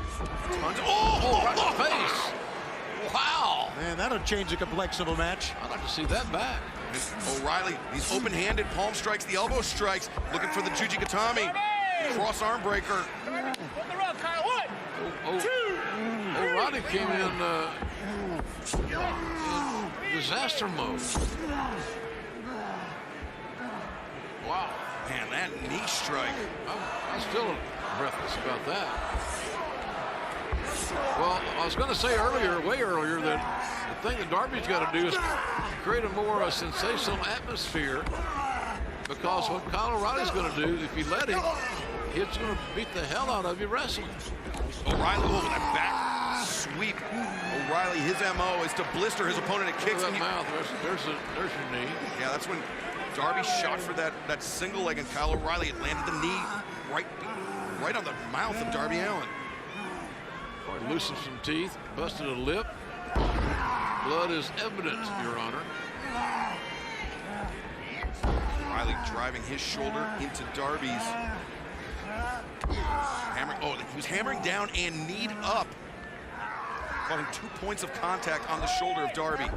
Speaker 3: tons.
Speaker 21: Oh, right in the face. Wow.
Speaker 2: Man, that'll change the complexion of a match.
Speaker 21: I'd like to see that back.
Speaker 3: And O'Reilly, these open-handed palm strikes, the elbow strikes, looking for the Juji Gatami. Cross arm breaker.
Speaker 21: O'Reilly came in disaster mode. Wow.
Speaker 3: Man, that knee strike.
Speaker 21: I'm still breathless about that. Well, I was going to say way earlier, that the thing that Darby's got to do is create a more sensational atmosphere, because what Kyle O'Reilly's going to do, if you let him, he's going to beat the hell out of you wrestling.
Speaker 3: O'Reilly, with that back sweep. O'Reilly, his MO is to blister his opponent at kicks.
Speaker 21: That mouth, there's your knee.
Speaker 3: Yeah, that's when Darby shot for that single leg, and Kyle O'Reilly had landed the knee right on the mouth of Darby Allin.
Speaker 21: Or loosened some teeth, busted a lip. Blood is evident, Your Honor.
Speaker 3: O'Reilly driving his shoulder into Darby's. He was hammering down and kneed up, causing 2 points of contact on the shoulder of Darby.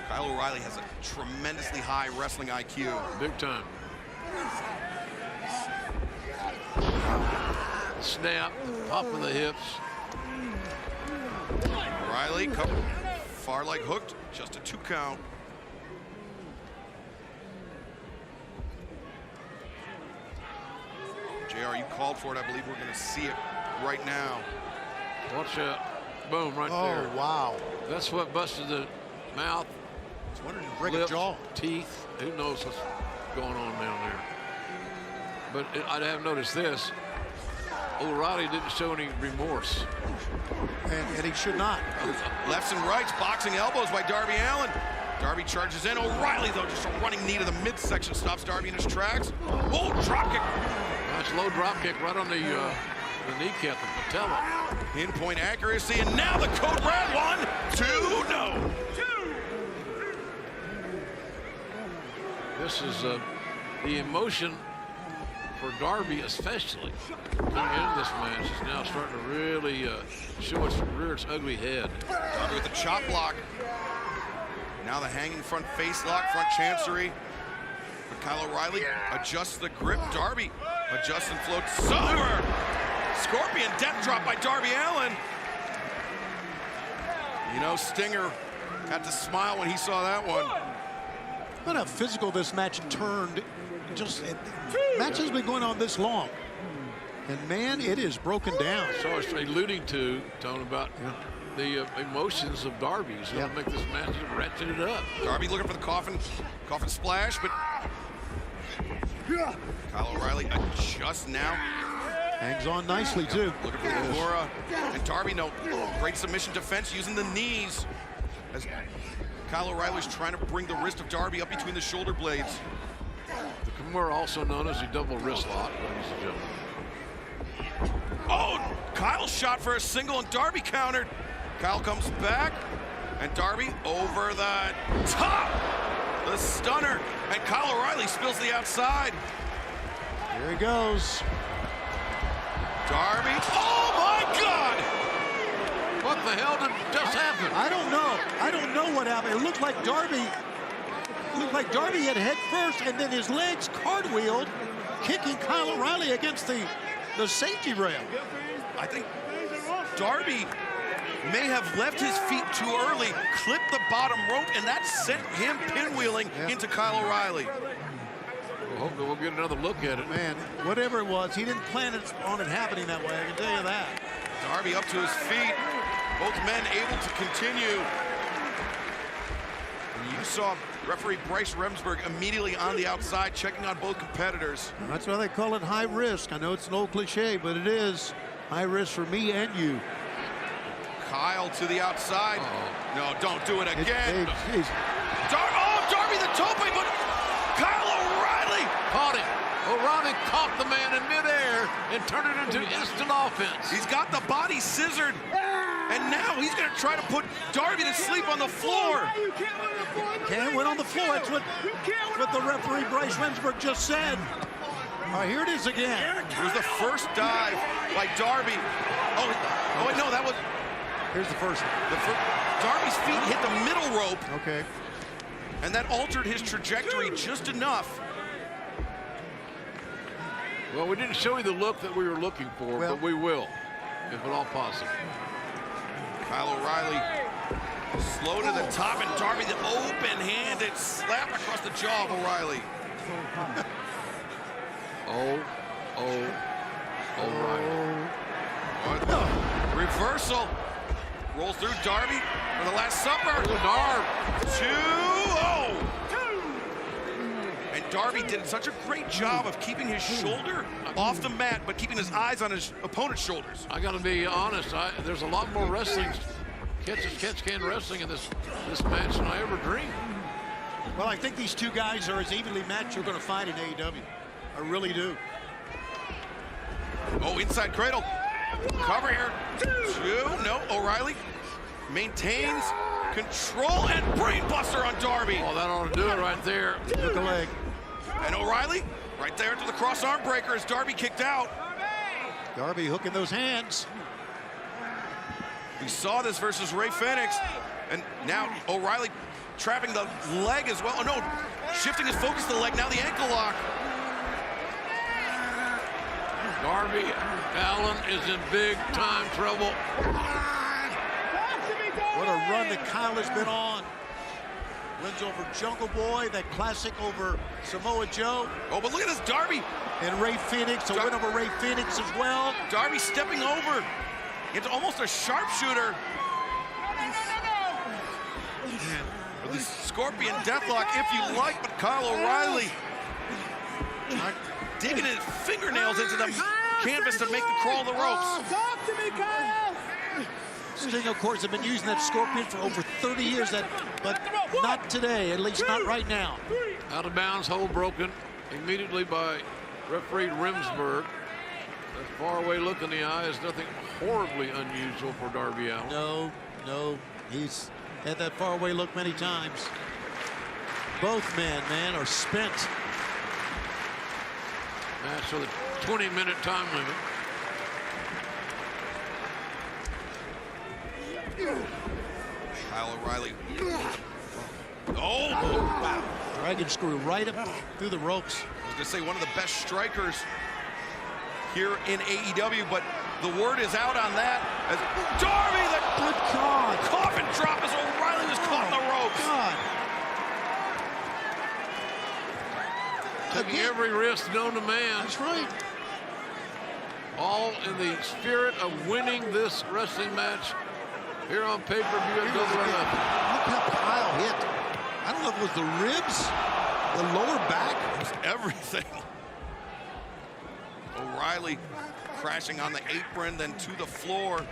Speaker 3: Kyle O'Reilly has a tremendously high wrestling IQ.
Speaker 21: Big time. Snap, pop of the hips.
Speaker 3: O'Reilly, far leg hooked, just a 2 count. JR, you called for it. I believe we're going to see it right now.
Speaker 21: Watch that. Boom, right there.
Speaker 2: Oh, wow.
Speaker 21: That's what busted the mouth.
Speaker 2: Break a jaw.
Speaker 21: Teeth. Who knows what's going on down there? But I have noticed this. O'Reilly didn't show any remorse.
Speaker 2: And he should not.
Speaker 3: Lefts and rights, boxing elbows by Darby Allin. Darby charges in. O'Reilly, though, just a running knee to the midsection stops Darby in his tracks. Oh, drop kick.
Speaker 21: Nice low drop kick right on the kneecap, the patella.
Speaker 3: Pinpoint accuracy, and now the code red. 1, 2, no.
Speaker 21: This is the emotion for Darby, especially coming into this match, is now starting to really rear its ugly head.
Speaker 3: Darby with the chop block. Now the hanging front face lock, front chancery. But Kyle O'Reilly adjusts the grip. Darby adjusts and floats over. Scorpion death drop by Darby Allin. You know, Stinger had to smile when he saw that one.
Speaker 2: Look how physical this match turned. Match has been going on this long. And man, it is broken down.
Speaker 21: So I was alluding to, Tone, about the emotions of Darby. He's going to make this match ratchet it up.
Speaker 3: Darby looking for the coffin splash, but Kyle O'Reilly adjusts now.
Speaker 2: Hangs on nicely, too.
Speaker 3: Looking for the Kimura. And Darby, great submission defense using the knees. As Kyle O'Reilly's trying to bring the wrist of Darby up between the shoulder blades.
Speaker 21: The Kimura, also known as the double wrist lock, ladies and gentlemen.
Speaker 3: Oh, Kyle shot for a single and Darby countered. Kyle comes back and Darby over the top. The stunner, and Kyle O'Reilly spills the outside.
Speaker 2: Here he goes.
Speaker 3: Darby, oh my God!
Speaker 21: What the hell did just happen?
Speaker 2: I don't know. I don't know what happened. It looked like Darby had head first, and then his legs cartwheeled, kicking Kyle O'Reilly against the safety rail.
Speaker 3: I think Darby may have left his feet too early, clipped the bottom rope, and that sent him pinwheeling into Kyle O'Reilly.
Speaker 21: We'll hope that we'll get another look at it.
Speaker 2: Man, whatever it was, he didn't plan on it happening that way, I can tell you that.
Speaker 3: Darby up to his feet, both men able to continue. And you saw referee Bryce Remsburg immediately on the outside, checking on both competitors.
Speaker 2: And that's why they call it high risk. I know it's an old cliche, but it is high risk for me and you.
Speaker 3: Kyle to the outside. No, don't do it again. Darby the tope, but Kyle O'Reilly
Speaker 21: caught him. O'Reilly caught the man in midair and turned it into instant offense.
Speaker 3: He's got the body scissored, and now he's going to try to put Darby to sleep on the floor.
Speaker 2: Can't win on the floor. That's what the referee Bryce Remsburg just said. All right, here it is again.
Speaker 3: It was the first dive by Darby. Oh wait, no, that was...
Speaker 2: Here's the first one.
Speaker 3: Darby's feet hit the middle rope.
Speaker 2: Okay.
Speaker 3: And that altered his trajectory just enough.
Speaker 21: Well, we didn't show you the look that we were looking for, but we will, if at all possible.
Speaker 3: Kyle O'Reilly slow to the top, and Darby the open-handed slap across the jaw of O'Reilly.
Speaker 21: O'Reilly.
Speaker 3: Reversal. Rolls through Darby for the Last Supper. 2-0. And Darby did such a great job of keeping his shoulder off the mat, but keeping his eyes on his opponent's shoulders.
Speaker 21: I got to be honest. There's a lot more wrestling, catch-can wrestling in this match than I ever dreamed.
Speaker 2: Well, I think these two guys are as evenly matched you're going to find in AEW. I really do.
Speaker 3: Oh, inside cradle. Cover here. 2. No, O'Reilly maintains control and brainbuster on Darby.
Speaker 21: Oh, that ought to do it right there.
Speaker 2: Hook a leg.
Speaker 3: And O'Reilly right there to the cross arm breaker as Darby kicked out.
Speaker 2: Darby hooking those hands.
Speaker 3: We saw this versus Ray Phoenix, and now O'Reilly trapping the leg as well. Oh no, shifting his focus to the leg, now the ankle lock.
Speaker 21: Darby Allin is in big time trouble.
Speaker 2: What a run that Kyle has been on. Wins over Jungle Boy, that classic over Samoa Joe.
Speaker 3: Oh, but look at this, Darby.
Speaker 2: And Ray Phoenix, a win over Ray Phoenix as well.
Speaker 3: Darby stepping over into almost a sharpshooter. with the Scorpion Deathlock if you like, but Kyle O'Reilly digging his fingernails into the canvas to make the crawl of the ropes.
Speaker 2: Talk to me, Kyle! Sting, of course, have been using that Scorpion for over 30 years, but not today, at least not right now.
Speaker 21: Out of bounds, hold broken immediately by referee Rimsberg. That faraway look in the eye is nothing horribly unusual for Darby Allin.
Speaker 2: No, he's had that faraway look many times. Both men, are spent.
Speaker 21: Match for the 20-minute time limit.
Speaker 3: Kyle O'Reilly. Oh,
Speaker 2: wow. Dragon screw right up through the ropes.
Speaker 3: I was going to say one of the best strikers here in AEW, but the word is out on that. As Darby, the
Speaker 2: good God,
Speaker 3: coffin drop as O'Reilly was caught in the ropes.
Speaker 2: God.
Speaker 21: Taking every risk known to man.
Speaker 2: That's right.
Speaker 21: All in the spirit of winning this wrestling match here on pay-per-view at Double or Nothing.
Speaker 2: Look how Kyle hit. I don't know if it was the ribs, the lower back.
Speaker 3: It was everything. O'Reilly crashing on the apron, then to the floor.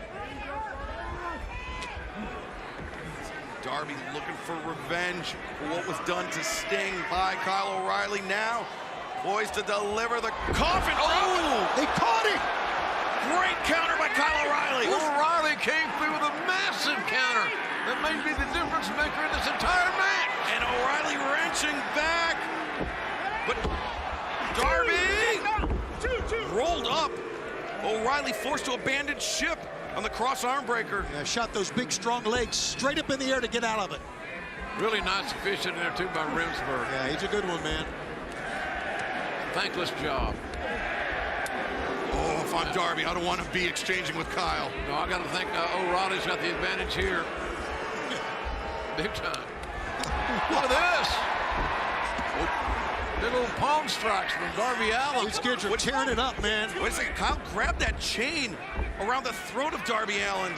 Speaker 3: Darby looking for revenge for what was done to Sting by Kyle O'Reilly. Now poised to deliver the coffin.
Speaker 2: Oh, they caught it.
Speaker 3: Great counter by Kyle O'Reilly.
Speaker 21: O'Reilly came through with a massive counter that may be the difference maker in this entire match.
Speaker 3: And O'Reilly wrenching back. But Darby rolled up. O'Reilly forced to abandon ship on the cross arm breaker.
Speaker 2: Yeah, shot those big strong legs straight up in the air to get out of it.
Speaker 21: Really nice efficient there too by Rimsberg.
Speaker 2: Yeah, he's a good one, man.
Speaker 21: Thankless job.
Speaker 3: Oh, if I'm Darby, I don't want to be exchanging with Kyle.
Speaker 21: No, I got to think O'Reilly's got the advantage here. Big time. Look at this. Big little palm strikes from Darby Allin.
Speaker 2: These kids are tearing it up, man.
Speaker 3: Wait a second, Kyle grabbed that chain around the throat of Darby Allin.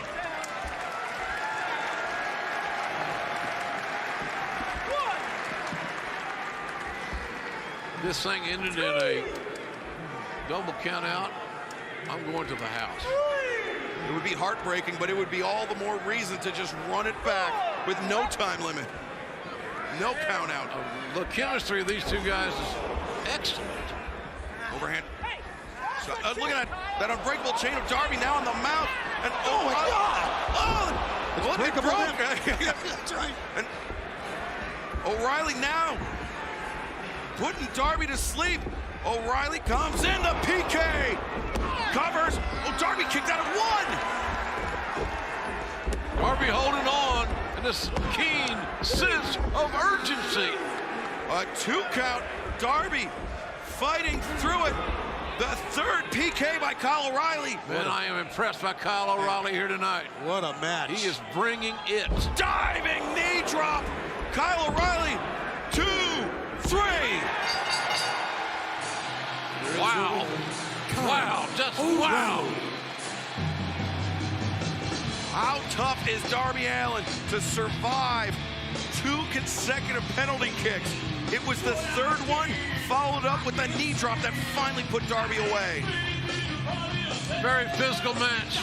Speaker 21: This thing ended in a double count out. I'm going to the house.
Speaker 3: It would be heartbreaking, but it would be all the more reason to just run it back with no time limit. No count out.
Speaker 21: The chemistry of these two guys is excellent.
Speaker 3: Overhand. So, look at that unbreakable chain of Darby now in the mouth. And oh my God! Oh, look, it broke.
Speaker 2: That's right.
Speaker 3: And O'Reilly now putting Darby to sleep. O'Reilly comes in, the PK covers. Oh, Darby kicked out at one.
Speaker 21: Darby holding on in this keen sense of urgency.
Speaker 3: A 2 count. Darby fighting through it. The third PK by Kyle O'Reilly.
Speaker 21: Man, I am impressed by Kyle O'Reilly here tonight.
Speaker 2: What a match.
Speaker 21: He is bringing it.
Speaker 3: Diving knee drop. Kyle O'Reilly, 2, 3.
Speaker 21: Wow. Wow, just wow.
Speaker 3: How tough is Darby Allin to survive 2 consecutive penalty kicks? It was the third one, followed up with a knee drop that finally put Darby away.
Speaker 21: Very physical match.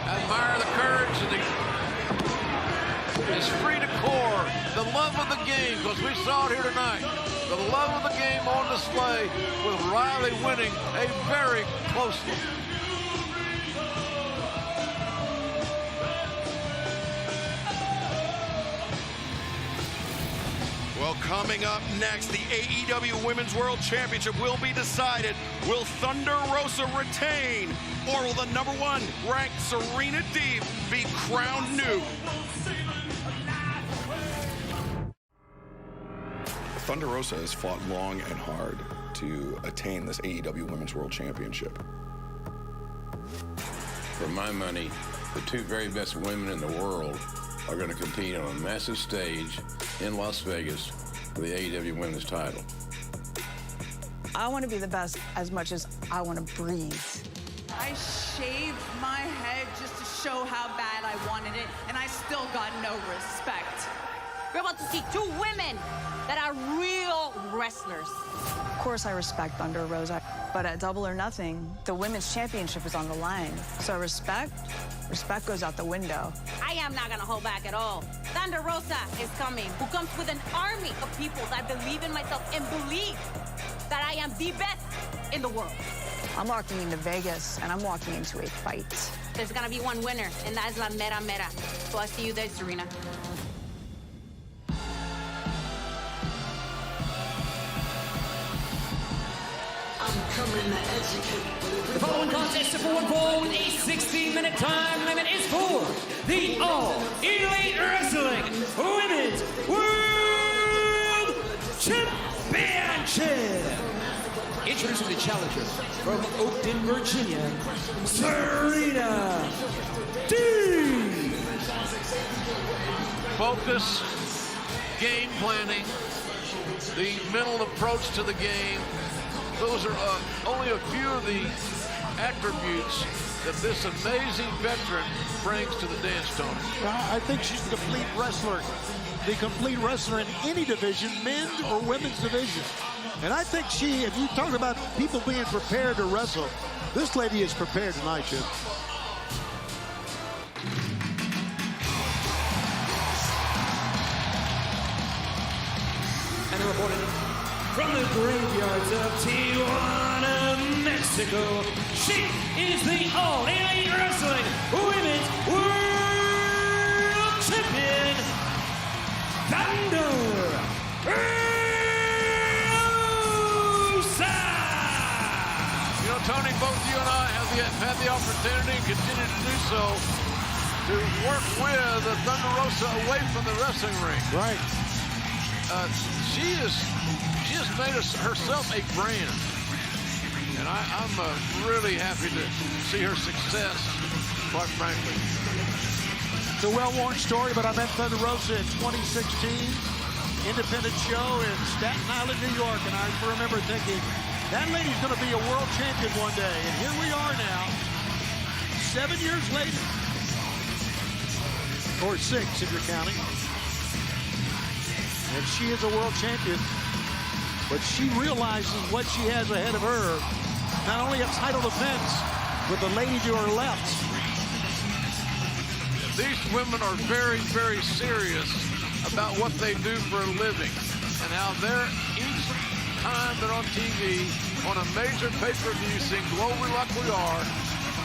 Speaker 21: Admire the courage and the esprit de corps, the love of the game, because we saw it here tonight. The love of the game on display with Riley winning a very close one.
Speaker 3: Well, coming up next, the AEW Women's World Championship will be decided. Will Thunder Rosa retain, or will the #1 ranked Serena Deeb be crowned new?
Speaker 7: Thunder Rosa has fought long and hard to attain this AEW Women's World Championship.
Speaker 6: For my money, the 2 very best women in the world are going to compete on a massive stage in Las Vegas for the AEW Women's title.
Speaker 11: I want to be the best as much as I want to breathe.
Speaker 22: I shaved my head just to show how bad I wanted it, and I still got no respect.
Speaker 9: We're about to see two women that are real wrestlers.
Speaker 11: Of course, I respect Thunder Rosa, but at Double or Nothing, the women's championship is on the line. So respect goes out the window.
Speaker 9: I am not gonna hold back at all. Thunder Rosa is coming, who comes with an army of people that believe in myself and believe that I am the best in the world.
Speaker 11: I'm walking into Vegas, and I'm walking into a fight.
Speaker 9: There's gonna be one winner, and that is La Mera Mera. So I'll see you there, Serena.
Speaker 13: The following contest for one fall with a 16-minute time limit is for the All Elite Wrestling Women's World Championship. Introducing the challenger from Oakton, Virginia, Serena Deeb.
Speaker 21: Focus, game planning, the mental approach to the game. Those are only a few of the attributes that this amazing veteran brings to the dance, Tony.
Speaker 2: I think she's the complete wrestler in any division, men's or women's division. And I think if you talk about people being prepared to wrestle, this lady is prepared tonight, Jim.
Speaker 13: And reported from the graveyards of Tijuana, Mexico, she is the All Elite Wrestling Women's World Champion, Thunder Rosa.
Speaker 21: You know, Tony, both you and I have had the opportunity and continue to do so to work with Thunder Rosa away from the wrestling ring.
Speaker 2: Right.
Speaker 21: She has made herself a brand, and I'm really happy to see her success, quite frankly.
Speaker 2: It's a well-worn story, but I met Thunder Rosa in 2016, independent show in Staten Island, New York, and I remember thinking, that lady's going to be a world champion one day, and here we are now, 7 years later, or 6 if you're counting, and she is a world champion. But she realizes what she has ahead of her. Not only a title defense, but the lady to her left.
Speaker 21: These women are very, very serious about what they do for a living and how each time they're on TV, on a major pay-per-view, seeing globally like we are,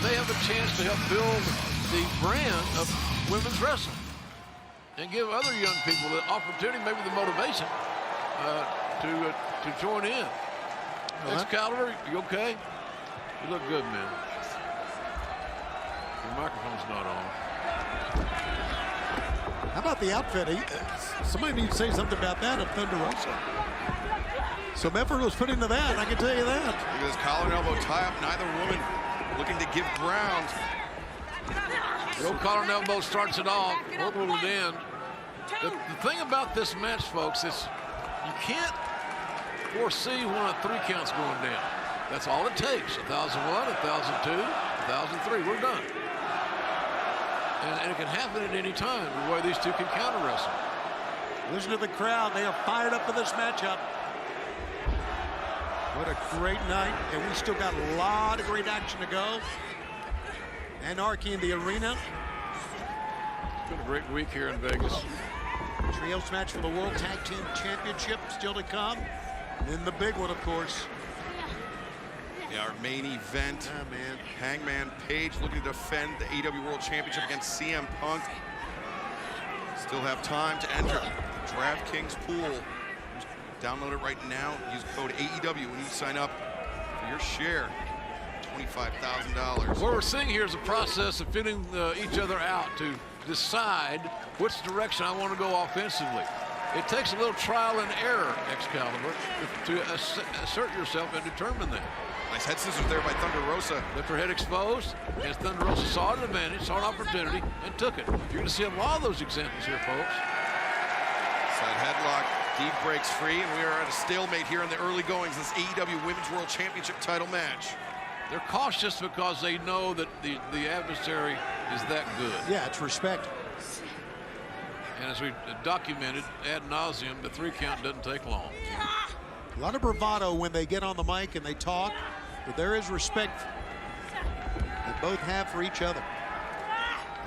Speaker 21: they have a chance to help build the brand of women's wrestling and give other young people the opportunity, maybe the motivation, to join in. Excalibur, you okay? You look good, man. Your microphone's not on.
Speaker 2: How about the outfit? Somebody needs to say something about that of Thunder Rosa. Some effort was put into that, I can tell you that.
Speaker 3: Look at this collar and elbow tie-up. Neither woman looking to give ground.
Speaker 21: The old collar and elbow starts it off. Both will end. The thing about this match, folks, is you can't foresee one of 3 counts going down. That's all it takes. 1,001, 1,002, 1,003. We're done. And it can happen at any time the way these two can counter wrestle.
Speaker 2: Listen to the crowd. They are fired up for this matchup. What a great night. And we still got a lot of great action to go. Anarchy in the arena.
Speaker 21: It's been a great week here in Vegas.
Speaker 2: Trios match for the World Tag Team Championship still to come. And then the big one, of course.
Speaker 3: Yeah, our main event. Hangman Page looking to defend the AEW World Championship against CM Punk. Still have time to enter the DraftKings pool. Download it right now. Use code AEW when you sign up for your share. $25,000.
Speaker 21: What we're seeing here is a process of feeling each other out to decide which direction I want to go offensively. It takes a little trial and error, Excalibur, to assert yourself and determine that.
Speaker 3: Nice head scissors there by Thunder Rosa.
Speaker 21: Left her head exposed, and Thunder Rosa saw an advantage, saw an opportunity, and took it. You're going to see a lot of those examples here, folks.
Speaker 3: Side headlock, Deep breaks free, and we are at a stalemate here in the early goings. This AEW Women's World Championship title match.
Speaker 21: They're cautious because they know that the adversary is that good.
Speaker 2: Yeah, it's respect.
Speaker 21: And as we documented ad nauseum, the 3 count doesn't take long.
Speaker 2: A lot of bravado when they get on the mic and they talk, but there is respect they both have for each other.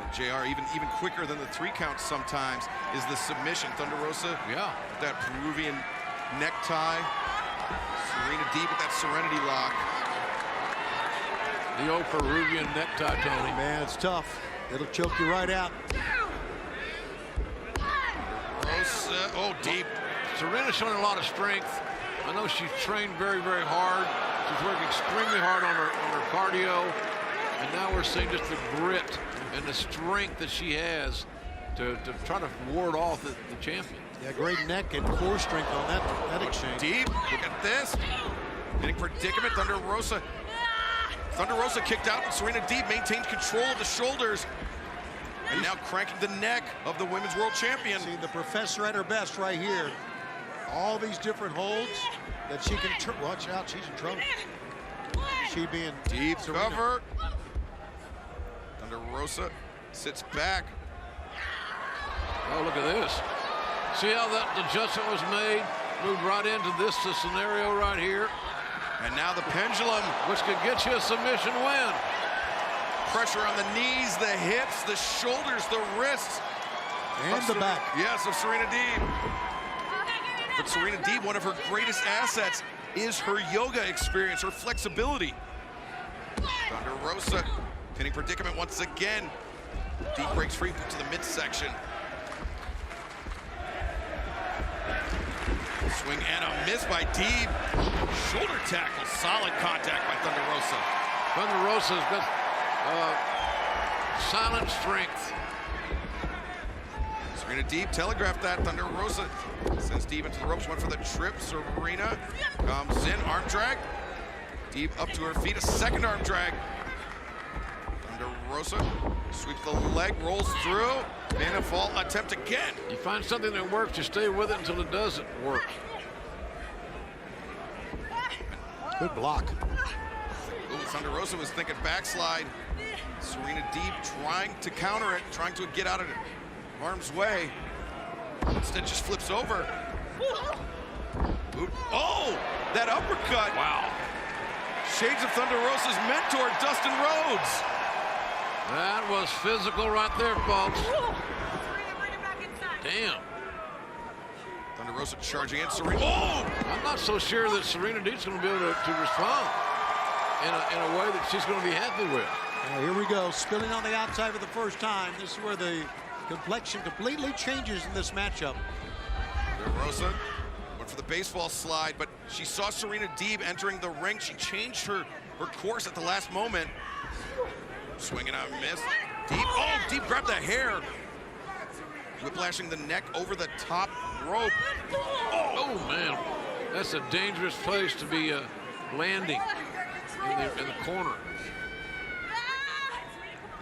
Speaker 3: And JR, even quicker than the 3 count sometimes is the submission. Thunder Rosa,
Speaker 21: yeah,
Speaker 3: that Peruvian necktie. Serena Deeb with that Serenity lock.
Speaker 21: The old Peruvian necktie, Tony.
Speaker 2: Man, it's tough. It'll choke you right out.
Speaker 3: Rosa, oh, deep.
Speaker 21: Serena's showing a lot of strength. I know she's trained very, very hard. She's working extremely hard on her cardio. And now we're seeing just the grit and the strength that she has to try to ward off the champion.
Speaker 2: Yeah, great neck and core strength on that exchange.
Speaker 3: Deep, look at this. Getting predicament, Thunder Rosa. Thunder Rosa kicked out, and Serena Deeb maintained control of the shoulders. And now cranking the neck of the Women's World Champion.
Speaker 2: See the professor at her best right here. All these different holds that she can watch out, she's in trouble. She being
Speaker 3: deep
Speaker 2: Serena.
Speaker 3: Cover. Thunder Rosa sits back.
Speaker 21: Oh, look at this. See how that adjustment was made? Moved right into this scenario right here.
Speaker 3: And now the pendulum,
Speaker 21: which could get you a submission win.
Speaker 3: Pressure on the knees, the hips, the shoulders, the wrists.
Speaker 2: And the back.
Speaker 3: Yes, of Serena Deeb. But Serena Deeb, one of her greatest assets is her yoga experience, her flexibility. Thunder Rosa pinning predicament once again. Deeb breaks free to the midsection. Swing and a miss by Deeb. Shoulder tackle, solid contact by Thunder Rosa.
Speaker 21: Thunder Rosa's got silent strength.
Speaker 3: Serena Deeb telegraphed that. Thunder Rosa sends Deeb into the ropes, went for the trip. Serena comes in, arm drag. Deeb up to her feet, a second arm drag. Thunder Rosa sweeps the leg, rolls through, and a fall attempt again.
Speaker 21: You find something that works, you stay with it until it doesn't work.
Speaker 2: Good block.
Speaker 3: Ooh, Thunder Rosa was thinking backslide. Serena Deeb trying to counter it, trying to get out of harm's way. Instead just flips over. Ooh. Oh, that uppercut.
Speaker 21: Wow.
Speaker 3: Shades of Thunder Rosa's mentor, Dustin Rhodes.
Speaker 21: That was physical right there, folks. Damn.
Speaker 3: Thunder Rosa charging in. Serena. Oh!
Speaker 21: I'm not so sure that Serena Deeb's going to be able to respond in a way that she's going to be happy with.
Speaker 2: Here we go, spilling on the outside for the first time. This is where the complexion completely changes in this matchup.
Speaker 3: Thunder Rosa went for the baseball slide, but she saw Serena Deeb entering the ring. She changed her course at the last moment. Swinging out, miss. Deeb, oh, Deeb grabbed the hair. Whiplashing the neck over the top rope.
Speaker 21: Oh, man. That's a dangerous place to be landing in the corner.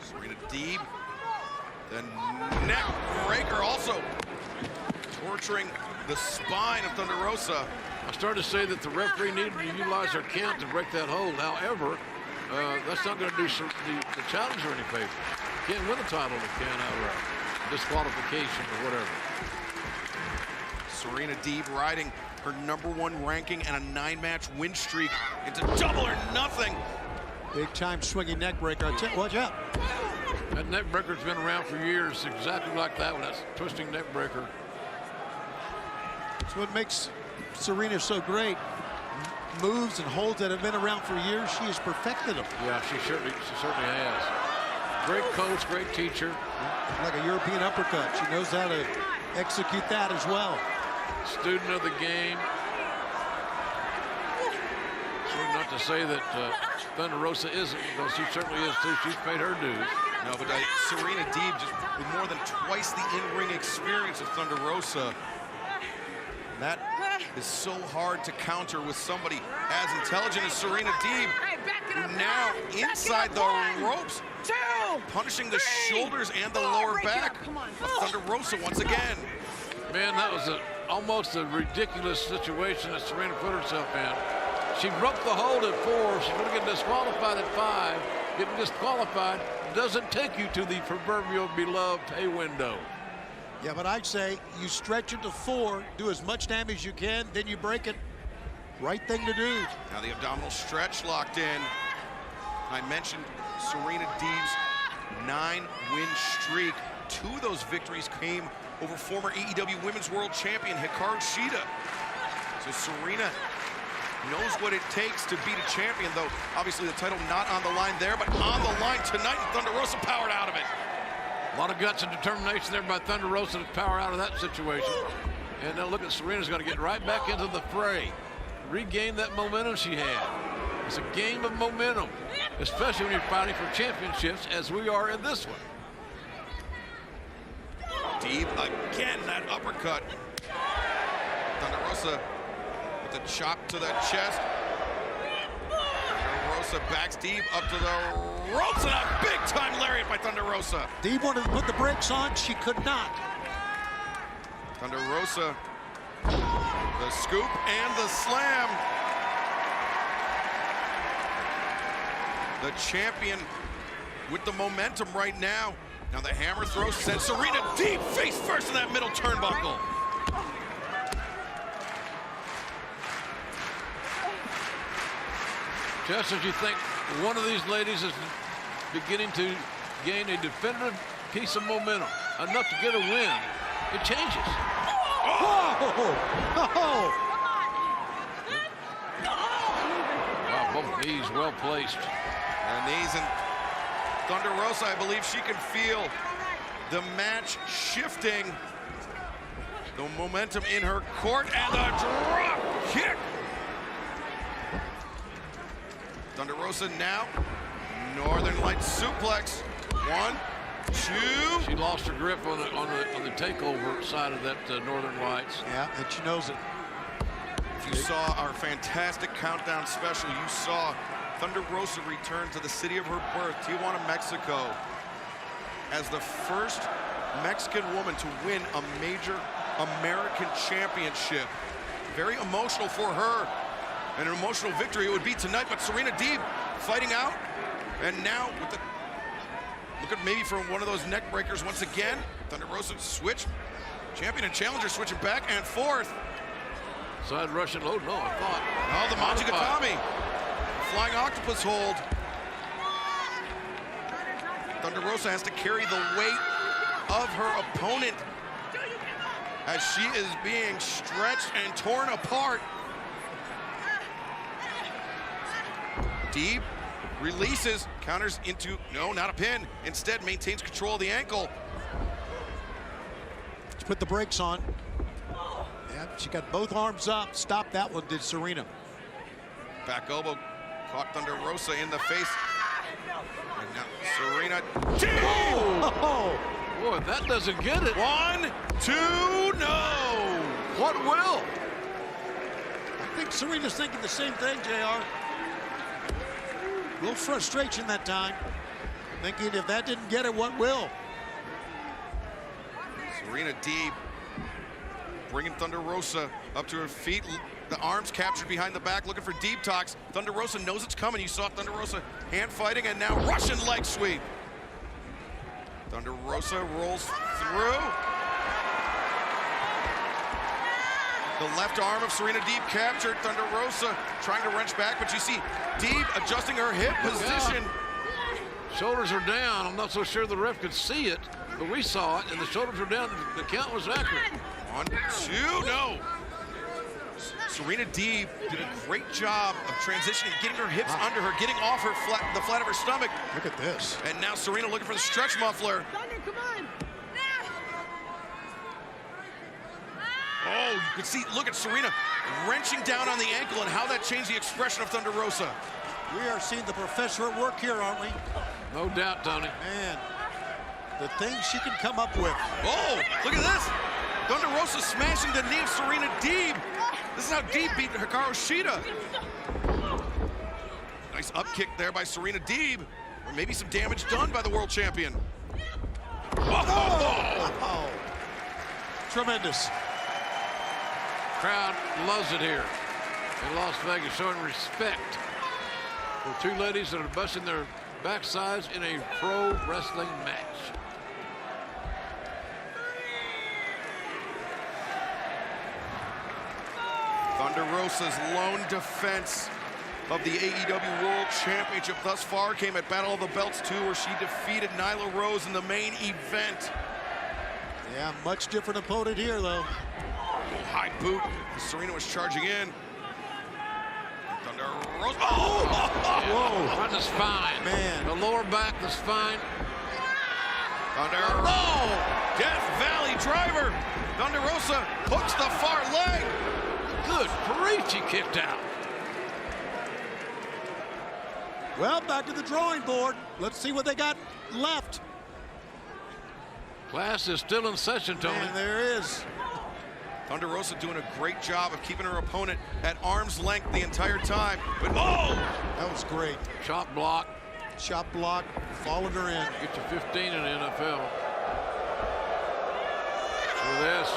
Speaker 3: Serena Deeb. The neck breaker also torturing the spine of Thunder Rosa.
Speaker 21: I started to say that the referee needed to utilize her count to break that hold. However, that's not going to do the challenger any favor. Can't win the title if you can't outright. Disqualification or whatever.
Speaker 3: Serena Deeb riding her #1 ranking and a 9-match win streak into double or nothing.
Speaker 2: Big time swinging neck breaker. Watch out.
Speaker 21: That neck breaker's been around for years, exactly like that one. That's twisting neck breaker.
Speaker 2: That's what makes Serena so great. Moves and holds that have been around for years. She has perfected them.
Speaker 21: Yeah, she certainly has. Great coach, great teacher.
Speaker 2: Like a European uppercut. She knows how to execute that as well.
Speaker 21: Student of the game. Sure not to say that Thunder Rosa isn't, because she certainly is too. She's paid her dues.
Speaker 3: No, but Serena Deeb just with more than twice the in-ring experience of Thunder Rosa. That is so hard to counter with somebody as intelligent as Serena Deeb. Now inside the ropes, punishing the shoulders and the lower back of Thunder Rosa once again.
Speaker 21: Man, that was almost a ridiculous situation that Serena put herself in. She broke the hold at 4. She's going to get disqualified at 5. Getting disqualified doesn't take you to the proverbial beloved pay window.
Speaker 2: Yeah, but I'd say you stretch it to 4, do as much damage as you can, then you break it. Right thing to do.
Speaker 3: Now the abdominal stretch locked in. I mentioned Serena Deeb's 9-win streak. 2 of those victories came over former AEW Women's World Champion Hikaru Shida. So Serena knows what it takes to beat a champion, though obviously the title not on the line there, but on the line tonight, and Thunder Rosa powered out of it.
Speaker 21: A lot of guts and determination there by Thunder Rosa to power out of that situation. And now look at Serena's going to get right back into the fray. Regain that momentum she had. It's a game of momentum, especially when you're fighting for championships as we are in this one.
Speaker 3: Deeb again, that uppercut. Thunder Rosa with a chop to the chest. Thunder Rosa backs Deeb up to the ropes and a big-time lariat by Thunder Rosa.
Speaker 2: Deeb wanted to put the brakes on, she could not.
Speaker 3: Thunder Rosa, the scoop and the slam. The champion with the momentum right now. Now the hammer throw sends Serena Deeb face first in that middle turnbuckle.
Speaker 21: Just as you think one of these ladies is beginning to gain a definitive piece of momentum, enough to get a win, it changes.
Speaker 2: Oh!
Speaker 21: Wow, both knees well placed.
Speaker 3: Her knees, and Thunder Rosa, I believe she can feel the match shifting. The momentum in her court, and the drop kick. Thunder Rosa now, Northern Lights suplex. 1, 2.
Speaker 21: She lost her grip on the takeover side of that Northern Lights.
Speaker 2: Yeah, and she knows it.
Speaker 3: If you saw our fantastic countdown special, you saw Thunder Rosa return to the city of her birth, Tijuana, Mexico, as the first Mexican woman to win a major American championship. Very emotional for her, and an emotional victory it would be tonight, but Serena Deeb fighting out, and now with the, look at maybe from one of those neck breakers once again. Thunder Rosa switch, champion and challenger switching back and forth.
Speaker 21: Side Russian low, no, I thought.
Speaker 3: Oh, the Majigatami. Flying octopus hold. Thunder Rosa has to carry the weight of her opponent as she is being stretched and torn apart. Deeb releases, counters into, no, not a pin. Instead maintains control of the ankle.
Speaker 2: Let's put the brakes on. Yeah, she got both arms up. Stop that one, did Serena.
Speaker 3: Back elbow caught Thunder Rosa in the face. And now Serena.
Speaker 2: Oh!
Speaker 21: Boy, that doesn't get it.
Speaker 3: 1, 2, no!
Speaker 21: What will?
Speaker 2: I think Serena's thinking the same thing, JR. A little frustration that time. Thinking if that didn't get it, what will?
Speaker 3: Serena Deeb bringing Thunder Rosa up to her feet. The arms captured behind the back, looking for deep talks. Thunder Rosa knows it's coming. You saw Thunder Rosa hand fighting, and now Russian leg sweep. Thunder Rosa rolls through. The left arm of Serena Deeb captured. Thunder Rosa trying to wrench back, but you see Deeb adjusting her hip position.
Speaker 21: Shoulders are down. I'm not so sure the ref could see it, but we saw it, and the shoulders are down. The count was accurate.
Speaker 3: 1, 2, no. Serena Deeb did a great job of transitioning, getting her hips under her, getting off her the flat of her stomach.
Speaker 2: Look at this.
Speaker 3: And now Serena looking for the stretch muffler.
Speaker 20: Come on.
Speaker 3: Oh, you can see, look at Serena wrenching down on the ankle and how that changed the expression of Thunder Rosa.
Speaker 2: We are seeing the professor at work here, aren't we?
Speaker 21: No doubt, Tony.
Speaker 2: Man, the things she can come up with.
Speaker 3: Oh, look at this. Thunder Rosa smashing the knee of Serena Deeb. This is how Deeb beat Hikaru Shida. Nice up kick there by Serena Deeb. Or maybe some damage done by the world champion.
Speaker 2: Oh. Tremendous.
Speaker 21: Crowd loves it here in Las Vegas, showing respect for two ladies that are busting their backsides in a pro wrestling match.
Speaker 3: Thunder Rosa's lone defense of the AEW World Championship thus far came at Battle of the Belts 2, where she defeated Nyla Rose in the main event.
Speaker 2: Yeah, much different opponent here, though.
Speaker 3: High boot. Serena was charging in. Thunder Rosa. Oh!
Speaker 6: Whoa! On the spine.
Speaker 2: Man.
Speaker 6: The lower back, the spine.
Speaker 3: Thunder. Oh! Death Valley driver. Thunder Rosa hooks the far leg.
Speaker 6: Good grief, she kicked out.
Speaker 2: Well, back to the drawing board. Let's see what they got left.
Speaker 6: Class is still in session, Tony.
Speaker 2: And there is.
Speaker 3: Thunder Rosa doing a great job of keeping her opponent at arm's length the entire time. But oh!
Speaker 2: That was great.
Speaker 6: Chop block.
Speaker 2: Chop block, followed her in.
Speaker 6: Get you 15 in the NFL. For this.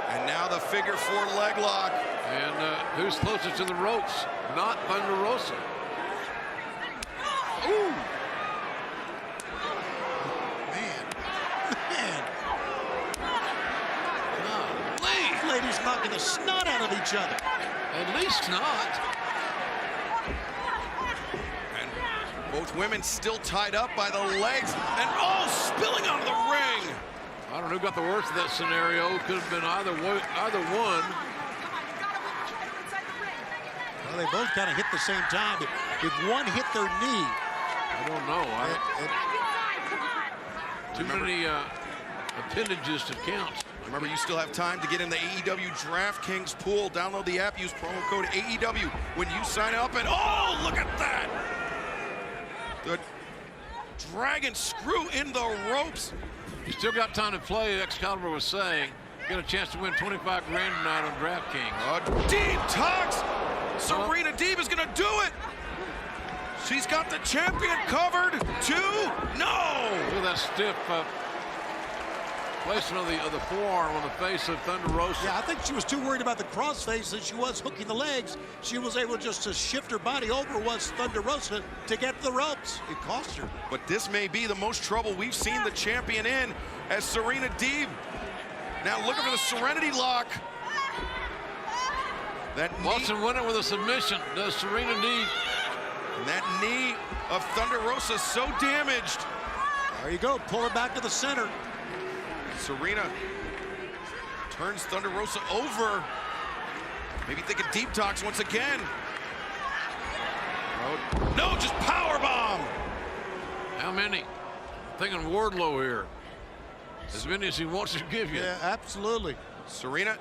Speaker 3: And now the figure 4 leg lock.
Speaker 6: And who's closest to the ropes? Not Thunder Rosa.
Speaker 2: Ooh! Man. These ladies knocking the snot out of each other.
Speaker 6: At least not.
Speaker 3: And both women still tied up by the legs. And oh, spilling onto the ring.
Speaker 6: I don't know who got the worst of that scenario. Could have been either one.
Speaker 2: Well, they both kind of hit the same time. If one hit their knee.
Speaker 6: I don't know. Too many appendages to count.
Speaker 3: Remember, you still have time to get in the AEW DraftKings pool. Download the app, use promo code AEW when you sign up. And oh, look at that! The dragon screw in the ropes.
Speaker 6: You still got time to play, Excalibur was saying. Get a chance to win 25 grand tonight on DraftKings.
Speaker 3: Deep tucks! Serena Deeb is gonna do it! She's got the champion covered. 2, no!
Speaker 6: Look at that stiff placement of the forearm on the face of Thunder Rosa.
Speaker 2: Yeah, I think she was too worried about the crossface as she was hooking the legs. She was able just to shift her body over, was Thunder Rosa, to get the ropes. It cost her.
Speaker 3: But this may be the most trouble we've seen the champion in, as Serena Deeb now looking for the Serenity Lock.
Speaker 6: Watson winning with a submission. Does Serena Deeb.
Speaker 3: And that knee of Thunder Rosa so damaged.
Speaker 2: There you go. Pull her back to the center.
Speaker 3: Serena turns Thunder Rosa over. Maybe thinking deep talks once again. No, just power bomb.
Speaker 6: How many? I'm thinking Wardlow here. As many as he wants to give you.
Speaker 2: Yeah, absolutely.
Speaker 3: Serena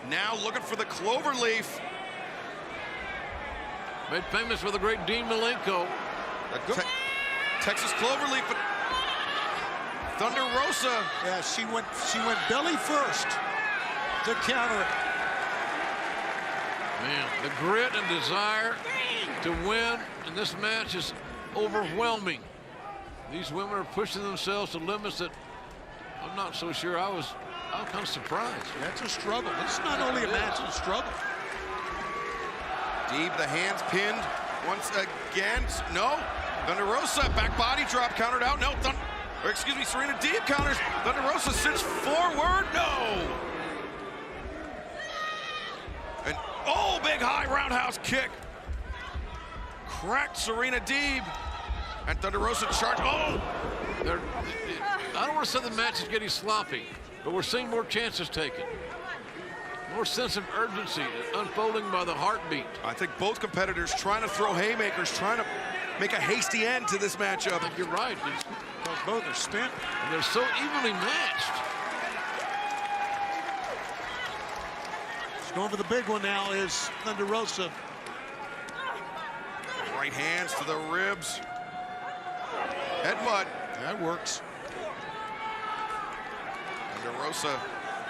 Speaker 3: now looking for the cloverleaf.
Speaker 6: Made famous for the great Dean Malenko.
Speaker 3: Texas cloverleaf, but Thunder Rosa.
Speaker 2: Yeah, she went belly first to counter it.
Speaker 6: Man, the grit and desire to win in this match is overwhelming. These women are pushing themselves to limits that I'm not so sure I'm kind of surprised.
Speaker 2: That's a struggle. It's not only a match, it's a struggle.
Speaker 3: Deeb, the hands pinned once again. No. Thunder Rosa, back body drop, countered out. No. Serena Deeb counters. Thunder Rosa sits forward. No. And oh, big high roundhouse kick. Cracked Serena Deeb. And Thunder Rosa charged. Oh.
Speaker 6: I don't want to say the match is getting sloppy, but we're seeing more chances taken. More sense of urgency unfolding by the heartbeat.
Speaker 3: I think both competitors trying to throw haymakers, trying to make a hasty end to this matchup.
Speaker 6: I think you're right.
Speaker 2: Both are spent.
Speaker 6: And they're so evenly matched.
Speaker 2: Going for the big one now is Thunder Rosa.
Speaker 3: Right hands to the ribs. Headbutt.
Speaker 2: That works.
Speaker 3: Thunder Rosa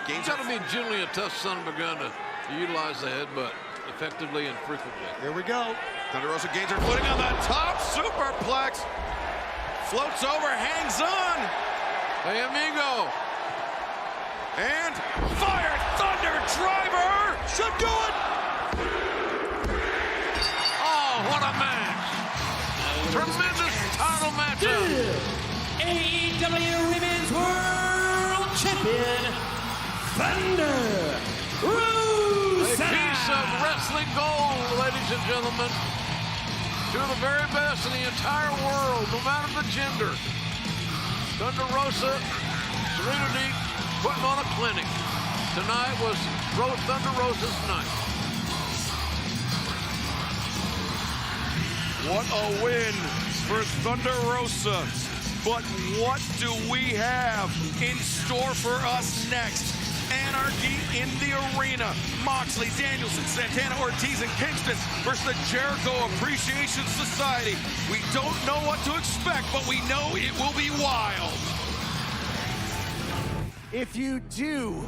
Speaker 3: gains.
Speaker 6: Got to be generally a tough son of a gun to utilize the headbutt effectively and frequently.
Speaker 2: Here we go.
Speaker 3: Thunder Rosa gains her footing on the top superplex. Floats over, hangs on.
Speaker 6: Hey, amigo.
Speaker 3: And fired Thunder driver.
Speaker 2: Should do it.
Speaker 6: Oh, what a match. Tremendous title matchup.
Speaker 13: AEW Women's World Champion, Thunder Rosa.
Speaker 21: of wrestling gold, ladies and gentlemen. Two of the very best in the entire world, no matter the gender. Thunder Rosa, Serena Deep, putting on a clinic. Tonight was Thunder Rosa's night.
Speaker 15: What a win for Thunder Rosa. But what do we have in store for us next? Anarchy in the arena. Moxley, Danielson, Santana, Ortiz, and Kingston versus the Jericho Appreciation Society. We don't know what to expect, but we know it will be wild.
Speaker 8: If you do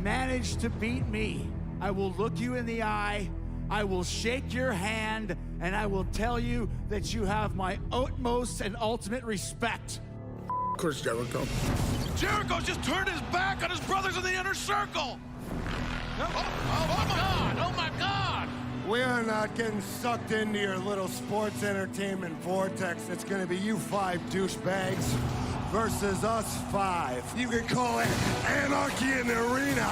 Speaker 8: manage to beat me, I will look you in the eye, I will shake your hand, and I will tell you that you have my utmost and ultimate respect.
Speaker 14: Of course, Jericho.
Speaker 15: Jericho's just turned his back on his brothers in the inner circle.
Speaker 21: Oh my God!
Speaker 16: We are not getting sucked into your little sports entertainment vortex. It's going to be you 5 douchebags versus us 5. You can call it anarchy in the arena.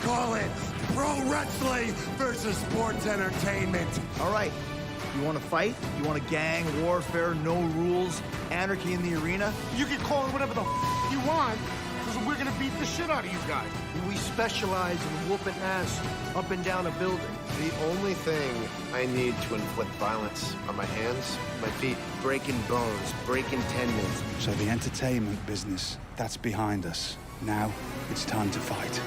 Speaker 16: Call it pro wrestling versus sports entertainment.
Speaker 5: All right. You want to fight? You want a gang warfare, no rules, anarchy in the arena?
Speaker 14: You can call it whatever the you want, because we're gonna beat the shit out of you guys.
Speaker 23: We specialize in whooping ass up and down a building. The only thing I need to inflict violence are my hands, my feet, breaking bones, breaking tendons.
Speaker 24: So the entertainment business, that's behind us. Now it's time to fight.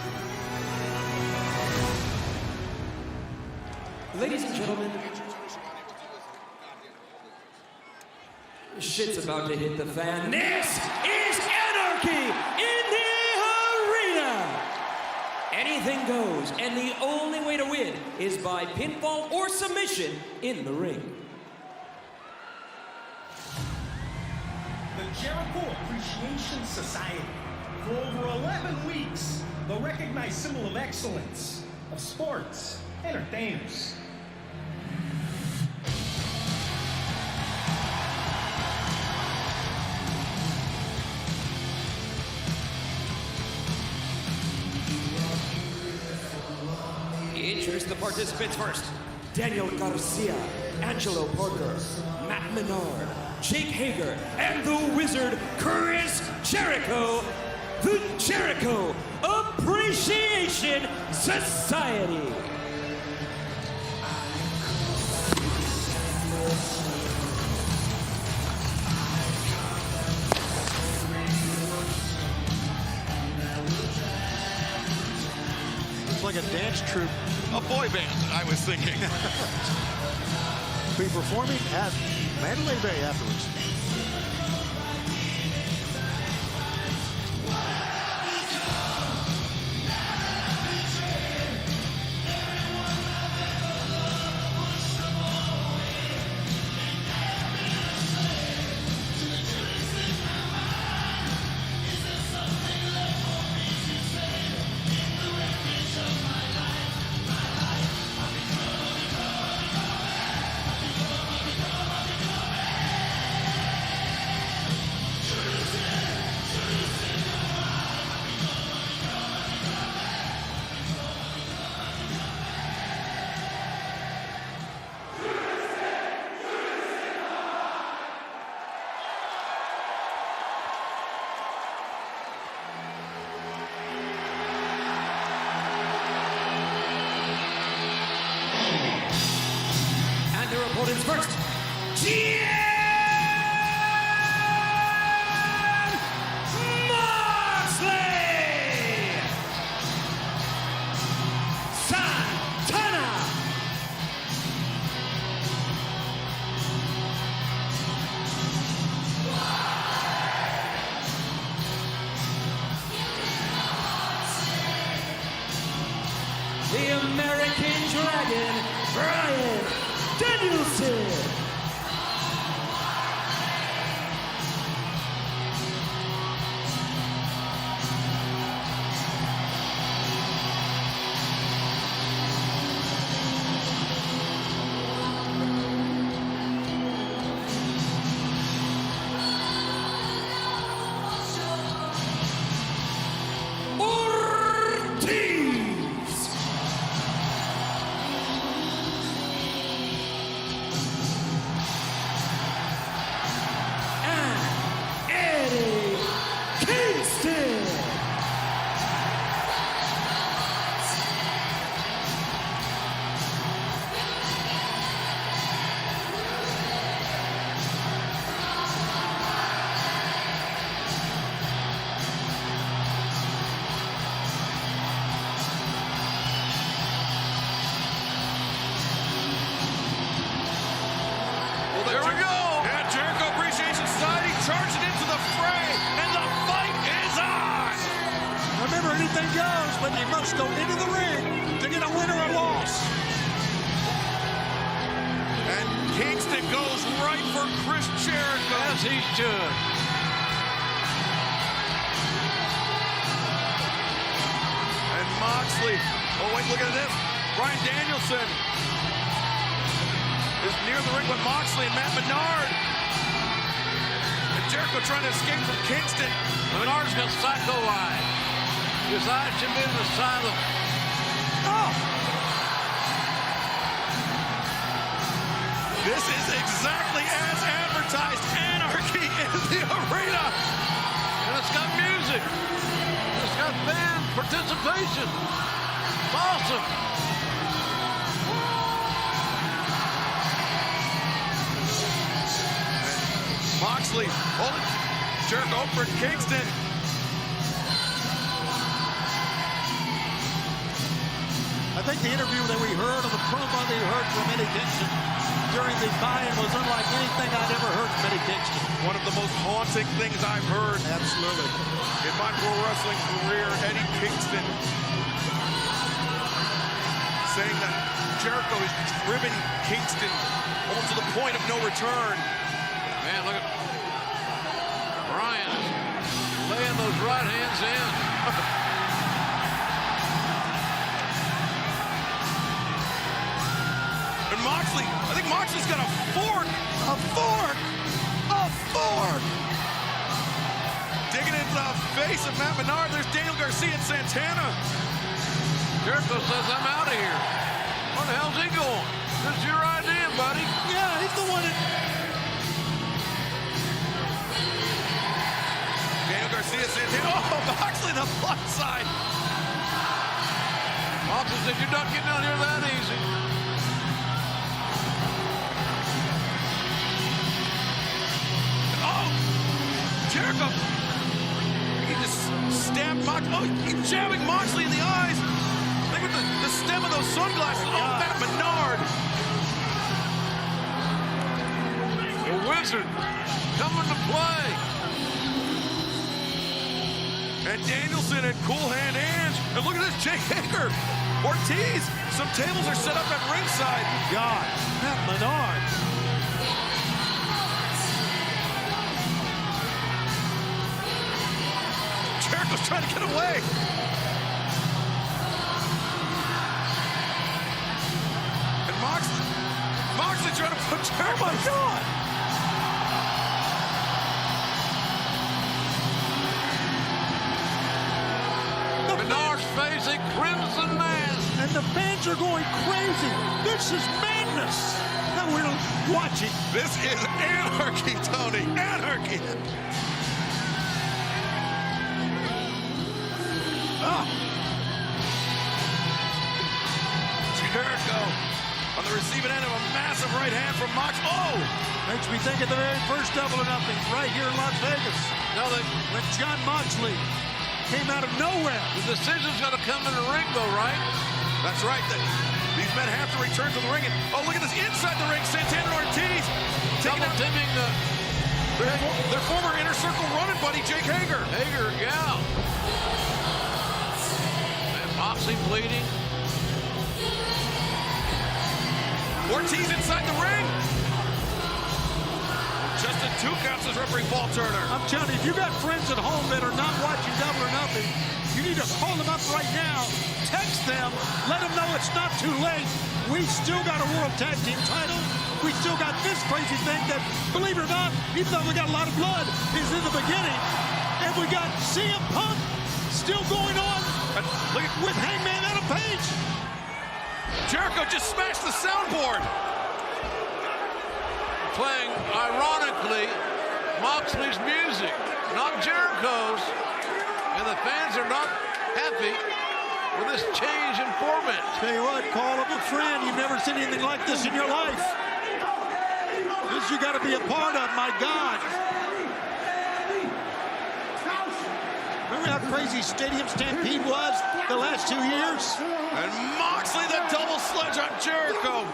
Speaker 13: Ladies and gentlemen, shit's about to hit the fan. This is anarchy in the arena! Anything goes, and the only way to win is by pinfall or submission in the ring.
Speaker 25: The Jericho Appreciation Society. For over 11 weeks, the recognized symbol of excellence of sports entertainers.
Speaker 13: Introduce the participants first. Daniel Garcia, Angelo Parker, Matt Menard, Jake Hager, and the Wizard Chris Jericho, the Jericho Appreciation Society.
Speaker 2: It's like a dance troupe.
Speaker 15: A boy band, I was thinking.
Speaker 2: Be performing at Mandalay Bay afterwards.
Speaker 13: Opponents first, Jon Moxley, Santana, the American Dragon, Bryan Danielson.
Speaker 21: as he should.
Speaker 15: And Moxley, oh wait, look at this. Bryan Danielson is near the ring with Moxley and Matt Menard. And Jericho trying to escape from Kingston.
Speaker 21: Menard's got psycho eyes. His eyes should be in the asylum.
Speaker 15: Oh! This is exactly as advertised. Anarchy in the arena.
Speaker 21: And it's got music. It's got fan participation. It's awesome.
Speaker 15: Moxley holding Jericho for Kingston.
Speaker 2: I think the interview that we heard, or the promo that we heard from Eddie Kingston during the buy-in was unlike anything I'd ever heard from Eddie Kingston.
Speaker 15: One of the most haunting things I've heard.
Speaker 2: Absolutely.
Speaker 15: In my pro wrestling career, Eddie Kingston saying that Jericho has driven Kingston almost to the point of no return.
Speaker 21: Man, look at Bryan laying those right hands in.
Speaker 15: And Moxley, I think Moxley's got a fork. A fork! A fork! Digging into the face of Matt Menard. There's Daniel Garcia and Santana.
Speaker 21: Jericho says, I'm out of here. Where the hell's he going? This is your idea, buddy.
Speaker 2: Yeah, he's the one that...
Speaker 15: Daniel Garcia, Santana. Oh, Moxley the plus side.
Speaker 21: Moxley said, you're not getting out here that easy.
Speaker 15: Oh, Jericho. He just stabbed Moxley. Oh, he's jabbing Moxley in the eyes. Look at the stem of those sunglasses. Oh, Matt Menard.
Speaker 21: The wizard coming to play.
Speaker 15: And Danielson and Cool Hand Ange. And look at this, Jake Hager. Ortiz. Some tables are set up at ringside.
Speaker 2: God, Matt Menard.
Speaker 15: Jericho's trying to get away. And Moxley trying to put Jericho. Oh my God.
Speaker 21: Menard's face a crimson mask.
Speaker 2: And the fans are going crazy. This is madness that we're watching.
Speaker 15: This is anarchy, Tony. Anarchy. Oh. Jericho on the receiving end of a massive right hand from Mox. Oh!
Speaker 2: Makes me think of the very first Double or Nothing right here in Las Vegas.
Speaker 21: No,
Speaker 2: when Jon Moxley came out of nowhere.
Speaker 21: The decision's going to come in the ring, though, right?
Speaker 15: That's right. These men have to return to the ring. And, oh, look at this inside the ring. Santana and Ortiz taking out their former Inner Circle running buddy, Jake Hager.
Speaker 21: Hager, yeah. And Moxley bleeding.
Speaker 15: Ortiz inside the ring. Just in 2 counts as referee Paul Turner.
Speaker 2: I'm telling you, if you got friends at home that are not watching Double or Nothing, you need to call them up right now, text them, let them know it's not too late. We still got a World Tag Team title. We still got this crazy thing that, believe it or not, even though we got a lot of blood, is in the beginning. And we got CM Punk still going on with Hangman Page.
Speaker 15: Jericho just smashed the soundboard.
Speaker 21: Playing, ironically, Moxley's music, not Jericho's. And the fans are not happy with this change in format.
Speaker 2: Tell you what, call up a friend. You've never seen anything like this in your life. This you got to be a part of, my God. Remember how crazy Stadium Stampede was the last 2 years?
Speaker 15: And Moxley, the double sledge on Jericho.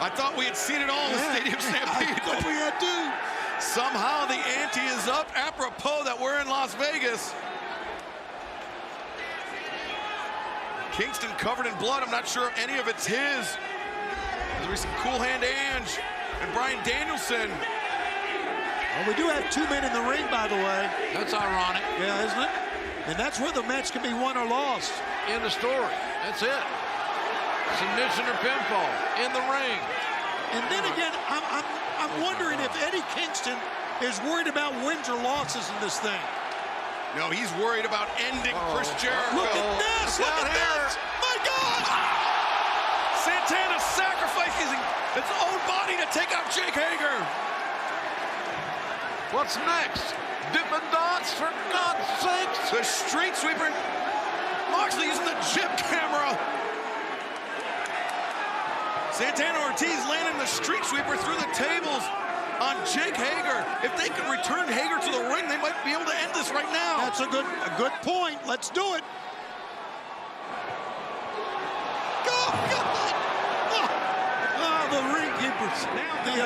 Speaker 15: I thought we had seen it all in the Stadium Stampede.
Speaker 2: I thought we had to.
Speaker 15: Somehow the ante is up, apropos that we're in Las Vegas. Kingston covered in blood. I'm not sure if any of it's his. As we see Cool Hand Ange and Bryan Danielson
Speaker 2: Well, we do have 2 men in the ring, by the way.
Speaker 21: That's ironic.
Speaker 2: Yeah, isn't it? And that's where the match can be won or lost.
Speaker 21: In the story. That's it. Submission or pinfall in the ring.
Speaker 2: And then again, I'm wondering if Eddie Kingston is worried about wins or losses in this thing.
Speaker 3: No, he's worried about ending Chris Jericho.
Speaker 2: Look at this! Look at this! My God!
Speaker 15: Santana sacrificing its own body to take out Jake Hager.
Speaker 21: What's next? Dippin' Dots, for God's sakes!
Speaker 15: The street sweeper. Moxley using the jib camera. Santana Ortiz landing the street sweeper through the tables on Jake Hager. If they could return Hager to the ring, they might be able to end this right now.
Speaker 2: That's a good point. Let's do it. The ring keepers, the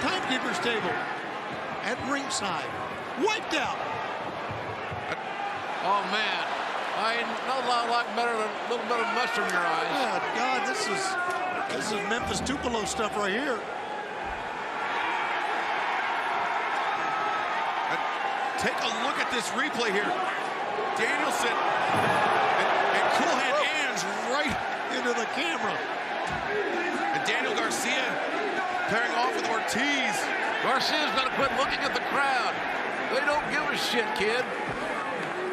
Speaker 2: timekeepers table at ringside, wiped out.
Speaker 21: Oh man, I ain't no lot like better than a little bit of mustard in your eyes.
Speaker 2: Oh God, this is Memphis Tupelo stuff right here.
Speaker 3: Take a look at this replay here. Danielson and Cool Hand hands right
Speaker 2: into the camera.
Speaker 3: And Daniel Garcia pairing off with Ortiz.
Speaker 21: Garcia's got to quit looking at the crowd. They don't give a shit, kid.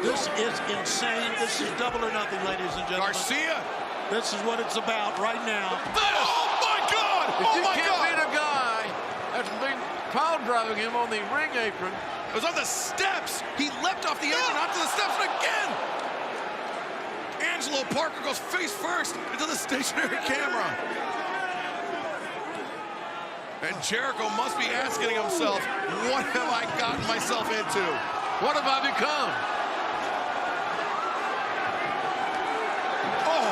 Speaker 2: This is insane. This is double or nothing, ladies and gentlemen.
Speaker 3: Garcia.
Speaker 2: This is what it's about right now.
Speaker 3: Oh my God!
Speaker 21: If you can't beat a guy that's been power driving him on the ring apron.
Speaker 3: It was on the steps. He leapt off the apron onto the steps and again. Angelo Parker goes face first into the stationary camera. And Jericho must be asking himself, what have I gotten myself into?
Speaker 21: What have I become?
Speaker 2: Oh,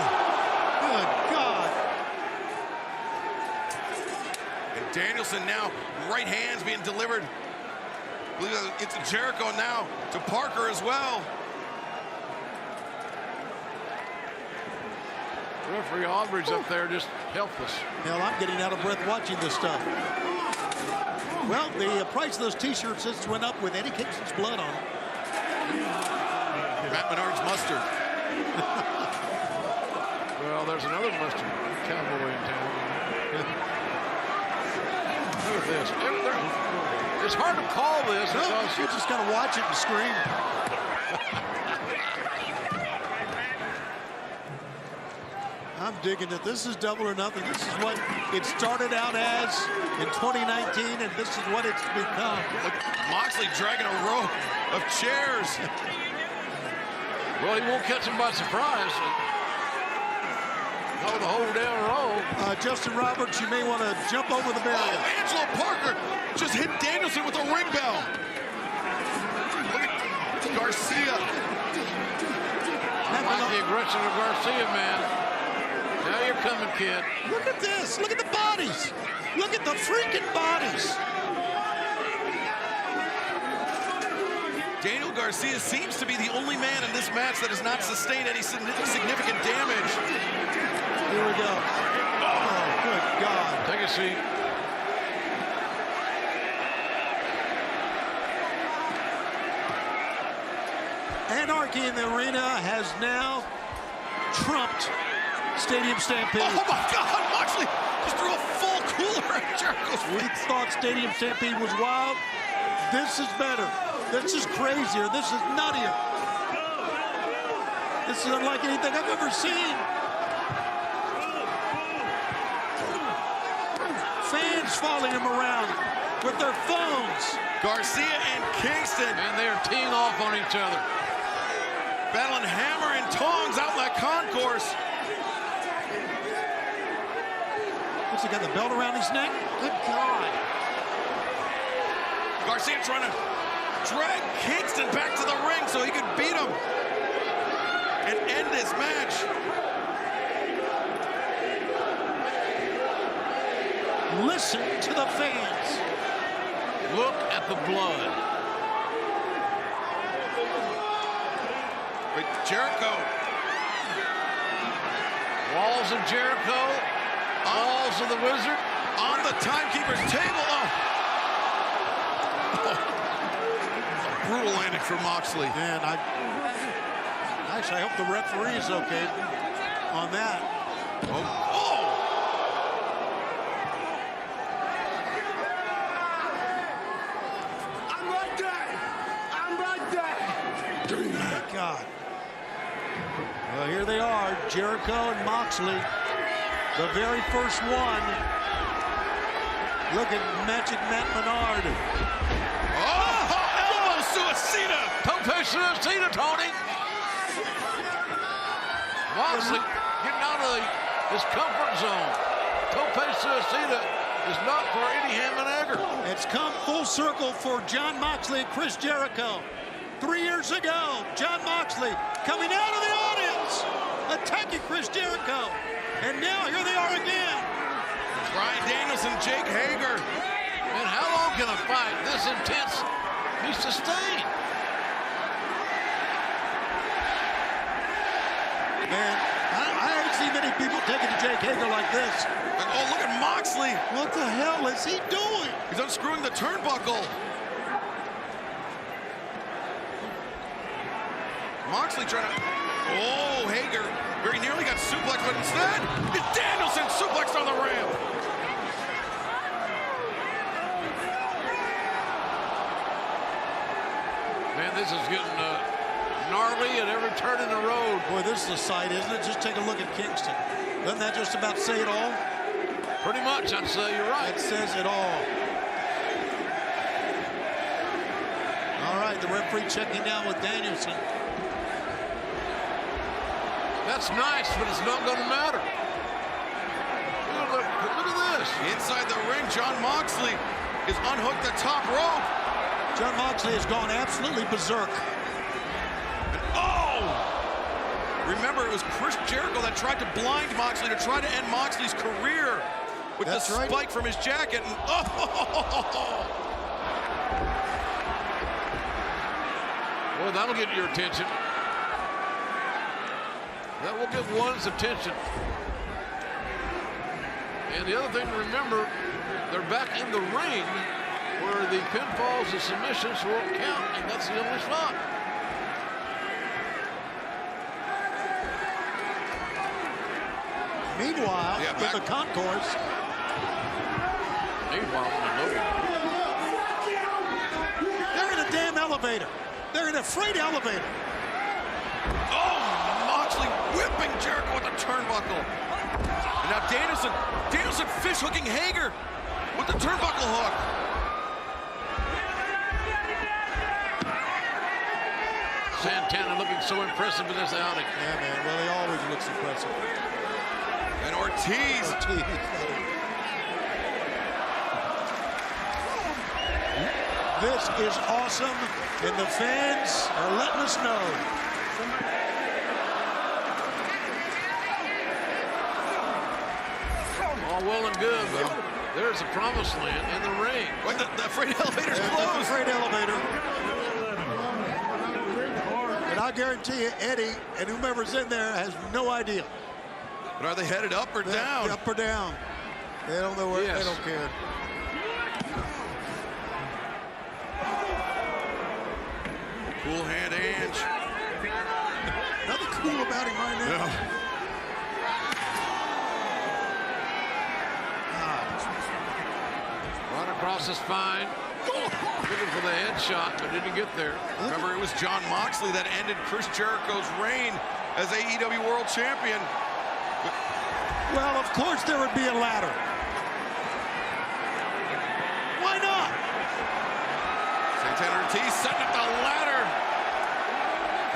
Speaker 2: good God.
Speaker 3: And Danielson now, right hands being delivered. It's Jericho now to Parker as well.
Speaker 21: Referee Aldridge up there just helpless.
Speaker 2: Hell, I'm getting out of breath watching this stuff. Well, the price of those T-shirts just went up with Eddie Kingston's blood on them.
Speaker 3: Matt Menard's mustard.
Speaker 21: Well, there's another mustard cowboy in town. Look at this. It's hard to call this.
Speaker 2: No, you just got to watch it and scream. I'm digging it. This is double or nothing. This is what it started out as in 2019, and this is what it's become.
Speaker 3: Look, Moxley dragging a row of chairs.
Speaker 21: Well, he won't catch him by surprise. Not with a hold down roll.
Speaker 2: Justin Roberts, you may want to jump over the barrier.
Speaker 3: Oh, Angelo Parker just hit Danielson with a ring bell. Look at Garcia.
Speaker 21: I like the aggression of Garcia, man. Now you're coming, kid.
Speaker 2: Look at this. Look at the bodies. Look at the freaking bodies.
Speaker 3: Daniel Garcia seems to be the only man in this match that has not sustained any significant damage.
Speaker 2: Here we go. Oh, good God.
Speaker 21: Take a seat.
Speaker 2: Anarchy in the arena has now trumped Stadium Stampede.
Speaker 3: Oh my God, Moxley just threw a full cooler at Jericho's.
Speaker 2: We thought Stadium Stampede was wild. This is better. This is crazier. This is nuttier. This is unlike anything I've ever seen. Fans following him around with their phones.
Speaker 3: Garcia and Kingston.
Speaker 21: And they are teeing off on each other.
Speaker 3: Battling hammer and tongs out in that concourse.
Speaker 2: What's he got, the belt around his neck? Good God.
Speaker 3: Garcia trying to drag Kingston back to the ring so he could beat him and end this match.
Speaker 2: Listen to the fans.
Speaker 21: Look at the blood.
Speaker 3: But Jericho.
Speaker 21: Walls of Jericho. Walls of the Wizard.
Speaker 3: On the timekeeper's table. Oh. Brutal landing for Moxley.
Speaker 2: And I hope the referee is okay on that.
Speaker 3: Oh!
Speaker 14: I'm right there. I'm right there.
Speaker 2: My God. Well, here they are, Jericho and Moxley. The very first one. Look at Magic Matt Menard.
Speaker 3: Oh! Elbow suicida!
Speaker 21: Tope suicida, Tony. Moxley getting out of his comfort zone. Tope suicida is not for any ham and egger.
Speaker 2: It's come full circle for Jon Moxley and Chris Jericho. 3 years ago, Jon Moxley coming out of the audience, attacking Chris Jericho. And now here they are again.
Speaker 3: Bryan Danielson, Jake Hager.
Speaker 21: And how long can a fight this intense be sustained?
Speaker 2: Man, I haven't seen many people taking to Jake Hager like this.
Speaker 3: Oh, look at Moxley.
Speaker 2: What the hell is he doing?
Speaker 3: He's unscrewing the turnbuckle. Moxley trying to... Oh, Hager very nearly got suplexed, but instead, it's Danielson suplexed on the ramp.
Speaker 21: Man, this is getting gnarly at every turn in the road.
Speaker 2: Boy, this is a sight, isn't it? Just take a look at Kingston. Doesn't that just about say it all?
Speaker 21: Pretty much, I'd say you're right.
Speaker 2: It says it all. All right, the referee checking down with Danielson.
Speaker 21: That's nice, but it's not going to matter. Look at this.
Speaker 3: Inside the ring, Jon Moxley is unhooked the top rope.
Speaker 2: Jon Moxley has gone absolutely berserk.
Speaker 3: And oh! Remember, it was Chris Jericho that tried to blind Moxley to try to end Moxley's career with the spike from his jacket. And oh!
Speaker 21: Boy, that'll get your attention. That will get one's attention. And the other thing to remember, they're back in the ring where the pinfalls and submissions won't count, and that's the only spot.
Speaker 2: Meanwhile, in the concourse. They're in a damn elevator. They're in a freight elevator.
Speaker 3: Oh, Moxley whipping Jericho with the turnbuckle. And now Danielson fish hooking Hager with the turnbuckle hook.
Speaker 21: Santana looking so impressive in this outing.
Speaker 2: Yeah, man. Well, he always looks impressive.
Speaker 3: And Ortiz.
Speaker 2: This is awesome, and the fans are letting us know.
Speaker 21: All well and good, but there's a promised land in the ring.
Speaker 3: Wait, the freight elevator's closed.
Speaker 2: The freight elevator. And I guarantee you, Eddie and whomever's in there has no idea.
Speaker 3: But are they headed up or down?
Speaker 2: Up or down. They don't know where.
Speaker 21: Yes.
Speaker 2: They don't care.
Speaker 3: Cool hand, Ange.
Speaker 2: Nothing cool about him right now.
Speaker 3: No.
Speaker 21: Right across the spine. Looking for the headshot, but didn't get there.
Speaker 3: Remember, it was Jon Moxley that ended Chris Jericho's reign as AEW World Champion.
Speaker 2: Well, of course there would be a ladder. Why not?
Speaker 3: Santana Ortiz setting up the ladder.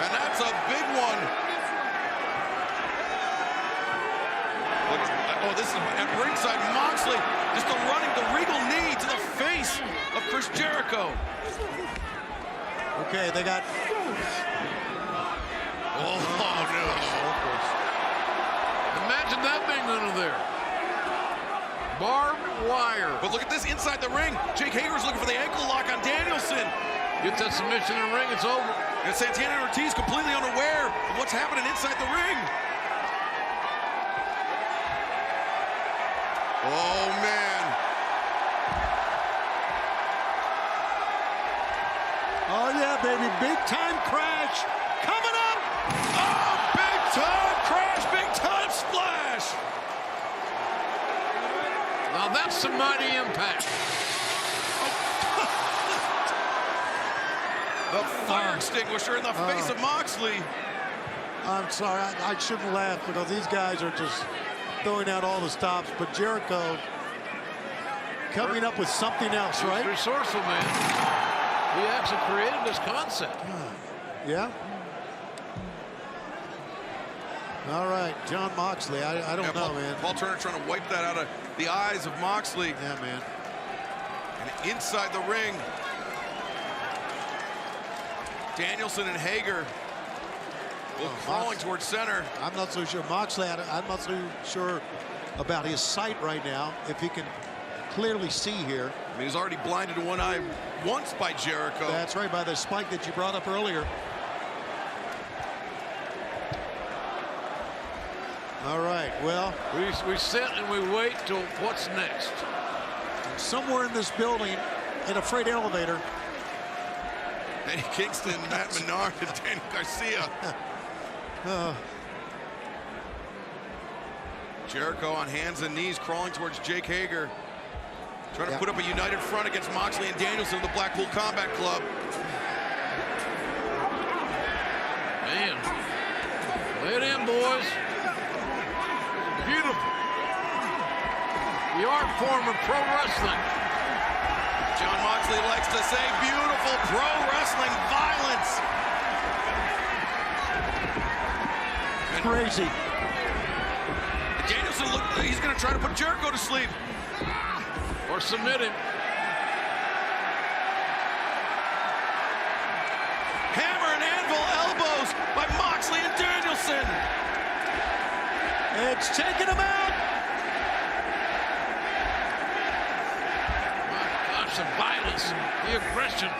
Speaker 3: And that's a big one. Oh, this is at ringside. Moxley just the regal knee to the face of Chris Jericho.
Speaker 2: Okay, they got.
Speaker 3: Oh, no.
Speaker 21: Imagine that being under there. Barbed wire.
Speaker 3: But look at this inside the ring. Jake Hager's looking for the ankle lock on Danielson.
Speaker 21: Gets that submission in the ring, it's over.
Speaker 3: And Santana Ortiz completely unaware of what's happening inside the ring. Oh, man.
Speaker 2: Oh, yeah, baby. Big time crash coming up.
Speaker 15: Oh, big time crash, big time splash.
Speaker 21: Now that's some mighty impact.
Speaker 15: The fire extinguisher in the face of Moxley.
Speaker 2: I'm sorry, I shouldn't laugh because these guys are just throwing out all the stops, but Jericho coming up with something else,
Speaker 21: He's
Speaker 2: right?
Speaker 21: resourceful, man. He actually created this concept.
Speaker 2: Yeah. All right, Jon Moxley, I don't know, man.
Speaker 3: Paul Turner trying to wipe that out of the eyes of Moxley.
Speaker 2: Yeah, man.
Speaker 3: And inside the ring, Danielson and Hager crawling towards center.
Speaker 2: I'm not so sure. Moxley, I'm not so sure about his sight right now, if he can clearly see here.
Speaker 3: I mean, he's already blinded one eye once by Jericho.
Speaker 2: That's right, by the spike that you brought up earlier. All right, well.
Speaker 21: We sit and we wait till what's next.
Speaker 2: Somewhere in this building, in a freight elevator.
Speaker 3: Eddie Kingston, Matt Menard, and Daniel Garcia. Jericho on hands and knees, crawling towards Jake Hager. Trying to put up a united front against Moxley and Danielson of the Blackpool Combat Club.
Speaker 21: Man, lay it in, boys. Beautiful. The art form of pro wrestling.
Speaker 3: Jon Moxley likes to say beautiful pro wrestling violence.
Speaker 2: Crazy.
Speaker 3: Danielson, he's going to try to put Jericho to sleep.
Speaker 21: Or submit him.
Speaker 3: Hammer and anvil elbows by Moxley and Danielson.
Speaker 2: It's taking him out.
Speaker 21: The violence, the aggression.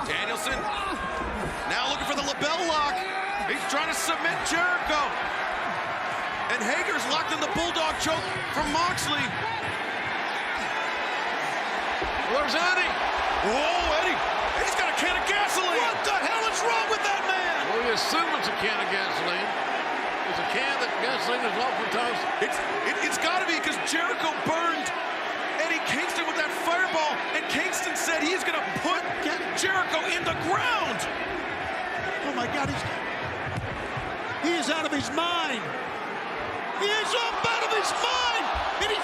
Speaker 3: Danielson now looking for the label lock. He's trying to submit Jericho. And Hager's locked in the bulldog choke from Moxley.
Speaker 21: Where's Eddie?
Speaker 3: Whoa, Eddie. He's got a can of gasoline.
Speaker 2: What the hell is wrong with that man?
Speaker 21: Well, we assume it's a can of gasoline. It's a can that gasoline is oftentimes.
Speaker 3: It's got to be because Jericho burned Eddie Kingston with that fireball, and Kingston said he's going to put Jericho in the ground.
Speaker 2: Oh my God, he is out of his mind. He is up out of his mind, and he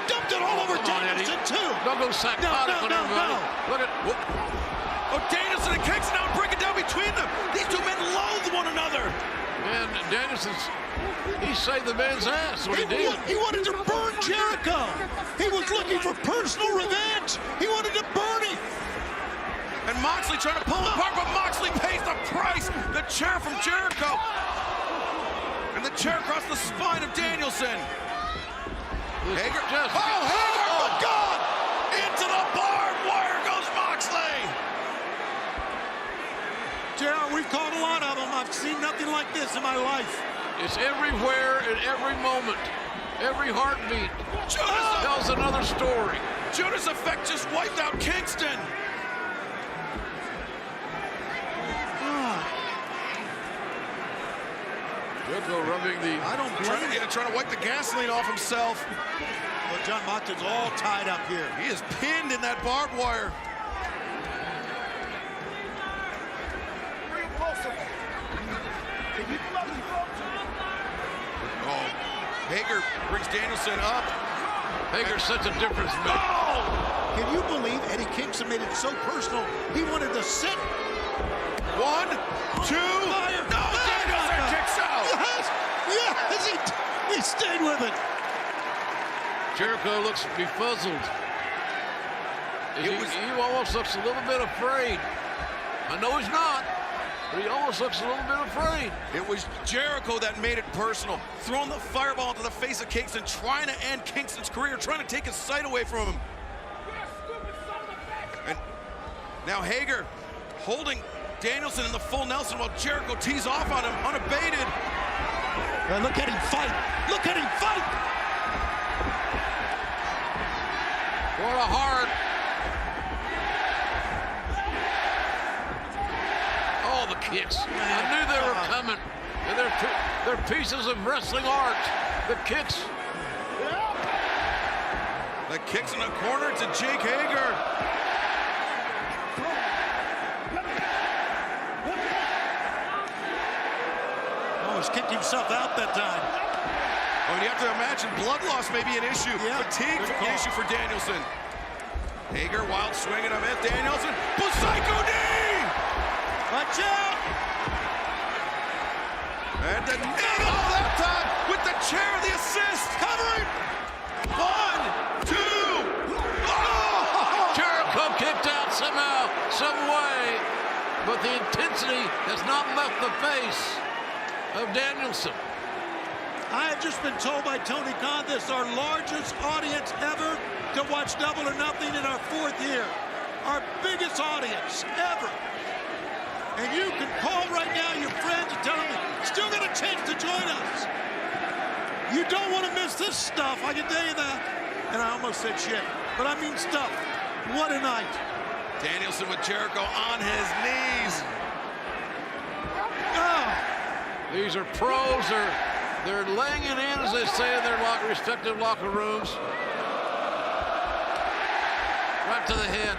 Speaker 2: dumped it all over Danielson too.
Speaker 21: Don't go psychotic on everybody. Look at.
Speaker 3: Oh, Danielson and Kingston now breaking down between them. These two men loathe one another.
Speaker 21: And Danielson's. He saved the man's ass. What he did.
Speaker 2: He wanted to burn Jericho. He was looking for personal revenge. He wanted to burn him.
Speaker 3: And Moxley trying to pull him apart, but Moxley pays the price. The chair from Jericho. And the chair across the spine of Danielson. Hager.
Speaker 2: Hager! Oh, God!
Speaker 3: Into the barbed wire goes Moxley.
Speaker 2: JR, we've caught a lot of them. I've seen nothing like this in my life.
Speaker 21: It's everywhere at every moment. Every heartbeat tells another story.
Speaker 3: Judas Effect just wiped out Kingston.
Speaker 21: Jericho rubbing the.
Speaker 2: I don't blame him.
Speaker 3: Trying to wipe the gasoline off himself.
Speaker 2: Well, Jon Moxley's all tied up here.
Speaker 3: He is pinned in that barbed wire. Oh, Hager brings Danielson up.
Speaker 21: Hager's such a difference maker.
Speaker 2: Oh! Can you believe Eddie Kingston made it so personal? He wanted to sit.
Speaker 3: 1, 2.
Speaker 2: Fire.
Speaker 3: No, Danielson kicks out.
Speaker 2: Yes, he stayed with it.
Speaker 21: Jericho looks befuzzled. He almost looks a little bit afraid. I know he's not, but he almost looks a little bit afraid.
Speaker 3: It was Jericho that made it personal. Throwing the fireball into the face of Kingston, trying to end Kingston's career, trying to take his sight away from him. And now Hager holding Danielson in the full Nelson while Jericho tees off on him, unabated.
Speaker 2: And look at him fight. Look at him fight.
Speaker 21: What a heart. kicks. I knew they were coming. And they're pieces of wrestling art. The kicks.
Speaker 15: The kicks in the corner to Jake Hager.
Speaker 2: Almost kicked himself out that time.
Speaker 15: Oh, and you have to imagine blood loss may be an issue.
Speaker 2: Yeah.
Speaker 15: Fatigue an issue for Danielson. Hager, wild swinging him at Danielson. Psycho knee!
Speaker 2: Watch out!
Speaker 15: And the knee that time with the chair, the assist. Covering. 1, 2. Oh!
Speaker 21: Jericho kicked out somehow, some way. But the intensity has not left the face of Danielson.
Speaker 19: I have just been told by Tony Khan this is our largest audience ever to watch Double or Nothing in our 4th year. Our biggest audience ever. And you can call right now your friends and tell them still got a chance to join us. You don't want to miss this stuff, I can tell you that. And I almost said shit, but I mean stuff. What a night.
Speaker 15: Danielson with Jericho on his knees.
Speaker 21: Oh. These are pros. They're laying it in, as they say in their respective locker rooms. Right to the head.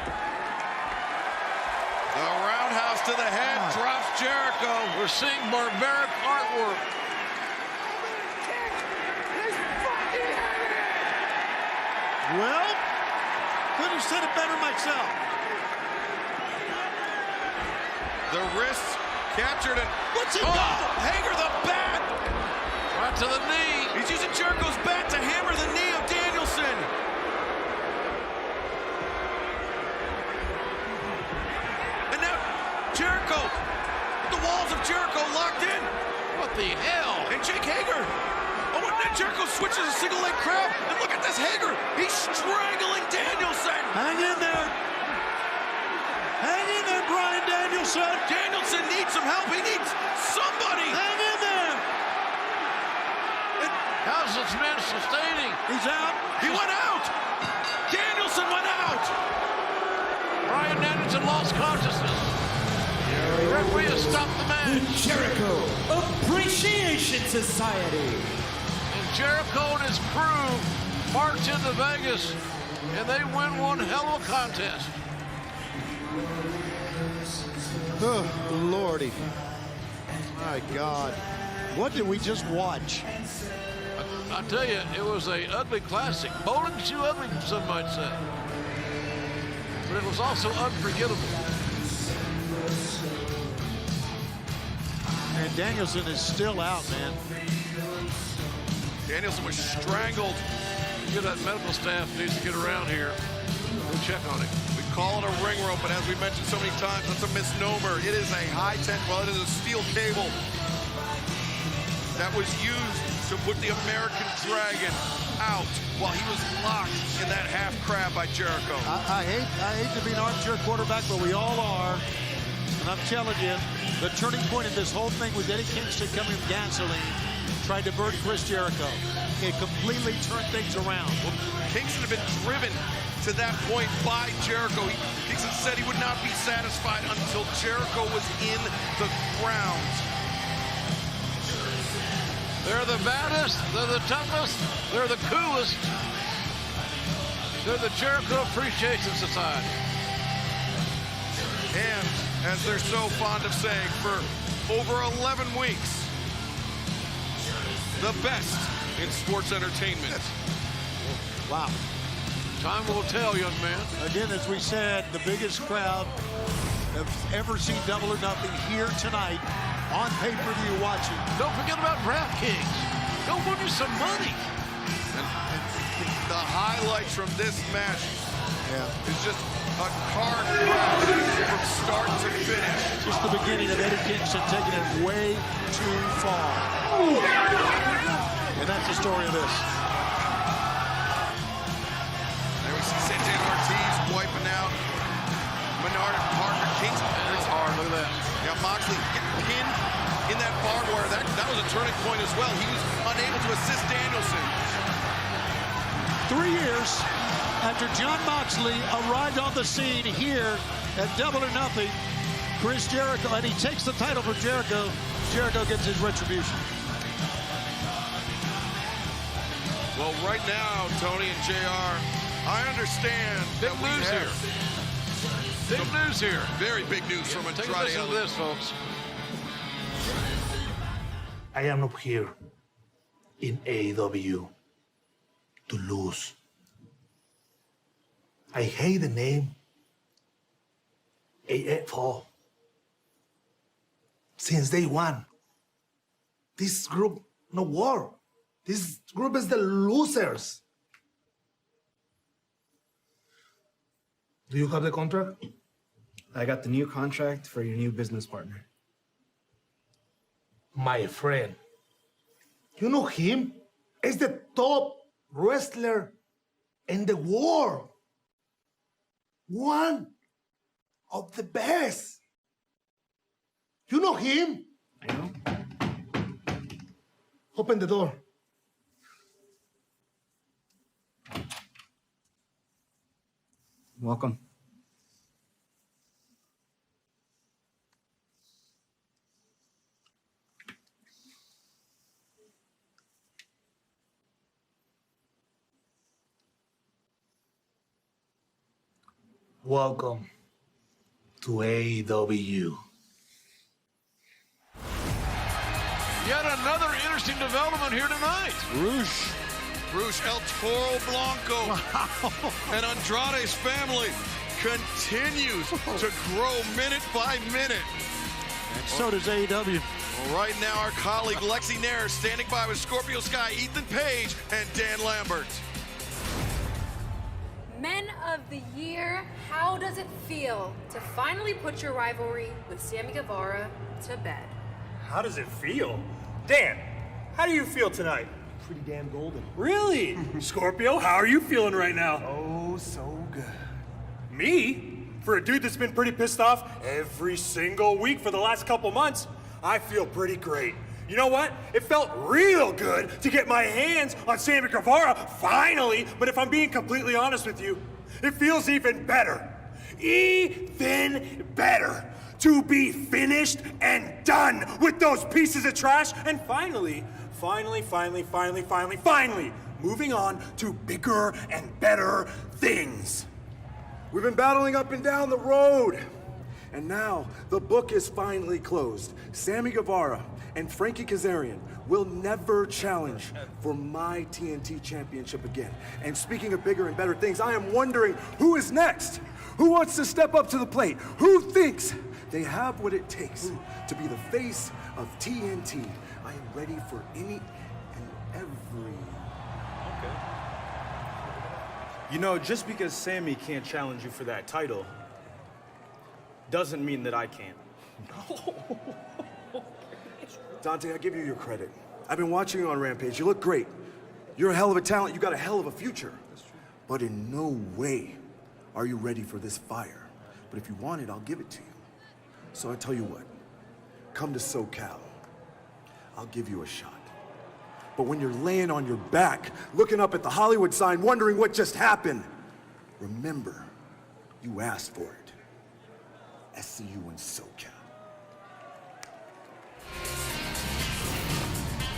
Speaker 15: The roundhouse to the head drops Jericho.
Speaker 21: We're seeing barbaric artwork.
Speaker 19: Well, couldn't have said it better myself.
Speaker 15: The wrists captured and
Speaker 19: what's it got?
Speaker 15: Hager the bat.
Speaker 21: Right to the knee.
Speaker 15: He's using Jericho's bat to hammer the knee of Danielson. And now Jericho, the walls of Jericho locked in.
Speaker 21: What the hell?
Speaker 15: And Jake Hager. Oh, and then Jericho switches a single leg crab. And look at this Hager. He's strangling Danielson.
Speaker 19: Hang in there. Hang in there, Bryan Danielson.
Speaker 15: Danielson needs some help. He needs somebody.
Speaker 19: Hang in there.
Speaker 21: How's this man sustaining?
Speaker 19: He's out.
Speaker 15: He went out. Danielson went out.
Speaker 21: Bryan Danielson lost consciousness. The referee has stopped the match.
Speaker 4: The Jericho Appreciation Society.
Speaker 21: And Jericho and his crew march into Vegas, and they win one hell of a contest.
Speaker 2: Oh, Lordy. My God. What did we just watch?
Speaker 21: I tell you, it was a ugly classic. Bowling shoe ugly, some might say. But it was also unforgettable.
Speaker 2: And Danielson is still out, man.
Speaker 15: Danielson was strangled.
Speaker 21: Get that medical staff needs to get around here. We'll check on it.
Speaker 15: We call it a ring rope, but as we mentioned so many times, that's a misnomer. It is a it is a steel cable that was used to put the American Dragon out while he was locked in that half crab by Jericho.
Speaker 2: I hate to be an armchair quarterback, but we all are. And I'm telling you, the turning point of this whole thing was Eddie Kingston coming with gasoline, tried to burn Chris Jericho. It completely turned things around.
Speaker 15: Well, Kingston had been driven to that point by Jericho. Kingston said he would not be satisfied until Jericho was in the ground.
Speaker 21: They're the baddest, they're the toughest, they're the coolest. They're the Jericho Appreciation Society.
Speaker 15: And, as they're so fond of saying, for over 11 weeks, the best in sports entertainment.
Speaker 2: Wow.
Speaker 21: Time will tell, young man.
Speaker 2: Again, as we said, the biggest crowd have ever seen Double or Nothing here tonight on pay-per-view watching.
Speaker 21: Don't forget about DraftKings. Go win you some money.
Speaker 15: And the highlights from this match is just a car crash from start to finish.
Speaker 2: Just the beginning of Eddie Kingston taking it way too far. And that's the story of this.
Speaker 15: There we see Santana Ortiz wiping out Menard and Parker. Kingston.
Speaker 21: That's hard, look at that.
Speaker 15: Yeah, Moxley getting pinned in that barbed wire. That was a turning point as well. He was unable to assist Danielson.
Speaker 2: 3 years after Jon Moxley arrived on the scene here at Double or Nothing, Chris Jericho, and he takes the title from Jericho. Jericho gets his retribution.
Speaker 15: Well, right now, Tony and JR, I understand.
Speaker 21: Big news here. Big news here.
Speaker 15: Very big news from Andrade.
Speaker 21: Take a listen to this, folks.
Speaker 25: I am not here in AEW to lose. I hate the name AFO. Since day one, this group no war. This group is the losers. Do you have the contract?
Speaker 24: I got the new contract for your new business partner.
Speaker 25: My friend. You know him? He's the top wrestler in the world. One of the best. You know him?
Speaker 24: I know.
Speaker 25: Open the door.
Speaker 24: Welcome.
Speaker 25: Welcome to AEW.
Speaker 21: Yet another interesting development here tonight.
Speaker 15: Rouge El Toro Blanco. Wow. And Andrade's family continues to grow minute by minute.
Speaker 2: And so does AEW.
Speaker 15: Well, right now, our colleague Lexi Nair standing by with Scorpio Sky, Ethan Page, and Dan Lambert.
Speaker 1: Men of the Year, how does it feel to finally put your rivalry with Sammy Guevara to bed?
Speaker 10: How does it feel? Dan, how do you feel tonight?
Speaker 24: Pretty damn golden.
Speaker 10: Really? Scorpio, how are you feeling right now?
Speaker 24: Oh, so good.
Speaker 10: Me? For a dude that's been pretty pissed off every single week for the last couple months, I feel pretty great. You know what? It felt real good to get my hands on Sammy Guevara, finally, but if I'm being completely honest with you, it feels even better. Even better to be finished and done with those pieces of trash, and finally, moving on to bigger and better things.
Speaker 24: We've been battling up and down the road, and now the book is finally closed. Sammy Guevara and Frankie Kazarian will never challenge for my TNT championship again. And speaking of bigger and better things, I am wondering who is next? Who wants to step up to the plate? Who thinks they have what it takes to be the face of TNT? I am ready for any and every.
Speaker 10: Okay. You know, just because Sammy can't challenge you for that title doesn't mean that I can't.
Speaker 24: Dante, I give you your credit. I've been watching you on Rampage. You look great. You're a hell of a talent. You got a hell of a future. But in no way are you ready for this fire. But if you want it, I'll give it to you. So I tell you what, come to SoCal. I'll give you a shot. But when you're laying on your back, looking up at the Hollywood sign, wondering what just happened, remember, you asked for it. I see you in SoCal.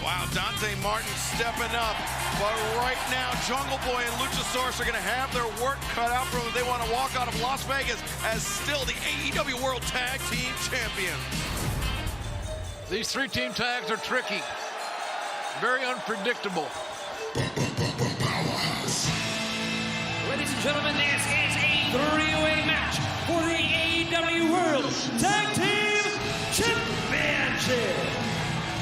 Speaker 15: Wow, Dante Martin stepping up. But right now, Jungle Boy and Luchasaurus are going to have their work cut out for them. They want to walk out of Las Vegas as still the AEW World Tag Team Champions.
Speaker 21: These three-team tags are tricky. Very unpredictable.
Speaker 13: Ladies and gentlemen, this is a three-way match for the AEW World Tag Team Championship.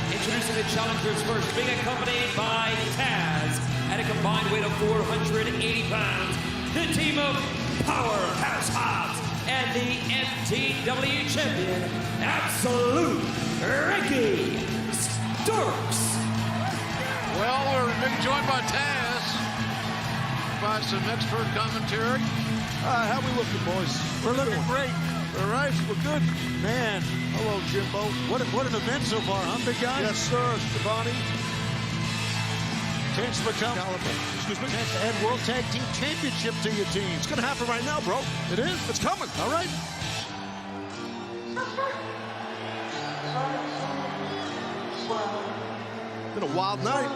Speaker 13: Introducing the challengers first, being accompanied by Taz at a combined weight of 480 pounds. The team of Powerhouse Hobbs and the FTW champion, Absolute Ricky Starks.
Speaker 21: Well, we're being joined by Taz by some expert commentary.
Speaker 2: How we looking, boys? We're looking great. All right, we're good. Man, hello, Jimbo. What an event so far, huh, big guy?
Speaker 16: Yes, sir, Stevani.
Speaker 2: Chance to become, chance to add World Tag Team Championship to your team.
Speaker 16: It's going to happen right now, bro.
Speaker 2: It is?
Speaker 16: It's coming.
Speaker 2: All right.
Speaker 7: Been a wild night.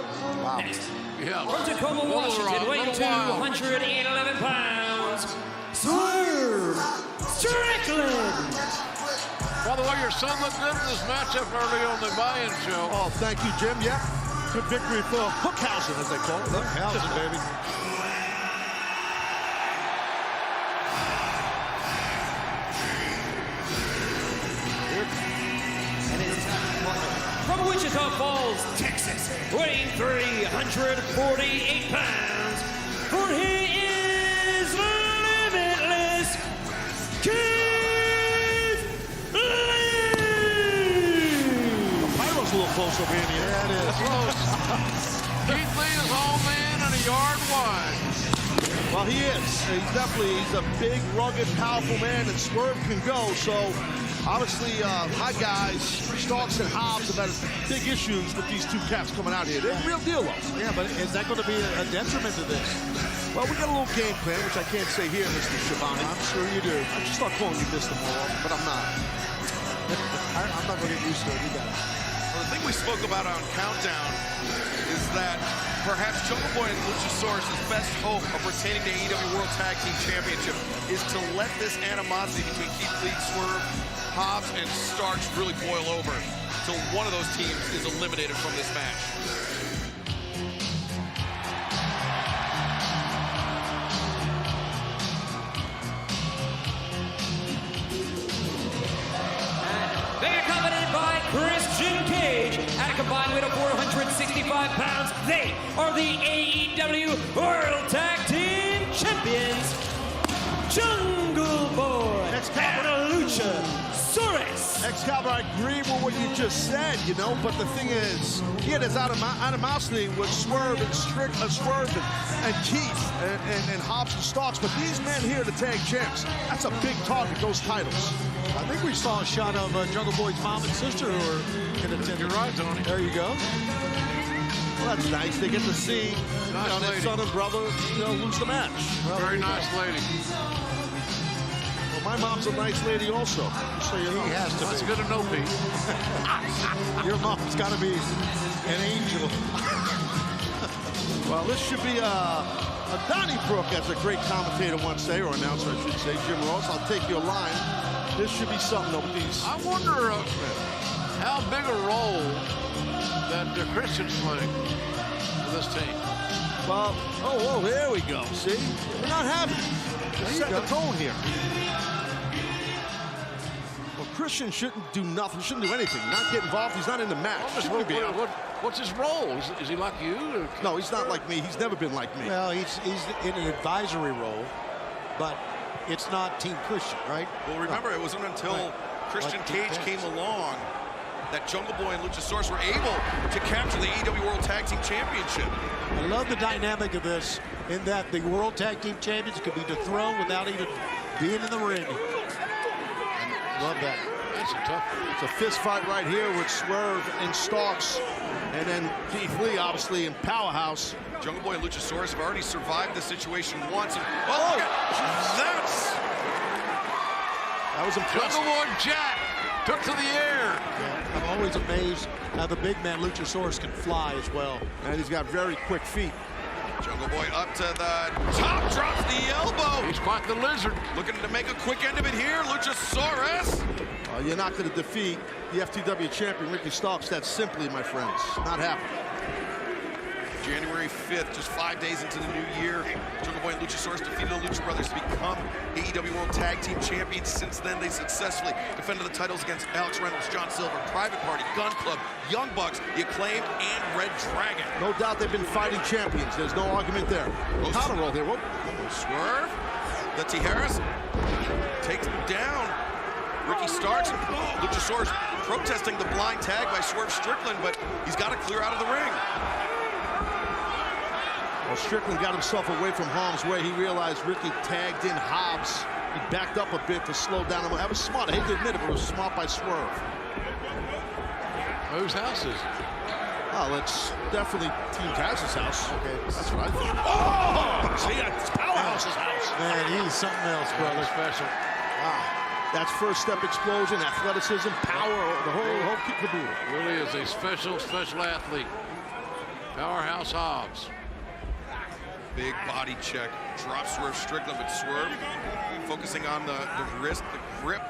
Speaker 7: Wow.
Speaker 13: Next,
Speaker 6: Yeah.
Speaker 13: from Tacoma, Washington, weighing 211 pounds, Swerve Strickland.
Speaker 6: By the way, your son looked good in this matchup early on the buy-in show.
Speaker 7: Oh, thank you, Jim. Yeah. Good victory for Hookhausen, as they call it. Hookhausen, baby.
Speaker 13: From Wichita Falls, Texas, weighing 348 pounds, for he is limitless, Keith Lee!
Speaker 7: The Pyro's a little close over here.
Speaker 6: Yeah, it is. Close. Keith Lee is all man and a yard wide.
Speaker 7: Well, he is. He's a big, rugged, powerful man, and Swerve can go. So, obviously, my guys, Starks and Hobbs, have had big issues with these two cats coming out here. They're a real deal, though.
Speaker 2: Yeah, but is that going to be a detriment to this?
Speaker 7: Well, we got a little game plan, which I can't say here, Mr. Schiavone.
Speaker 2: I'm sure you do.
Speaker 7: I just start calling you Mr. Moore, but I'm not.
Speaker 2: I'm not going to get used to it. You got it.
Speaker 3: Well, the thing we spoke about on Countdown is that perhaps Jungle Boy and Luchasaurus' best hope of retaining the AEW World Tag Team Championship is to let this animosity between Keith Lee, Swerve, Hobbs, and Starks really boil over until one of those teams is eliminated from this match.
Speaker 13: They are accompanied by Christian Cage at a combined weight of 465 pounds. They are the AEW World Tag Team Champions, Jungle Boy and Luchasaurus.
Speaker 7: Excalibur, I agree with what you just said, you know, but the thing is, he had his animosity with Swerve and and Keith and Hobbs and Starks, but these men here, the tag champs, that's a big target, those titles.
Speaker 2: I think we saw a shot of Jungle Boy's mom and sister who are in attendance.
Speaker 6: You're right, Tony.
Speaker 2: There you go.
Speaker 7: Well, that's nice. They get to see their son and brother lose the match. Well,
Speaker 6: Very nice lady.
Speaker 7: Well, my mom's a nice lady also. So you know.
Speaker 2: He has to
Speaker 6: That's
Speaker 2: be.
Speaker 6: good to know, Pete.
Speaker 2: Your mom's got to be an angel.
Speaker 7: Well, this should be a Donnybrook, as a great commentator once say, or announcer, I should say, Jim Ross. I'll take your line. This should be something with these.
Speaker 6: I wonder how big a role that Christian's playing for this team.
Speaker 7: Well, oh, there we go. See? We're not having it. Just set the tone here. Well, Christian shouldn't do nothing. Shouldn't do anything. Not get involved. He's not in the match.
Speaker 6: What's his role? Is he like you? Or?
Speaker 7: No, he's not like me. He's never been like me.
Speaker 2: Well, he's in an advisory role, but it's not Team Christian, right?
Speaker 3: Well, remember, it wasn't until Christian Cage came along that Jungle Boy and Luchasaurus were able to capture the AEW World Tag Team Championship.
Speaker 2: I love the dynamic of this, in that the World Tag Team Champions could be dethroned without even being in the ring. Love that.
Speaker 6: That's a tough one.
Speaker 7: It's a fist fight right here with Swerve and Starks, and then Keith Lee, obviously, in Powerhouse.
Speaker 3: Jungle Boy and Luchasaurus have already survived the situation once. And, oh,
Speaker 7: that was impressive.
Speaker 6: Jungle Boy Jack took to the air.
Speaker 2: Yeah, I'm always amazed how the big man Luchasaurus can fly as well.
Speaker 7: And he's got very quick feet.
Speaker 3: Jungle Boy up to the top, drops the elbow.
Speaker 6: He's quite the lizard.
Speaker 3: Looking to make a quick end of it here, Luchasaurus.
Speaker 7: You're not going to defeat the FTW champion, Ricky Starks. That's simply, my friends, not happening.
Speaker 3: January 5th, just 5 days into the new year, Jungle Boy and Luchasaurus defeated the Lucha Brothers to become AEW World Tag Team Champions. Since then, they successfully defended the titles against Alex Reynolds, John Silver, Private Party, Gun Club, Young Bucks, The Acclaimed, and Red Dragon.
Speaker 7: No doubt they've been fighting champions. There's no argument there. Counter roll here. Whoa.
Speaker 3: Swerve. The Tijeras takes him down. Ricky Starks and Luchasaurus protesting the blind tag by Swerve Strickland, but he's got to clear out of the ring.
Speaker 7: Well, Strickland got himself away from harm's way. He realized Ricky tagged in Hobbs. He backed up a bit to slow down him. That was smart. I hate to admit it, but it was smart by Swerve.
Speaker 6: Whose house is it?
Speaker 7: Oh, it's definitely Team Taz's house.
Speaker 2: Okay.
Speaker 7: That's what I think. Oh! See, it's Powerhouse's house.
Speaker 2: Man, he's something else, brother.
Speaker 6: Special.
Speaker 7: Wow. That's first step explosion, athleticism, power, the whole caboodle.
Speaker 6: Really is a special athlete. Powerhouse Hobbs.
Speaker 3: Big body check. Drop Swerve Strickland, but Swerve focusing on the wrist, the grip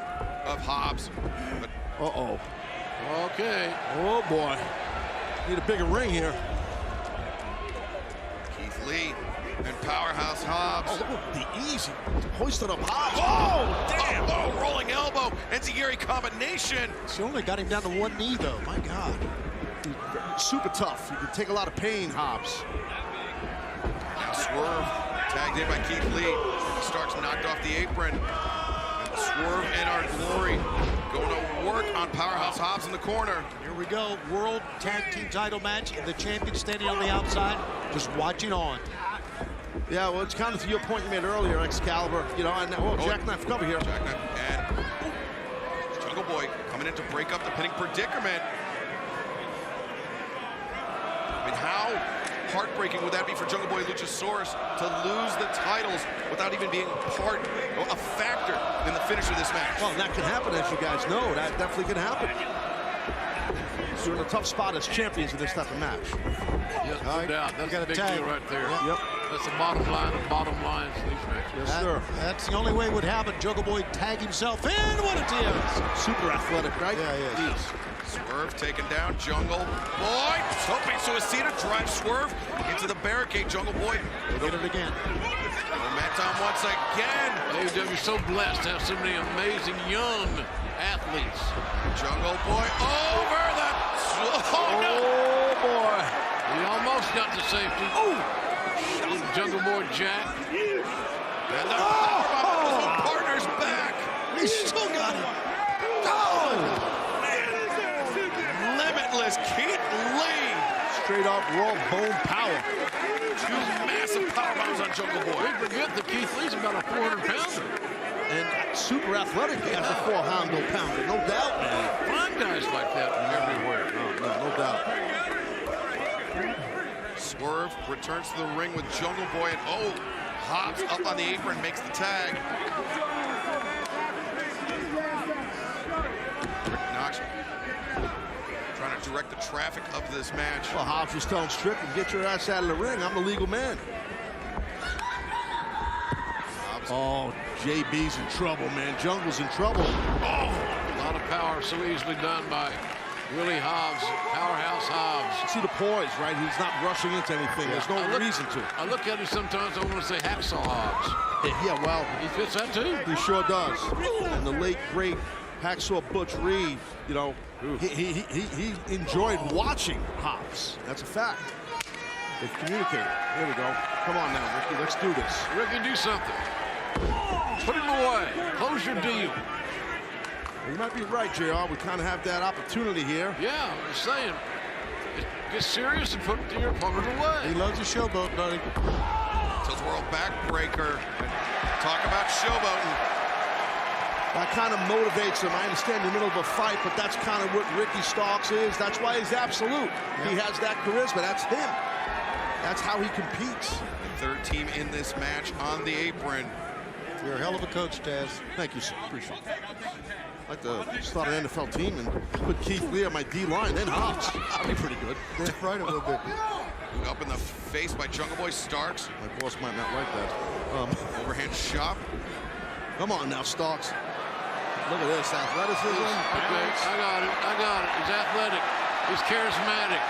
Speaker 3: of Hobbs. But
Speaker 7: uh-oh.
Speaker 6: Okay.
Speaker 7: Oh, boy. Need a bigger ring here.
Speaker 3: Keith Lee and Powerhouse Hobbs.
Speaker 7: Oh, look at the easy. Hoisted up Hobbs.
Speaker 3: Oh, damn. Oh, rolling elbow. Enziguri combination.
Speaker 2: She only got him down to one knee, though. My God.
Speaker 7: Super tough. You can take a lot of pain, Hobbs.
Speaker 3: Now Swerve tagged in by Keith Lee. Starks knocked off the apron. And Swerve and our glory going to work on Powerhouse Hobbs in the corner.
Speaker 2: Here we go. World Tag Team title match. The champion standing on the outside, just watching on.
Speaker 7: Yeah, well, it's kind of to your point you made earlier, Excalibur. You know, and Jackknife cover here.
Speaker 3: Jackknife and Jungle Boy coming in to break up the pinning predicament. I mean, how heartbreaking would that be for Jungle Boy Luchasaurus to lose the titles without even being a factor in the finish of this match?
Speaker 7: Well, that can happen, as you guys know. That definitely can happen. You're in a tough spot as champions in this type of match.
Speaker 6: Yeah, no doubt. That's a big deal right there.
Speaker 7: Yep.
Speaker 6: That's the bottom line of these matches.
Speaker 7: Yes, sir.
Speaker 2: That's the only way it would happen. Jungle Boy tag himself in. What it is.
Speaker 7: Super athletic, right?
Speaker 2: Yeah.
Speaker 3: Swerve taken down. Jungle Boy. Hoping Suicida drives Swerve into the barricade. Jungle Boy.
Speaker 2: They'll get it again.
Speaker 3: Momentum once again.
Speaker 6: AEW so blessed to have so many amazing young athletes.
Speaker 3: Jungle Boy over the...
Speaker 7: Oh, no. Boy.
Speaker 6: He almost got to safety. Jungle Boy Jack.
Speaker 3: And the powerbomb partner's back.
Speaker 2: He still got it.
Speaker 3: Oh! Limitless Keith Lee.
Speaker 7: Straight up raw bone power.
Speaker 3: Two massive powerbombs on Jungle Boy.
Speaker 6: We forget that Keith Lee's about a 400-pounder.
Speaker 7: And super athletic as a 400-pounder, no doubt, man.
Speaker 6: Find guys like that everywhere.
Speaker 7: No doubt.
Speaker 3: Swerve returns to the ring with Jungle Boy, and Hobbs up on the apron, makes the tag. Rick Knox trying to direct the traffic of this match.
Speaker 7: Well, Hobbs was telling Strickland, get your ass out of the ring. I'm the legal man. Oh, JB's in trouble, man. Jungle's in trouble.
Speaker 6: Oh, a lot of power so easily done by Willie Hobbs, Powerhouse Hobbs.
Speaker 7: See the poise, right? He's not rushing into anything. There's no reason to.
Speaker 6: I look at him sometimes, I want to say Hacksaw Hobbs.
Speaker 7: Yeah, well.
Speaker 6: He fits that too.
Speaker 7: He sure does. And the late, great Hacksaw Butch Reed, you know, he enjoyed watching Hobbs. That's a fact. They've communicated. Here we go. Come on now, Ricky. Let's do this.
Speaker 6: Ricky, do something. Put him away. Close your deal.
Speaker 7: You might be right, JR. We kind of have that opportunity here.
Speaker 6: Yeah, I'm just saying. Get serious and put your opponent away.
Speaker 2: He loves a showboat, buddy.
Speaker 3: Tilt World backbreaker. Talk about showboating.
Speaker 7: That kind of motivates him. I understand you're in the middle of a fight, but that's kind of what Ricky Starks is. That's why he's absolute. Yep. He has that charisma. That's him. That's how he competes.
Speaker 3: The third team in this match on the apron.
Speaker 2: You're a hell of a coach, Taz.
Speaker 7: Thank you, sir. Appreciate it. I'd like to start an NFL team and put Keith Lee on my D-line, then Hobbs. That'd be pretty good.
Speaker 2: That's right, a little bit.
Speaker 3: Up in the face by Jungle Boy Starks.
Speaker 7: My boss might not like that.
Speaker 3: Overhand chop.
Speaker 7: Come on now, Starks. Look at this, athleticism.
Speaker 6: Okay, I got it. He's athletic. He's charismatic.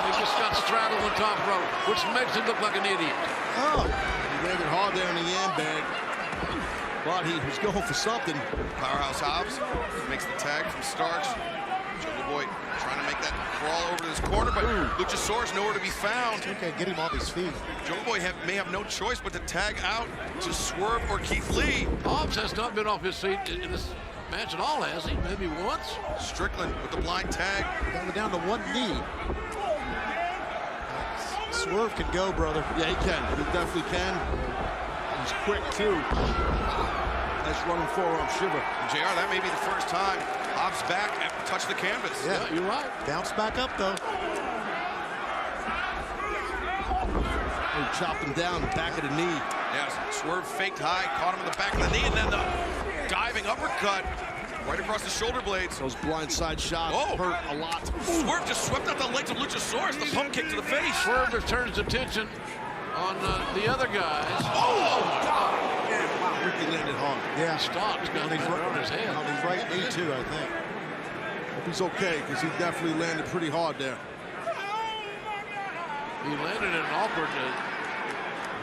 Speaker 6: He just got straddled on the top rope, which makes him look like an idiot.
Speaker 7: Oh, he landed hard there in the yam bag. But he was going for something.
Speaker 3: Powerhouse Hobbs makes the tag from Starks. Jungle Boy trying to make that crawl over to this corner, but Luchasaurus nowhere to be found.
Speaker 2: Okay, get him off his feet.
Speaker 3: Jungle Boy may have no choice but to tag out to Swerve or Keith Lee.
Speaker 6: Hobbs has not been off his feet in this match at all, has he? Maybe once.
Speaker 3: Strickland with the blind tag.
Speaker 2: Down to one knee. Swerve can go, brother.
Speaker 7: Yeah, he can. He definitely can. He's quick, too. Nice running forearm shiver.
Speaker 3: JR, that may be the first time Hobbs back and touch the canvas.
Speaker 6: Yeah, you're right.
Speaker 2: Bounce back up, though.
Speaker 7: He chopped him down the back of the knee.
Speaker 3: Yes, Swerve faked high, caught him in the back of the knee, and then the uppercut right across the shoulder blades.
Speaker 7: Those blindside shots hurt a lot.
Speaker 3: Swerve just swept out the legs of Luchasaurus. The pump kick to the face.
Speaker 6: Swerve just turns attention on the other guys.
Speaker 7: Oh, God. Yeah, wow, Ricky landed hard.
Speaker 2: Yeah.
Speaker 6: Stocks got his on his head.
Speaker 2: On his right knee, too, I think.
Speaker 7: Hope he's okay, because he definitely landed pretty hard there.
Speaker 6: He landed in an awkward angle.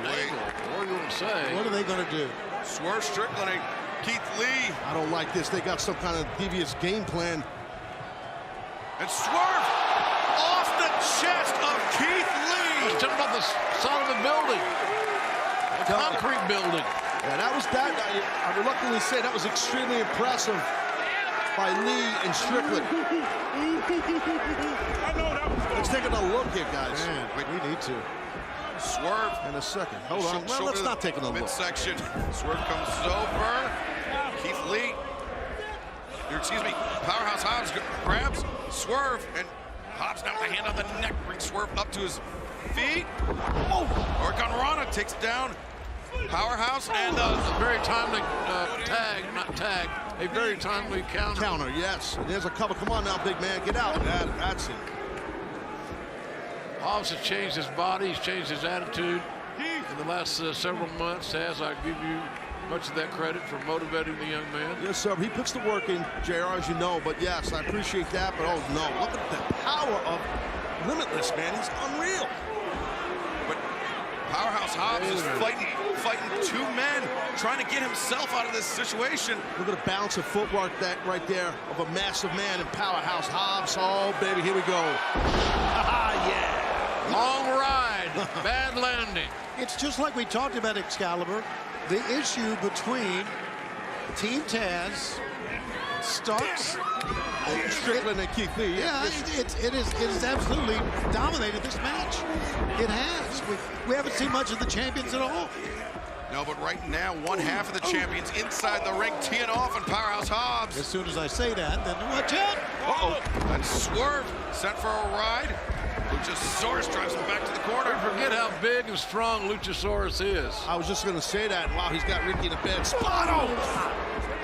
Speaker 6: What are you going to say?
Speaker 2: What are they going to do?
Speaker 3: Swerve Strickland and Keith Lee.
Speaker 7: I don't like this. They got some kind of devious game plan.
Speaker 3: And Swerve off the chest of Keith Lee.
Speaker 6: He's jumping off the side of the building. A concrete building.
Speaker 7: Yeah, that was that. I reluctantly say that was extremely impressive by Lee and Strickland. Let's take another look here, guys.
Speaker 2: Man, we need to.
Speaker 3: Swerve.
Speaker 7: In a second. Hold on. Well, let's not take another look.
Speaker 3: Midsection. Swerve comes over. Keith Lee. Excuse me. Powerhouse Hobbs grabs Swerve, and Hobbs now with a hand on the neck brings Swerve up to his feet. Oh! Hurricane Rana takes down Powerhouse, and
Speaker 6: a very timely a very timely counter.
Speaker 7: Counter, yes. And there's a cover. Come on now, big man. Get out. That's it.
Speaker 6: Hobbs has changed his body. He's changed his attitude in the last several months. I give you much of that credit for motivating the young man.
Speaker 7: Yes, sir. He puts the work in, JR, as you know. But, yes, I appreciate that. But, oh, no. Look at the power of Limitless, man. He's unreal.
Speaker 3: But Powerhouse Hobbs is fighting two men, trying to get himself out of this situation.
Speaker 7: Look at the balance of footwork right there of a massive man in Powerhouse Hobbs. Oh, baby, here we go. Yeah.
Speaker 6: Long ride, bad landing.
Speaker 2: It's just like we talked about Excalibur. The issue between Team Taz, Starks,
Speaker 7: Strickland, and Keith Lee.
Speaker 2: Yeah, it is absolutely dominated this match. It has. We haven't seen much of the champions at all.
Speaker 3: No, but right now, one half of the champions inside the ring, teeing off on Powerhouse Hobbs.
Speaker 2: As soon as I say that, then watch out.
Speaker 3: Uh-oh. And Swerve sent for a ride. Luchasaurus drives him back to the corner.
Speaker 6: Forget how big and strong Luchasaurus is.
Speaker 7: I was just going to say that. Wow, he's got Ricky in a bad spot. Oh!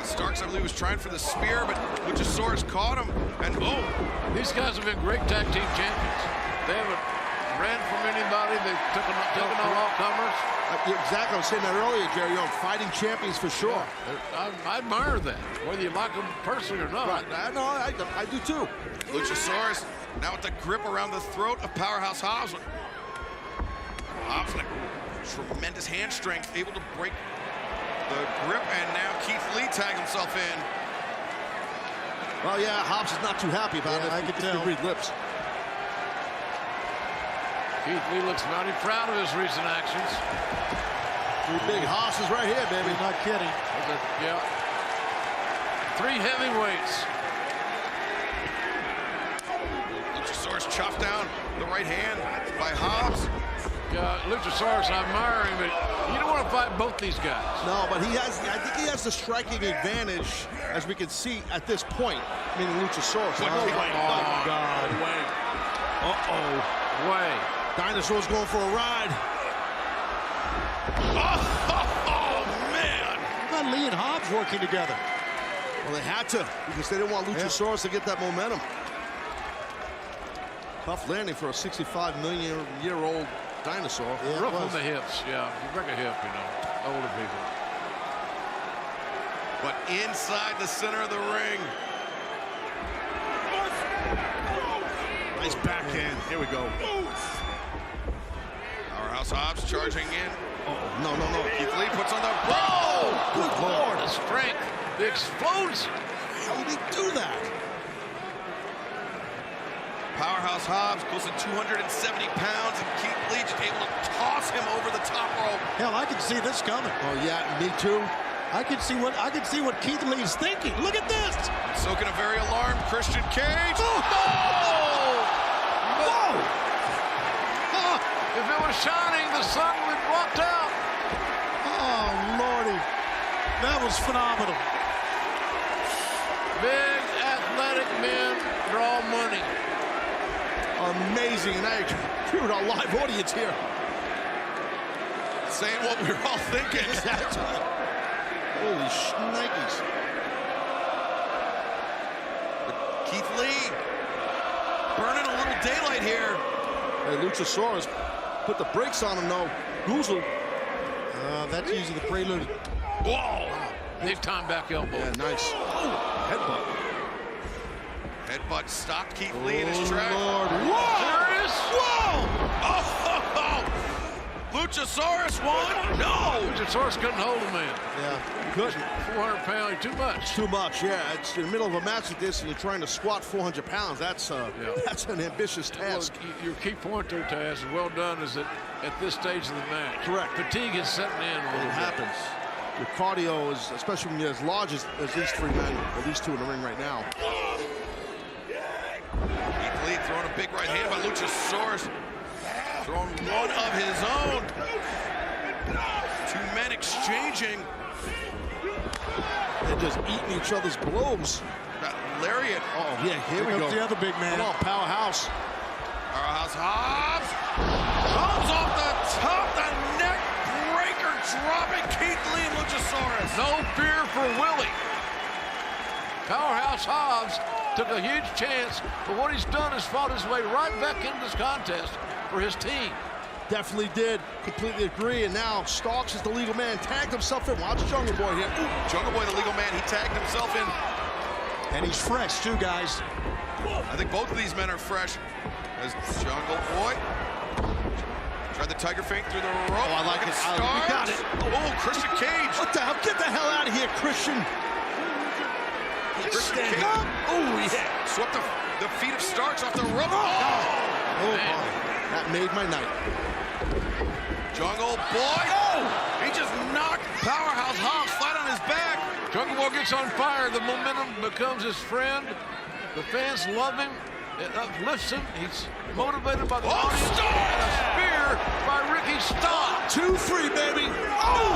Speaker 3: Starks, I believe, was trying for the spear, but Luchasaurus caught him. And
Speaker 6: these guys have been great tag team champions. They haven't ran from anybody. They've taken on all comers.
Speaker 7: Exactly. I was saying that earlier, Jerry. Young, fighting champions for sure.
Speaker 6: Yeah, I admire that, whether you like them personally or not.
Speaker 7: Right. I do too.
Speaker 3: Luchasaurus now with the grip around the throat of Powerhouse Hobbs. Hobbs with a tremendous hand strength, able to break the grip, and now Keith Lee tags himself in.
Speaker 7: Well, yeah, Hobbs is not too happy about it.
Speaker 2: I can tell.
Speaker 7: Read lips.
Speaker 6: Keith Lee looks mighty proud of his recent actions.
Speaker 7: Three big hosses right here, baby.
Speaker 2: Not kidding.
Speaker 6: Yeah. Three heavyweights.
Speaker 3: Luchasaurus chopped down the right hand by Hobbs.
Speaker 6: Luchasaurus, I admire him, but you don't want to fight both these guys.
Speaker 7: No, but I think he has the striking advantage, as we can see at this point, meaning Luchasaurus.
Speaker 6: Oh, God.
Speaker 7: Way. Uh-oh.
Speaker 6: Way.
Speaker 7: Dinosaur's going for a ride.
Speaker 3: Oh, man.
Speaker 2: How about Lee and Hobbs working together?
Speaker 7: Well, they had to, because they didn't want Luchasaurus to get that momentum. Tough landing for a 65-million-year-old dinosaur.
Speaker 6: Yeah, rough on the hips, yeah. You break a hip, you know, older people.
Speaker 3: But inside the center of the ring.
Speaker 7: Nice backhand. Here we go.
Speaker 3: Powerhouse Hobbs charging in.
Speaker 7: No.
Speaker 3: Keith Lee puts on the...
Speaker 6: Oh! Good Lord. The strength. The explosion.
Speaker 7: How did he do that?
Speaker 3: Powerhouse Hobbs close to 270 pounds, and Keith Lee just able to toss him over the top rope.
Speaker 2: Hell, I can see this coming.
Speaker 7: Oh yeah, me too.
Speaker 2: I can see what Keith Lee's thinking. Look at this.
Speaker 3: Soaking a very alarmed Christian Cage.
Speaker 6: Whoa! If it was shining, the sun would have walked out.
Speaker 2: Oh, Lordy. That was phenomenal.
Speaker 6: Big athletic men draw money.
Speaker 7: Amazing, and I agree with our live audience here.
Speaker 3: Saying what we were all thinking.
Speaker 7: Holy shnikes.
Speaker 3: Keith Lee burning a little daylight here.
Speaker 7: Hey, Luchasaurus put the brakes on him, though. Goozle.
Speaker 2: That's usually the prelude.
Speaker 6: Whoa! Big time back elbow.
Speaker 7: Yeah, nice. Headbutt.
Speaker 3: Headbutt stopped Keith Lee in his track.
Speaker 7: Lord.
Speaker 3: Whoa!
Speaker 6: There it is.
Speaker 3: Whoa! Oh! Luchasaurus won? No!
Speaker 6: Luchasaurus couldn't hold him, man.
Speaker 7: Yeah, couldn't.
Speaker 6: 400 pounds, too much.
Speaker 7: Too much, yeah. It's in the middle of a match like this, and you're trying to squat 400 pounds. That's an ambitious task.
Speaker 6: Well, your key point there, Taz, and well done, is that at this stage of the match,
Speaker 7: correct,
Speaker 6: fatigue is setting in a little bit.
Speaker 7: It happens. Your cardio is, especially when you're as large as these three men, or these two in the ring right now.
Speaker 3: Keith Lee throwing a big right hand by Luchasaurus. Throwing one of his own. Two men exchanging.
Speaker 7: They're just eating each other's blows.
Speaker 3: That lariat.
Speaker 7: Oh, yeah, here we go.
Speaker 2: The other big man.
Speaker 7: Come on, Powerhouse.
Speaker 3: Powerhouse Hobbs. Comes off the top, the neck breaker, dropping Keith Lee and Luchasaurus.
Speaker 6: No fear for Willie. Powerhouse Hobbs took a huge chance, but what he's done is fought his way right back into this contest for his team.
Speaker 7: Definitely did. Completely agree. And now Starks is the legal man. Tagged himself in. Watch Jungle Boy here. Ooh.
Speaker 3: Jungle Boy, the legal man, he tagged himself in.
Speaker 2: And he's fresh, too, guys.
Speaker 3: I think both of these men are fresh. As Jungle Boy tried the tiger feint through the rope.
Speaker 7: Oh, I like it. We got it.
Speaker 3: Oh, Christian Cage.
Speaker 7: What the hell? Get the hell out of here, Christian.
Speaker 3: Christian Cage.
Speaker 7: Oh, yeah.
Speaker 3: Swept the feet of Starks off the rope.
Speaker 7: Oh, boy. That made my night.
Speaker 3: Jungle Boy. Oh! He just knocked Powerhouse Hobbs flat on his back.
Speaker 6: Jungle Boy gets on fire. The momentum becomes his friend. The fans love him. It uplifts him. He's motivated by the audience. And a spear by Ricky Stark.
Speaker 7: 2-3, baby. Oh!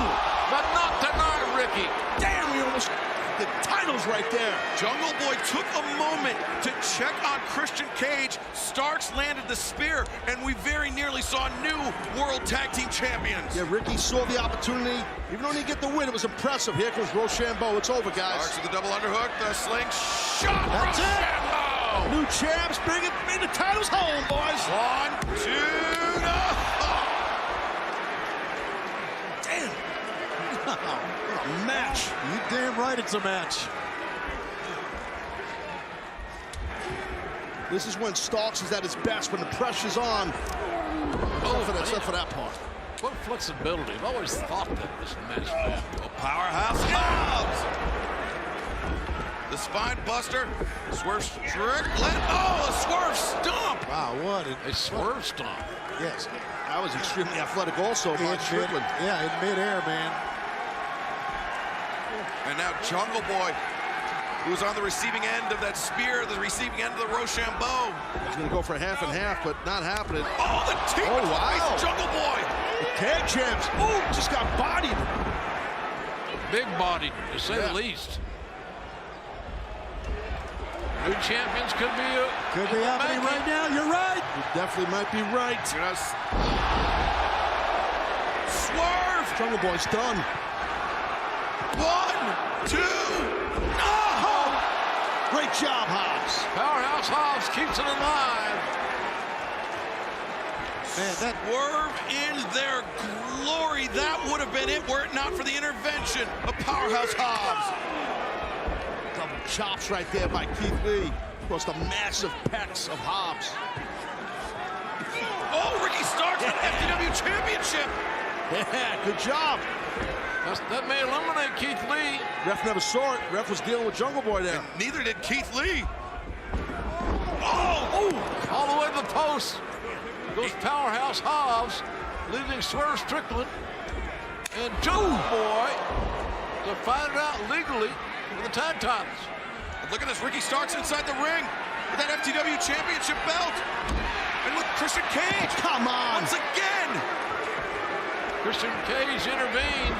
Speaker 6: But not tonight, Ricky.
Speaker 7: Damn, we almost... The title's right there.
Speaker 3: Jungle Boy took a moment to check on Christian Cage. Starks landed the spear, and we very nearly saw new World Tag Team Champions.
Speaker 7: Yeah, Ricky saw the opportunity. Even though he didn't get the win, it was impressive. Here comes Rochambeau. It's over, guys.
Speaker 3: Starks with the double underhook, the slingshot.
Speaker 7: That's
Speaker 3: Rochambeau.
Speaker 7: New champs, bring the titles home, boys.
Speaker 3: 1, 2, no.
Speaker 7: Damn. What a match.
Speaker 2: You damn right it's a match.
Speaker 7: This is when Starks is at his best, when the pressure's on. Except for that part.
Speaker 6: What flexibility. I've always thought that this match.
Speaker 3: Powerhouse Hobbs. The spine buster. Swerve Strickland. Oh, a swerve stomp.
Speaker 2: Wow, what
Speaker 6: a swerve stomp.
Speaker 2: Yes.
Speaker 7: That was extremely athletic also by Strickland.
Speaker 2: Yeah, in midair, man.
Speaker 3: And now Jungle Boy, who's on the receiving end of that spear, the receiving end of the Rochambeau.
Speaker 7: He's going to go for a half and half, but not happening.
Speaker 3: Oh, the team
Speaker 7: wow.
Speaker 3: Jungle Boy.
Speaker 7: The tag champs. Oh, just got bodied.
Speaker 6: Big bodied, to say the least. New champions could be
Speaker 2: happening right now. You're right.
Speaker 7: You definitely might be right.
Speaker 3: Swerve.
Speaker 7: Jungle Boy's done.
Speaker 3: 1, 2, no!
Speaker 7: Great job, Hobbs.
Speaker 6: Powerhouse Hobbs keeps it alive.
Speaker 3: Man, that swerve in their glory. That would have been it were it not for the intervention of Powerhouse Hobbs.
Speaker 7: Double chops right there by Keith Lee. Plus the massive pecs of Hobbs.
Speaker 3: Oh, Ricky Starks with the FTW Championship.
Speaker 7: Yeah, good job.
Speaker 6: That may eliminate Keith Lee.
Speaker 7: Ref never saw it. Ref was dealing with Jungle Boy there.
Speaker 3: And neither did Keith Lee.
Speaker 6: Oh! All the way to the post goes Powerhouse Hobbs, leaving Swerve Strickland and Jungle Boy to find it out legally for the tag titles.
Speaker 3: And look at this, Ricky Starks inside the ring with that FTW Championship belt. And with Christian Cage.
Speaker 7: Come on.
Speaker 3: Once again.
Speaker 6: Christian Cage intervened.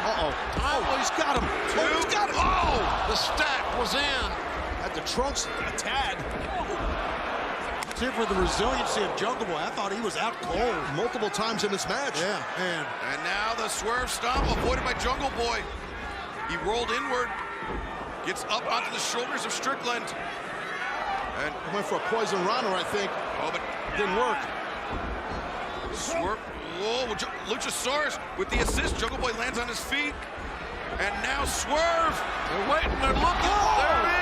Speaker 7: Uh-oh. Oh, he's got him. Oh, he's got him.
Speaker 6: Oh, the stack was in.
Speaker 7: At the trunks, a tad.
Speaker 2: See, for the resiliency of Jungle Boy, I thought he was out cold.
Speaker 7: Multiple times in this match.
Speaker 2: Yeah, man.
Speaker 3: And now the swerve stomp avoided by Jungle Boy. He rolled inward. Gets up onto the shoulders of Strickland. And
Speaker 7: went for a poison rana, I think.
Speaker 3: Oh, but
Speaker 7: didn't work.
Speaker 3: Swerve. Whoa, Luchasaurus with the assist. Jungle Boy lands on his feet. And now Swerve.
Speaker 6: They're waiting, they're looking. There it is.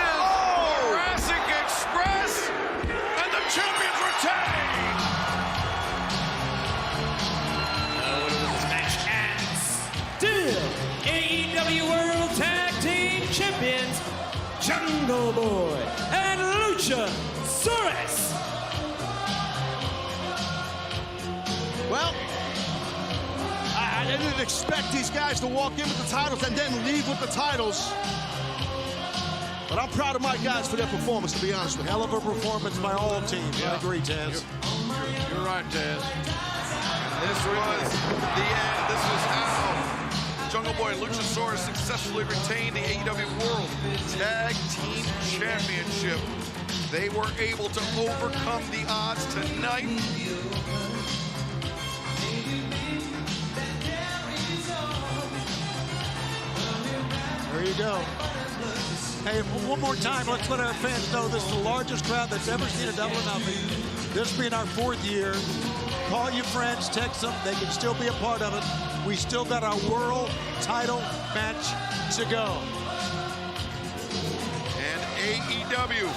Speaker 3: Jurassic Express. And the champions retain.
Speaker 13: This match ends. Still, AEW World Tag Team Champions, Jungle Boy and Luchasaurus.
Speaker 7: Well, I didn't expect these guys to walk in with the titles and then leave with the titles. But I'm proud of my guys for their performance, to be honest with you.
Speaker 2: Hell of a performance by all teams.
Speaker 6: Yeah.
Speaker 2: I agree, Taz.
Speaker 6: You're right, Taz.
Speaker 3: This was the end. This was how Jungle Boy and Luchasaurus successfully retained the AEW World Tag Team Championship. They were able to overcome the odds tonight.
Speaker 2: There you go. Hey, one more time, let's let our fans know this is the largest crowd that's ever seen a Double or Nothing. This being our 4th year. Call your friends, text them. They can still be a part of it. We still got our world title match to go.
Speaker 3: And AEW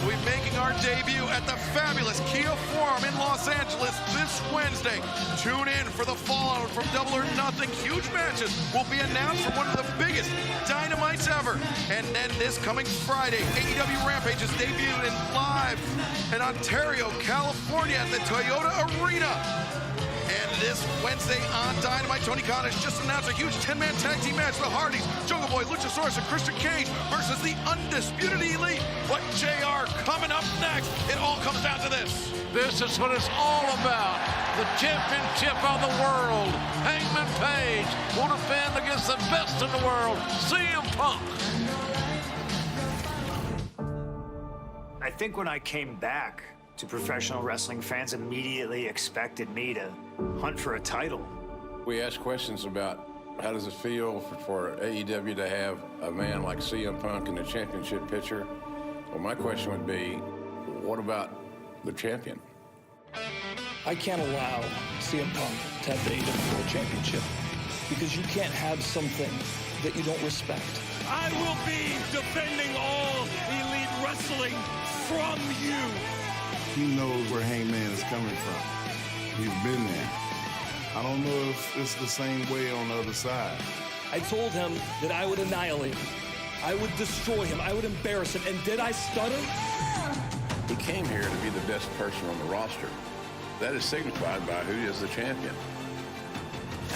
Speaker 3: will be making our debut at the fabulous Kia Forum in Los Angeles this Wednesday. Tune in for the fallout from Double or Nothing. Huge matches will be announced from one of the biggest Dynamites ever. And then this coming Friday, AEW Rampage is debuted live in Ontario, California at the Toyota Arena. And this Wednesday on Dynamite, Tony Khan has just announced a huge 10-man tag team match. The Hardys, Jungle Boy, Luchasaurus, and Christian Cage versus the Undisputed Elite. But JR coming up next, it all comes down to this.
Speaker 6: This is what it's all about. The championship of the world. Hangman Page will defend against the best in the world, CM Punk.
Speaker 11: I think when I came back to professional wrestling, fans immediately expected me to hunt for a title.
Speaker 6: We asked questions about how does it feel for AEW to have a man like CM Punk in the championship picture. Well, my question would be, what about the champion?
Speaker 12: I can't allow CM Punk to have the AEW World Championship because you can't have something that you don't respect.
Speaker 15: I will be defending all elite wrestling from you.
Speaker 17: He knows where Hangman is coming from. He's been there. I don't know if it's the same way on the other side.
Speaker 12: I told him that I would annihilate him. I would destroy him. I would embarrass him. And did I stutter?
Speaker 6: He came here to be the best person on the roster. That is signified by who is the champion.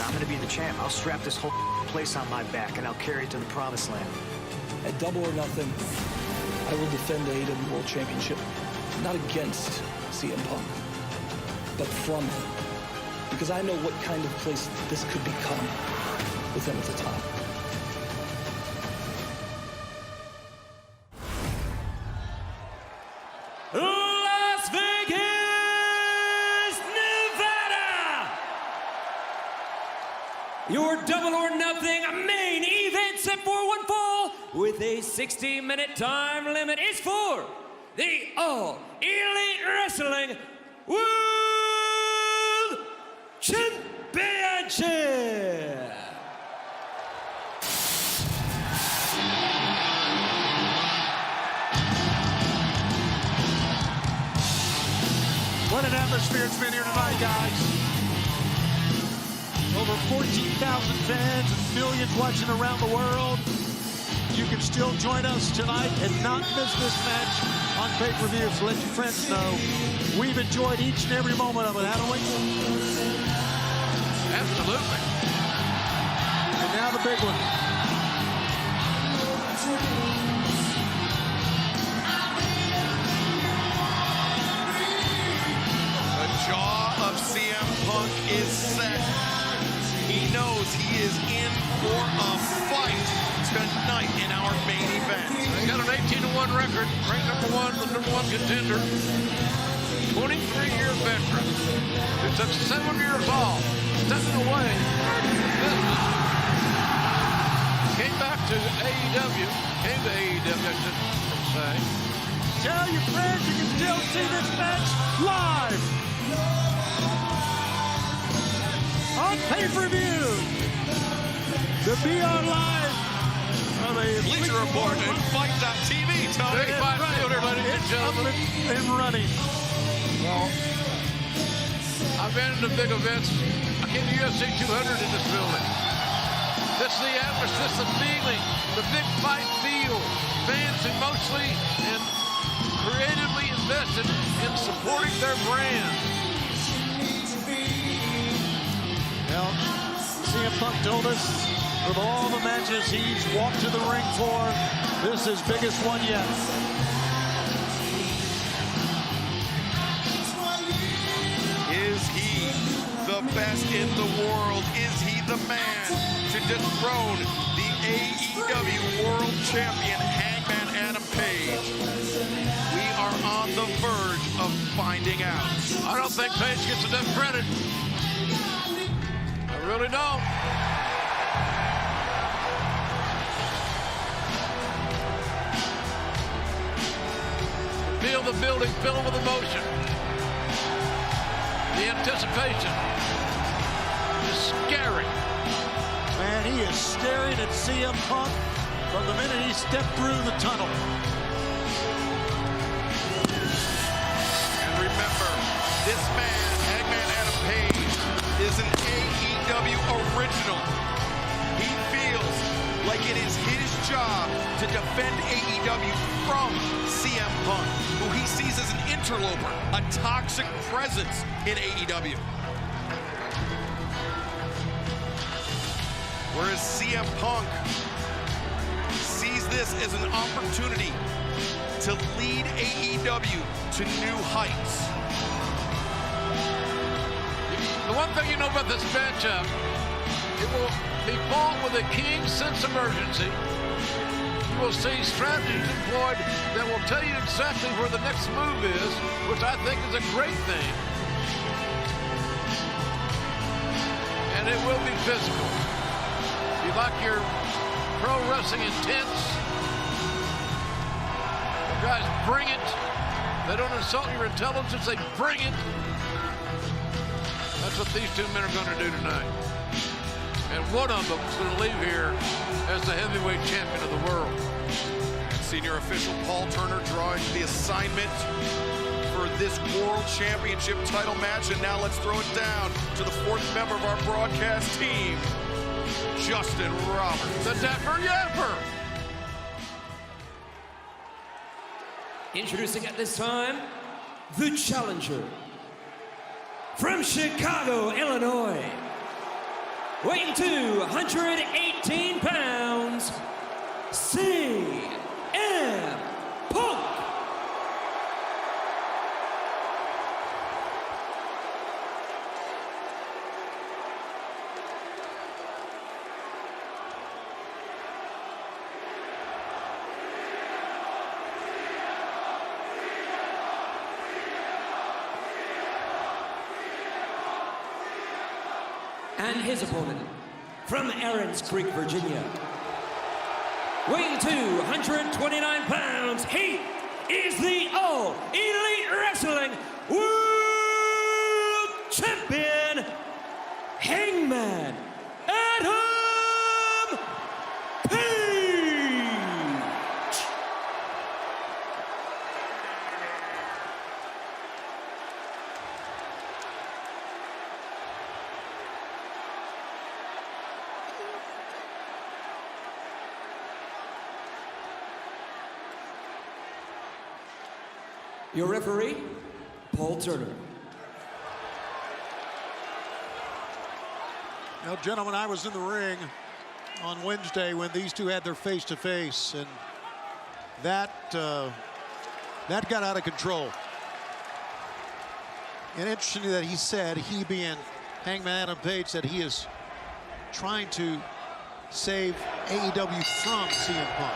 Speaker 11: I'm going to be the champ. I'll strap this whole place on my back and I'll carry it to the promised land.
Speaker 12: At Double or Nothing, I will defend the AEW World Championship. Not against CM Punk, but from him. Because I know what kind of place this could become with him at the top.
Speaker 13: Las Vegas, Nevada! Your Double or Nothing main event set for one fall with a 60-minute time limit is for the All Elite Wrestling World Championship.
Speaker 2: What an atmosphere it's been here tonight, guys. Over 14,000 fans and millions watching around the world. You can still join us tonight and not miss this match on pay-per-view. So let your friends know we've enjoyed each and every moment of it, haven't we?
Speaker 6: Absolutely.
Speaker 2: And now the big one.
Speaker 3: The jaw of CM Punk is set. He knows he is in for a fight tonight in our main event.
Speaker 6: They got an 18-1 record, ranked number one, the number one contender. 23-year veteran. It's at 7 years old, stepping away. Came back
Speaker 21: to AEW, came to AEW, I should say.
Speaker 2: Tell your friends you can still see this match live on pay-per-view. The BR Live on a
Speaker 15: Bleacher Report and Fight.tv, Tony.
Speaker 21: 35-footer, ladies and gentlemen.
Speaker 2: And running.
Speaker 21: Well, I've been to big events. I came to UFC 200 in this building. This is the atmosphere, this is the feeling, the big fight feel. Fans emotionally and creatively invested in supporting their brand.
Speaker 2: Well, CM Punk told us of all the matches he's walked to the ring for, this is his biggest one yet.
Speaker 15: Is he the best in the world? Is he the man to dethrone the AEW World Champion, Hangman Adam Page? We are on the verge of finding out.
Speaker 21: I don't think Page gets enough credit. I really don't. Feel the building filled with emotion. The anticipation is scary.
Speaker 2: Man, he is staring at CM Punk from the minute he stepped through the tunnel.
Speaker 15: And remember, this man, Hangman Adam Page, is an AEW original. He feels like it is his job to defend AEW from CM Punk, who he sees as an interloper, a toxic presence in AEW. Whereas CM Punk sees this as an opportunity to lead AEW to new heights.
Speaker 21: The one thing you know about this matchup, it will be fought with a keen sense of urgency. You will see strategies employed that will tell you exactly where the next move is, which I think is a great thing. And it will be physical. If you like your pro wrestling intense, the guys bring it. They don't insult your intelligence, they bring it. That's what these two men are going to do tonight. And one of them is going to leave here as the heavyweight champion of the world.
Speaker 15: Senior official Paul Turner drawing the assignment for this World Championship title match. And now let's throw it down to the fourth member of our broadcast team, Justin Roberts.
Speaker 21: The Dapper Yapper.
Speaker 13: Introducing at this time, the challenger. From Chicago, Illinois, weighing 218 pounds, CM Punk. And his opponent, from Aaron's Creek, Virginia, weighing 229 pounds, he is the All Elite Wrestling World Champion, Hangman Adam Page. Your referee, Paul Turner.
Speaker 2: Now, gentlemen, I was in the ring on Wednesday when these two had their face-to-face, and that got out of control. And interesting that he said, he being Hangman Adam Page, said he is trying to save AEW from CM Punk.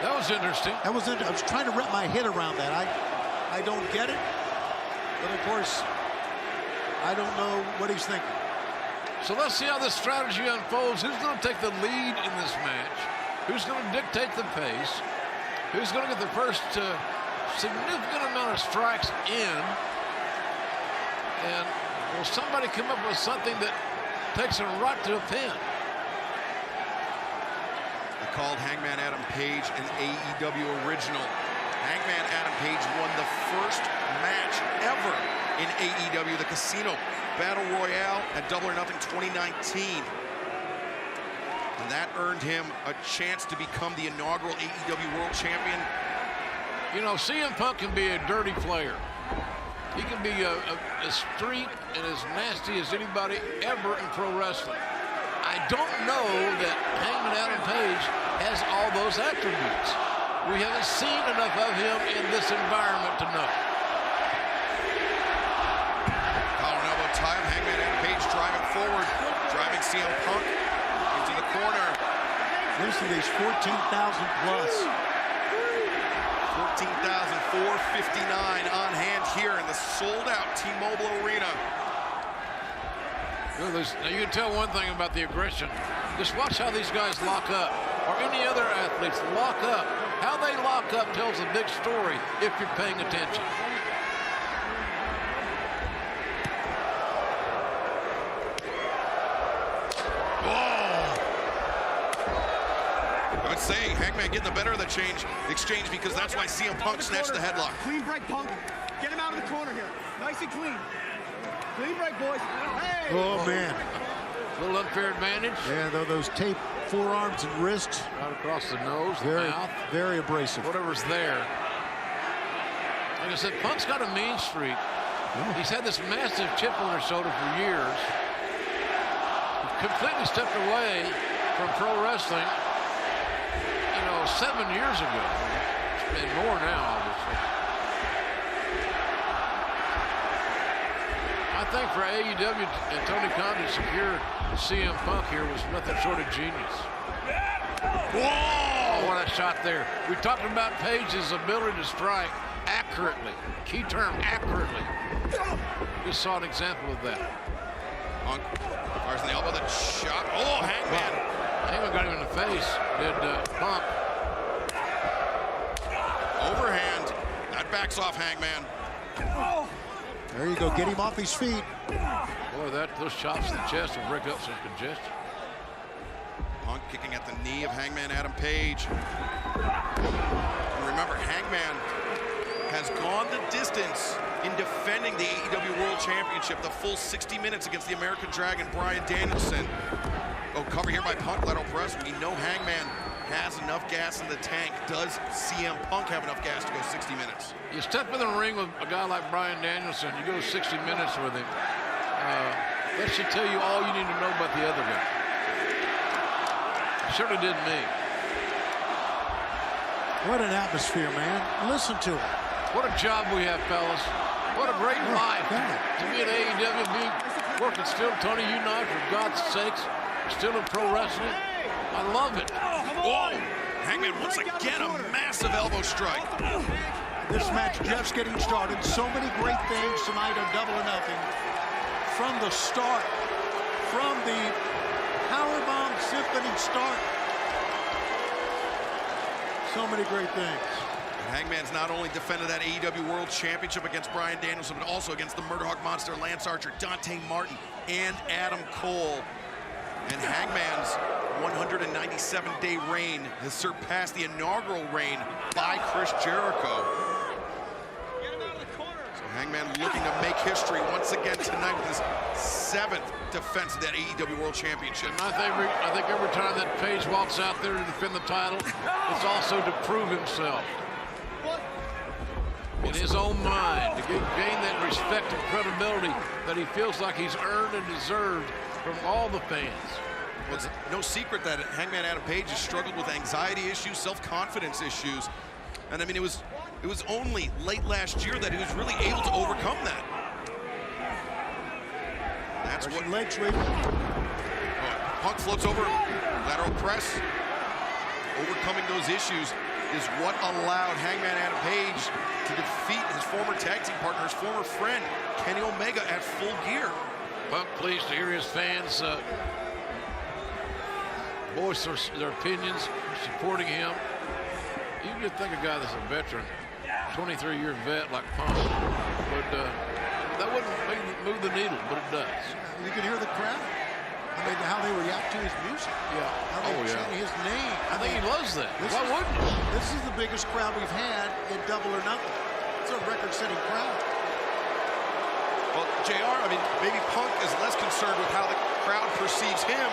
Speaker 21: That was interesting.
Speaker 2: I was trying to wrap my head around that. I don't get it, but of course, I don't know what he's thinking.
Speaker 21: So let's see how this strategy unfolds. Who's going to take the lead in this match? Who's going to dictate the pace? Who's going to get the first significant amount of strikes in? And will somebody come up with something that takes them right to a pin?
Speaker 3: They called Hangman Adam Page an AEW original. Hangman Adam Page won the first match ever in AEW, the Casino Battle Royale at Double or Nothing 2019. And that earned him a chance to become the inaugural AEW World Champion.
Speaker 21: You know, CM Punk can be a dirty player. He can be as street and as nasty as anybody ever in pro wrestling. I don't know that Hangman Adam Page has all those attributes. We haven't seen enough of him in this environment to know.
Speaker 3: Collar and elbow tie. Hangman Adam Page driving forward, driving CM Punk into the corner.
Speaker 2: Listen to these 14,000 plus.
Speaker 3: 14,459 on hand here in the sold-out T-Mobile Arena.
Speaker 21: Now you can tell one thing about the aggression. Just watch how these guys lock up, or any other athletes lock up. How they lock up tells a big story if you're paying attention.
Speaker 3: I would say Hangman getting the better of the exchange because that's why CM Punk snatched the headlock.
Speaker 5: Clean break, Punk. Get him out of the corner here. Nice and clean. Clean break, boys. Hey!
Speaker 2: Oh, man.
Speaker 21: A little unfair advantage.
Speaker 2: Yeah, those taped forearms and wrists.
Speaker 21: Right across the nose,
Speaker 2: very,
Speaker 21: mouth.
Speaker 2: Very abrasive.
Speaker 21: Whatever's there. Like I said, Punk's got a mean streak.
Speaker 2: Yeah.
Speaker 21: He's had this massive chip on his shoulder for years. He's completely stepped away from pro wrestling, 7 years ago. And more now, obviously. I think for AEW and Tony Khan to secure CM Punk here was nothing short of genius. Whoa! Oh, what a shot there. We talked about Page's ability to strike accurately. Key term, accurately. Just saw an example of that.
Speaker 3: Punk fires in the elbow, the shot. Oh, Hangman.
Speaker 21: Hangman got him in the face, did Punk.
Speaker 3: Overhand. That backs off Hangman.
Speaker 2: There you go. Get him off his feet.
Speaker 21: Boy, those chops in the chest will break up some congestion.
Speaker 3: Punk kicking at the knee of Hangman Adam Page. And remember, Hangman has gone the distance in defending the AEW World Championship, the full 60 minutes against the American Dragon, Bryan Danielson. Oh, cover here by Punk, lateral press. We know Hangman has enough gas in the tank. Does CM Punk have enough gas to go 60 minutes?
Speaker 21: You step in the ring with a guy like Bryan Danielson, you go 60 minutes with him. That should tell you all you need to know about the other guy. It certainly did me.
Speaker 2: What an atmosphere, man. Listen to it.
Speaker 21: What a job we have, fellas. What a great life. To be at AEW, working still, Tony, you know, for God's sakes, still in pro wrestling. I love it.
Speaker 3: Whoa! Hangman once again a massive elbow strike.
Speaker 2: This match just getting started. So many great things tonight on Double or Nothing. From the start, from the Powerbomb Symphony start. So many great things.
Speaker 3: Hangman's not only defended that AEW World Championship against Bryan Danielson, but also against the Murderhawk Monster, Lance Archer, Dante Martin, and Adam Cole. And Hangman's 197-day reign has surpassed the inaugural reign by Chris Jericho. So Hangman looking to make history once again tonight with his 7th defense of that AEW World Championship.
Speaker 21: And I think every time that Page walks out there to defend the title, it's also to prove himself. In his own mind, to gain that respect and credibility that he feels like he's earned and deserved from all the fans.
Speaker 3: Well, it's no secret that Hangman Adam Page has struggled with anxiety issues, self-confidence issues. And I mean, it was only late last year that he was really able to overcome that. That's what
Speaker 2: legs right.
Speaker 3: Punk floats over, lateral press. Overcoming those issues is what allowed Hangman Adam Page to defeat his former tag team partner, his former friend, Kenny Omega, at Full Gear.
Speaker 21: Punk pleased to hear his fans voice their opinions, supporting him. You would think a guy that's a veteran, 23-year vet like Punk, that wouldn't move the needle, but it does.
Speaker 2: You can hear the crowd. I mean, how they react to his music.
Speaker 21: Yeah.
Speaker 2: How they chant his name.
Speaker 21: I think he loves that. Why wouldn't he?
Speaker 2: This is the biggest crowd we've had in Double or Nothing. It's a record-setting crowd.
Speaker 3: Well, JR, I mean, maybe Punk is less concerned with how the crowd perceives him,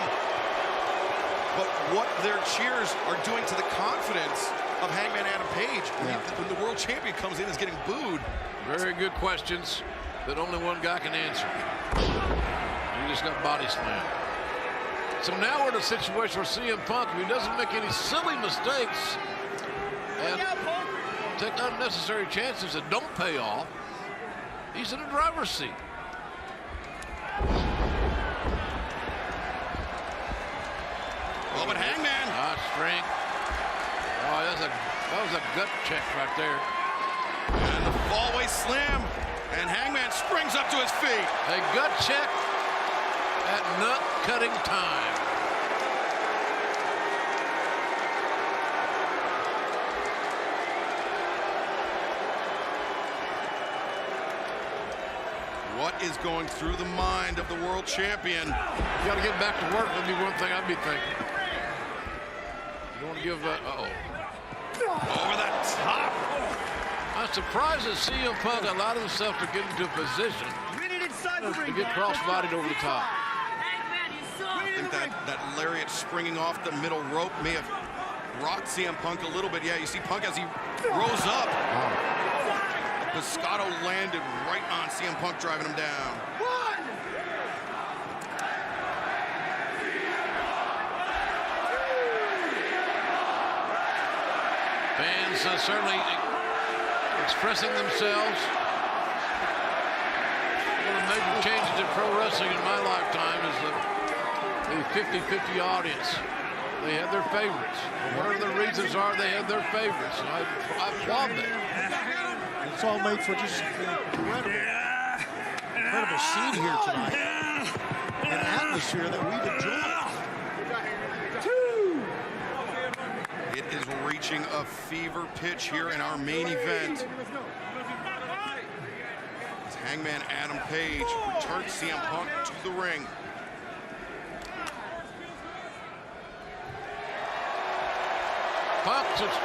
Speaker 3: but what their cheers are doing to the confidence of Hangman Adam Page when the world champion comes in is getting booed.
Speaker 21: Very good questions that only one guy can answer. He just got body slammed. So now we're in a situation where CM Punk, if he doesn't make any silly mistakes and take unnecessary chances that don't pay off, he's in the driver's seat.
Speaker 3: Oh, but Hangman.
Speaker 21: Strength. Oh, that was a gut check right there.
Speaker 3: And the fallaway slam. And Hangman springs up to his feet.
Speaker 21: A gut check at nut-cutting time.
Speaker 3: What is going through the mind of the world champion?
Speaker 21: You got to get back to work would be one thing I'd be thinking. You don't want to give that.
Speaker 3: Over the top.
Speaker 21: I'm surprised that CM Punk allowed himself to get into a position to get cross-bodied over the top.
Speaker 3: I think that lariat springing off the middle rope may have rocked CM Punk a little bit. Yeah, you see Punk as he rose up. Pescado landed right on CM Punk, driving him down.
Speaker 21: Fans certainly expressing themselves. One of the major changes in pro wrestling in my lifetime is the 50-50 audience. They have their favorites. Whatever the reasons are, they have their favorites. And I applaud that.
Speaker 2: It's all made for just incredible scene here tonight. An atmosphere that we've enjoyed.
Speaker 3: It is reaching a fever pitch here in our main event. As Hangman Adam Page returns CM Punk to the ring.
Speaker 21: Punk just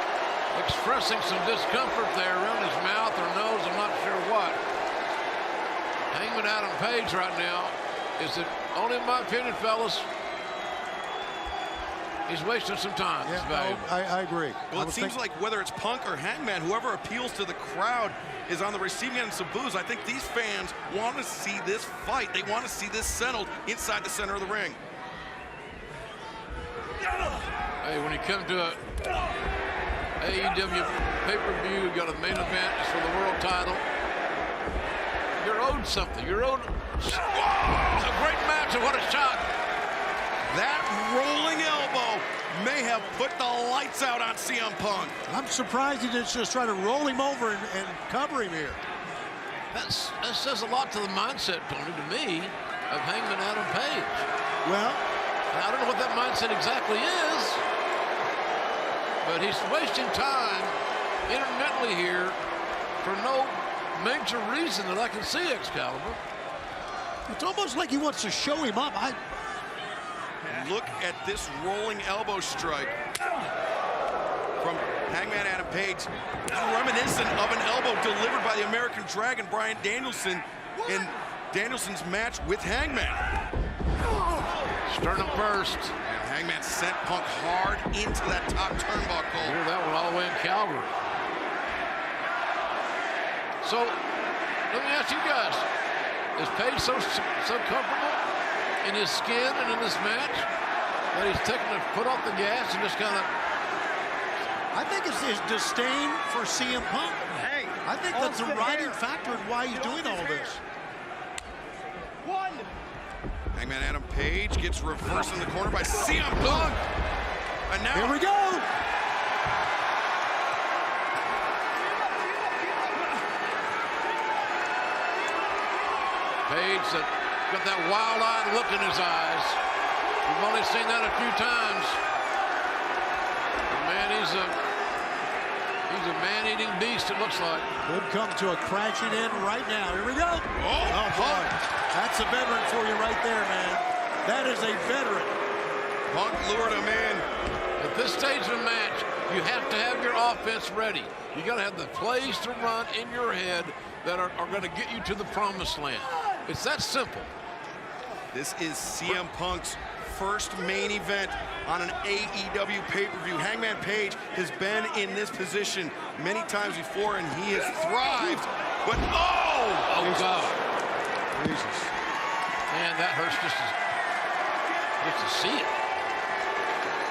Speaker 21: expressing some discomfort there around his mouth or nose, I'm not sure what. Hangman Adam Page right now is it only in my opinion, fellas, he's wasting some time.
Speaker 2: Yeah, I agree.
Speaker 3: Well, it seems like whether it's Punk or Hangman, whoever appeals to the crowd is on the receiving end of some boos. I think these fans want to see this fight. They want to see this settled inside the center of the ring.
Speaker 21: Hey, when you come to a AEW pay-per-view, you got a main event, it's for the world title. You're owed something. You're owed a great match, and what a shot.
Speaker 3: That rolling elbow may have put the lights out on CM Punk.
Speaker 2: I'm surprised he didn't just try to roll him over and cover him here.
Speaker 21: That says a lot to the mindset, Tony, to me, of Hangman Adam Page.
Speaker 2: Well,
Speaker 21: I don't know what that mindset exactly is, but he's wasting time intermittently here for no major reason that I can see, Excalibur.
Speaker 2: It's almost like he wants to show him up.
Speaker 3: Look at this rolling elbow strike from Hangman Adam Page. Reminiscent of an elbow delivered by the American Dragon, Bryan Danielson, in Danielson's match with Hangman.
Speaker 21: Sternum first.
Speaker 3: And Hangman sent Punk hard into that top turnbuckle.
Speaker 21: Hear that one all the way in Calgary. So, let me ask you guys, is Page so comfortable in his skin and in this match that he's taking the foot off the gas and just kind of...
Speaker 2: I think it's his disdain for CM Punk.
Speaker 5: Hey,
Speaker 2: I think that's a riding factor in why he's doing all this.
Speaker 3: Hangman Adam Page gets reversed in the corner by CM Punk. And now...
Speaker 2: Here we go!
Speaker 21: Page got that wild-eyed look in his eyes. We've only seen that a few times. he's a man-eating beast, it looks like.
Speaker 2: Could come to a crashing end right now. Here we go. Oh boy. That's a veteran for you right there, man. That is a veteran.
Speaker 3: Punk lured him in.
Speaker 21: At this stage of the match, you have to have your offense ready. You got to have the plays to run in your head that are going to get you to the promised land. It's that simple.
Speaker 3: This is CM Punk's first main event on an AEW pay-per-view. Hangman Page has been in this position many times before, and he has thrived. But
Speaker 21: oh God,
Speaker 2: Jesus,
Speaker 21: man, that hurts just to see it.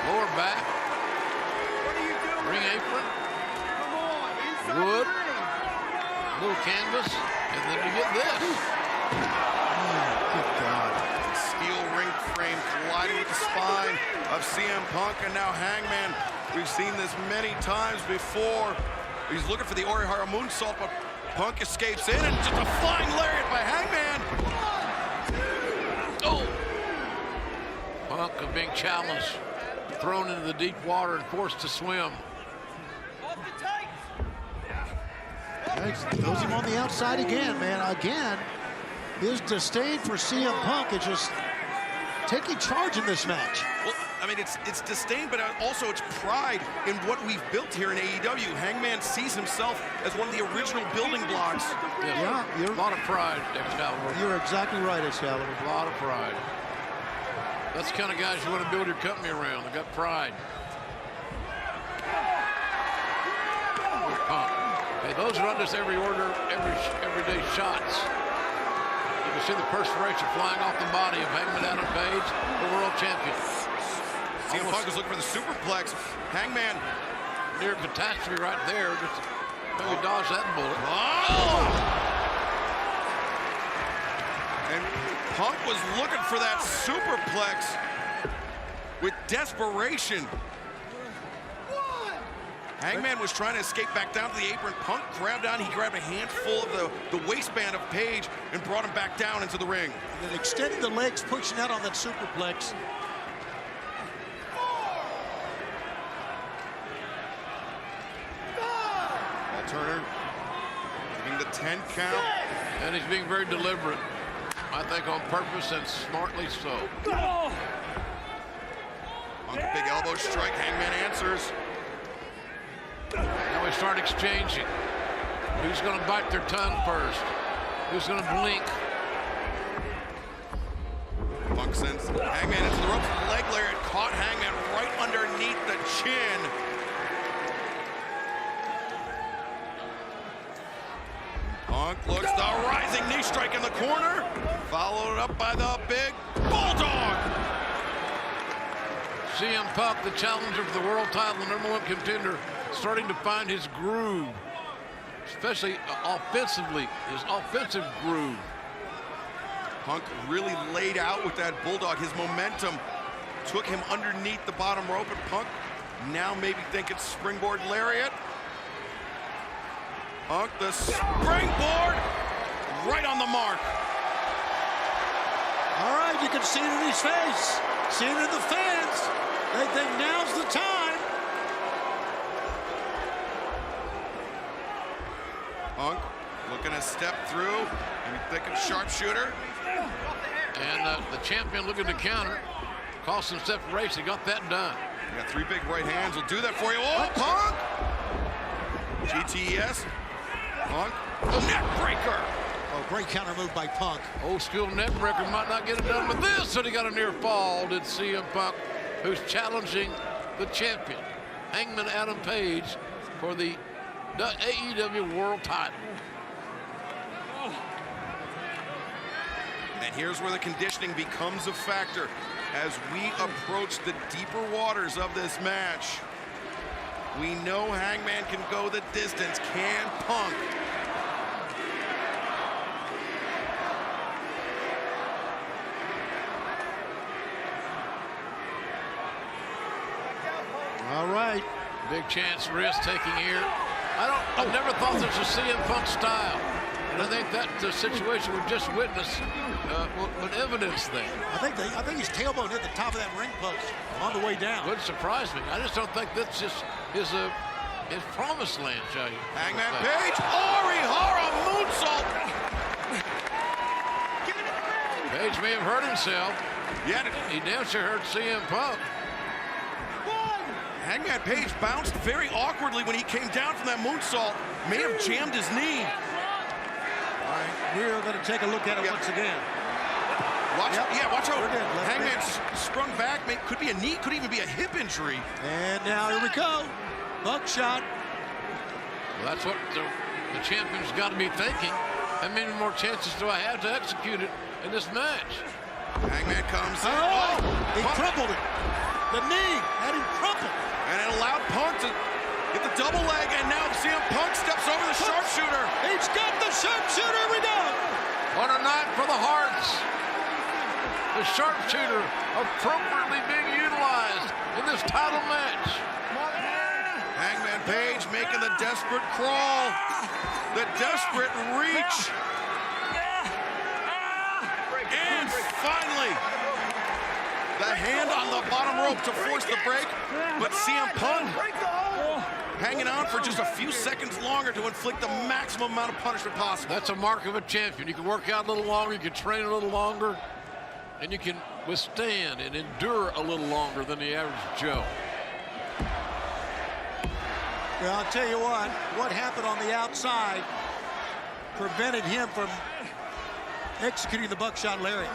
Speaker 21: Lower back, ring apron, wood, little canvas, and then you get this.
Speaker 2: Good God.
Speaker 3: Steel ring frame colliding with the spine of CM Punk, and now Hangman. We've seen this many times before. He's looking for the Orihara moonsault, but Punk escapes in, and just a flying lariat by Hangman.
Speaker 21: Oh! Punk is being challenged, thrown into the deep water and forced to swim.
Speaker 2: Throws him on the outside again, man. Again, his disdain for CM Punk is just taking charge in this match.
Speaker 3: Well, I mean, it's disdain, but also it's pride in what we've built here in AEW. Hangman sees himself as one of the original building blocks.
Speaker 21: Yes,
Speaker 2: yeah,
Speaker 21: a lot of pride, Excalibur.
Speaker 2: You're exactly right, Excalibur.
Speaker 21: A lot of pride. That's the kind of guys you want to build your company around. They got pride. Punk. Hey, those are not just everyday shots. You can see the perspiration flying off the body of Hangman Adam Page, the world champion.
Speaker 3: CM Punk is looking for the superplex. Hangman
Speaker 21: near catastrophe right there. Just maybe dodge that bullet.
Speaker 3: Oh! And Punk was looking for that superplex with desperation. Hangman was trying to escape back down to the apron. Punk grabbed on. He grabbed a handful of the waistband of Page and brought him back down into the ring.
Speaker 2: And then extended the legs, pushing out on that superplex.
Speaker 3: Turner giving the 10 count.
Speaker 21: And he's being very deliberate. I think on purpose and smartly so.
Speaker 3: On the big elbow strike, Hangman answers.
Speaker 21: Now we start exchanging. Who's going to bite their tongue first? Who's going to blink?
Speaker 3: Punk sends Hangman into the ropes. Leg lariat caught Hangman right underneath the chin. Punk looks the rising knee strike in the corner. Followed up by the big bulldog.
Speaker 21: CM Punk, the challenger for the world title, the #1 contender, starting to find his groove, especially offensively, his offensive groove.
Speaker 3: Punk really laid out with that bulldog. His momentum took him underneath the bottom rope, and Punk now maybe think it's springboard lariat. Punk, the springboard, right on the mark.
Speaker 2: All right, you can see it in his face, see it in the fans. They think now's the time.
Speaker 3: Punk looking to step through, maybe thinking sharpshooter.
Speaker 21: And the champion looking to counter. Cost him separation, got that done.
Speaker 3: You got 3 big right hands, will do that for you. Oh, Punk! GTS. Punk, the neck breaker.
Speaker 2: Oh, great counter move by Punk.
Speaker 21: Old school neck breaker might not get it done with this, and he got a near fall, did CM Punk, who's challenging the champion, Hangman Adam Page, for the AEW World title.
Speaker 3: And here's where the conditioning becomes a factor as we approach the deeper waters of this match. We know Hangman can go the distance. Can Punk?
Speaker 2: All right.
Speaker 21: Big chance risk taking here. I never thought this was CM Punk style. And I think that the situation we just witnessed would evidence that.
Speaker 2: I think his tailbone hit the top of that ring post on the way down.
Speaker 21: Wouldn't surprise me. I just don't think that's just his promised land, shall you?
Speaker 15: Hangman Page, Orihara moonsault.
Speaker 21: Page may have hurt himself.
Speaker 15: Yeah,
Speaker 21: he damn sure hurt CM Punk.
Speaker 15: Hangman Page bounced very awkwardly when he came down from that moonsault. May have jammed his knee.
Speaker 2: All right, we're going to take a look at it once again.
Speaker 15: Watch how Hangman sprung back. Could be a knee, could even be a hip injury.
Speaker 2: And now here we go. Buckshot.
Speaker 21: Well, that's what the champion's got to be thinking. How many more chances do I have to execute it in this match?
Speaker 15: Hangman comes in.
Speaker 2: He crumpled it. The knee had him crumpled.
Speaker 15: And it allowed Punk to get the double leg, and now CM Punk steps over the sharpshooter.
Speaker 2: He's got the sharpshooter. We go.
Speaker 21: What a night for the Hearts. The sharpshooter appropriately being utilized in this title match.
Speaker 15: Hangman Page making the desperate crawl, the desperate reach. And finally, the hand on the bottom rope to force the break, but CM Punk hanging on for just a few seconds longer to inflict the maximum amount of punishment possible.
Speaker 21: That's a mark of a champion. You can work out a little longer, you can train a little longer, and you can withstand and endure a little longer than the average Joe.
Speaker 2: Well, I'll tell you what happened on the outside prevented him from executing the buckshot lariat.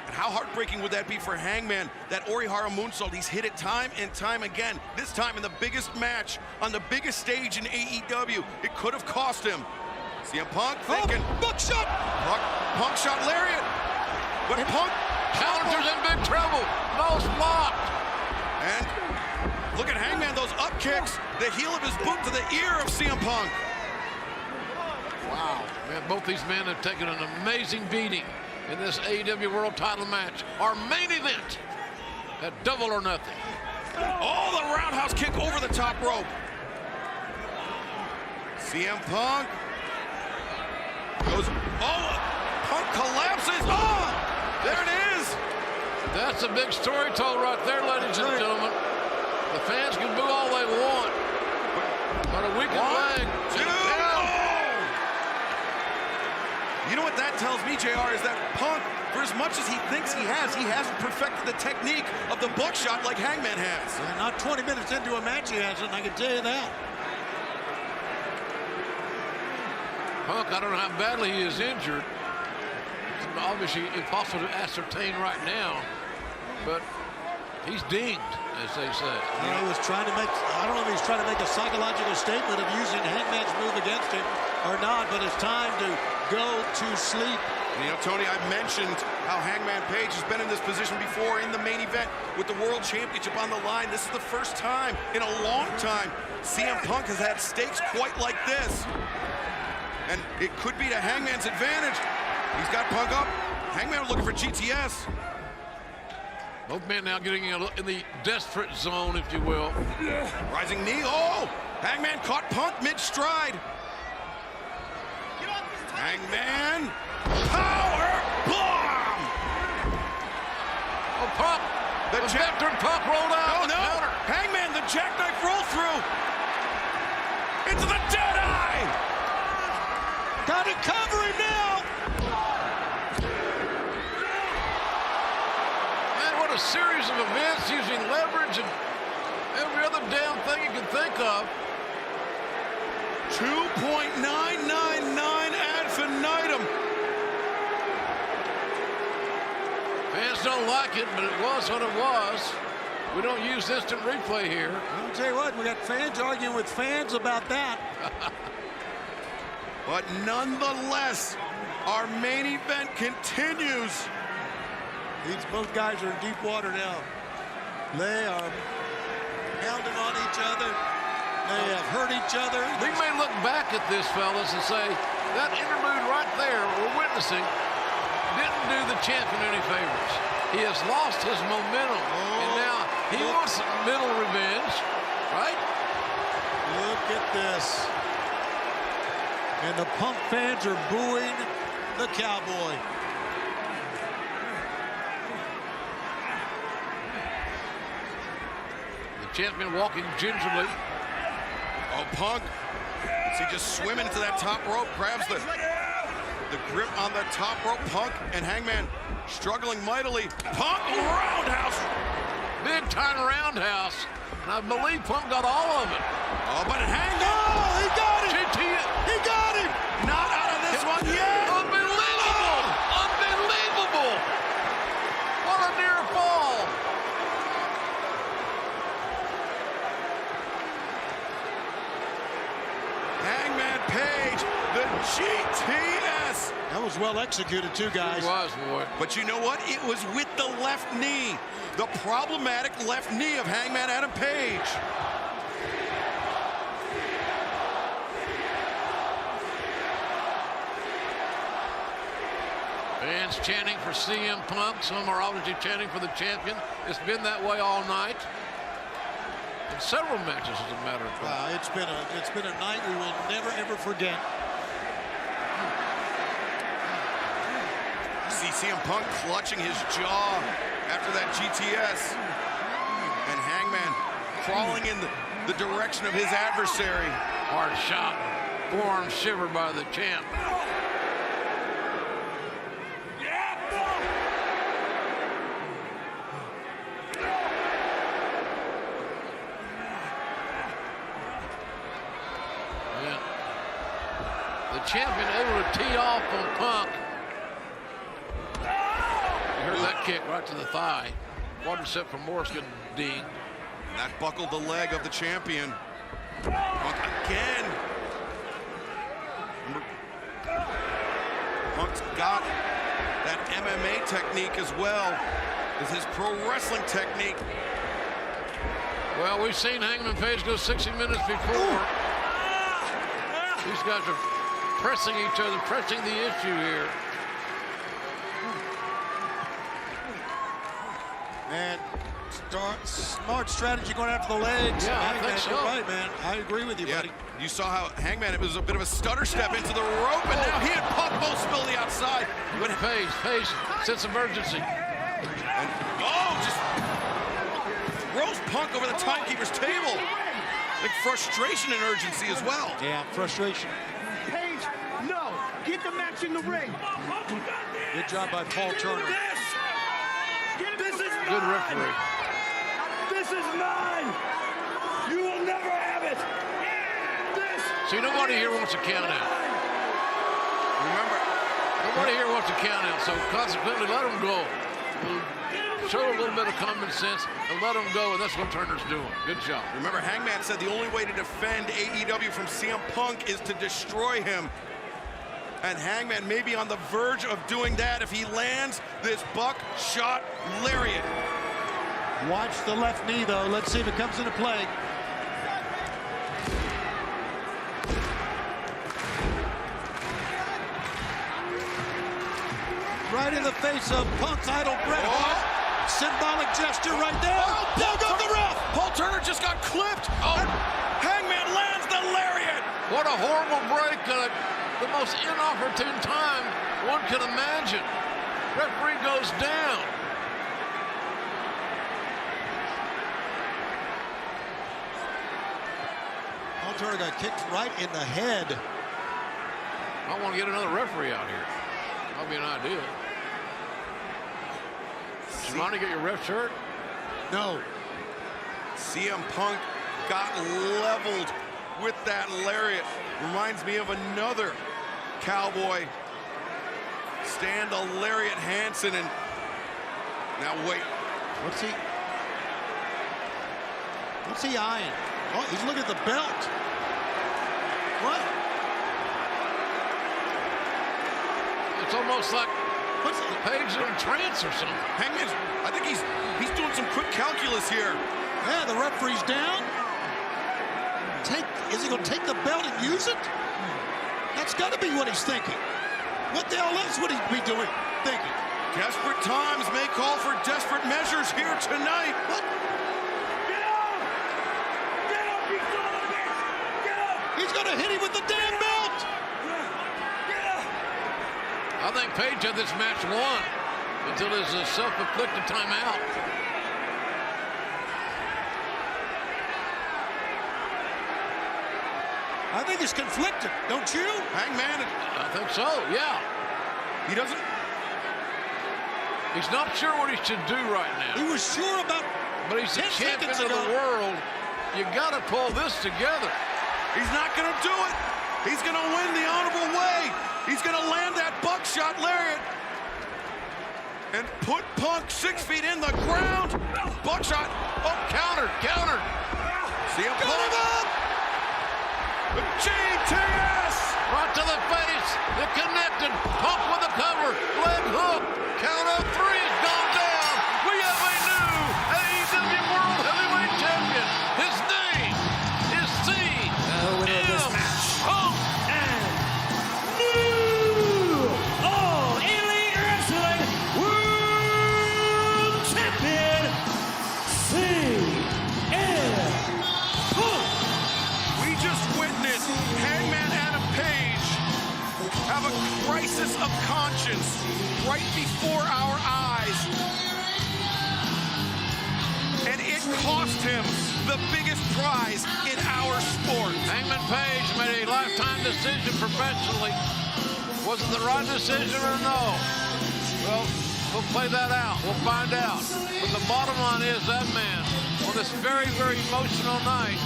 Speaker 15: And how heartbreaking would that be for Hangman? That Orihara moonsault, he's hit it time and time again. This time in the biggest match, on the biggest stage in AEW. It could have cost him. CM Punk thinking,
Speaker 2: buckshot!
Speaker 15: Punk shot lariat. But Punk
Speaker 21: counters in big trouble. Nose blocked.
Speaker 15: And look at Hangman, those up kicks. The heel of his boot to the ear of CM Punk.
Speaker 21: Wow, man, both these men have taken an amazing beating in this AEW World Title match. Our main event at Double or Nothing.
Speaker 15: Oh, the roundhouse kick over the top rope. CM Punk goes, Punk collapses. There it is.
Speaker 21: That's a big story told right there, ladies and gentlemen. The fans can boo all they want, but a weakened leg.
Speaker 15: You know what that tells me, JR, is that Punk, for as much as he thinks he hasn't perfected the technique of the buckshot like Hangman has.
Speaker 2: Not 20 minutes into a match he hasn't, I can tell you that.
Speaker 21: Punk, I don't know how badly he is injured. It's obviously impossible to ascertain right now, but he's dinged, as they say.
Speaker 2: He was trying to make, I don't know if he's trying to make a psychological statement of using Hangman's move against him or not, but it's time to go to sleep.
Speaker 15: And you know, Tony, I mentioned how Hangman Page has been in this position before in the main event with the World Championship on the line. This is the first time in a long time CM Punk has had stakes quite like this. And it could be to Hangman's advantage. He's got Punk up. Hangman looking for GTS.
Speaker 21: Both men now getting in the desperate zone, if you will.
Speaker 15: Rising knee. Hangman caught Punk mid-stride. Hangman. Power bomb.
Speaker 21: Punk. The veteran Punk rolled out.
Speaker 15: No. Hangman, the jackknife roll through. Into the dead eye.
Speaker 2: Got to cover him now.
Speaker 21: Man, what a series of events using leverage and every other damn thing you can think of.
Speaker 15: 2.999 ad infinitum.
Speaker 21: Fans don't like it, but it was what it was. We don't use instant replay here.
Speaker 2: I'll tell you what, we got fans arguing with fans about that.
Speaker 15: But nonetheless, our main event continues.
Speaker 2: Both guys are in deep water now. They are pounding on each other. They have hurt each other.
Speaker 21: We may look back at this, fellas, and say that interlude right there we're witnessing didn't do the champion any favors. He has lost his momentum, and now he wants mental revenge, right?
Speaker 2: Look at this. And the Punk fans are booing the Cowboy.
Speaker 21: The champion walking gingerly.
Speaker 3: Oh, Punk. Is he just swimming into that top rope? Grabs the grip on the top rope. Punk and Hangman struggling mightily. Punk roundhouse.
Speaker 21: Big time roundhouse. And I believe Punk got all of it.
Speaker 3: Oh, but Hangman.
Speaker 2: Oh, he got it.
Speaker 21: He
Speaker 2: got him.
Speaker 3: Not out of this one yet.
Speaker 21: Unbelievable. Unbelievable. What a near fall.
Speaker 3: Hangman Page, the GTS.
Speaker 2: That was well executed too, guys.
Speaker 21: It was, boy.
Speaker 3: But you know what? It was with the left knee. The problematic left knee of Hangman Adam Page.
Speaker 21: Fans chanting for CM Punk. Some are obviously chanting for the champion. It's been that way all night. In several matches, as a matter of fact.
Speaker 2: It's been a night we will never ever forget.
Speaker 3: See CM Punk clutching his jaw after that GTS. And Hangman crawling in the direction of his adversary.
Speaker 21: Hard shot. Forearm shiver by the champ. Champion able to tee off on Punk. You heard that kick right to the thigh. Water set from Morris getting dinged.
Speaker 3: That buckled the leg of the champion. Punk again. Punk's got that MMA technique as well as his pro wrestling technique.
Speaker 21: Well, we've seen Hangman Page go 60 minutes before. These guys are pressing each other, pressing the issue here.
Speaker 2: Man, smart strategy going after the legs.
Speaker 21: Yeah, I think so.
Speaker 2: You're right, man. I agree with you, buddy.
Speaker 3: You saw how Hangman, it was a bit of a stutter step into the rope, and now he and Punk both spill the outside.
Speaker 21: But Page, sense of urgency.
Speaker 3: And, just throws Punk over the timekeeper's table. I think frustration and urgency as well.
Speaker 2: Yeah, frustration.
Speaker 5: Page, no. Get the match in the ring.
Speaker 2: Good job by Paul Turner.
Speaker 5: This is
Speaker 21: good referee.
Speaker 5: This is mine. You will never have it.
Speaker 21: See, nobody here wants to count out.
Speaker 3: Remember,
Speaker 21: nobody here wants to count out, so consequently, let them go. Show a little bit of common sense and let them go, and that's what Turner's doing. Good job.
Speaker 3: Remember, Hangman said the only way to defend AEW from CM Punk is to destroy him. And Hangman may be on the verge of doing that if he lands this buckshot lariat.
Speaker 2: Watch the left knee, though. Let's see if it comes into play. Right in the face of Punk's idol Bret Hart. Symbolic gesture right there. There goes the ref.
Speaker 3: Paul Turner just got clipped. Hangman lands the lariat.
Speaker 21: What a horrible break. The most inopportune time one can imagine. Referee goes down.
Speaker 2: Paul Turner got kicked right in the head.
Speaker 21: I want to get another referee out here. That'll be an idea. Shimani, get your ref shirt?
Speaker 2: No.
Speaker 3: CM Punk got leveled with that lariat. Reminds me of another cowboy. Stand the lariat Hansen, and now wait.
Speaker 2: What's he eyeing? Oh, he's looking at the belt. What?
Speaker 21: It's almost like Page in a trance or something.
Speaker 3: Hangman's, I think he's doing some quick calculus here.
Speaker 2: Yeah, the referee's down. Is he going to take the belt and use it? That's got to be what he's thinking. What the hell else would he be doing? Thinking.
Speaker 3: Desperate times may call for desperate measures here tonight.
Speaker 2: What?
Speaker 5: Get up! Get up, you son of a bitch! Get up!
Speaker 2: He's going to hit him with the damn belt!
Speaker 5: Get up!
Speaker 21: I think Page had this match won until his self-inflicted timeout.
Speaker 2: I think he's conflicted, don't you?
Speaker 3: Hangman,
Speaker 21: I think so, yeah.
Speaker 3: He doesn't.
Speaker 21: He's not sure what he should do right now.
Speaker 2: He was sure about.
Speaker 21: But he's the
Speaker 2: 10
Speaker 21: champion
Speaker 2: seconds
Speaker 21: of the
Speaker 2: ago.
Speaker 21: world. You got to pull this together.
Speaker 3: He's not going to do it. He's going to win the honorable way. He's going to land that buckshot lariat and put Punk 6 feet in the ground. Buckshot. Oh, counter. See him pull him up. The GTS.
Speaker 21: Right to the face. The connected. Punk with the cover. Leg hook. Count of 3 is gone down. We have a new AEW World Heavyweight Champion. His name is CM Punk.
Speaker 4: New All Elite Wrestling World Champion, CM Punk.
Speaker 3: We just witnessed Hangman Page have a crisis of conscience right before our eyes. And it cost him the biggest prize in our sport.
Speaker 21: Hangman Page made a lifetime decision professionally. Was it the right decision or no? Well, we'll play that out. We'll find out. But the bottom line is that man, on this very, very emotional night,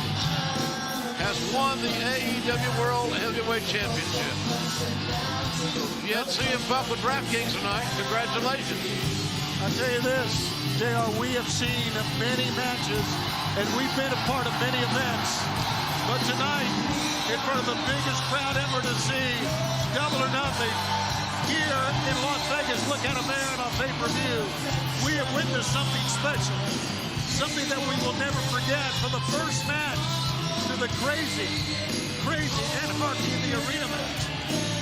Speaker 21: has won the AEW World Heavyweight Championship. You had CM Punk with DraftKings tonight. Congratulations.
Speaker 2: I'll tell you this, JR, we have seen many matches, and we've been a part of many events. But tonight, in front of the biggest crowd ever to see Double or Nothing, here in Las Vegas, look at a man on pay-per-view. We have witnessed something special, something that we will never forget. For the first match, to the crazy anarchy in the arena match,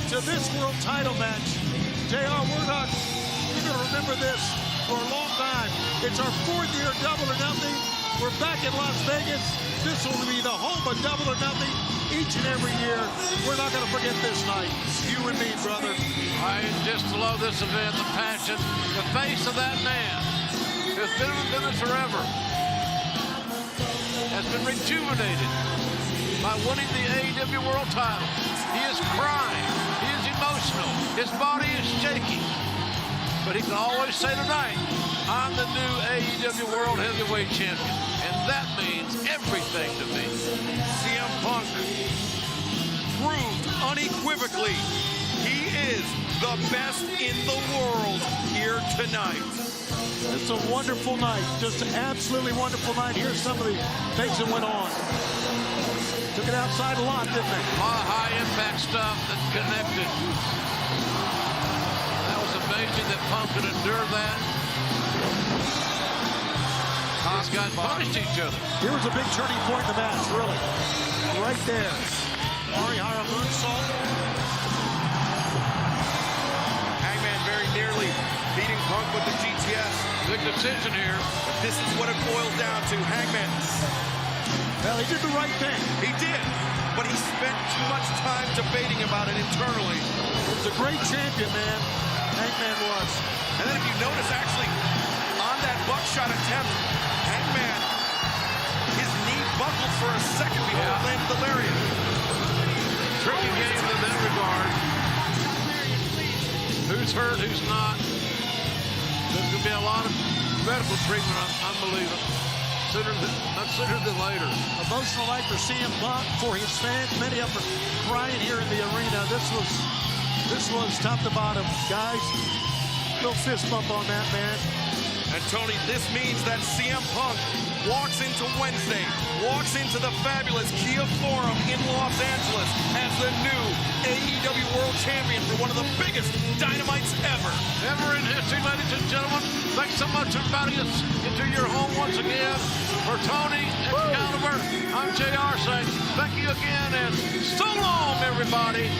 Speaker 2: to this world title match. JR, we're going to remember this for a long time. It's our 4th year Double or Nothing. We're back in Las Vegas. This will be the home of Double or Nothing each and every year. We're not going to forget this night. You and me, brother.
Speaker 21: I just love this event, the passion, the face of that man who's been in business forever, has been rejuvenated by winning the AEW World title. He is crying. He is emotional. His body is shaking. But he can always say tonight, I'm the new AEW World Heavyweight Champion. And that means everything to me.
Speaker 3: CM Punk proved unequivocally he is the best in the world here tonight.
Speaker 2: It's a wonderful night, just an absolutely wonderful night. Here's some of the things that went on. Took it outside a lot, didn't they?
Speaker 21: A lot of high-impact stuff that connected. That was amazing that Punk could endure that. These guys punished each other.
Speaker 2: Here was a big turning point in the match, really. Right there. Arihara moonsault.
Speaker 3: Hangman very nearly beating Punk with the GTS.
Speaker 21: Big decision here.
Speaker 3: But this is what it boils down to. Hangman.
Speaker 2: Well, he did the right thing.
Speaker 3: He did. But he spent too much time debating about it internally.
Speaker 2: He was a great champion, man. Hangman was.
Speaker 3: And then if you notice, actually, on that buckshot attempt, Hangman, his knee buckled for a second before it landed the lariat.
Speaker 21: Tricky game in that regard. Who's hurt, who's not. There's going to be a lot of medical treatment, I'm believing. Not sooner than later.
Speaker 2: Emotional night for CM Punk, for his fans. Many of them are crying here in the arena. This was top to bottom, guys. Little fist bump on that, man.
Speaker 3: And Tony, this means that CM Punk walks into Wednesday, walks into the fabulous Kia Forum in Los Angeles as the new AEW World Champion for one of the biggest Dynamites ever.
Speaker 21: Ever in history, ladies and gentlemen. Thanks so much for inviting us into your home once again. For Tony and Caliber, I'm JR saying thank you again and so long, everybody.